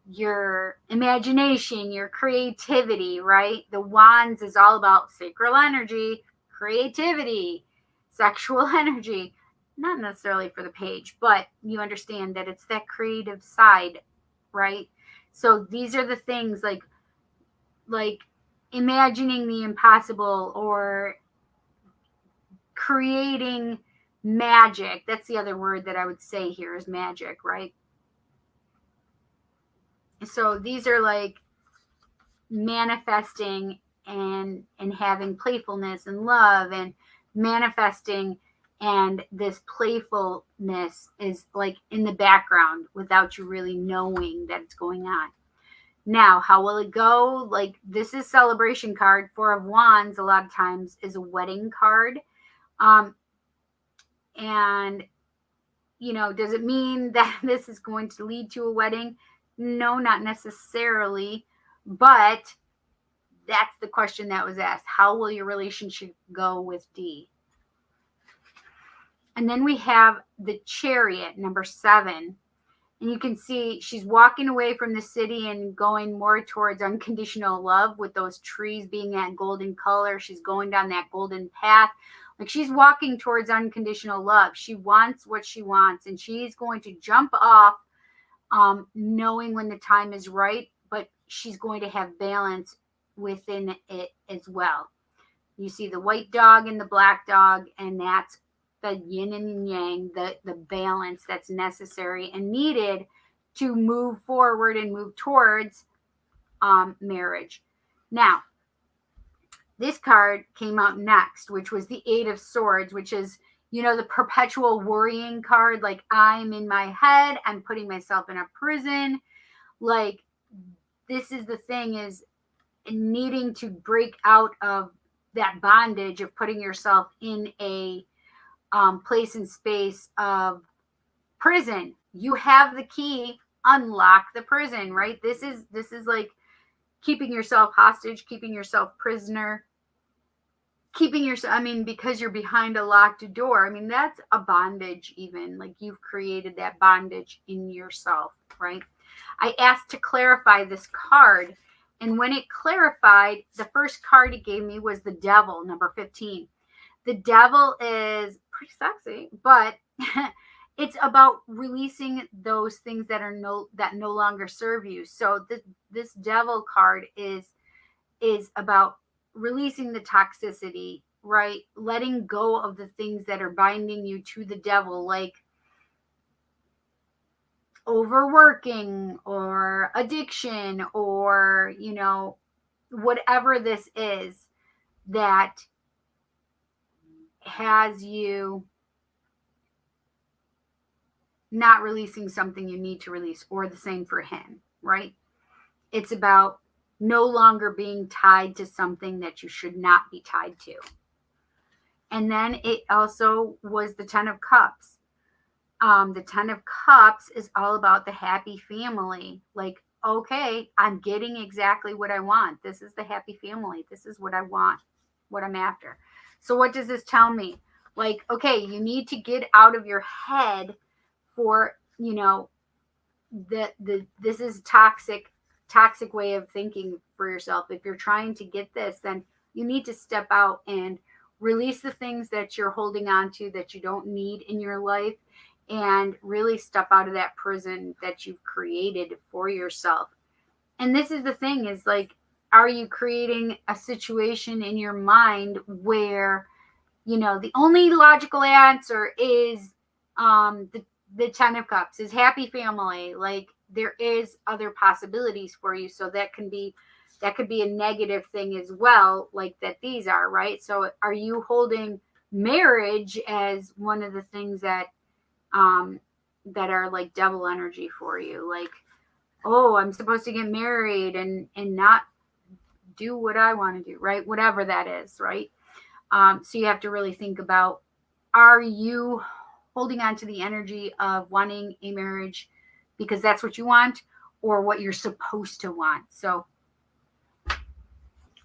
[SPEAKER 1] your imagination, your creativity, right? The Wands is all about sacral energy, creativity, sexual energy. not necessarily for the page, but you understand that it's that creative side, right? So these are the things like imagining the impossible or creating magic. That's the other word that I would say here is magic, right? So these are like manifesting and having playfulness and love and manifesting, and this playfulness is like in the background without you really knowing that it's going on. Now, how will it go? Like, this is celebration card. Four of Wands a lot of times is a wedding card. And does it mean that this is going to lead to a wedding? No, not necessarily, but that's the question that was asked. How will your relationship go with D? And then we have the Chariot, number 7. And you can see she's walking away from the city and going more towards unconditional love, with those trees being that golden color. She's going down that golden path. Like, she's walking towards unconditional love. She wants what she wants, and she's going to jump off, knowing when the time is right, but she's going to have balance within it as well. You see the white dog and the black dog, and that's the yin and yang, the balance that's necessary and needed to move forward and move towards marriage. Now, this card came out next, which was the 8 of Swords, which is, the perpetual worrying card. Like, I'm in my head, I'm putting myself in a prison. Like, this is the thing, is needing to break out of that bondage of putting yourself in a place and space of prison. You have the key, unlock the prison, right? This is like keeping yourself hostage, keeping yourself prisoner, because you're behind a locked door. That's a bondage. Even like, you've created that bondage in yourself, right? I asked to clarify this card, and when it clarified, the first card it gave me was the Devil, number 15. The Devil is pretty sexy, but it's about releasing those things that no longer serve you. So this Devil card is about releasing the toxicity, right? Letting go of the things that are binding you to the devil, like overworking or addiction, or whatever this is that has you not releasing something you need to release, or the same for him, right? It's about no longer being tied to something that you should not be tied to. And then it also was the 10 of Cups. The 10 of Cups is all about the happy family. Like, okay, I'm getting exactly what I want. This is the happy family. This is what I want, what I'm after. So what does this tell me? Like, okay, you need to get out of your head for, this is toxic way of thinking for yourself. If you're trying to get this, then you need to step out and release the things that you're holding on to that you don't need in your life, and really step out of that prison that you've created for yourself. And this is the thing, is like, are you creating a situation in your mind where, the only logical answer is the 10 of Cups is happy family? Like, there is other possibilities for you. So that could be a negative thing as well, like that these are, right? So are you holding marriage as one of the things that are like devil energy for you? Like, oh, I'm supposed to get married and not do what I want to do, right? Whatever that is, right? So you have to really think about, are you holding on to the energy of wanting a marriage because that's what you want, or what you're supposed to want? So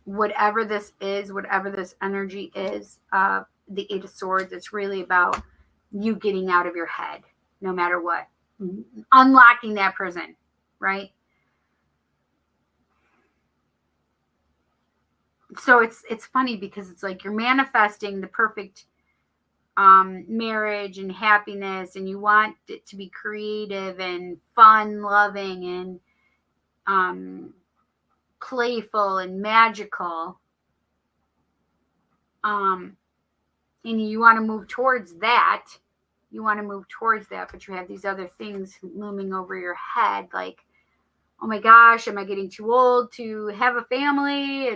[SPEAKER 1] whatever this is, whatever this energy is, the 8 of Swords, it's really about you getting out of your head, no matter what, unlocking that prison, right? So it's funny, because it's like you're manifesting the perfect marriage and happiness, and you want it to be creative and fun loving and playful and magical, and you want to move towards that, but you have these other things looming over your head, like, oh my gosh, am I getting too old to have a family?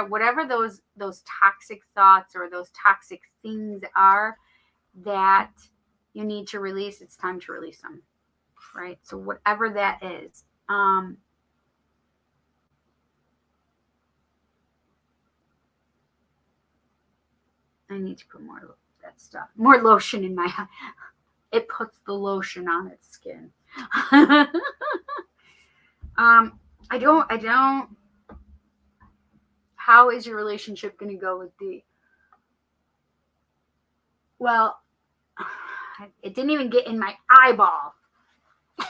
[SPEAKER 1] Whatever those toxic thoughts or those toxic things are that you need to release, it's time to release them, right? So whatever that is, I need to put more of that stuff, more lotion in my eye. It puts the lotion on its skin. I don't. How is your relationship going to go with D? Well, it didn't even get in my eyeball.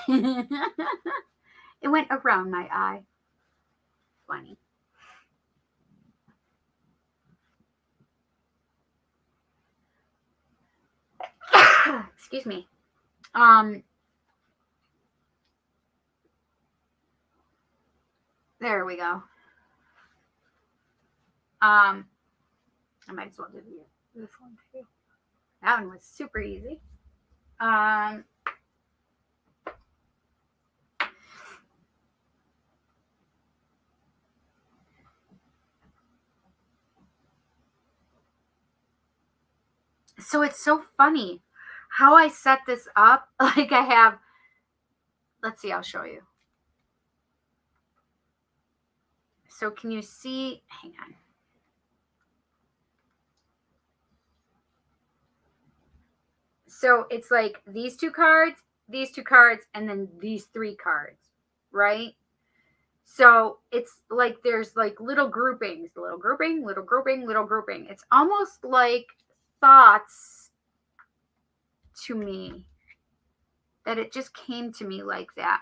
[SPEAKER 1] It went around my eye. Funny. Excuse me. There we go. I might as well do this one too. That one was super easy. So it's so funny how I set this up. Like I have, let's see, I'll show you. So can you see, hang on. So it's like these two cards, and then these three cards, right? So it's like there's like little groupings, little grouping. It's almost like thoughts to me, that it just came to me like that.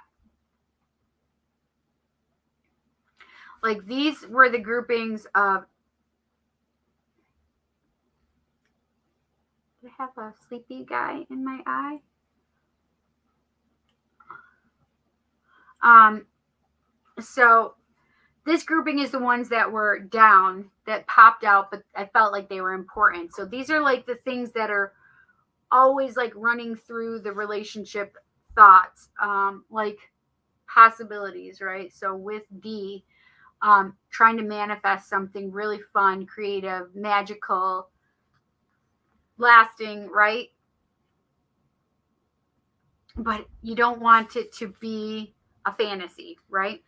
[SPEAKER 1] Like these were the groupings of, do I have a sleepy guy in my eye? So this grouping is the ones that were down, that popped out, but I felt like they were important. So these are like the things that are always like running through the relationship thoughts, like possibilities, right? So with D, trying to manifest something really fun, creative, magical, lasting, right? But you don't want it to be a fantasy, right?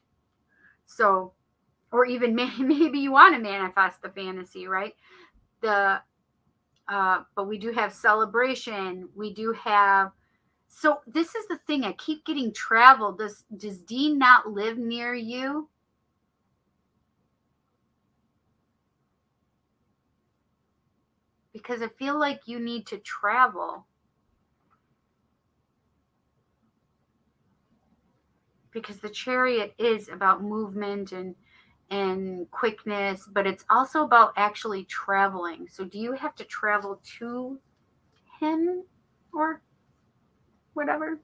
[SPEAKER 1] So, or even maybe you want to manifest the fantasy, right? But we do have celebration. We do have, so this is the thing. I keep getting travel. Does Dean not live near you? Because I feel like you need to travel. Because the Chariot is about movement and quickness, but it's also about actually traveling. So do you have to travel to him or whatever?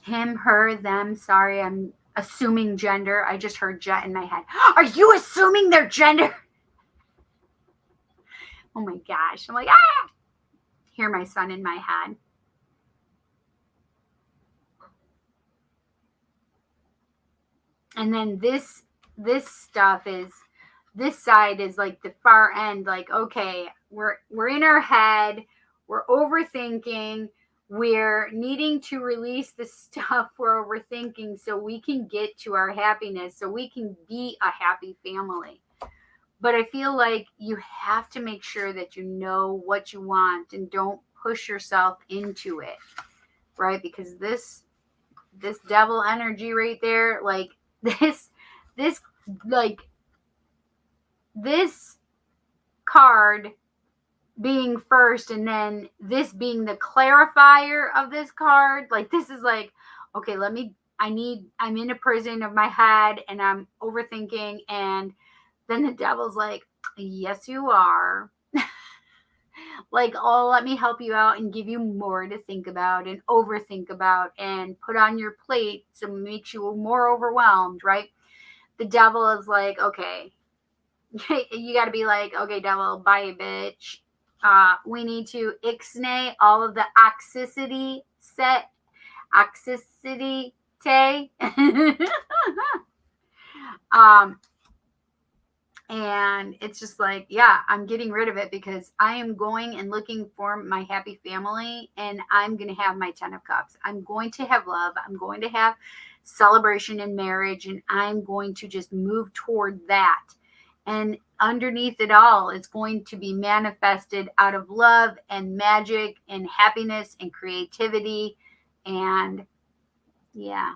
[SPEAKER 1] Him, her, them. Sorry, I'm assuming gender. I just heard Jet in my head. Are you assuming their gender? Oh my gosh. I'm like, ah! Hear my son in my head. And then this stuff is, this side is like the far end, like, okay, we're in our head, we're overthinking, we're needing to release the stuff we're overthinking so we can get to our happiness, so we can be a happy family. But I feel like you have to make sure that you know what you want and don't push yourself into it, right? Because this devil energy right there, like this card being first and then this being the clarifier of this card, like this is like, okay, I'm in a prison of my head and I'm overthinking, and then the devil's like, yes, you are. Like, oh, let me help you out and give you more to think about and overthink about and put on your plate so it makes you more overwhelmed, right? The devil is like, okay, you got to be like, okay, devil, bye, bitch. We need to ixnay all of the oxicity and it's just like, yeah, I'm getting rid of it because I am going and looking for my happy family, and I'm going to have my 10 of cups. I'm going to have love. I'm going to have celebration in marriage, and I'm going to just move toward that. And underneath it all, it's going to be manifested out of love and magic and happiness and creativity. And yeah.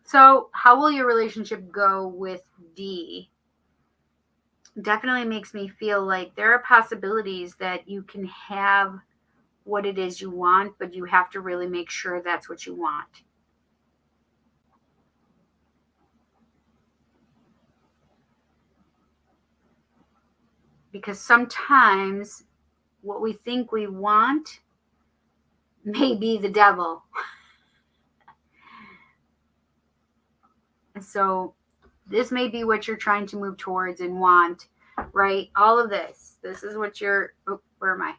[SPEAKER 1] So how will your relationship go with D? Definitely makes me feel like there are possibilities that you can have what it is you want, but you have to really make sure that's what you want. Because sometimes what we think we want may be the devil. And so this may be what you're trying to move towards and want, right? All of this. This is what you're, where am I?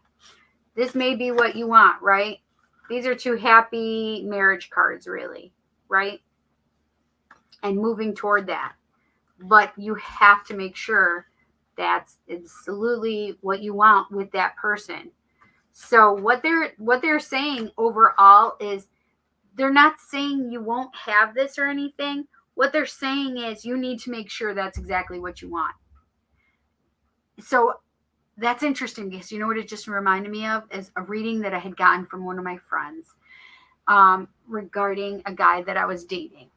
[SPEAKER 1] This may be what you want, right? These are two happy marriage cards, really, right? And moving toward that. But you have to make sure that's absolutely what you want with that person. So what they're saying overall is they're not saying you won't have this or anything. What they're saying is you need to make sure that's exactly what you want. So that's interesting because you know what it just reminded me of is a reading that I had gotten from one of my friends regarding a guy that I was dating.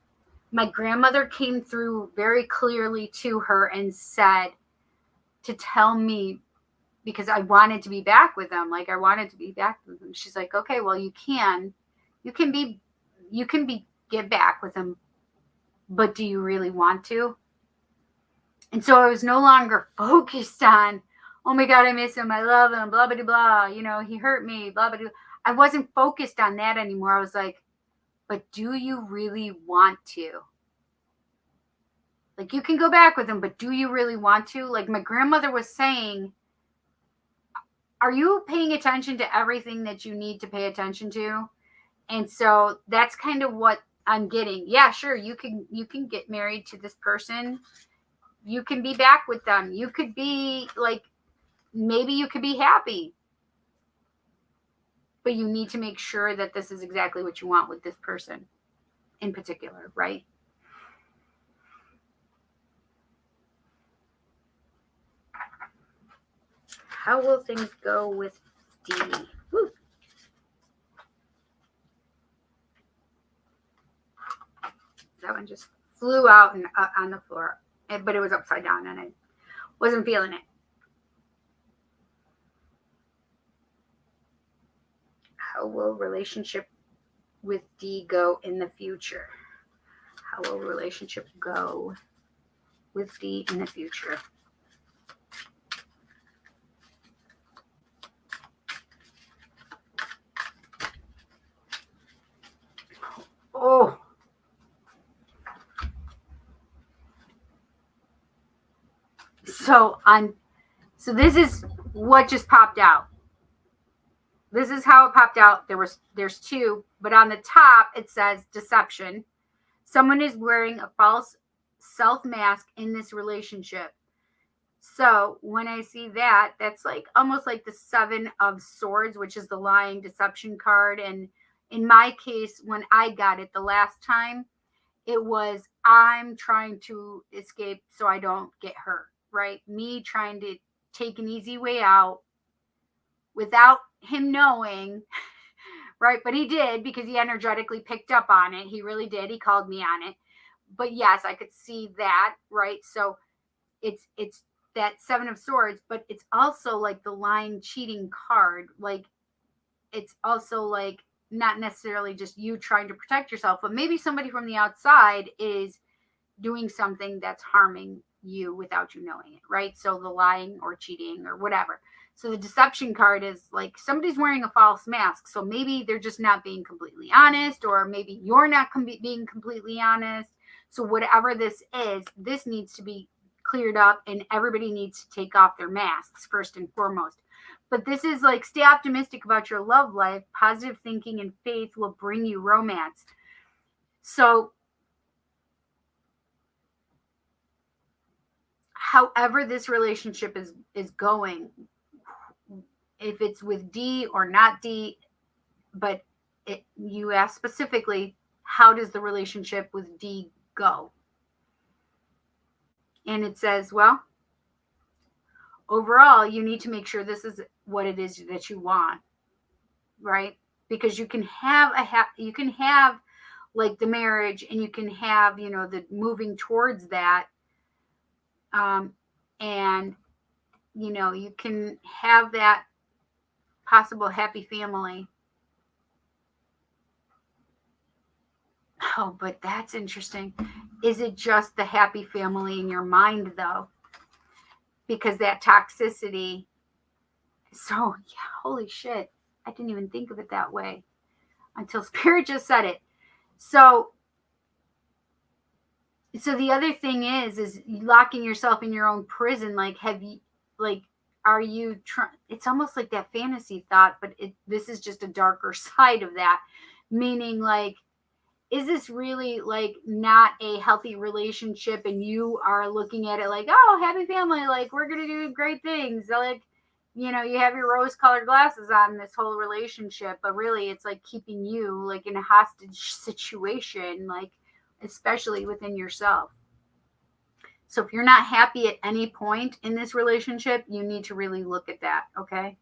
[SPEAKER 1] My grandmother came through very clearly to her and said to tell me, because I wanted to be back with him. Like I wanted to be back with him. She's like, okay, well you can get back with him, but do you really want to? And so I was no longer focused on, oh my God, I miss him. I love him, blah, blah, blah. You know, he hurt me, blah, blah, blah. I wasn't focused on that anymore. I was like, but do you really want to? Like, you can go back with him, but do you really want to? Like my grandmother was saying, are you paying attention to everything that you need to pay attention to? And so that's kind of what I'm getting. Yeah, sure. You can get married to this person. You can be back with them. You could be like, maybe you could be happy, but you need to make sure that this is exactly what you want with this person in particular, right? How will things go with D? Woo. That one just flew out and on the floor, but it was upside down and I wasn't feeling it. How will relationship with D go in the future? How will relationship go with D in the future? Oh. So this is what just popped out. This is how it popped out. There's two, but on the top it says deception. Someone is wearing a false self mask in this relationship. So when I see that, that's like almost like the 7 of Swords, which is the lying deception card. And in my case, when I got it the last time, it was I'm trying to escape so I don't get hurt, right? Me trying to take an easy way out without him knowing, right? But he did because he energetically picked up on it. He really did. He called me on it. But yes, I could see that, right? So it's that Seven of Swords, but it's also like the lying, cheating card. Like, it's also like not necessarily just you trying to protect yourself, but maybe somebody from the outside is doing something that's harming you without you knowing it, right? So the lying or cheating or whatever. So the deception card is like somebody's wearing a false mask. So maybe they're just not being completely honest, or maybe you're not being completely honest. So whatever this is, this needs to be cleared up, and everybody needs to take off their masks first and foremost. But this is like, stay optimistic about your love life. Positive thinking and faith will bring you romance. So however this relationship is going, if it's with D or not D, but you asked specifically, how does the relationship with D go? And it says, well, overall, you need to make sure this is what it is that you want, right? Because you can have you can have like the marriage, and you can have, you know, the moving towards that, and you know, you can have that possible happy family. Oh, but that's interesting. Is it just the happy family in your mind, though? Because that toxicity. So, yeah, holy shit. I didn't even think of it that way until Spirit just said it. So the other thing is locking yourself in your own prison. Like, are you trying? It's almost like that fantasy thought, but this is just a darker side of that. Meaning, like, is this really like not a healthy relationship, and you are looking at it like, oh, happy family, like we're gonna do great things, like, you know, you have your rose-colored glasses on in this whole relationship, but really it's like keeping you like in a hostage situation, like especially within yourself. So if you're not happy at any point in this relationship, you need to really look at that, okay?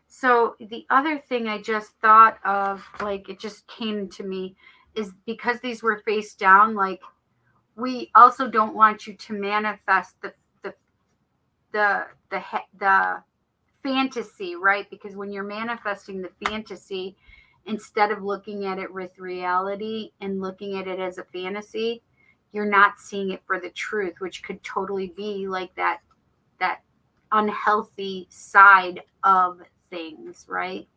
[SPEAKER 1] So the other thing I just thought of, like, it just came to me, is because these were face down, like, we also don't want you to manifest the fantasy, right? Because when you're manifesting the fantasy, instead of looking at it with reality and looking at it as a fantasy, you're not seeing it for the truth, which could totally be like that unhealthy side of things, right?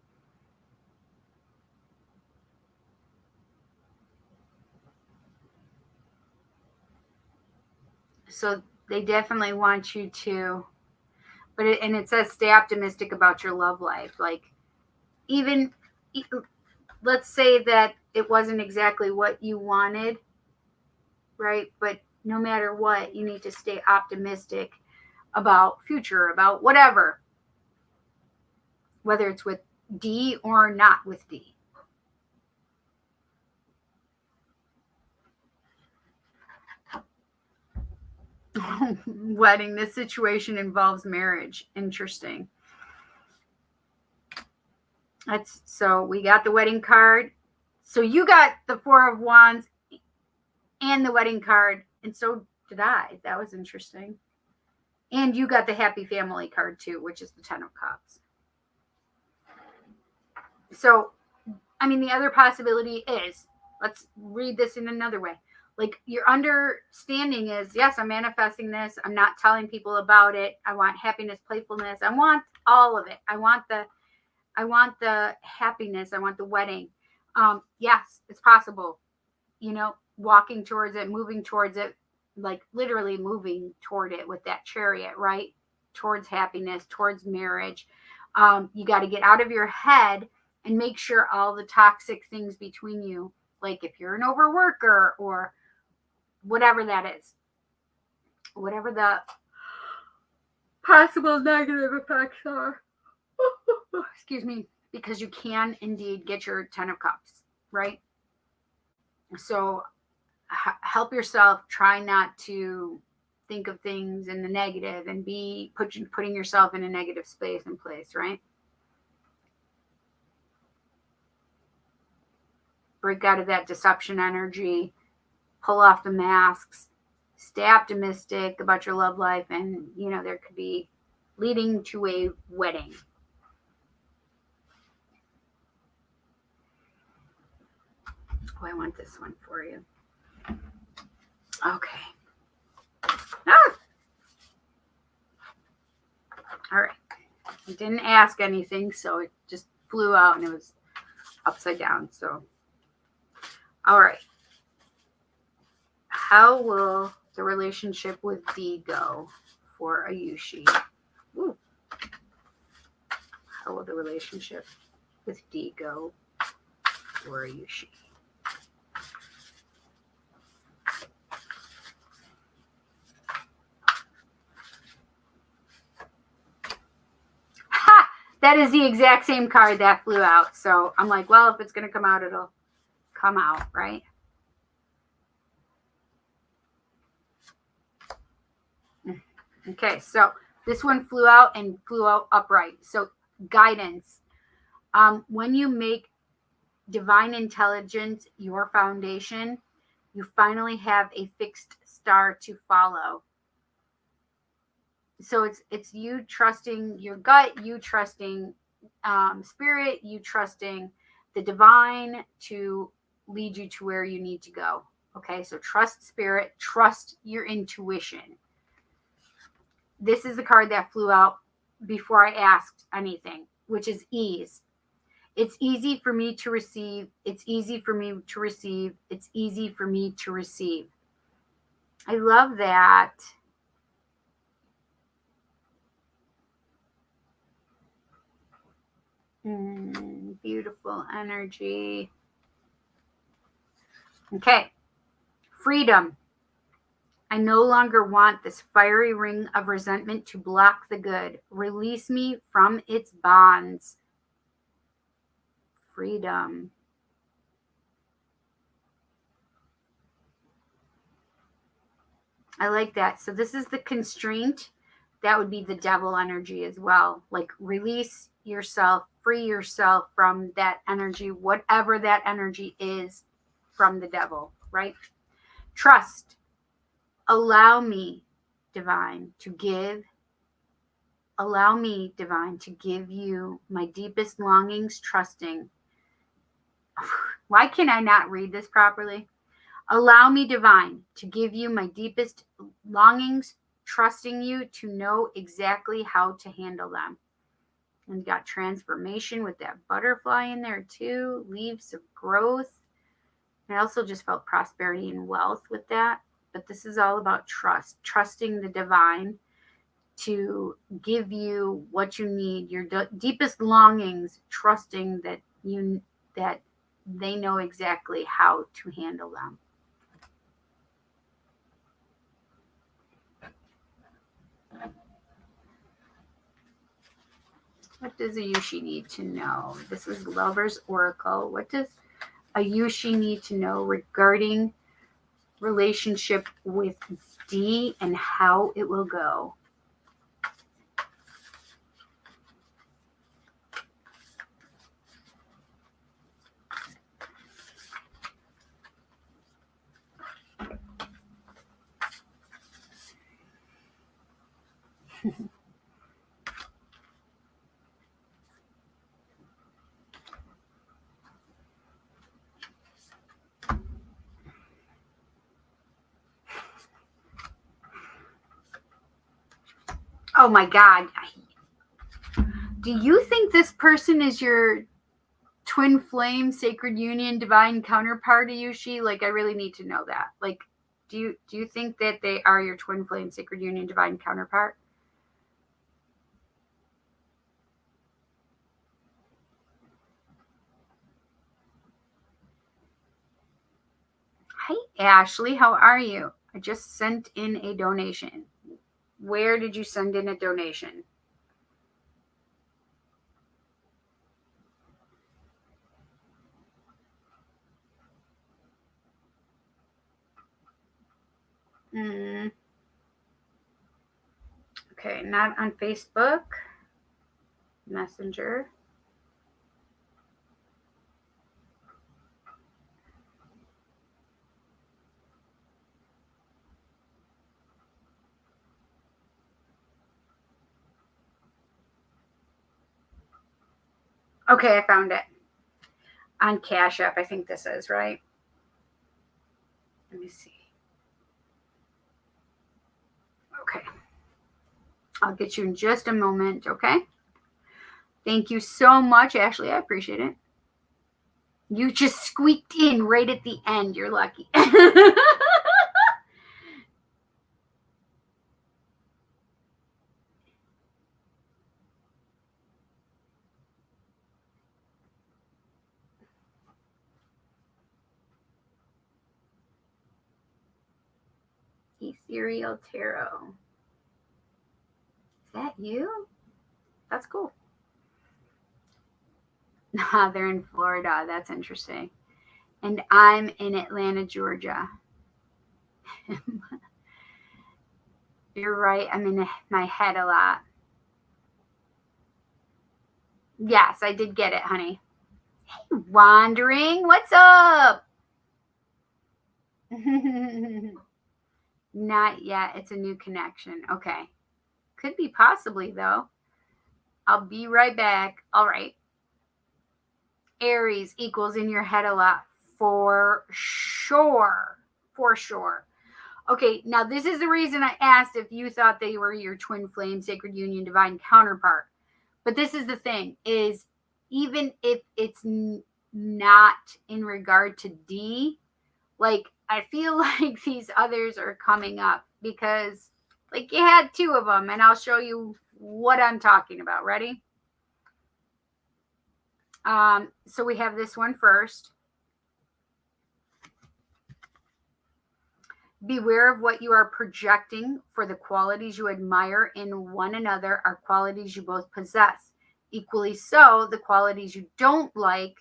[SPEAKER 1] So they definitely want you to, and it says stay optimistic about your love life. Like, even let's say that it wasn't exactly what you wanted, right? But no matter what, you need to stay optimistic about future, about whatever, whether it's with D or not with D. Wedding. This situation involves marriage. Interesting. So we got the wedding card. So you got the Four of Wands and the wedding card, and so did I. That was interesting. And you got the happy family card too, which is the Ten of Cups. So, I mean, the other possibility is, let's read this in another way. Like, your understanding is, yes, I'm manifesting this. I'm not telling people about it. I want happiness, playfulness. I want all of it. I want the happiness. I want the wedding. Yes, it's possible. You know, walking towards it, moving towards it, like literally moving toward it with that chariot, right? Towards happiness, towards marriage. You got to get out of your head and make sure all the toxic things between you, like if you're an overworker or whatever that is, whatever the possible negative effects are, excuse me, because you can indeed get your 10 of Cups, right? So help yourself. Try not to think of things in the negative and be putting yourself in a negative space and place, right? Break out of that deception energy, pull off the masks, stay optimistic about your love life, and there could be leading to a wedding. Oh, I want this one for you. Okay. Ah! All right. I didn't ask anything, so it just flew out and it was upside down. So, all right. How will the relationship with D go for Ayushi? Ooh. How will the relationship with D go for Ayushi? Ha! That is the exact same card that flew out. So I'm like, well, if it's going to come out, it'll come out, right? Okay, so this one flew out and flew out upright. So guidance. When you make divine intelligence your foundation, you finally have a fixed star to follow. So it's you trusting your gut, you trusting spirit, you trusting the divine to lead you to where you need to go. Okay, so trust spirit, trust your intuition. This is the card that flew out before I asked anything, which is ease. It's easy for me to receive. It's easy for me to receive. It's easy for me to receive. I love that. Beautiful energy. Okay. Freedom. I no longer want this fiery ring of resentment to block the good. Release me from its bonds. Freedom. I like that. So this is the constraint. That would be the devil energy as well. Like release yourself, free yourself from that energy, whatever that energy is from the devil, right? Trust. Allow me, divine, to give. Allow me, divine, to give you my deepest longings, trusting. Why can I not read this properly? Allow me, divine, to give you my deepest longings, trusting you to know exactly how to handle them. And you got transformation with that butterfly in there too, leaves of growth. I also just felt prosperity and wealth with that. But this is all about trust, trusting the divine to give you what you need, your deepest longings, trusting that they know exactly how to handle them. What does Ayushi need to know? This is Lover's Oracle. What does Ayushi need to know regarding relationship with D and how it will go? Oh my God. Do you think this person is your twin flame, sacred union, divine counterpart, Ayushi? Like, I really need to know that. Like, do you think that they are your twin flame, sacred union, divine counterpart? Hi, Ashley. How are you? I just sent in a donation. Where did you send in a donation? Okay, not on Facebook. Messenger. Okay, I found it. On Cash App, I think this is, right? Let me see. Okay. I'll get you in just a moment, okay? Thank you so much, Ashley. I appreciate it. You just squeaked in right at the end. You're lucky. Ethereal Tarot. Is that you? That's cool. Nah, they're in Florida. That's interesting. And I'm in Atlanta, Georgia. You're right. I'm in my head a lot. Yes, I did get it, honey. Hey, Wandering. What's up? Not yet. It's a new connection. Okay. Could be possibly, though. I'll be right back. All right. Aries equals in your head a lot. For sure. For sure. Okay, now this is the reason I asked if you thought they were your twin flame, sacred union, divine counterpart. But this is the thing, is even if it's not in regard to D, like I feel like these others are coming up because like you had two of them, and I'll show you what I'm talking about. Ready? So we have this one first. Beware of what you are projecting, for the qualities you admire in one another are qualities you both possess. Equally so, the qualities you don't like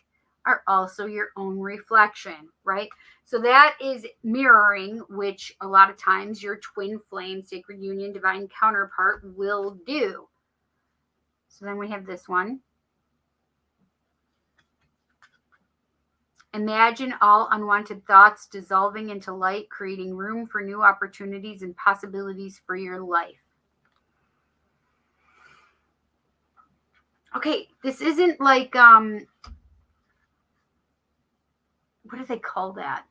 [SPEAKER 1] are also your own reflection, right? So that is mirroring, which a lot of times your twin flame, sacred union, divine counterpart will do. So then we have this one. Imagine all unwanted thoughts dissolving into light, creating room for new opportunities and possibilities for your life. Okay, this isn't like, what do they call that?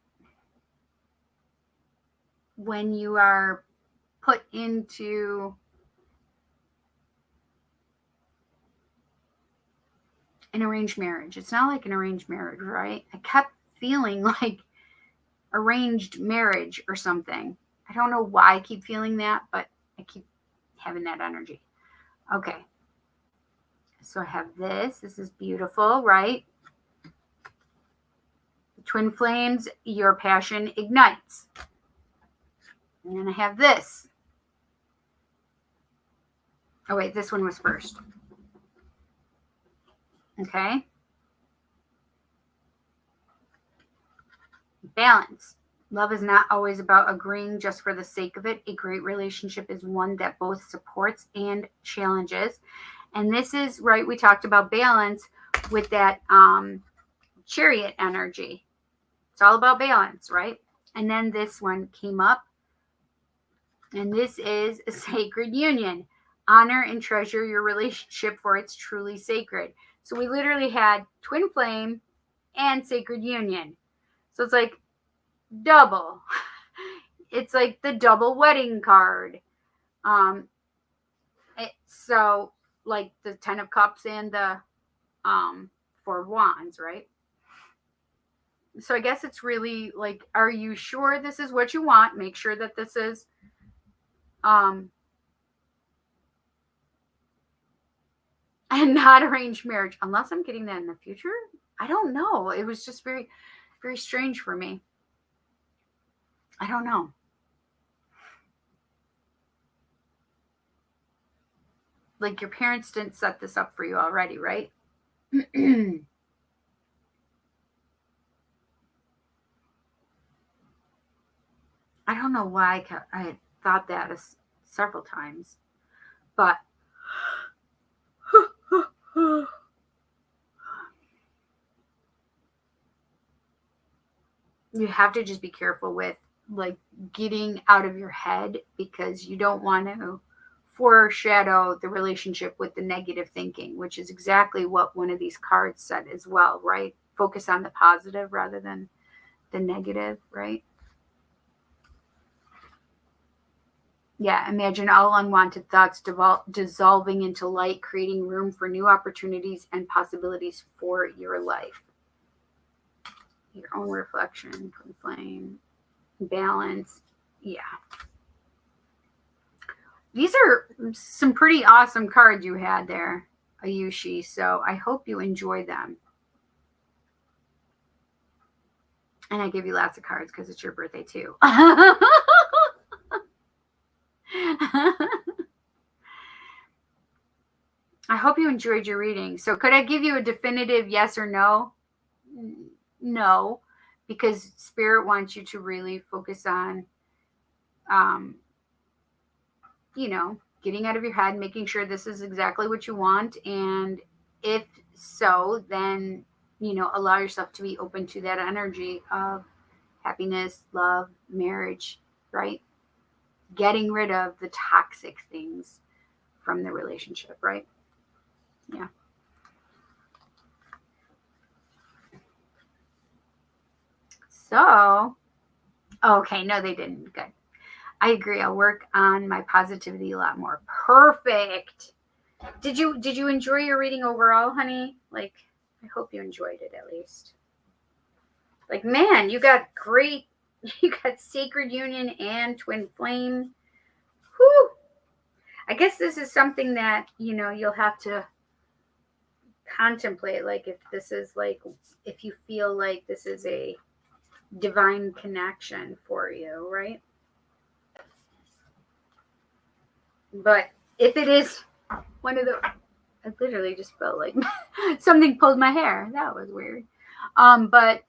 [SPEAKER 1] When you are put into an arranged marriage. It's not like an arranged marriage, right? I kept feeling like arranged marriage or something. I don't know why I keep feeling that, but I keep having that energy. Okay. So I have this. This is beautiful, right? Twin flames, your passion ignites. And then I have this. Oh, wait, this one was first. Okay. Balance. Love is not always about agreeing just for the sake of it. A great relationship is one that both supports and challenges. And this is, right, we talked about balance with that chariot energy. It's all about balance, right? And then this one came up. And this is a sacred union. Honor and treasure your relationship, for it's truly sacred. So we literally had twin flame and sacred union. So it's like double. It's like the double wedding card. So like the 10 of cups and the 4 of wands, right? So I guess it's really like, are you sure this is what you want? Make sure that this is and not arranged marriage, unless I'm getting that in the future. I don't know. It was just very, very strange for me. I don't know. Like your parents didn't set this up for you already, right? I don't know why I thought that several times. But you have to just be careful with like getting out of your head, because you don't want to foreshadow the relationship with the negative thinking, which is exactly what one of these cards said as well, right? Focus on the positive rather than the negative, right? Yeah, imagine all unwanted thoughts dissolving into light, creating room for new opportunities and possibilities for your life. Your own reflection, twin flame, balance. Yeah. These are some pretty awesome cards you had there, Ayushi. So I hope you enjoy them. And I give you lots of cards because it's your birthday too. I hope you enjoyed your reading. So could I give you a definitive yes or no? No, because Spirit wants you to really focus on, getting out of your head, making sure this is exactly what you want. And if so, then, allow yourself to be open to that energy of happiness, love, marriage, right? Getting rid of the toxic things from the relationship, right? Yeah. So, okay, no, they didn't. Good. I agree. I'll work on my positivity a lot more. Perfect. Did you enjoy your reading overall, honey? Like, I hope you enjoyed it at least. Like, man, you got Sacred Union and Twin Flame. Whew. I guess this is something that, you'll have to contemplate. Like, if you feel like this is a divine connection for you, right? But if it is one of the, I literally just felt like something pulled my hair. That was weird. But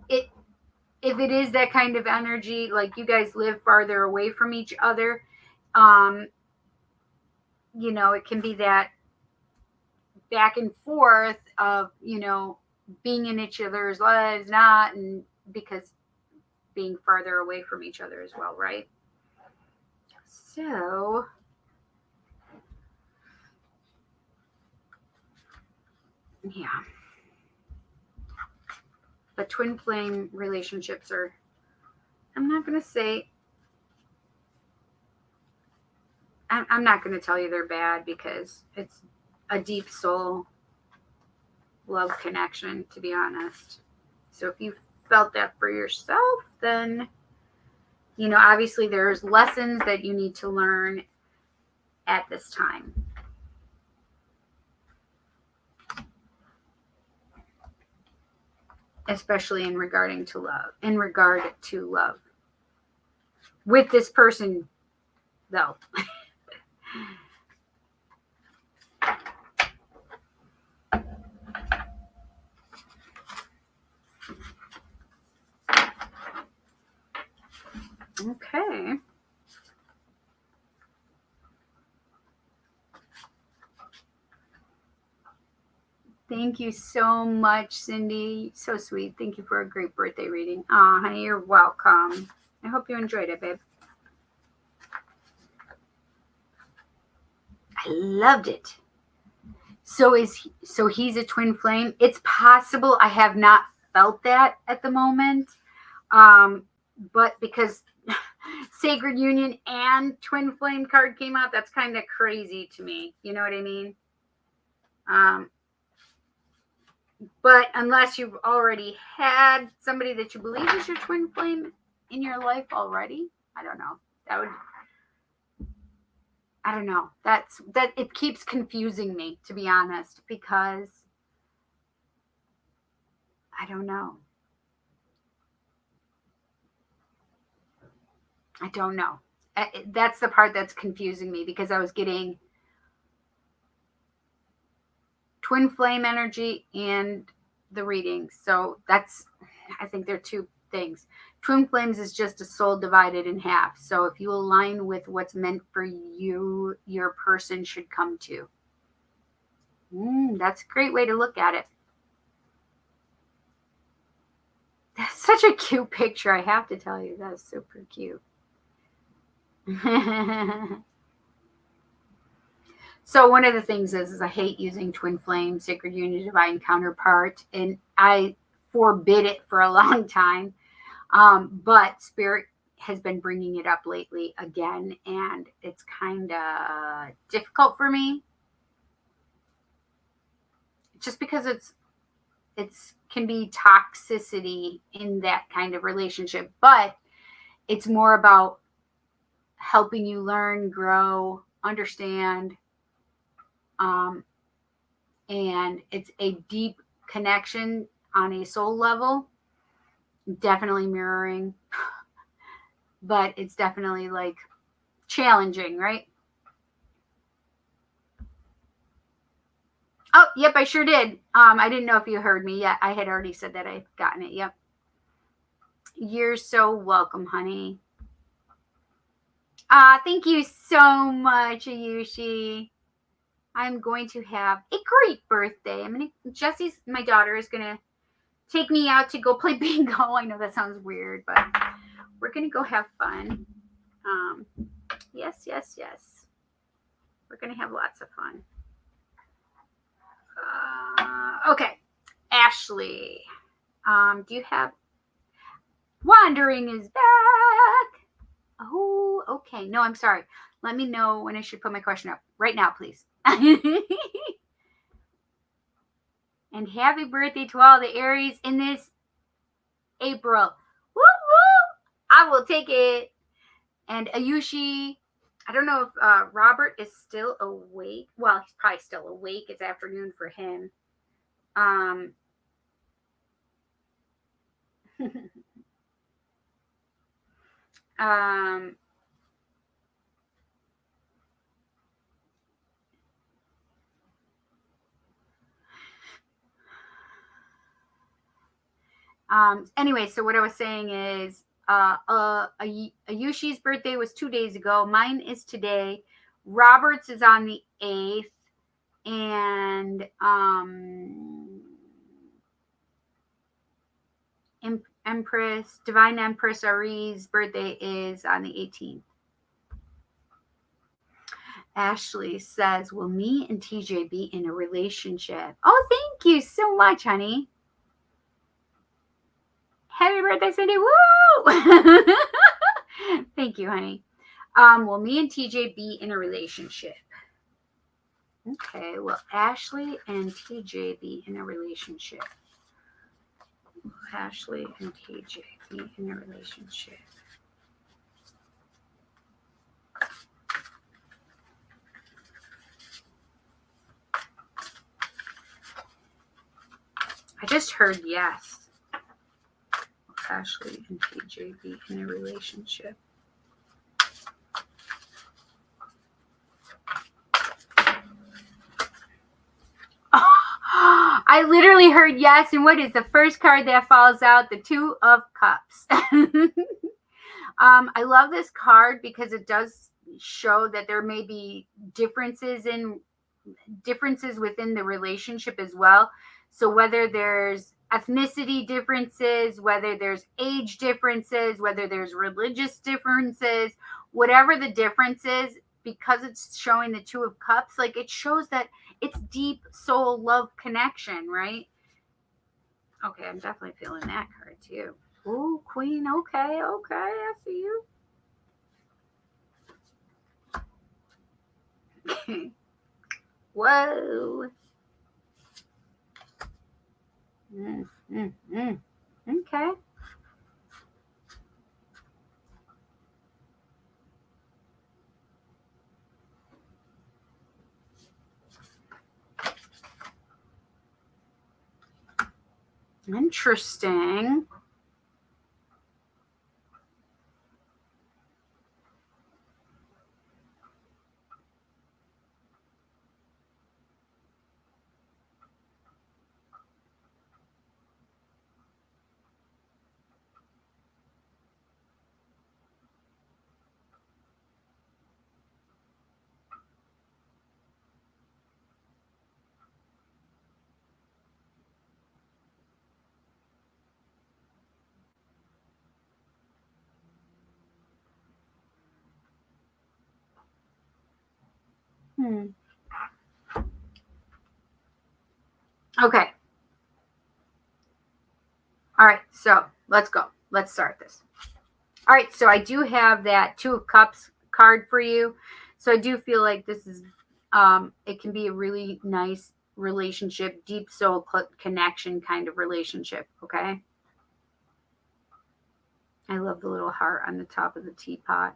[SPEAKER 1] if it is that kind of energy, like you guys live farther away from each other, it can be that back and forth of, being in each other's lives, not, and because being farther away from each other as well, right? So, yeah. But twin flame relationships are, I'm not going to say, I'm not going to tell you they're bad, because it's a deep soul love connection, to be honest. So if you felt that for yourself, then, obviously there's lessons that you need to learn at this time. Especially in regard to love. With this person, though. Okay. Thank you so much, Cindy. So sweet. Thank you for a great birthday reading. Aw, honey, you're welcome. I hope you enjoyed it, babe. I loved it. So he's a twin flame. It's possible. I have not felt that at the moment. But because Sacred Union and Twin Flame card came out, that's kind of crazy to me. You know what I mean? But unless you've already had somebody that you believe is your twin flame in your life already, I don't know. I don't know. That it keeps confusing me, to be honest, because I don't know. I don't know. That's the part that's confusing me, because I was getting twin flame energy and the reading. So I think they're two things. Twin flames is just a soul divided in half. So if you align with what's meant for you, your person should come to. That's a great way to look at it. That's such a cute picture, I have to tell you. That's super cute. So one of the things is I hate using twin flame, sacred union, divine counterpart, and I forbid it for a long time. But Spirit has been bringing it up lately again, and it's kind of difficult for me. Just because it's can be toxicity in that kind of relationship, but it's more about helping you learn, grow, understand, and it's a deep connection on a soul level, definitely mirroring, but it's definitely like challenging, right? Oh, yep, I sure did. I didn't know if you heard me yet. I had already said that I've gotten it. Yep. You're so welcome, honey. Thank you so much, Ayushi. I'm going to have a great birthday. Jesse's, my daughter, is going to take me out to go play bingo. I know that sounds weird, but we're going to go have fun. Yes. We're going to have lots of fun. Okay. Ashley, do you have Wandering is back? Oh, okay. No, I'm sorry. Let me know when I should put my question up. Right now, please. And happy birthday to all the Aries in this April. Woo woo! I will take it. And Ayushi, I don't know if Robert is still awake. Well, he's probably still awake. It's afternoon for him. Anyway, so what I was saying is Ayushi's birthday was 2 days ago. Mine is today. Robert's is on the 8th. And Empress, Divine Empress Ari's birthday is on the 18th. Ashley says, will me and TJ be in a relationship? Oh, thank you so much, honey. Happy birthday, Cindy. Woo! Thank you, honey. Will me and TJ be in a relationship? Okay, will Ashley and TJ be in a relationship? Will Ashley and TJ be in a relationship? I just heard yes. Ashley and TJ be in a relationship? I literally heard yes, and what is the first card that falls out? The Two of Cups. I love this card because it does show that there may be differences within the relationship as well. So whether there's ethnicity differences, whether there's age differences, whether there's religious differences, whatever the difference is, because it's showing the Two of Cups, like it shows that it's deep soul love connection, right? Okay, I'm definitely feeling that card too. Ooh, Queen. Okay, I see you. Whoa. Okay. Interesting. Okay. All right, so let's go. Let's start this. All right, so I do have that Two of Cups card for you. So I do feel like this is, it can be a really nice relationship, deep soul connection kind of relationship, okay? I love the little heart on the top of the teapot.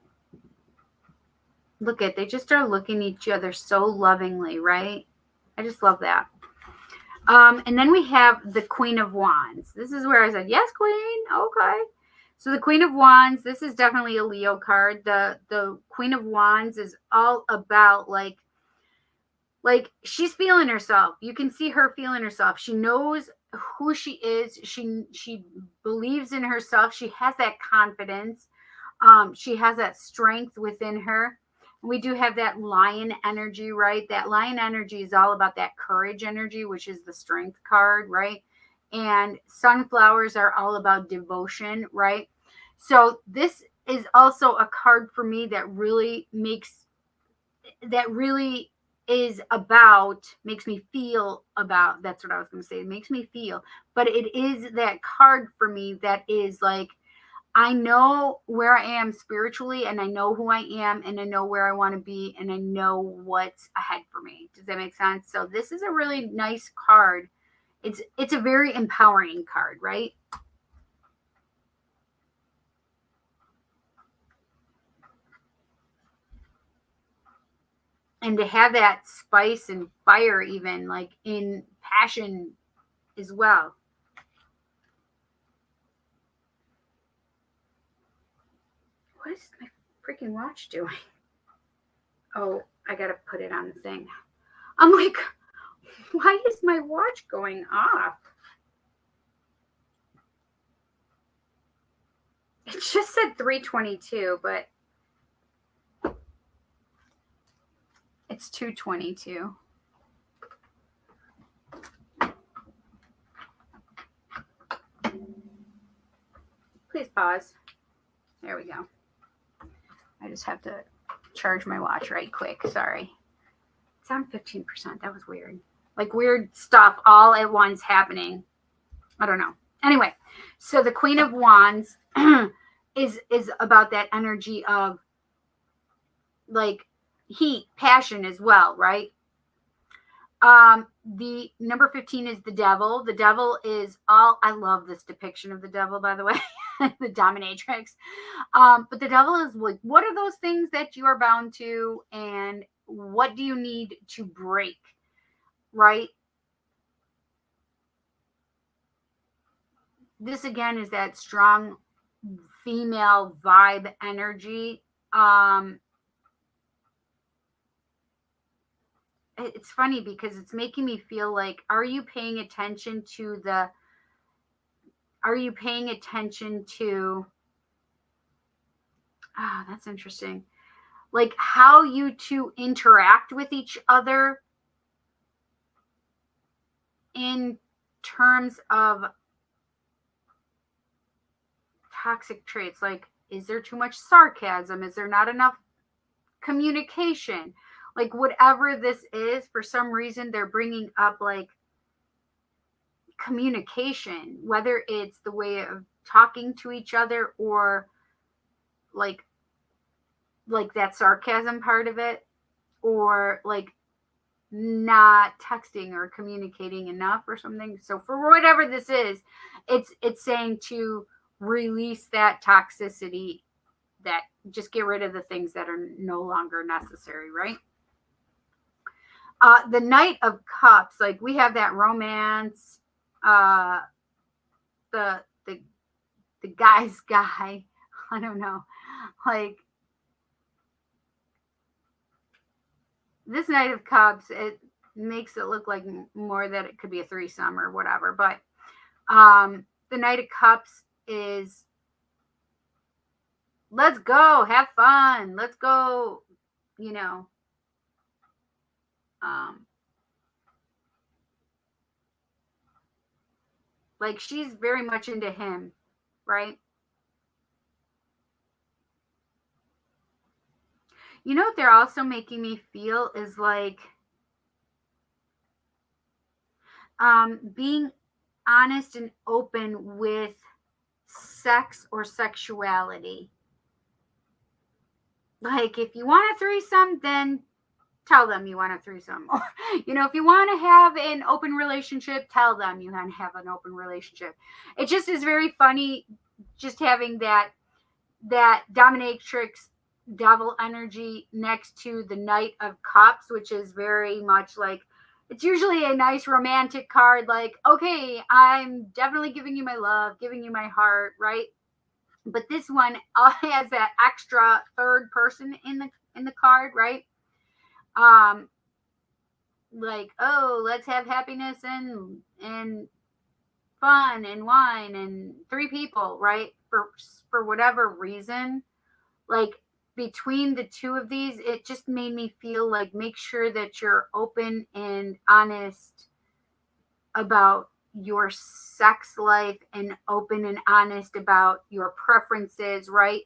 [SPEAKER 1] Look at, they just are looking at each other so lovingly, right? I just love that. And then we have the Queen of Wands. This is where I said, yes, Queen. Okay. So the Queen of Wands, this is definitely a Leo card. The Queen of Wands is all about like she's feeling herself. You can see her feeling herself. She knows who she is. She believes in herself. She has that confidence. She has that strength within her. We do have that lion energy, right? That lion energy is all about that courage energy, which is the strength card, right? And sunflowers are all about devotion, right? So this is also a card for me that really makes me feel about, that's what I was going to say. It makes me feel, but it is that card for me that is like, I know where I am spiritually, and I know who I am, and I know where I want to be, and I know what's ahead for me. Does that make sense? So this is a really nice card. It's a very empowering card, right? And to have that spice and fire, even like in passion as well. What is my freaking watch doing? Oh, I gotta put it on the thing. I'm like, why is my watch going off? It just said 3:22, but it's 2:22. Please pause. There we go. I just have to charge my watch right quick. Sorry. It's on 15%. That was weird. Like weird stuff all at once happening. I don't know. Anyway, so the Queen of Wands is about that energy of like heat, passion as well, right? The number 15 is the devil. The devil is all, I love this depiction of the devil, by the way, the dominatrix. But the devil is like, what are those things that you are bound to, and what do you need to break, right? This again is that strong female vibe energy. It's funny because it's making me feel like, are you paying attention to that's interesting, like how you two interact with each other in terms of toxic traits? Like, is there too much sarcasm? Is there not enough communication? Like whatever this is, for some reason they're bringing up like communication, whether it's the way of talking to each other or like that sarcasm part of it, or like not texting or communicating enough or something. So for whatever this is, it's saying to release that toxicity, that just get rid of the things that are no longer necessary, right? The Knight of Cups, like we have that romance, the guy's guy. I don't know, like this Knight of Cups, it makes it look like more that it could be a threesome or whatever. But the Knight of Cups is, let's go, have fun, let's go, you know. Like she's very much into him, right? You know what they're also making me feel is like being honest and open with sex or sexuality. Like, if you want a threesome, then tell them you want a threesome. Or, you know, if you want to have an open relationship, tell them you want to have an open relationship. It just is very funny just having that dominatrix devil energy next to the Knight of Cups, which is very much like, it's usually a nice romantic card, like, okay, I'm definitely giving you my love, giving you my heart, right? But this one has that extra third person in the card, right? Like, oh, let's have happiness and fun and wine and 3 people, right? For whatever reason, like, between the 2 of these, it just made me feel like, make sure that you're open and honest about your sex life and open and honest about your preferences, right?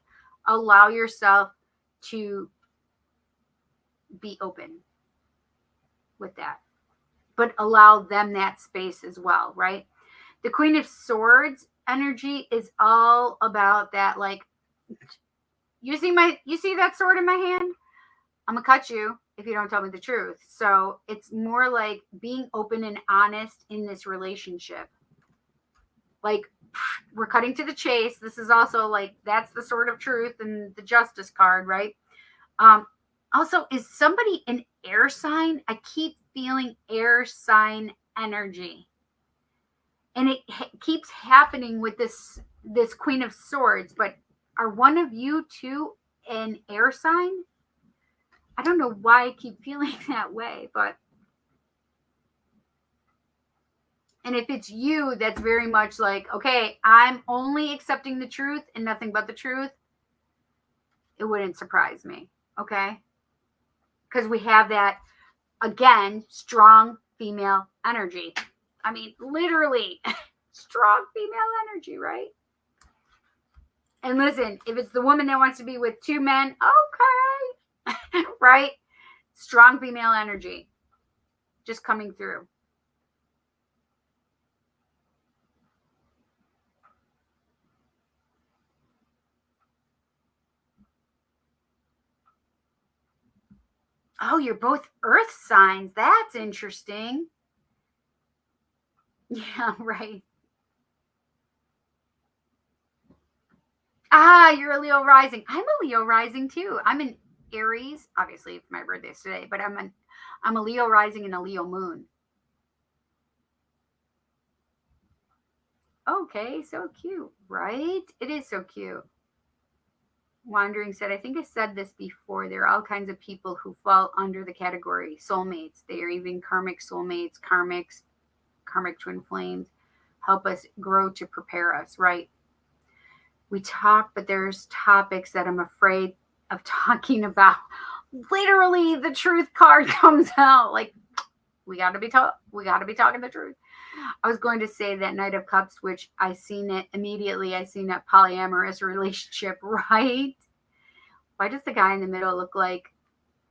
[SPEAKER 1] Allow yourself to be open with that, but allow them that space as well, right? The Queen of Swords energy is all about that, like, you see that sword in my hand? I'm gonna cut you if you don't tell me the truth. So it's more like being open and honest in this relationship. Like, we're cutting to the chase. This is also like, that's the sword of truth and the Justice card, right? Also, is somebody an air sign? I keep feeling air sign energy. And it keeps happening with this Queen of Swords. But are one of you two an air sign? I don't know why I keep feeling that way, but. And if it's you, that's very much like, okay, I'm only accepting the truth and nothing but the truth. It wouldn't surprise me, okay? Because we have that, again, strong female energy. I mean, literally, strong female energy, right? And listen, if it's the woman that wants to be with 2 men, okay, right? Strong female energy just coming through. Oh, you're both earth signs. That's interesting. Yeah, right. Ah, you're a Leo rising. I'm a Leo rising too. I'm an Aries. Obviously, my birthday's today, but I'm a Leo rising and a Leo moon. Okay, so cute, right? It is so cute. Wandering said, I think I said this before. There are all kinds of people who fall under the category soulmates. They are even karmic soulmates, karmic twin flames, help us grow to prepare us, right? We talk, but there's topics that I'm afraid of talking about. Literally, the truth card comes out. Like, we got to be talking the truth. I was going to say that Knight of Cups, which I seen it immediately. I seen that polyamorous relationship, right? Why does the guy in the middle look like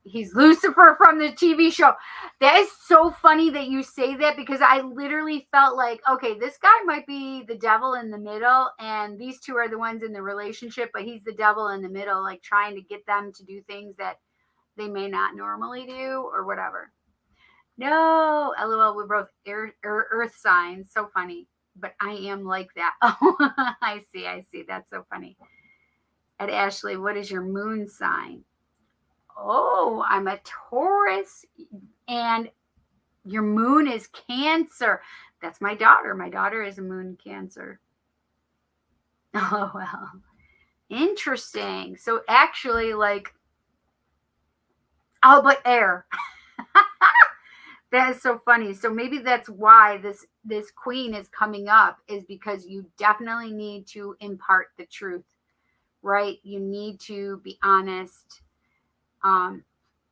[SPEAKER 1] he's Lucifer from the TV show? That is so funny that you say that, because I literally felt like, okay, this guy might be the devil in the middle, and these 2 are the ones in the relationship, but he's the devil in the middle, like trying to get them to do things that they may not normally do or whatever. No, LOL, we're both earth signs. So funny. But I am like that. Oh, I see. That's so funny. At Ashley, what is your moon sign? Oh, I'm a Taurus. And your moon is Cancer. That's my daughter. My daughter is a moon Cancer. Oh, well. Interesting. So actually, like, oh, but air. That is so funny. So maybe that's why this queen is coming up, is because you definitely need to impart the truth, right? You need to be honest. You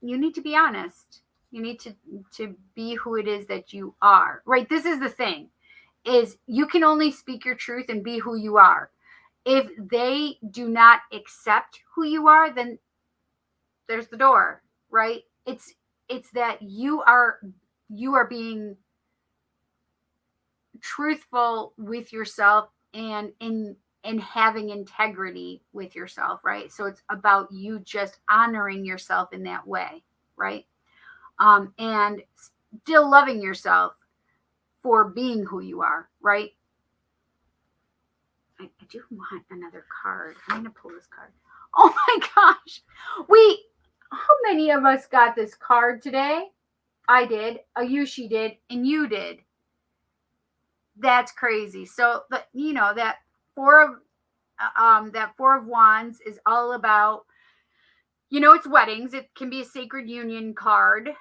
[SPEAKER 1] need to be honest. You need to be who it is that you are, right? This is the thing, is you can only speak your truth and be who you are. If they do not accept who you are, then there's the door, right? It's that you are being truthful with yourself and having integrity with yourself, right? So it's about you just honoring yourself in that way, right? And still loving yourself for being who you are, right? I do want another card. I'm going to pull this card. Oh my gosh. How many of us got this card today? I did, Ayushi did, and you did. That's crazy. So, that Four of Wands is all about, it's weddings. It can be a sacred union card.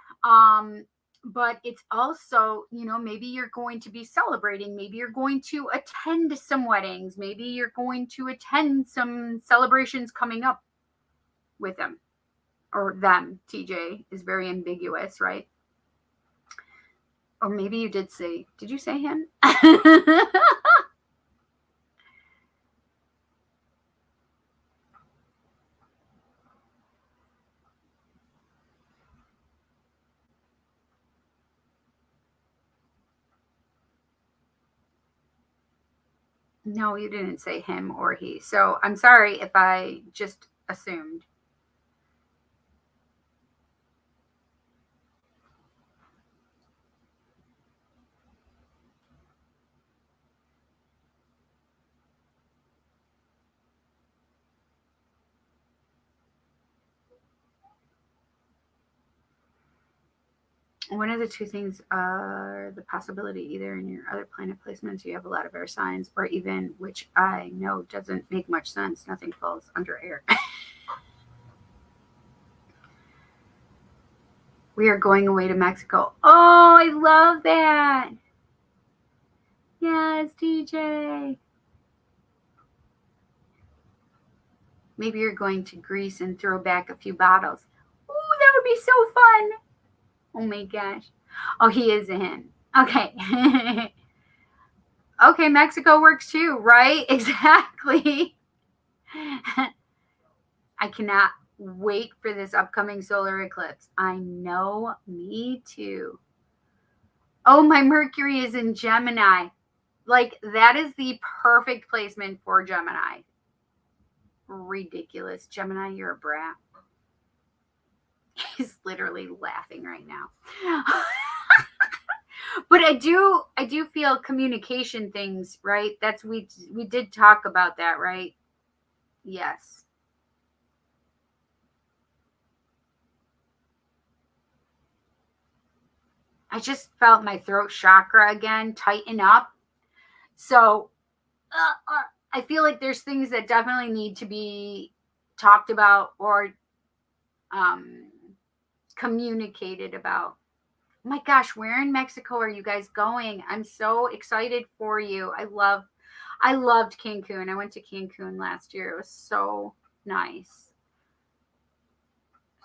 [SPEAKER 1] But it's also, maybe you're going to be celebrating. Maybe you're going to attend some weddings. Maybe you're going to attend some celebrations coming up with them or them. TJ is very ambiguous, right? Or maybe you did you say him? No, you didn't say him or he. So I'm sorry if I just assumed. One of the two things are the possibility either in your other planet placements you have a lot of air signs, or even, which I know doesn't make much sense, nothing falls under air. We are going away to Mexico. Oh, I love that. Yes, DJ. Maybe you're going to Greece and throw back a few bottles. Oh, that would be so fun. Oh my gosh. Oh, he is a him. Okay. Okay, Mexico works too, right? Exactly. I cannot wait for this upcoming solar eclipse. I know, me too. Oh, my Mercury is in Gemini. Like, that is the perfect placement for Gemini. Ridiculous. Gemini, you're a brat. He's literally laughing right now. But I do feel communication things, right? That's we did talk about that, right? Yes. I just felt my throat chakra again tighten up. So I feel like there's things that definitely need to be talked about or communicated about. Oh my gosh, where in Mexico are you guys going? I'm so excited for you. I loved Cancun. I went to Cancun last year. It was so nice.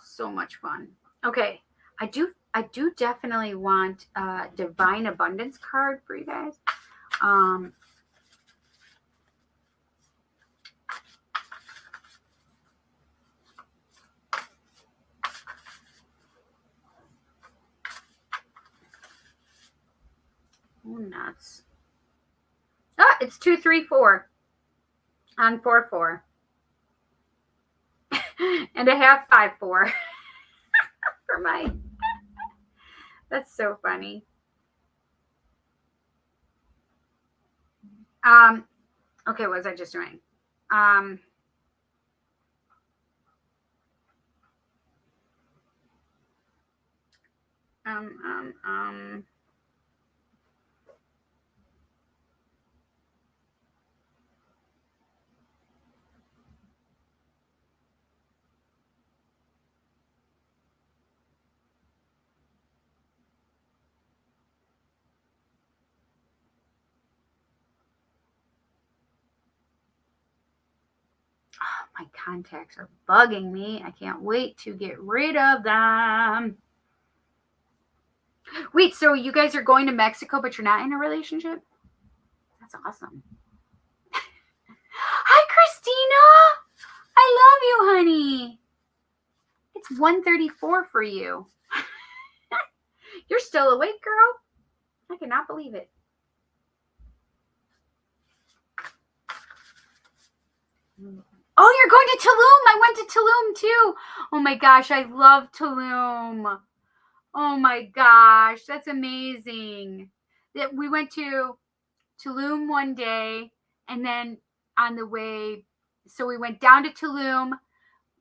[SPEAKER 1] So much fun. Okay. I do definitely want a Divine Abundance card for you guys. Oh, nuts. Ah, it's 234 on 4-4. And I have 5-4 for my. That's so funny. Okay, what was I just doing? My contacts are bugging me. I can't wait to get rid of them. Wait, so you guys are going to Mexico, but you're not in a relationship? That's awesome. Hi, Christina. I love you, honey. It's 1:34 for you. You're still awake, girl. I cannot believe it. Oh, you're going to Tulum. I went to Tulum too. Oh my gosh, I love Tulum. Oh my gosh, that's amazing. That we went to Tulum one day, and then on the way, so we went down to Tulum.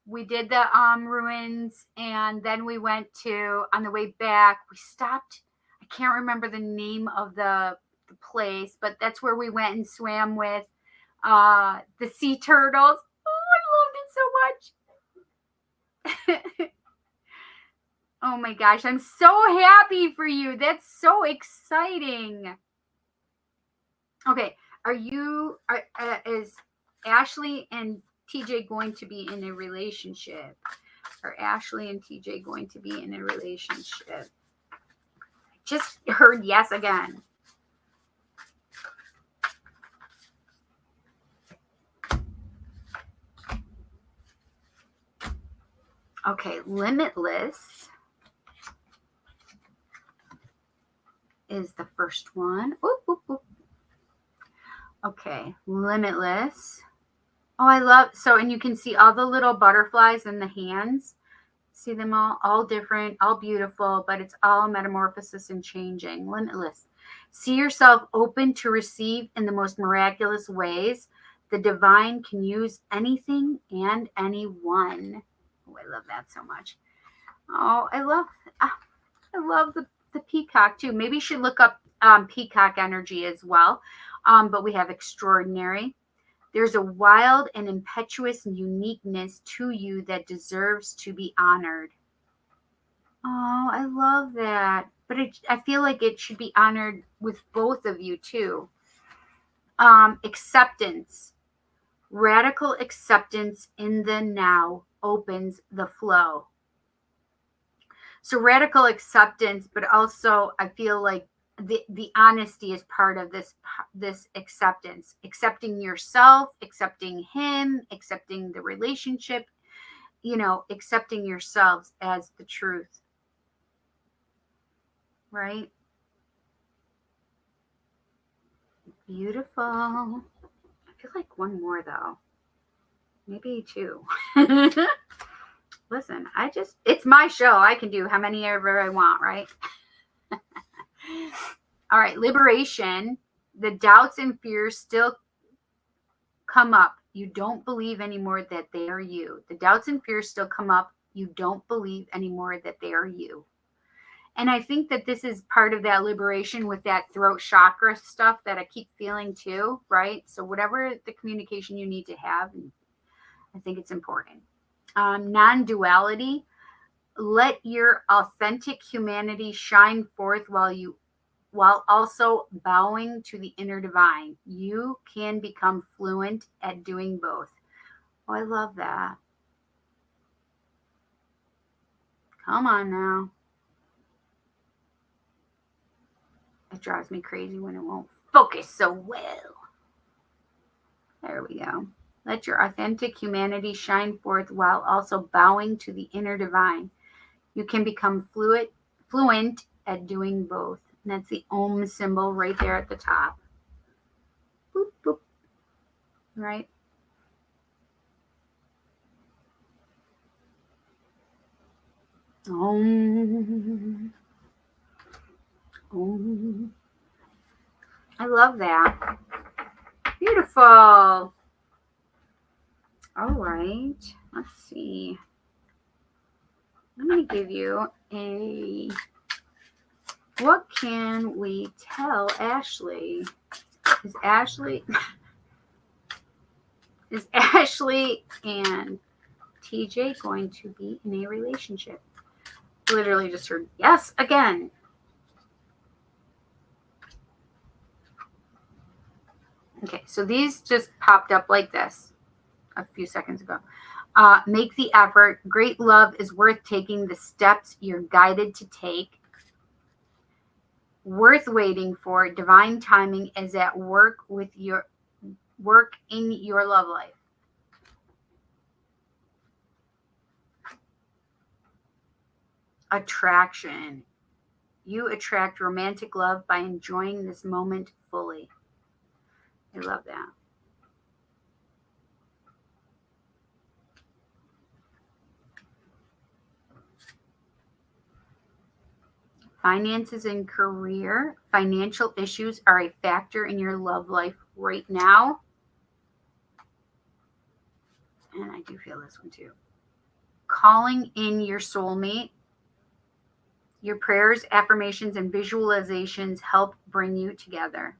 [SPEAKER 1] We did the ruins, and then we went to, on the way back, we stopped. I can't remember the name of the place, but that's where we went and swam with the sea turtles. Oh, I loved it so much. Oh my gosh, I'm so happy for you. That's so exciting. Okay, is Ashley and TJ going to be in a relationship? Are Ashley and TJ going to be in a relationship? Just heard yes again. Okay, limitless is the first one. Oop, oop, oop. Okay, limitless. Oh, I love, so, and you can see all the little butterflies in the hands. See them all different, all beautiful, but it's all metamorphosis and changing. Limitless. See yourself open to receive in the most miraculous ways. The divine can use anything and anyone. Oh, I love that so much. Oh, I love the peacock too. Maybe you should look up peacock energy as well. But we have extraordinary. There's a wild and impetuous uniqueness to you that deserves to be honored. Oh, I love that. But I feel like it should be honored with both of you too. Acceptance. Radical acceptance in the now opens the flow. So radical acceptance, but also I feel like the honesty is part of this acceptance. Accepting yourself, accepting him, accepting the relationship, accepting yourselves as the truth. Right? Beautiful. I feel like one more though. Maybe two. Listen, it's my show. I can do how many ever I want, right? All right, liberation. The doubts and fears still come up. You don't believe anymore that they are you. The doubts and fears still come up. You don't believe anymore that they are you. And I think that this is part of that liberation with that throat chakra stuff that I keep feeling too, right? So whatever the communication you need to have, I think it's important. Non-duality. Let your authentic humanity shine forth while also bowing to the inner divine. You can become fluent at doing both. Oh, I love that. Come on now. It drives me crazy when it won't focus so well. There we go. Let your authentic humanity shine forth while also bowing to the inner divine. You can become fluent at doing both. And that's the Om symbol right there at the top. Boop, boop. Right? Om. Om. I love that. Beautiful. All right. Let's see. I'm going to give you what can we tell Ashley? Is Ashley and TJ going to be in a relationship? Literally just heard yes again. Okay, so these just popped up like this a few seconds ago. Make the effort. Great love is worth taking the steps you're guided to take. Worth waiting for. Divine timing is at work in your love life. attraction. You attract romantic love by enjoying this moment fully. I love that. Finances and career. Financial issues are a factor in your love life right now. And I do feel this one too. Calling in your soulmate. Your prayers, affirmations, and visualizations help bring you together.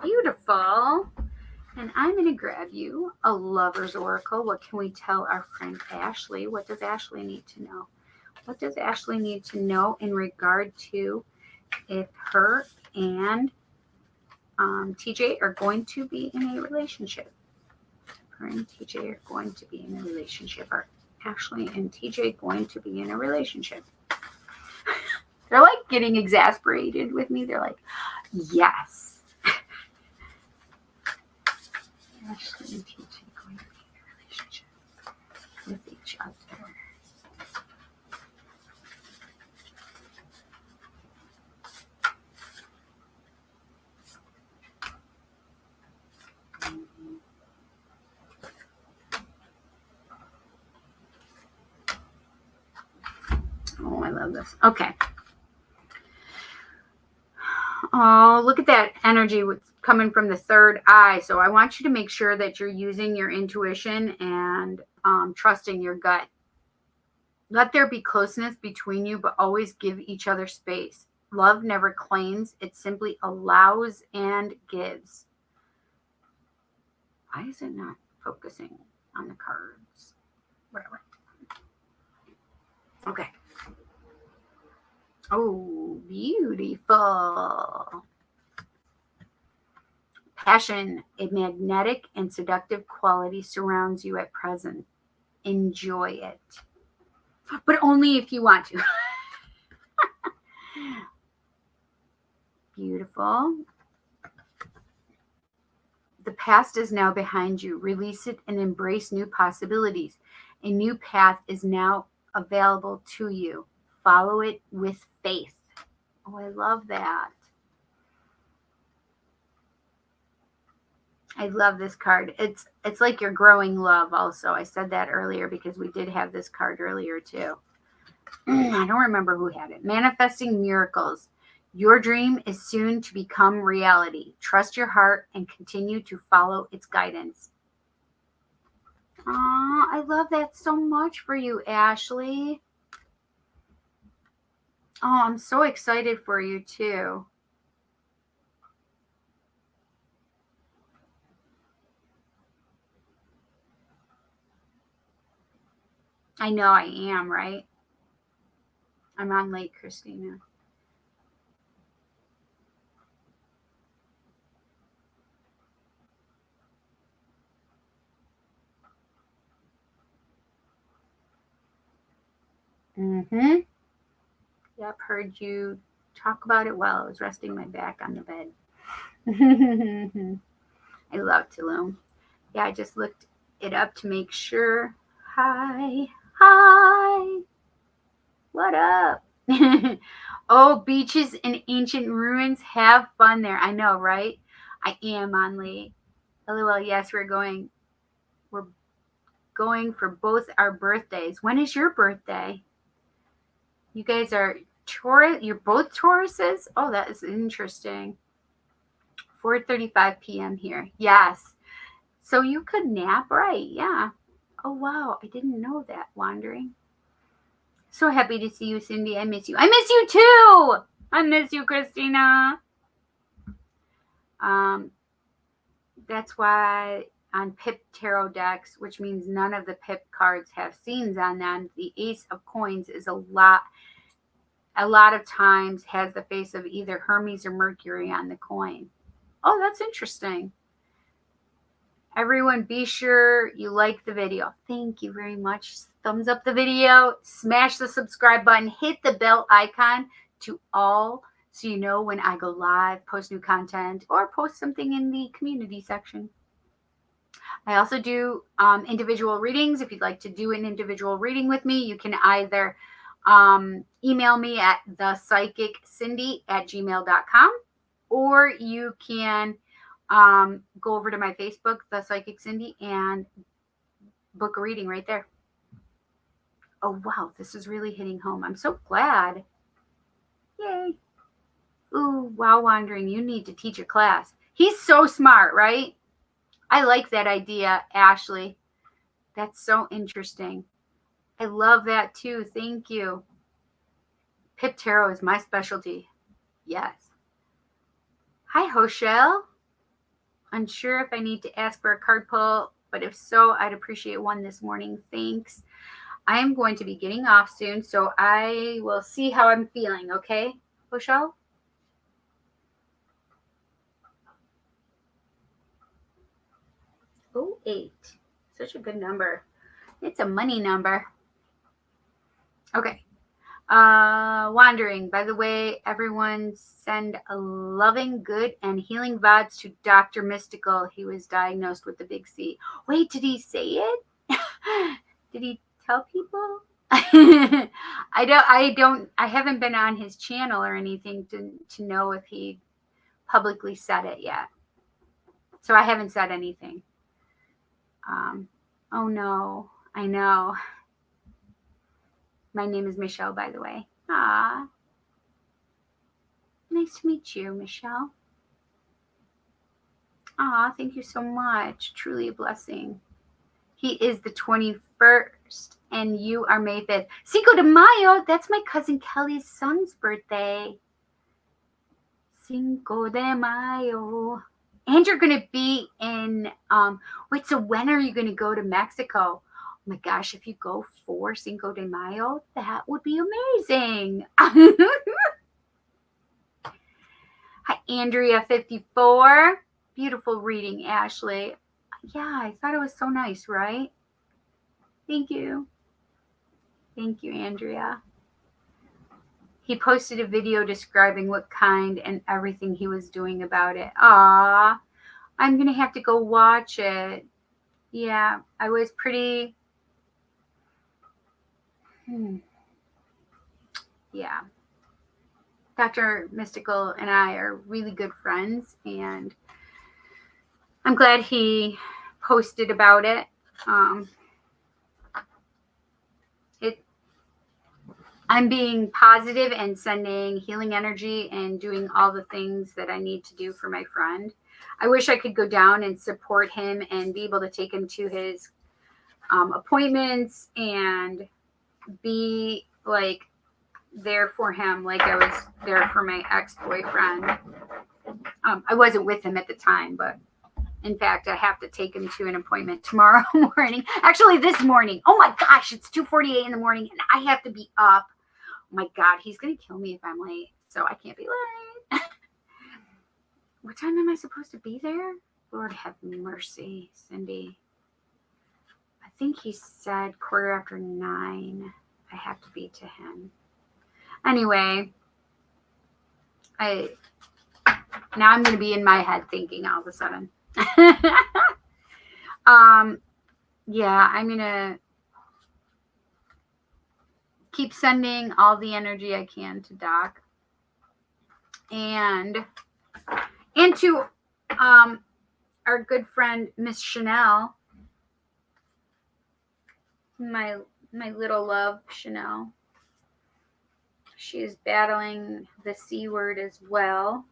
[SPEAKER 1] Beautiful. And I'm going to grab you a lover's oracle. What can we tell our friend Ashley? What does Ashley need to know? What does Ashley need to know in regard to if her and TJ are going to be in a relationship? Her and TJ are going to be in a relationship. Are Ashley and TJ going to be in a relationship? They're like getting exasperated with me. They're like, yes. Ashley and TJ going to be in a relationship with each other. Oh, I love this. Okay. Oh, look at that energy coming from the third eye. So I want you to make sure that you're using your intuition and trusting your gut. Let there be closeness between you, but always give each other space. Love never claims. It simply allows and gives. Why is it not focusing on the cards? Whatever. Okay. Oh, beautiful. Passion, a magnetic and seductive quality surrounds you at present. Enjoy it. But only if you want to. Beautiful. The past is now behind you. Release it and embrace new possibilities. A new path is now available to you. Follow it with faith. Oh, I love that. I love this card. It's like you're growing love also. I said that earlier because we did have this card earlier too. I don't remember who had it. Manifesting miracles. Your dream is soon to become reality. Trust your heart and continue to follow its guidance. Oh, I love that so much for you, Ashley. Oh, I'm so excited for you too. I know I am, right? I'm on late, Christina. Mm-hmm. Yep, heard you talk about it while I was resting my back on the bed. I love Tulum. Yeah, I just looked it up to make sure. Hi. What up? Oh, beaches and ancient ruins. Have fun there. I know, right? I am on late. LOL, yes, we're going for both our birthdays. When is your birthday? You guys are Taurus. You're both Tauruses? Oh, that is interesting. 4:35 p.m. here. Yes. So you could nap, right? Yeah. Oh, wow. I didn't know that. Wandering. So happy to see you, Cindy. I miss you. I miss you too. I miss you, Christina. That's why on Pip tarot decks, which means none of the Pip cards have scenes on them, the Ace of Coins is a lot of times has the face of either Hermes or Mercury on the coin. Oh, that's interesting. Everyone, be sure you like the video. Thank you very much. Thumbs up the video, smash the subscribe button, hit the bell icon to all so you know when I go live, post new content, or post something in the community section. I also do individual readings. If you'd like to do an individual reading with me, you can either email me at thepsychiccindy@gmail.com, or you can go over to my Facebook, The Psychic Cindy, and book a reading right there. Oh, wow. This is really hitting home. I'm so glad. Yay. Ooh, wow, Wandering. You need to teach a class. He's so smart, right? I like that idea, Ashley. That's so interesting. I love that too. Thank you. Pip Tarot is my specialty. Yes. Hi, Hoshel. Unsure if I need to ask for a card pull, but if so, I'd appreciate one this morning. Thanks. I am going to be getting off soon, so I will see how I'm feeling, okay, Hoshel? Oh, 8. Such a good number. It's a money number. Okay. Wandering. By the way, everyone send a loving, good, and healing vibes to Dr. Mystical. He was diagnosed with the big C. Wait, did he say it? Did he tell people? I haven't been on his channel or anything to know if he publicly said it yet. So I haven't said anything. Oh no, I know. My name is Michelle, by the way. Ah, nice to meet you, Michelle. Ah, thank you so much. Truly a blessing. He is the 21st, and you are May 5th. Cinco de Mayo, that's my cousin Kelly's son's birthday. Cinco de Mayo. And you're going to be in, wait, so when are you going to go to Mexico? Oh my gosh, if you go for Cinco de Mayo, that would be amazing. Hi, Andrea 54. Beautiful reading, Ashley. Yeah, I thought it was so nice, right? Thank you. Thank you, Andrea. He posted a video describing what kind and everything he was doing about it. Aw, I'm going to have to go watch it. Yeah, I was pretty... Yeah. Dr. Mystical and I are really good friends, and I'm glad he posted about it. I'm being positive and sending healing energy and doing all the things that I need to do for my friend. I wish I could go down and support him and be able to take him to his appointments and be like there for him like I was there for my ex-boyfriend. I wasn't with him at the time, but in fact, I have to take him to an appointment tomorrow morning. Actually, this morning. Oh my gosh, it's 2:48 in the morning and I have to be up. Oh my God, he's going to kill me if I'm late, so I can't be late. What time am I supposed to be there? Lord have mercy, Cindy. I think he said 9:15. I have to be to him. Anyway, now I'm going to be in my head thinking all of a sudden. Yeah, I'm going to keep sending all the energy I can to Doc. And to our good friend, Miss Chanel. My little love, Chanel. She is battling the C word as well.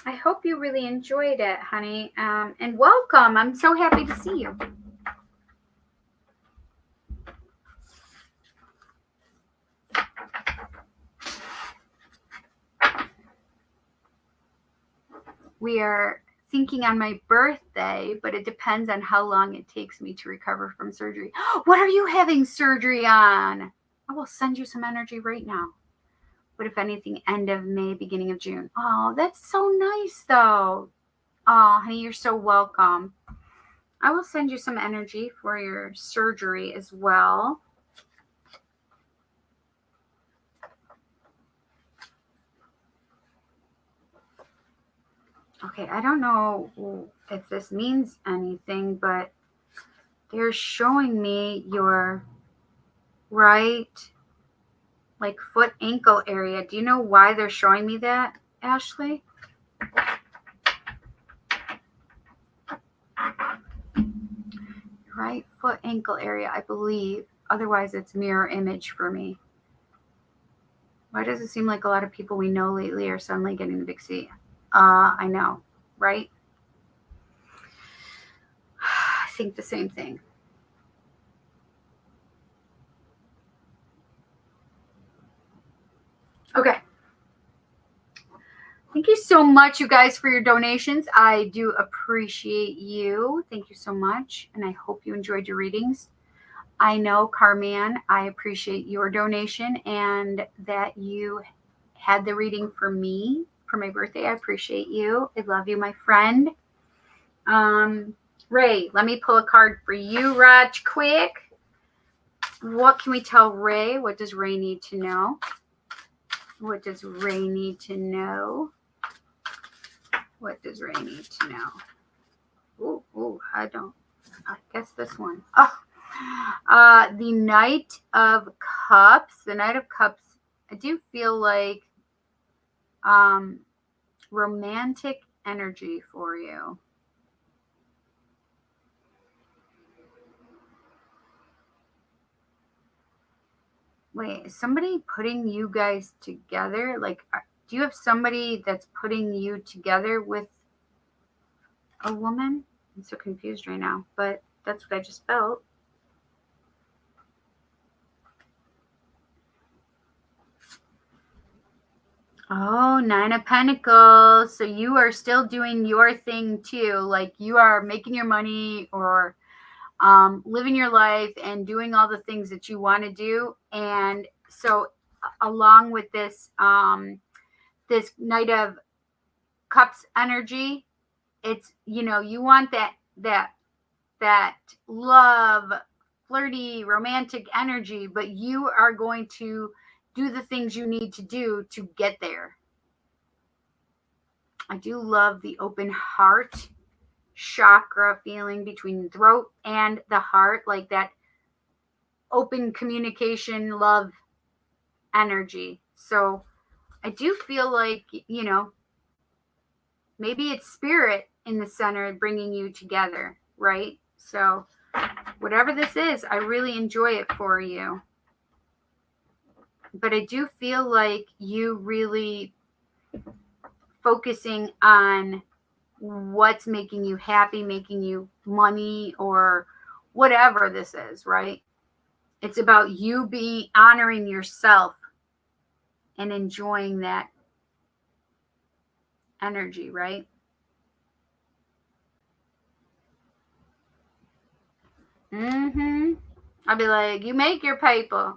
[SPEAKER 1] I hope you really enjoyed it, honey. And welcome. I'm so happy to see you. We are thinking on my birthday, but it depends on how long it takes me to recover from surgery. What are you having surgery on? I will send you some energy right now. But if anything, end of May, beginning of June. Oh, that's so nice, though. Oh, honey, you're so welcome. I will send you some energy for your surgery as well. Okay, I don't know if this means anything, but they're showing me your right, like, foot ankle area. Do you know why they're showing me that, Ashley? Right foot ankle area, I believe. Otherwise, it's mirror image for me. Why does it seem like a lot of people we know lately are suddenly getting the big C? I know, right? I think the same thing. Okay. Thank you so much, you guys, for your donations. I do appreciate you. Thank you so much. And I hope you enjoyed your readings. I know, Carman, I appreciate your donation and that you had the reading for me for my birthday. I appreciate you. I love you, my friend. Ray, let me pull a card for you, Raj, quick. What can we tell Ray? What does Ray need to know? What does Ray need to know? What does Ray need to know? Ooh, I guess this one. Oh, the Knight of Cups. The Knight of Cups, I do feel like romantic energy for you. Wait, is somebody putting you guys together? Like, do you have somebody that's putting you together with a woman? I'm so confused right now, but that's what I just felt. Oh, Nine of Pentacles. So you are still doing your thing too. Like, you are making your money or living your life and doing all the things that you want to do. And so along with this, this Knight of Cups energy, it's, you want that love, flirty, romantic energy, but you are going to do the things you need to do to get there. I do love the open heart chakra feeling between the throat and the heart, like that open communication, love energy. So I do feel like, maybe it's spirit in the center bringing you together, right? So whatever this is, I really enjoy it for you. But I do feel like you really focusing on what's making you happy, making you money, or whatever this is, right? It's about you honoring yourself and enjoying that energy, right? I'll be like, you make your paper.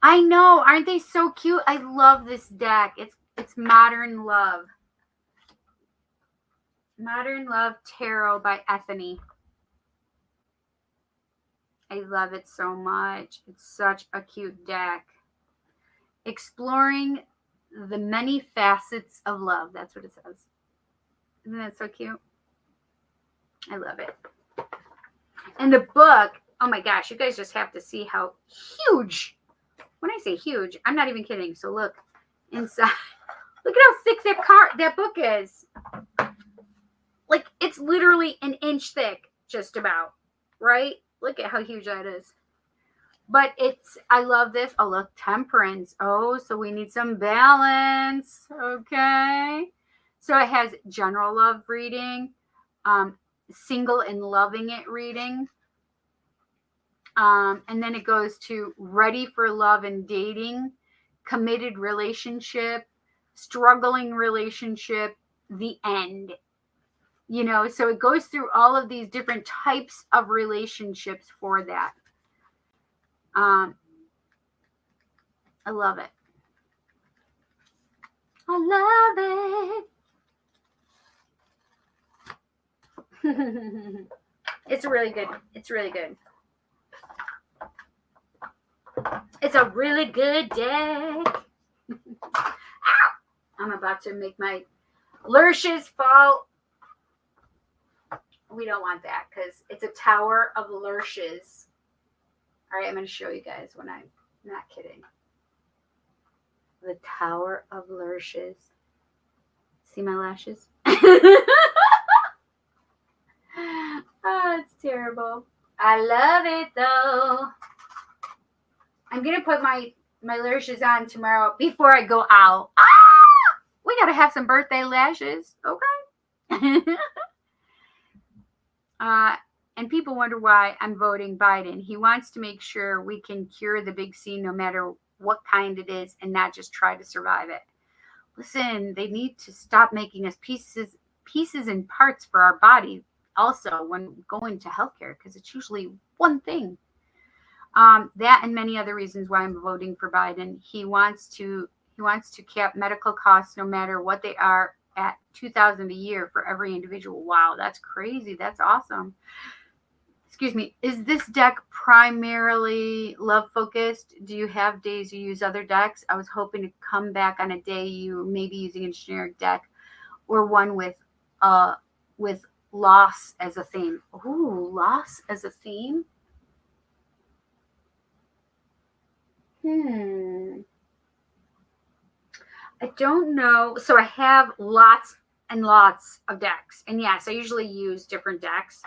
[SPEAKER 1] I know, aren't they so cute? I love this deck. It's Modern Love. Modern Love Tarot by Ethany. I love it so much. It's such a cute deck. Exploring the many facets of love. That's what it says. Isn't that so cute? I love it. And the book, oh my gosh, you guys just have to see how huge. When I say huge, I'm not even kidding. So look inside. Look at how thick that book is. Like, it's literally an inch thick, just about, right? Look at how huge that is. But I love this. Oh, look, Temperance. Oh, so we need some balance. Okay. So it has general love reading, single and loving it reading. And then it goes to ready for love and dating, committed relationship, struggling relationship, the end. So it goes through all of these different types of relationships for that. I love it. I love it. It's really good. It's really good. It's a really good deck. Ow! I'm about to make my lurches fall. We don't want that because it's a tower of lurches. All right, I'm going to show you guys when I'm not kidding. The tower of lurches. See my lashes? Oh, it's terrible. I love it though. I'm gonna put my lashes on tomorrow before I go out. Ah! We gotta have some birthday lashes, okay? And people wonder why I'm voting Biden. He wants to make sure we can cure the big C no matter what kind it is and not just try to survive it. Listen, they need to stop making us pieces and parts for our body also when going to healthcare, because it's usually one thing. That and many other reasons why I'm voting for Biden. He wants to cap medical costs no matter what they are at $2,000 a year for every individual. Wow, that's crazy. That's awesome. Excuse me. Is this deck primarily love focused? Do you have days you use other decks? I was hoping to come back on a day you may be using a generic deck or one with loss as a theme. Ooh, loss as a theme? I don't know. So I have lots and lots of decks. And yes, I usually use different decks.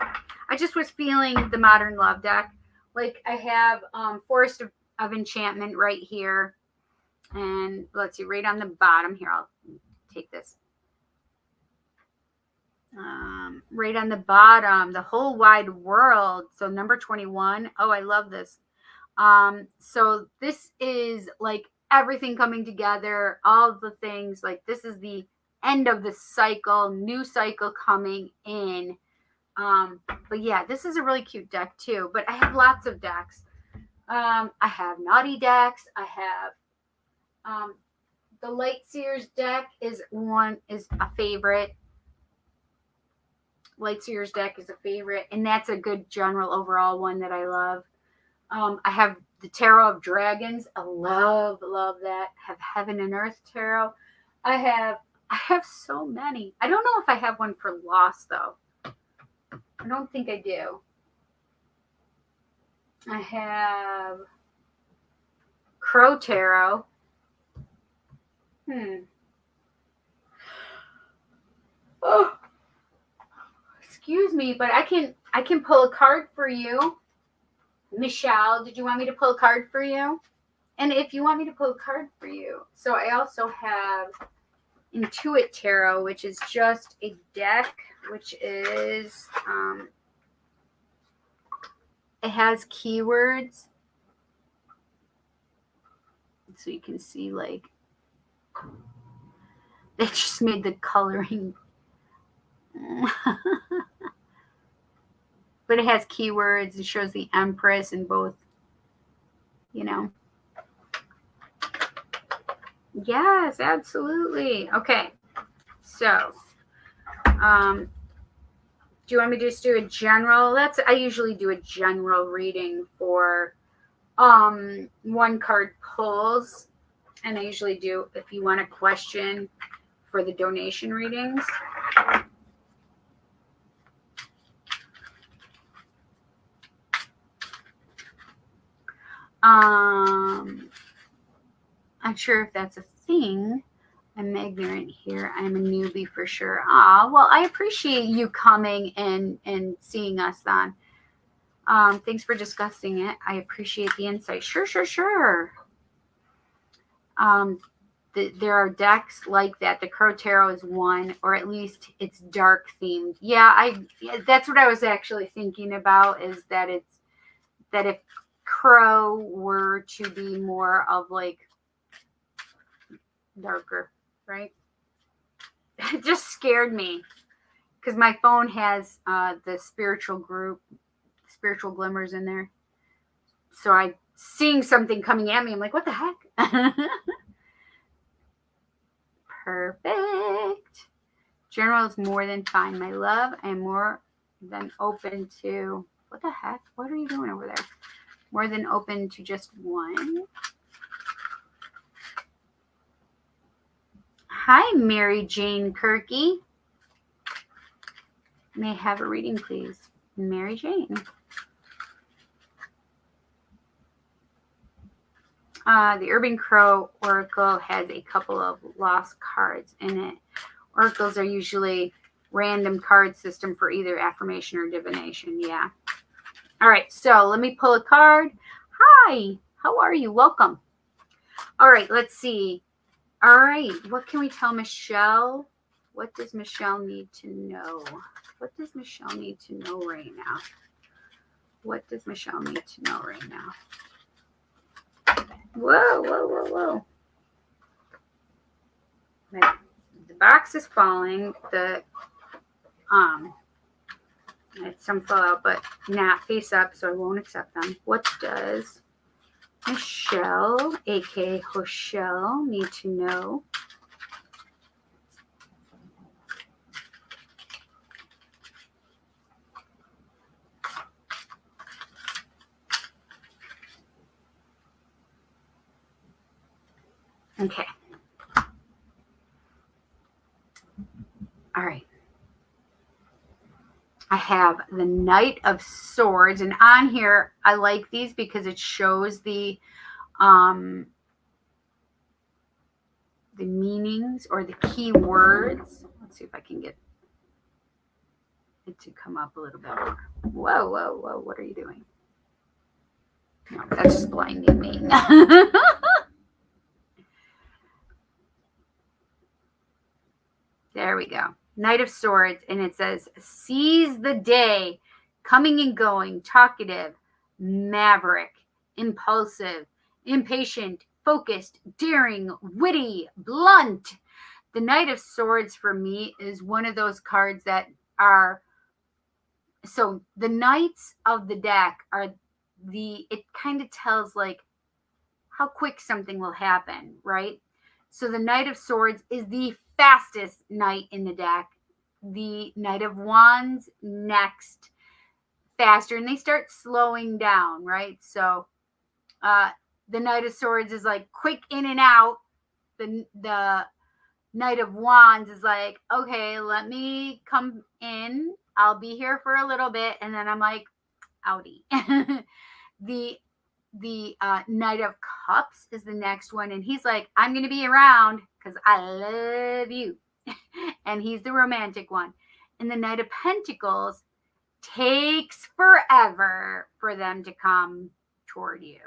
[SPEAKER 1] I just was feeling the Modern Love deck. Like I have Forest of Enchantment right here. And let's see, right on the bottom here, I'll take this. Right on the bottom, the whole wide world. So number 21. Oh, I love this. So this is like everything coming together, all the things. Like this is the end of the cycle, new cycle coming in. But yeah, this is a really cute deck too. But I have lots of decks. I have naughty decks. I have the Lightseers deck is a favorite. Lightseers deck is a favorite, and that's a good general overall one that I love. I have the Tarot of Dragons. I love that. I have Heaven and Earth Tarot. I have so many. I don't know if I have one for Lost though. I don't think I do. I have Crow Tarot. Oh, excuse me, but I can pull a card for you. Michelle, did you want me to pull a card for you? And if you want me to pull a card for you. So I also have Intuit Tarot, which is just a deck, which is, it has keywords. So you can see, like, they just made the coloring. But it has keywords. It shows the Empress in both, you know. Yes, absolutely. Okay. So, do you want me to just do a general? I usually do a general reading for one card pulls. And I usually do, if you want a question for the donation readings. I'm sure if that's a thing. I'm ignorant here. I'm a newbie for sure. Well, I appreciate you coming and seeing us then. Thanks for discussing it. I appreciate the insight. Sure. There are decks like that. The Crow Tarot is one, or at least it's dark themed. Yeah, that's what I was actually thinking about, is that if Crow were to be more of like darker, right? It just scared me because my phone has the spiritual glimmers in there. So I seeing something coming at me, I'm like, what the heck? Perfect. General is more than fine, my love. I am more than open to, what the heck? What are you doing over there? More than open to just one. Hi, Mary Jane Kirky. May I have a reading, please? Mary Jane. The Urban Crow Oracle has a couple of lost cards in it. Oracles are usually random card system for either affirmation or divination. Yeah. All right. So let me pull a card. Hi. How are you? Welcome. All right. Let's see. All right. What can we tell Michelle? What does Michelle need to know? What does Michelle need to know right now? What does Michelle need to know right now? Whoa, whoa, whoa, whoa. The box is falling. Some fell out, but not face up, so I won't accept them. What does Michelle, aka Hochelle, need to know? Okay. All right. I have the Knight of Swords, and on here I like these because it shows the meanings or the key words. Let's see if I can get it to come up a little bit more. Whoa, whoa, whoa! What are you doing? No, that's just blinding me. There we go. Knight of Swords, and it says, seize the day, coming and going, talkative, maverick, impulsive, impatient, focused, daring, witty, blunt. The Knight of Swords for me is one of those cards that are, so the knights of the deck are it kind of tells like how quick something will happen, right? So the Knight of Swords is the fastest knight in the deck. The Knight of Wands next, faster, and they start slowing down, right? So the Knight of Swords is like quick in and out. The Knight of Wands is like, okay, let me come in. I'll be here for a little bit, and then I'm like, outie. The Knight of Cups is the next one, and he's like, I'm going to be around because I love you. And he's the romantic one. And the Knight of Pentacles takes forever for them to come toward you,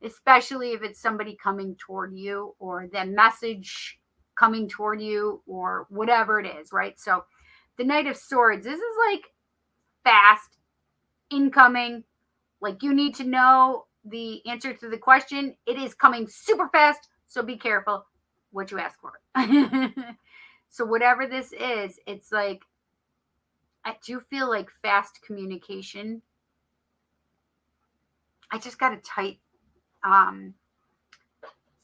[SPEAKER 1] especially if it's somebody coming toward you or the message coming toward you or whatever it is, right? So the Knight of Swords, this is like fast, incoming. Like you need to know the answer to the question. It is coming super fast, so be careful what you ask for. So whatever this is, it's like, I do feel like fast communication. I just got a tight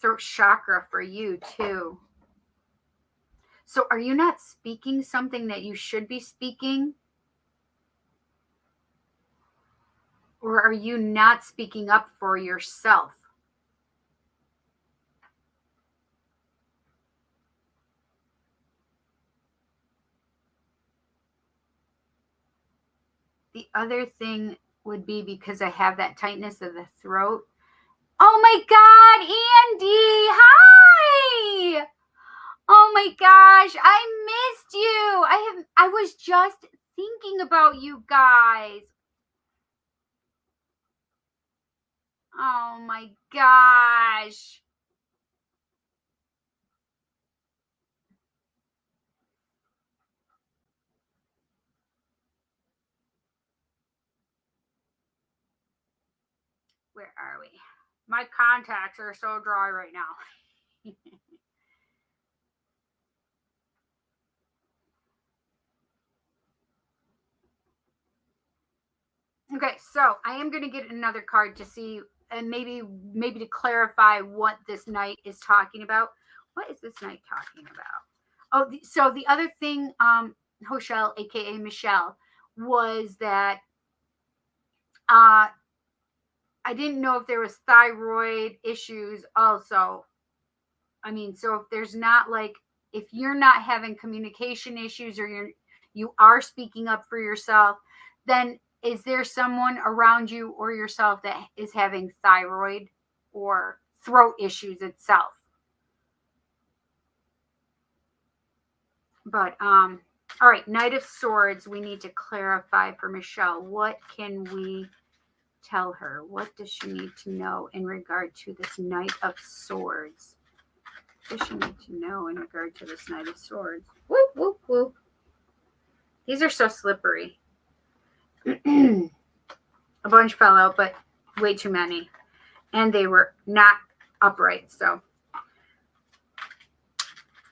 [SPEAKER 1] throat chakra for you too. So are you not speaking something that you should be speaking? Or are you not speaking up for yourself? The other thing would be because I have that tightness of the throat. Oh my God, Andy, hi. Oh my gosh, I missed you. I was just thinking about you guys. Oh my gosh. Where are we? My contacts are so dry right now. Okay, so I am going to get another card to see, and maybe to clarify what this knight is talking about. What is this knight talking about? Oh, so the other thing, Hochelle, aka Michelle, was that I didn't know if there was thyroid issues also. I mean, so if there's not like, if you're not having communication issues or you are speaking up for yourself, then is there someone around you or yourself that is having thyroid or throat issues itself? But all right, Knight of Swords, we need to clarify for Michelle. What can we tell her? What does she need to know in regard to this Knight of Swords? What does she need to know in regard to this Knight of Swords? Whoop, whoop, whoop. These are so slippery. A bunch fell out, but way too many. And they were not upright, so.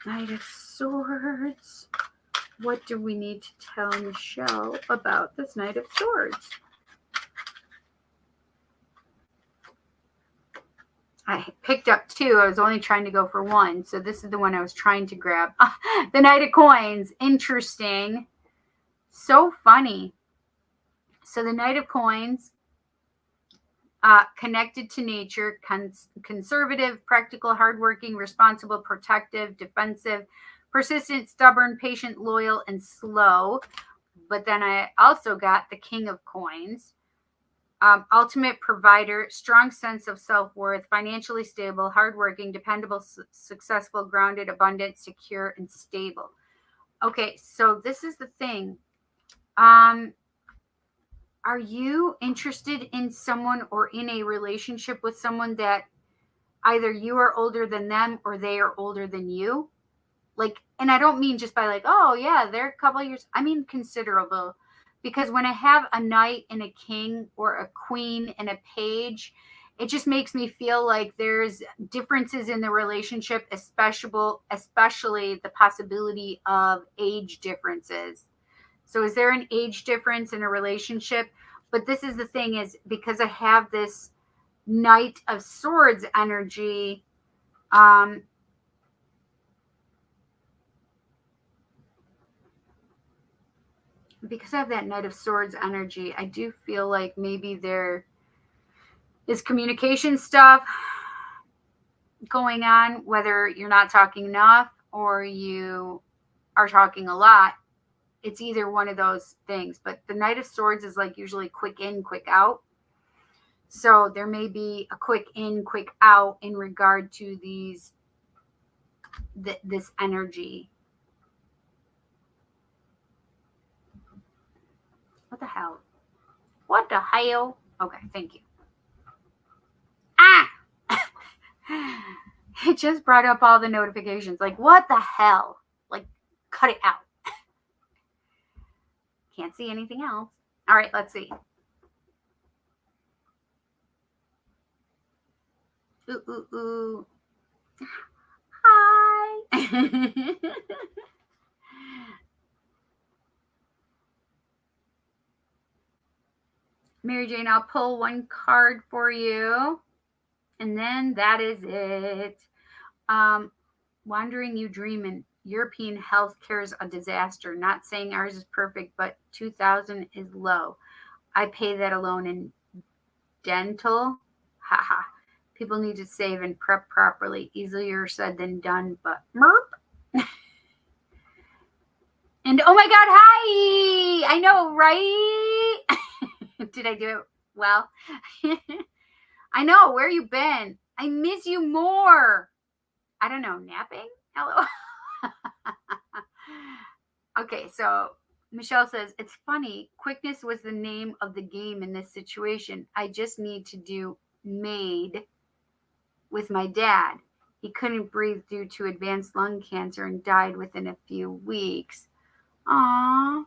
[SPEAKER 1] Knight of Swords. What do we need to tell Michelle about this Knight of Swords? I picked up two. I was only trying to go for one. So this is the one I was trying to grab. The Knight of Coins. Interesting. So funny. So the Knight of Coins, connected to nature, conservative, practical, hardworking, responsible, protective, defensive, persistent, stubborn, patient, loyal, and slow. But then I also got the King of Coins. Ultimate provider, strong sense of self-worth, financially stable, hardworking, dependable, successful, grounded, abundant, secure, and stable. Okay, so this is the thing. Are you interested in someone or in a relationship with someone that either you are older than them or they are older than you? Like, and I don't mean just by like, oh yeah, they're a couple of years. I mean considerable. Because when I have a knight and a king or a queen and a page, it just makes me feel like there's differences in the relationship, especially the possibility of age differences. So is there an age difference in a relationship? But this is the thing, is because I have this Knight of Swords energy, because I have that Knight of Swords energy, I do feel like maybe there is communication stuff going on, whether you're not talking enough or you are talking a lot. It's either one of those things. But the Knight of Swords is like usually quick in, quick out. So there may be a quick in, quick out in regard to this energy. What the hell? What the hell? Okay, thank you. Ah! It just brought up all the notifications. Like, what the hell? Like, cut it out. Can't see anything else. All right, let's see. Ooh, ooh, ooh. Hi. Mary Jane, I'll pull one card for you. And then that is it. Wandering You Dreamin'. European healthcare is a disaster. Not saying ours is perfect, but 2,000 is low. I pay that alone in dental. Haha. People need to save and prep properly. Easier said than done, but merp. And oh my God, hi! I know, right? Did I do it well? I know. Where you been? I miss you more. I don't know. Napping? Hello. Okay, so Michelle says, it's funny. Quickness was the name of the game in this situation. I just need to do maid with my dad. He couldn't breathe due to advanced lung cancer and died within a few weeks. Aww.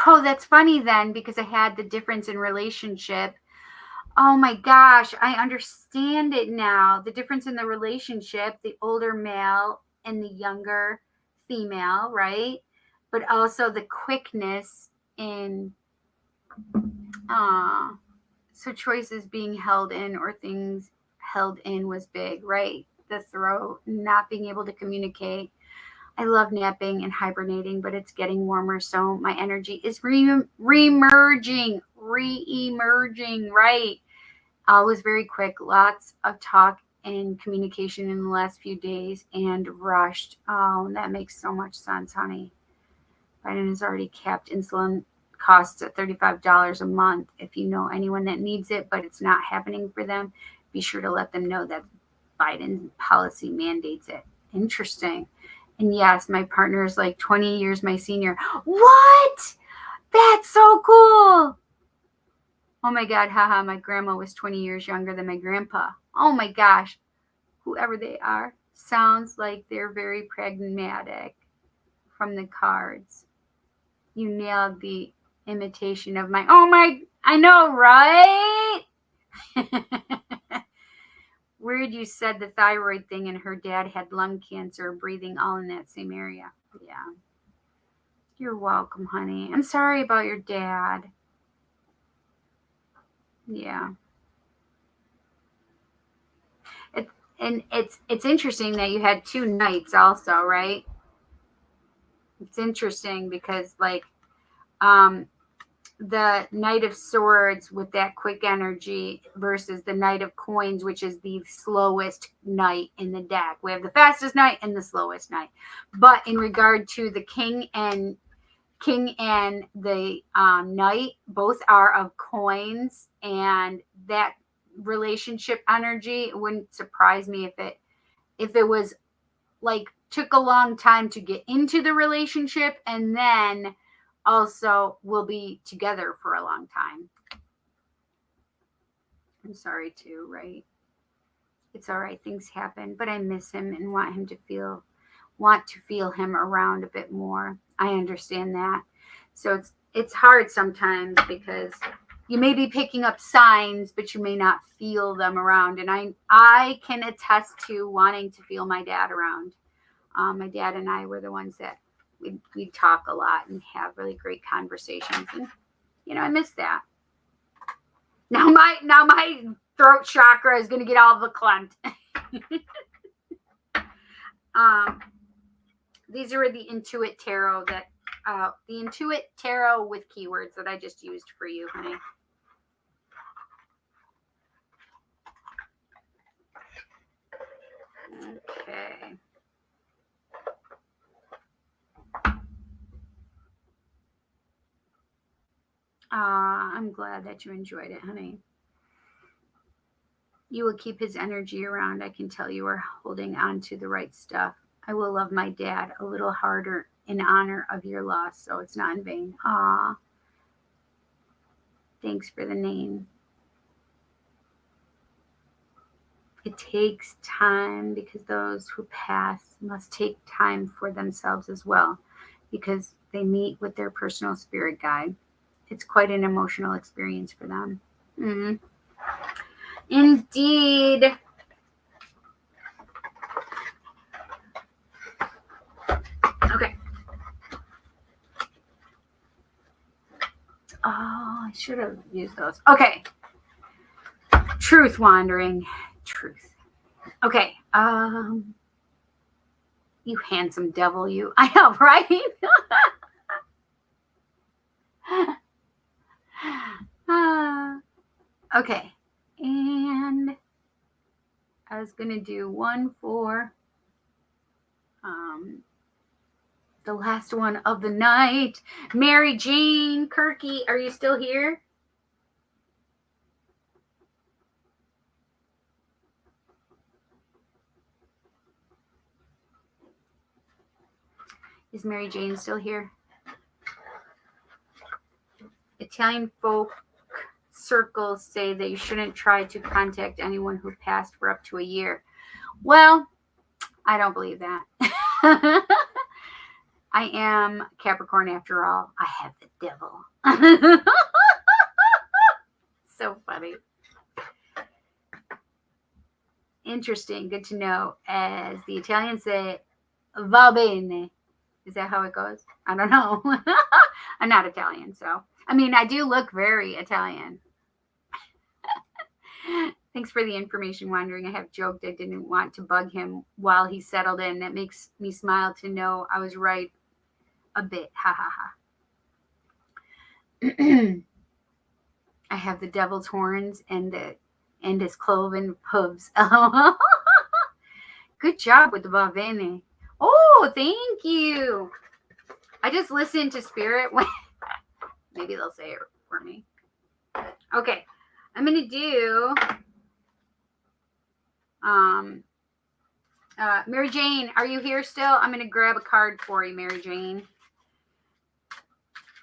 [SPEAKER 1] Oh, that's funny then, because I had the difference in relationship. Oh my gosh, I understand it now. The difference in the relationship, the older male and the younger female, right? But also the quickness in so choices being held in or things held in was big, right? The throat, not being able to communicate. I love napping and hibernating, but it's getting warmer, so my energy is re-emerging, right? Was very quick, lots of talk and communication in the last few days, and rushed. Oh, that makes so much sense, honey. Biden has already capped insulin costs at $35 a month. If you know anyone that needs it, but it's not happening for them, be sure to let them know that Biden policy mandates it. Interesting. And yes, my partner is like 20 years my senior. What? That's so cool. Oh my God, haha, my grandma was 20 years younger than my grandpa. Oh my gosh, whoever they are, sounds like they're very pragmatic from the cards. You nailed the imitation of my, oh my, I know, right? Weird you said the thyroid thing and her dad had lung cancer, breathing all in that same area. Yeah. You're welcome, honey. I'm sorry about your dad. Yeah. It's interesting that you had 2 nights also, right? It's interesting because like the Knight of Swords with that quick energy versus the Knight of Coins, which is the slowest knight in the deck. We have the fastest knight and the slowest knight. But in regard to the king and the knight, both are of coins, and that relationship energy, it wouldn't surprise me if it was like took a long time to get into the relationship, and then also will be together for a long time. I'm sorry too, right? It's all right, things happen, but I miss him and want to feel him around a bit more. I understand that. So it's hard sometimes because you may be picking up signs, but you may not feel them around. And I can attest to wanting to feel my dad around. My dad and I were the ones that we talk a lot and have really great conversations, and I miss that. Now my throat chakra is going to get all verklempt. These are the Intuit Tarot the Intuit Tarot with keywords that I just used for you, honey. Okay. I'm glad that you enjoyed it, honey. You will keep his energy around. I can tell you are holding on to the right stuff. I will love my dad a little harder in honor of your loss, so it's not in vain. Thanks for the name. It takes time because those who pass must take time for themselves as well, because they meet with their personal spirit guide. It's quite an emotional experience for them. Mm-hmm. Indeed. Okay. Oh, I should have used those. Okay. Truth wandering. Truth. Okay. You handsome devil, you. I know, right? Okay. And I was going to do one for the last one of the night. Mary Jane Kirky, are you still here? Is Mary Jane still here? Italian folk circles say that you shouldn't try to contact anyone who passed for up to a year. Well, I don't believe that. I am Capricorn after all. I have the devil. So funny. Interesting. Good to know. As the Italians say, va bene. Is that how it goes? I don't know. I'm not Italian, so. I mean, I do look very Italian. Thanks for the information, Wandering. I have joked I didn't want to bug him while he settled in. That makes me smile to know I was right a bit. Ha ha ha. I have the devil's horns and his cloven hooves. Good job with the Bavene. Oh, thank you. I just listened to Spirit when maybe they'll say it for me. Okay, I'm gonna do Mary Jane. Are you here still? I'm gonna grab a card for you, Mary Jane.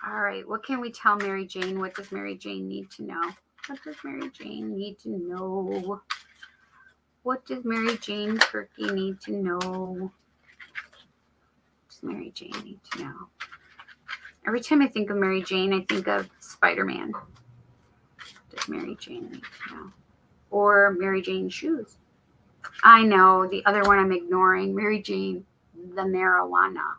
[SPEAKER 1] All right, what can we tell Mary Jane? What does Mary Jane need to know? What does Mary Jane need to know? What does Mary Jane Turkey need to know? What does Mary Jane need to know? Every time I think of Mary Jane, I think of Spider-Man. What does Mary Jane need to know? Or Mary Jane shoes. I know, the other one I'm ignoring. Mary Jane, the marijuana.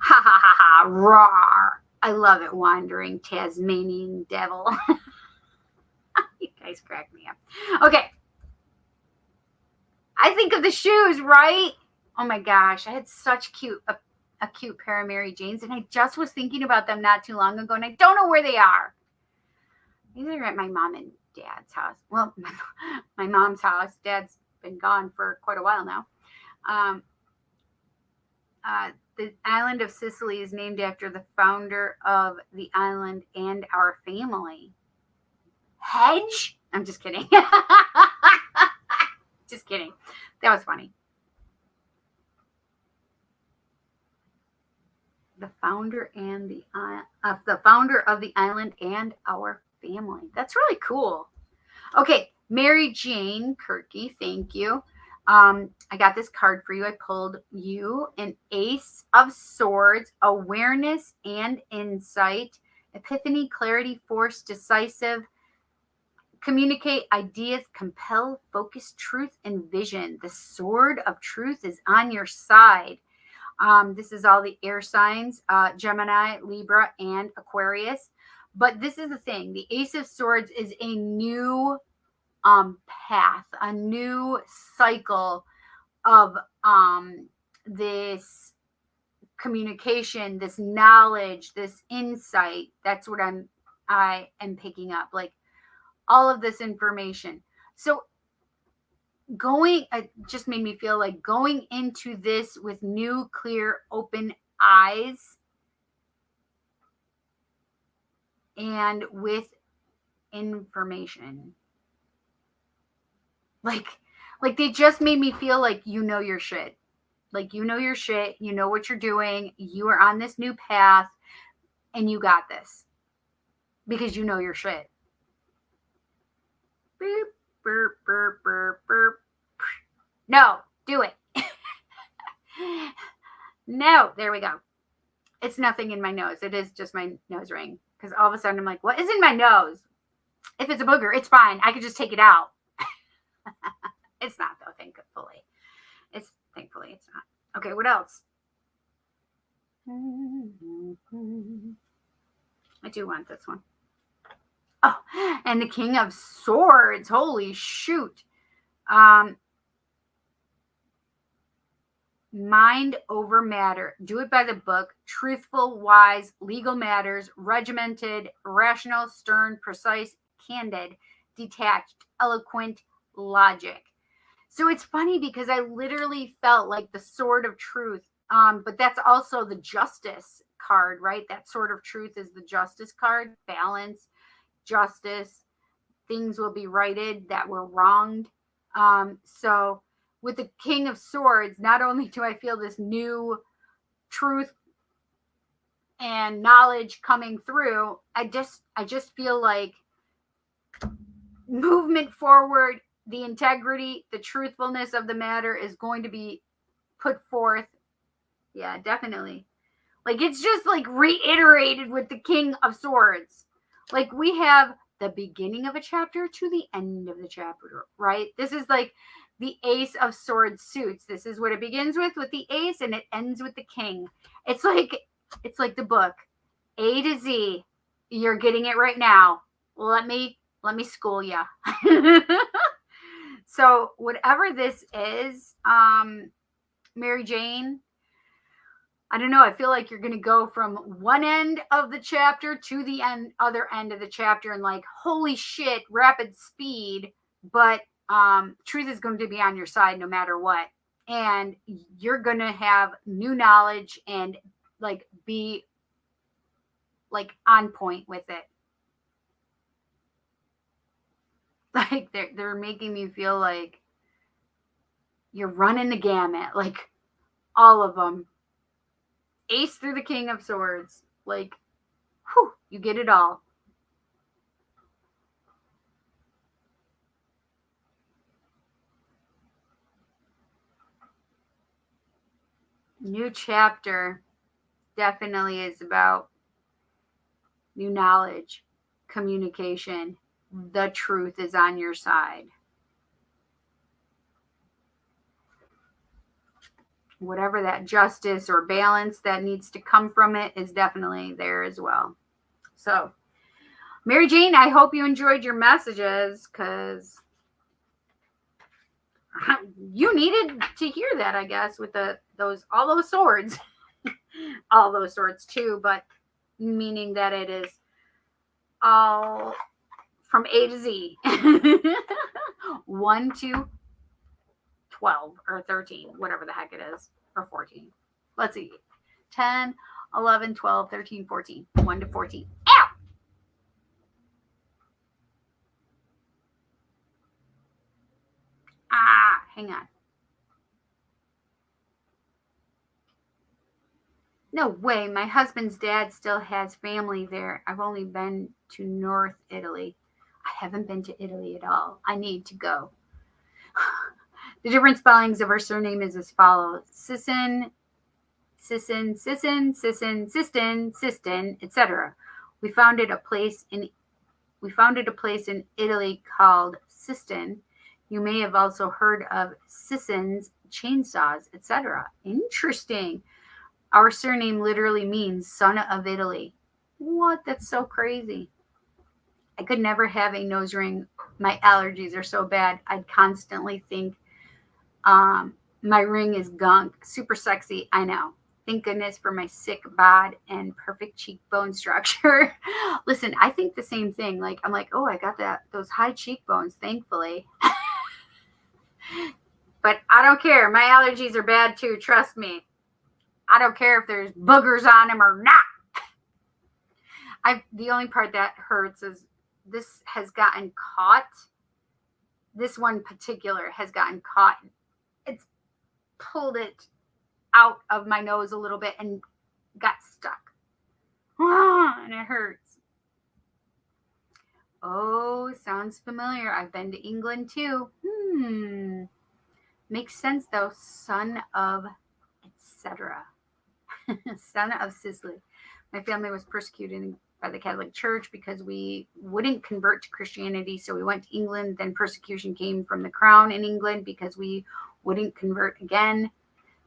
[SPEAKER 1] Ha ha ha ha, roar. I love it, Wandering Tasmanian Devil. You guys crack me up. Okay. I think of the shoes, right? Oh my gosh, I had such a cute pair of Mary Janes, and I just was thinking about them not too long ago, and I don't know where they are. Maybe they're at my mom and dad's house. Well, my mom's house. Dad's been gone for quite a while now. The island of Sicily is named after the founder of the island and our family. Hedge? I'm just kidding. Just kidding. That was funny. The founder and the founder of the island and our family. That's really cool. Okay, Mary Jane Kirky, thank you. I got this card for you. I pulled you an Ace of Swords, awareness and insight, epiphany, clarity, force, decisive, communicate ideas, compel, focus, truth, and vision. The sword of truth is on your side. This is all the air signs, Gemini, Libra, and Aquarius. But this is the thing. The Ace of Swords is a new path, a new cycle of this communication, this knowledge, this insight. That's what I am picking up, like all of this information. So it just made me feel like going into this with new, clear, open eyes and with information. Like they just made me feel like you know your shit. Like you know your shit, you know what you're doing, you are on this new path, and you got this. Because you know your shit. Boop, burp, burp, burp, burp. No, do it. No, there we go. It's nothing in my nose. It is just my nose ring. Because all of a sudden I'm like, what is in my nose? If it's a booger, it's fine. I could just take it out. It's not though, thankfully. Thankfully it's not. Okay, what else? I do want this one. Oh, and the King of Swords. Holy shoot. Mind over matter. Do it by the book. Truthful, wise, legal matters, regimented, rational, stern, precise, candid, detached, eloquent, logic. So it's funny because I literally felt like the sword of truth. But that's also the justice card, right? That sword of truth is the justice card. Balance, justice, things will be righted that were wronged. So with the King of Swords, not only do I feel this new truth and knowledge coming through, I just feel like movement forward, the integrity, the truthfulness of the matter is going to be put forth. Yeah, definitely. Like it's just like reiterated with the King of Swords. Like we have the beginning of a chapter to the end of the chapter, right? This is like the Ace of Swords suits. This is what it begins with the Ace, and it ends with the King. It's like the book A to Z. You're getting it right now. Let me Let me school ya. So whatever this is, Mary Jane, I don't know. I feel like you're going to go from one end of the chapter to the other end of the chapter and like, holy shit, rapid speed. But truth is going to be on your side no matter what. And you're going to have new knowledge and like be like on point with it. Like they're making me feel like you're running the gamut, like all of them. Ace through the King of Swords. Like, whew, you get it all. New chapter definitely is about new knowledge, communication. The truth is on your side. Whatever that justice or balance that needs to come from it is definitely there as well. So, Mary Jane, I hope you enjoyed your messages because you needed to hear that, I guess, with all those swords. All those swords too, but meaning that it is all from A to Z. 1 to 12 or 13, whatever the heck it is, or 14. Let's see. 10, 11, 12, 13, 14. 1 to 14. Ow! Hang on. No way. My husband's dad still has family there. I've only been to North Italy. I haven't been to Italy at all. I need to go. The different spellings of our surname is as follows: Sisson, etc. We founded a place in Italy called Siston. You may have also heard of Sisson's chainsaws, etc. Interesting. Our surname literally means son of Italy. What? That's so crazy. I could never have a nose ring. My allergies are so bad. I'd constantly think my ring is gunk. Super sexy. I know. Thank goodness for my sick bod and perfect cheekbone structure. Listen, I think the same thing. Like, I'm like, oh, I got those high cheekbones, thankfully. But I don't care. My allergies are bad too. Trust me. I don't care if there's boogers on them or not. The only part that hurts is this has gotten caught. This one particular has gotten caught. It's pulled it out of my nose a little bit and got stuck. And it hurts. Oh, sounds familiar. I've been to England too. Makes sense though. Son of etc. Son of Sicily. My family was persecuted by the Catholic Church because we wouldn't convert to Christianity. So we went to England. Then persecution came from the crown in England because we wouldn't convert again.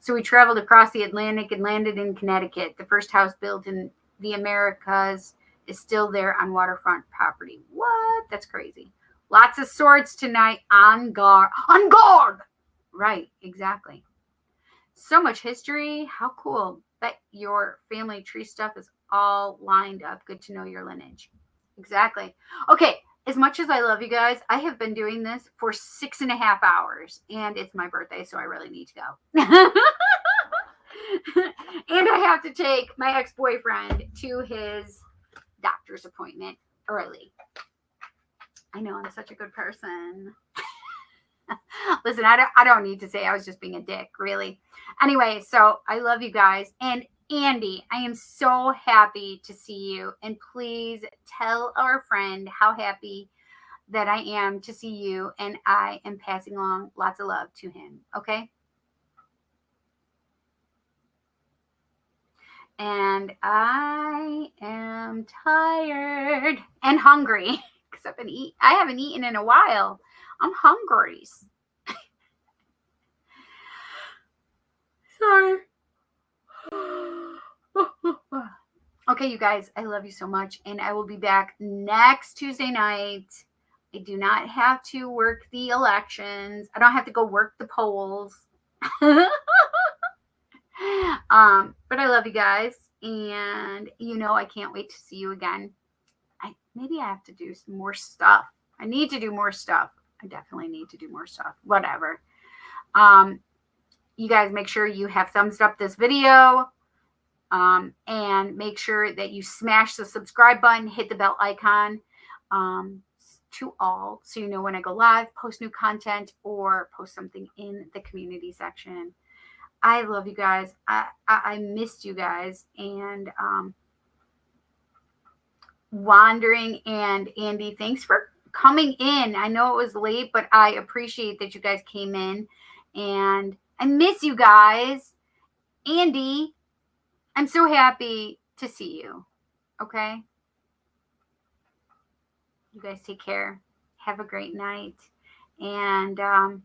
[SPEAKER 1] So we traveled across the Atlantic and landed in Connecticut. The first house built in the Americas is still there on waterfront property. What? That's crazy. Lots of swords tonight. On guard. On guard! Right, exactly. So much history. How cool. Bet your family tree stuff is all lined up. Good to know your lineage. Exactly. Okay, as much as I love you guys, I have been doing this for 6.5 hours. And it's my birthday, so I really need to go. And I have to take my ex-boyfriend to his doctor's appointment early. I know, I'm such a good person. Listen, I don't need to say I was just being a dick, really. Anyway, so I love you guys. And Andy, I am so happy to see you. And please tell our friend how happy that I am to see you. And I am passing along lots of love to him. Okay? And I am tired and hungry because I haven't eaten in a while. I'm hungry. Sorry. Okay, you guys, I love you so much. And I will be back next Tuesday night. I do not have to work the elections. I don't have to go work the polls. But I love you guys, and I can't wait to see you again. Maybe I have to do some more stuff. I need to do more stuff. I definitely need to do more stuff. Whatever. You guys make sure you have thumbs up this video, and make sure that you smash the subscribe button, hit the bell icon, to all, so you know when I go live, post new content, or post something in the community section. I love you guys. I missed you guys. And Wandering and Andy, thanks for coming in. I know it was late, but I appreciate that you guys came in. And I miss you guys. Andy, I'm so happy to see you. Okay? You guys take care. Have a great night. And I'll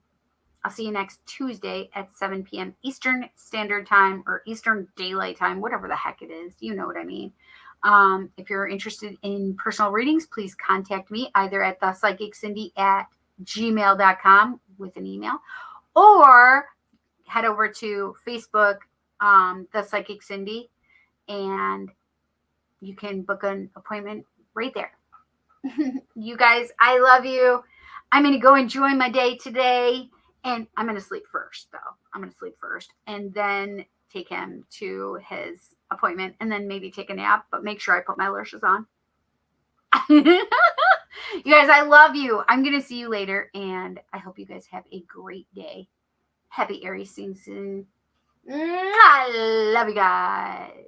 [SPEAKER 1] see you next Tuesday at 7 p.m. Eastern Standard Time, or Eastern Daylight Time, whatever the heck it is. You know what I mean. If you're interested in personal readings, please contact me either at thepsychiccindy@gmail.com with an email, or head over to Facebook, The Psychic Cindy, and you can book an appointment right there. You guys, I love you. I'm going to go enjoy my day today. And I'm going to sleep first, though. I'm going to sleep first and then take him to his appointment, and then maybe take a nap, but make sure I put my lashes on. You guys, I love you. I'm going to see you later, and I hope you guys have a great day. Happy Aries season. I love you guys.